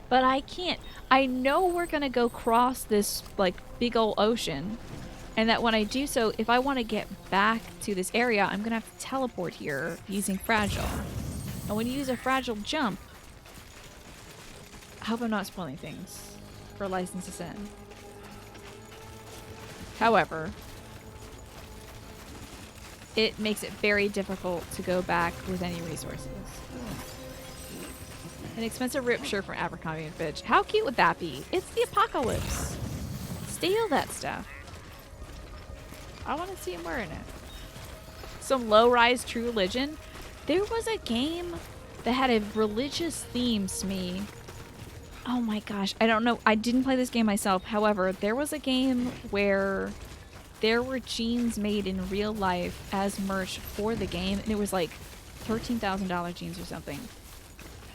But I can't. I know we're gonna go cross this like big old ocean, and that when I do so, if I want to get back to this area, I'm gonna have to teleport here using Fragile. And when you use a Fragile jump, I hope I'm not spoiling things for License to Sin. However, it makes it very difficult to go back with any resources. An expensive rip shirt from Abercrombie and Fitch. How cute would that be? It's the apocalypse. Steal that stuff. I want to see him wearing it. Some low-rise True Religion. There was a game that had a religious theme, Smee. Oh my gosh. I don't know. I didn't play this game myself. However, there was a game where there were jeans made in real life as merch for the game, and it was like $13,000 jeans or something.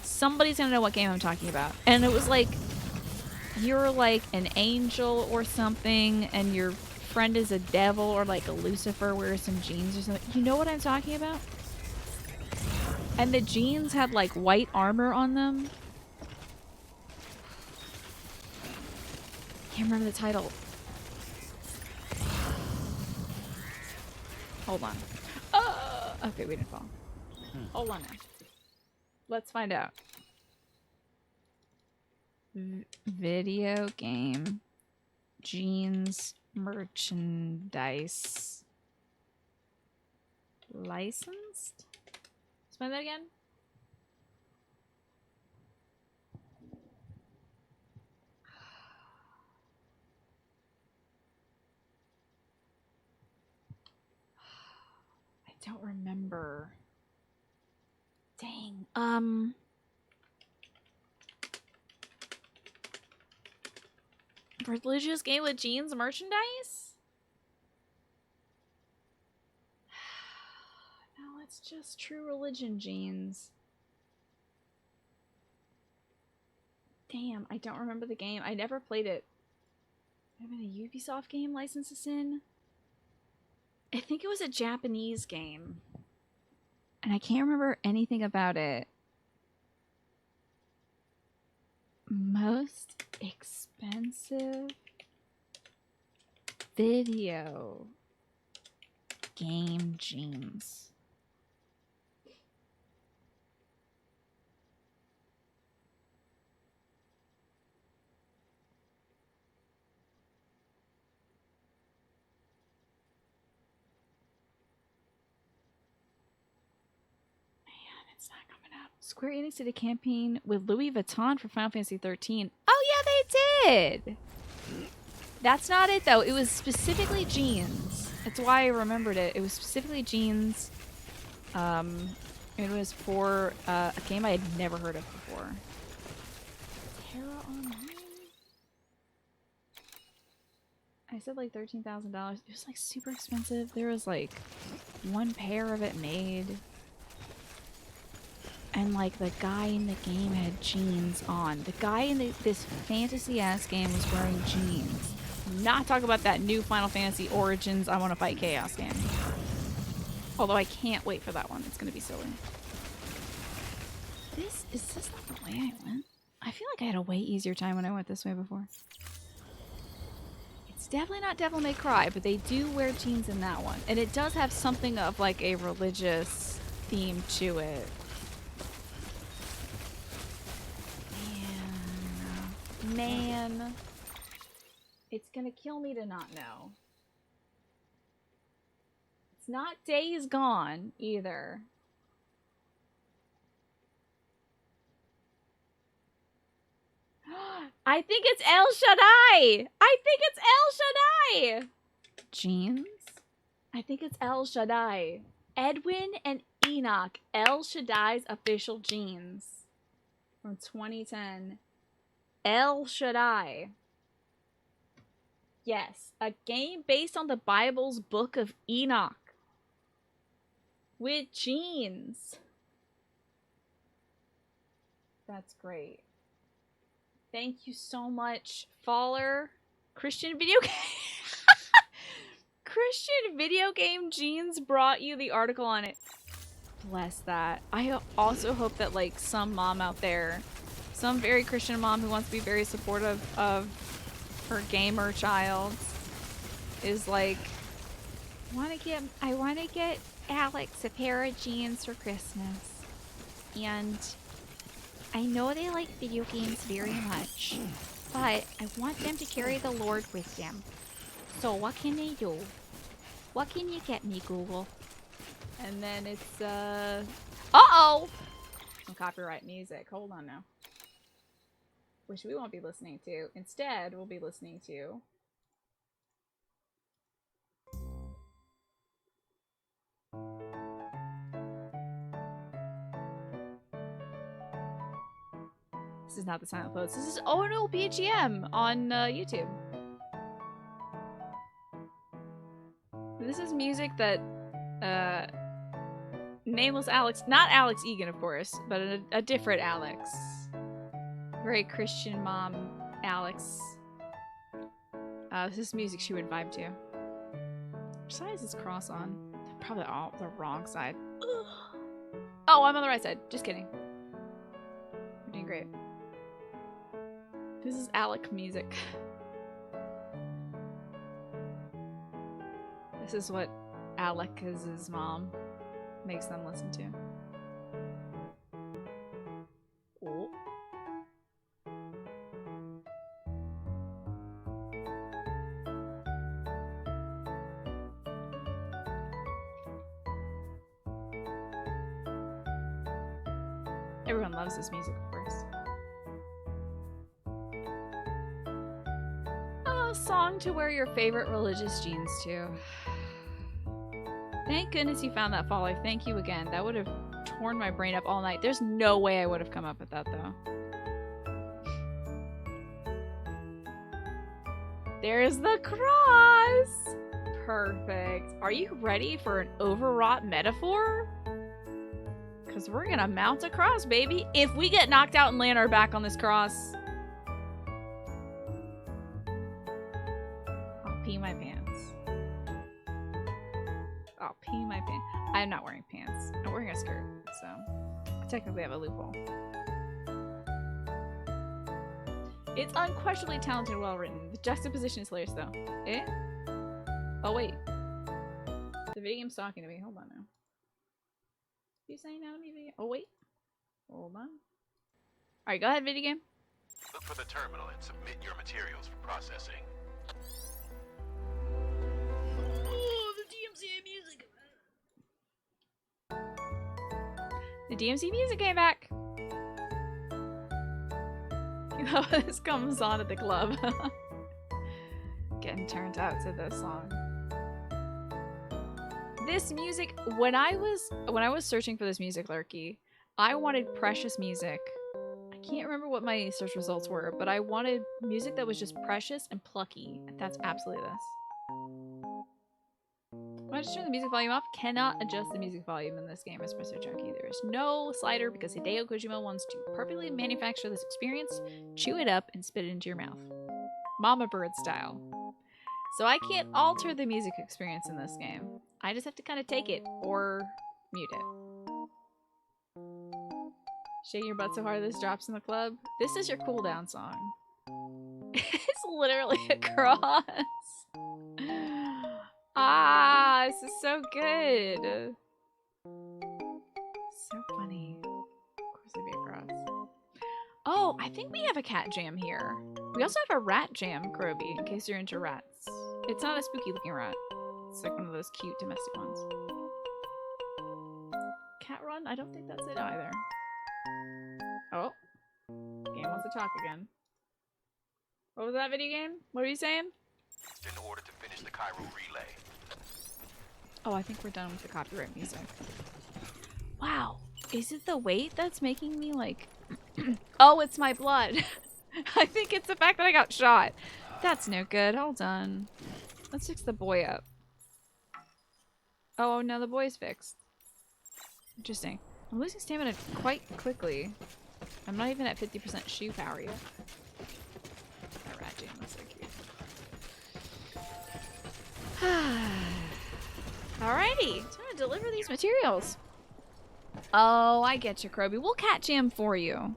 Somebody's gonna know what game I'm talking about. And it was like, you're like an angel or something, and your friend is a devil, or like a Lucifer wears some jeans or something. You know what I'm talking about? And the jeans had like white armor on them. Can't remember the title. Hold on. Okay, we didn't fall. Hold on now. Let's find out. Video game jeans merchandise licensed? Let's find that again. I don't remember. Dang. Religious game with jeans merchandise? No, it's just True Religion jeans. Damn, I don't remember the game. I never played it. Might have been a Ubisoft game licensed this in. I think it was a Japanese game. And I can't remember anything about it. Most expensive video game jeans. It's not coming up. Square Enix did a campaign with Louis Vuitton for Final Fantasy 13. Oh yeah, they did! That's not it though. It was specifically jeans. That's why I remembered it. It was specifically jeans. It was for a game I had never heard of before. Terra Online? I said like $13,000. It was like super expensive. There was like one pair of it made. And like the guy in the game had jeans on. The guy in this fantasy-ass game was wearing jeans. I'm not talking about that new Final Fantasy Origins I Want to Fight Chaos game. Although I can't wait for that one. It's gonna be silly. Is this not the way I went? I feel like I had a way easier time when I went this way before. It's definitely not Devil May Cry, but they do wear jeans in that one. And it does have something of like a religious theme to it. Man, it's gonna kill me to not know. It's not Days Gone either. I think it's El Shaddai. I think it's El Shaddai. Jeans? I think it's El Shaddai. Edwin and Enoch, El Shaddai's official jeans from 2010. El Shaddai. Yes, a game based on the Bible's Book of Enoch. With jeans. That's great. Thank you so much, Faller. Christian video game. Christian video game jeans brought you the article on it. Bless that. I also hope that like some mom out there, some very Christian mom who wants to be very supportive of her gamer child is like, I want to get Alex a pair of jeans for Christmas. And I know they like video games very much, but I want them to carry the Lord with them. So what can they do? What can you get me, Google? And then it's, uh-oh! Some copyright music. Hold on now. Which we won't be listening to. Instead, we'll be listening to... This is not the silent close. This is Oh No BGM on YouTube. This is music that nameless Alex, not Alex Egan of course, but a different Alex. Very Christian mom Alex. This is music she would vibe to. Which side is this cross on? Probably all the wrong side. Ugh. Oh, I'm on the right side. Just kidding. We're doing great. This is Alec music. This is what Alex's mom makes them listen to. Oh. Everyone loves this music, of course. Oh, song to wear your favorite religious jeans to. Thank goodness you found that follow. Thank you again. That would have torn my brain up all night. There's no way I would have come up with that, though. There's the cross! Perfect. Are you ready for an overwrought metaphor? Because we're gonna mount a cross, baby. If we get knocked out and land our back on this cross, I'll pee my pants. I'll pee my pants. I'm not wearing pants. I'm wearing a skirt, so I technically have a loophole. It's unquestionably talented and well written. The juxtaposition is hilarious, though. Eh? Oh, wait. The video game's talking to me. Hold on now. You saying that to me, video? Oh, wait. Hold on. Alright, go ahead, video game. Look for the terminal and submit your materials for processing. Oh, the DMCA music. The DMC music came back. You know, this comes on at the club. Getting turned out to this song. This music, when I was searching for this music, Lurky, I wanted precious music. I can't remember what my search results were, but I wanted music that was just precious and plucky. And that's absolutely this. When I just turn the music volume off, cannot adjust the music volume in this game, Espresso Junkie. There is no slider because Hideo Kojima wants to perfectly manufacture this experience, chew it up, and spit it into your mouth. Mama Bird style. So I can't alter the music experience in this game. I just have to kind of take it or mute it. Shaking your butt so hard this drops in the club. This is your cooldown song. It's literally a cross. Ah, this is so good. So funny. Of course it'd be a cross. Oh, I think we have a cat jam here. We also have a rat jam, Kroby, in case you're into rats. It's not a spooky looking rat. It's like one of those cute domestic ones. Cat run? I don't think that's it either. Oh. Game wants to talk again. What was that video game? What were you saying? In order to finish the Cairo relay. Oh, I think we're done with the copyright music. Wow. Is it the weight that's making me like... Oh, it's my blood. I think it's the fact that I got shot. That's no good. Hold on. Let's fix the boy up. Oh, no, the boy's fixed. Interesting. I'm losing stamina quite quickly. I'm not even at 50% shoe power yet. That rat jam looks so cute. Alrighty. Time to deliver these materials. Oh, I get you, Kroby. We'll cat jam for you.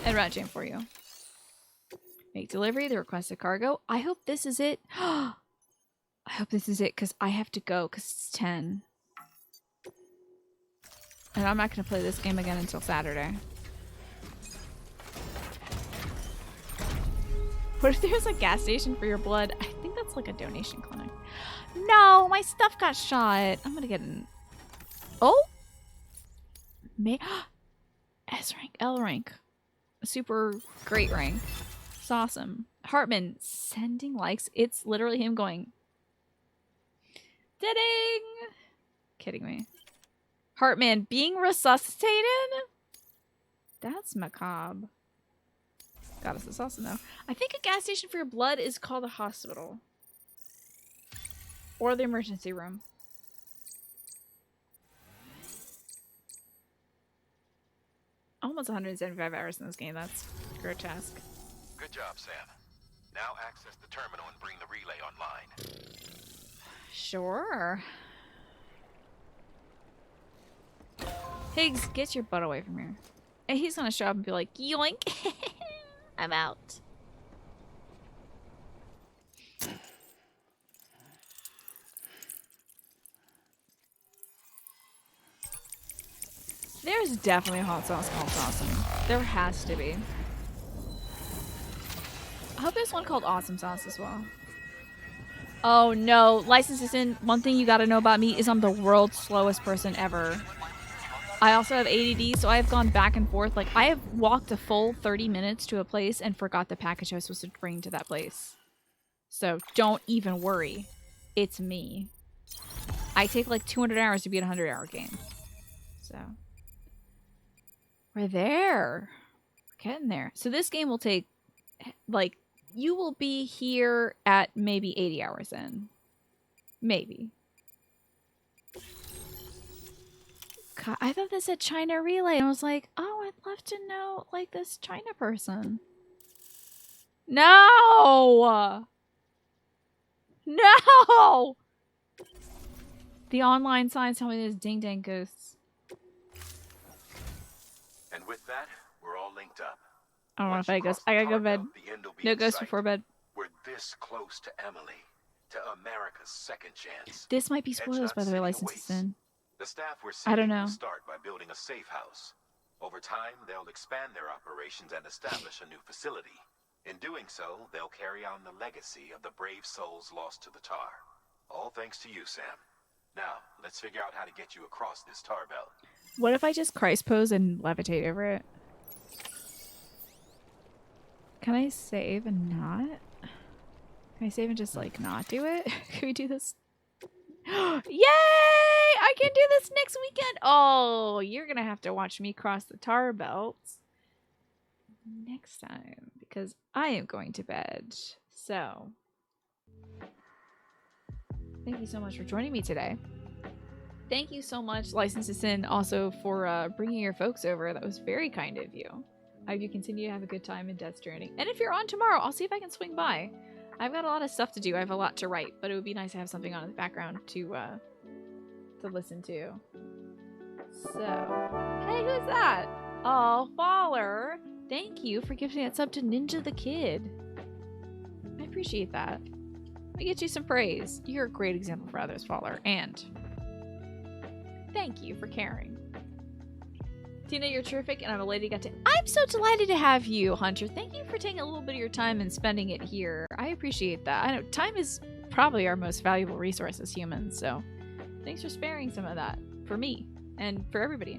And rat jam for you. Make delivery, the requested cargo. I hope this is it. I hope this is it, because I have to go, because it's 10. And I'm not going to play this game again until Saturday. What if there's a gas station for your blood? I think that's like a donation clinic. No, my stuff got shot. I'm going to get an... Oh? S rank, L rank. Super great rank. It's awesome. Hartman sending likes. It's literally him going... Ding! Kidding me. Hartman being resuscitated? That's macabre. Goddess is awesome though. I think a gas station for your blood is called a hospital. Or the emergency room. Almost 175 hours in this game. That's grotesque. Good job, Sam. Now access the terminal and bring the relay online. Sure. Higgs, get your butt away from here. And he's gonna show up and be like, yoink! I'm out. There's definitely a hot sauce called Awesome. There has to be. I hope there's one called Awesome Sauce as well. Oh no, License is in. One thing you gotta know about me is I'm the world's slowest person ever. I also have ADD, so I have gone back and forth. Like, I have walked a full 30 minutes to a place and forgot the package I was supposed to bring to that place. So don't even worry. It's me. I take like 200 hours to beat a 100-hour game. So we're there. We're getting there. So this game will take, like, you will be here at maybe 80 hours in. Maybe. God, I thought this said China Relay. And I was like, oh, I'd love to know, like, this China person. No! No! The online signs tell me there's ding dang ghosts. And with that, we're all linked up. I don't know Once if I you go. cross I the gotta go to tar bed. belt, the end will be No in ghosts sight. before bed. We're this close to Emily, to America's second chance. This might be spoilers, Edgenut by the way, City License awaits. to Sin. The staff we're I don't sending know. will start by building a safe house. Over time, they'll expand their operations and establish a new facility. In doing so, they'll carry on the legacy of the brave souls lost to the tar. All thanks to you, Sam. Now, let's figure out how to get you across this tar belt. What if I just Christ pose and levitate over it? Can I save and not? Can I save and just, like, not do it? Can we do this? Yay! I can do this next weekend! Oh, you're gonna have to watch me cross the tar belts next time, because I am going to bed. So, thank you so much for joining me today. Thank you so much, License to Sin, also for bringing your folks over. That was very kind of you. I hope you continue to have a good time in Death Stranding. And if you're on tomorrow, I'll see if I can swing by. I've got a lot of stuff to do. I have a lot to write, but it would be nice to have something on in the background to listen to. So, hey, who's that? Oh, Faller. Thank you for giving that sub to Ninja the Kid. I appreciate that. I get you some praise. You're a great example for others, Faller. And thank you for caring. Tina, you're terrific, and I'm a lady got to. I'm so delighted to have you, Hunter. Thank you for taking a little bit of your time and spending it here. I appreciate that. I know time is probably our most valuable resource as humans, so thanks for sparing some of that for me and for everybody in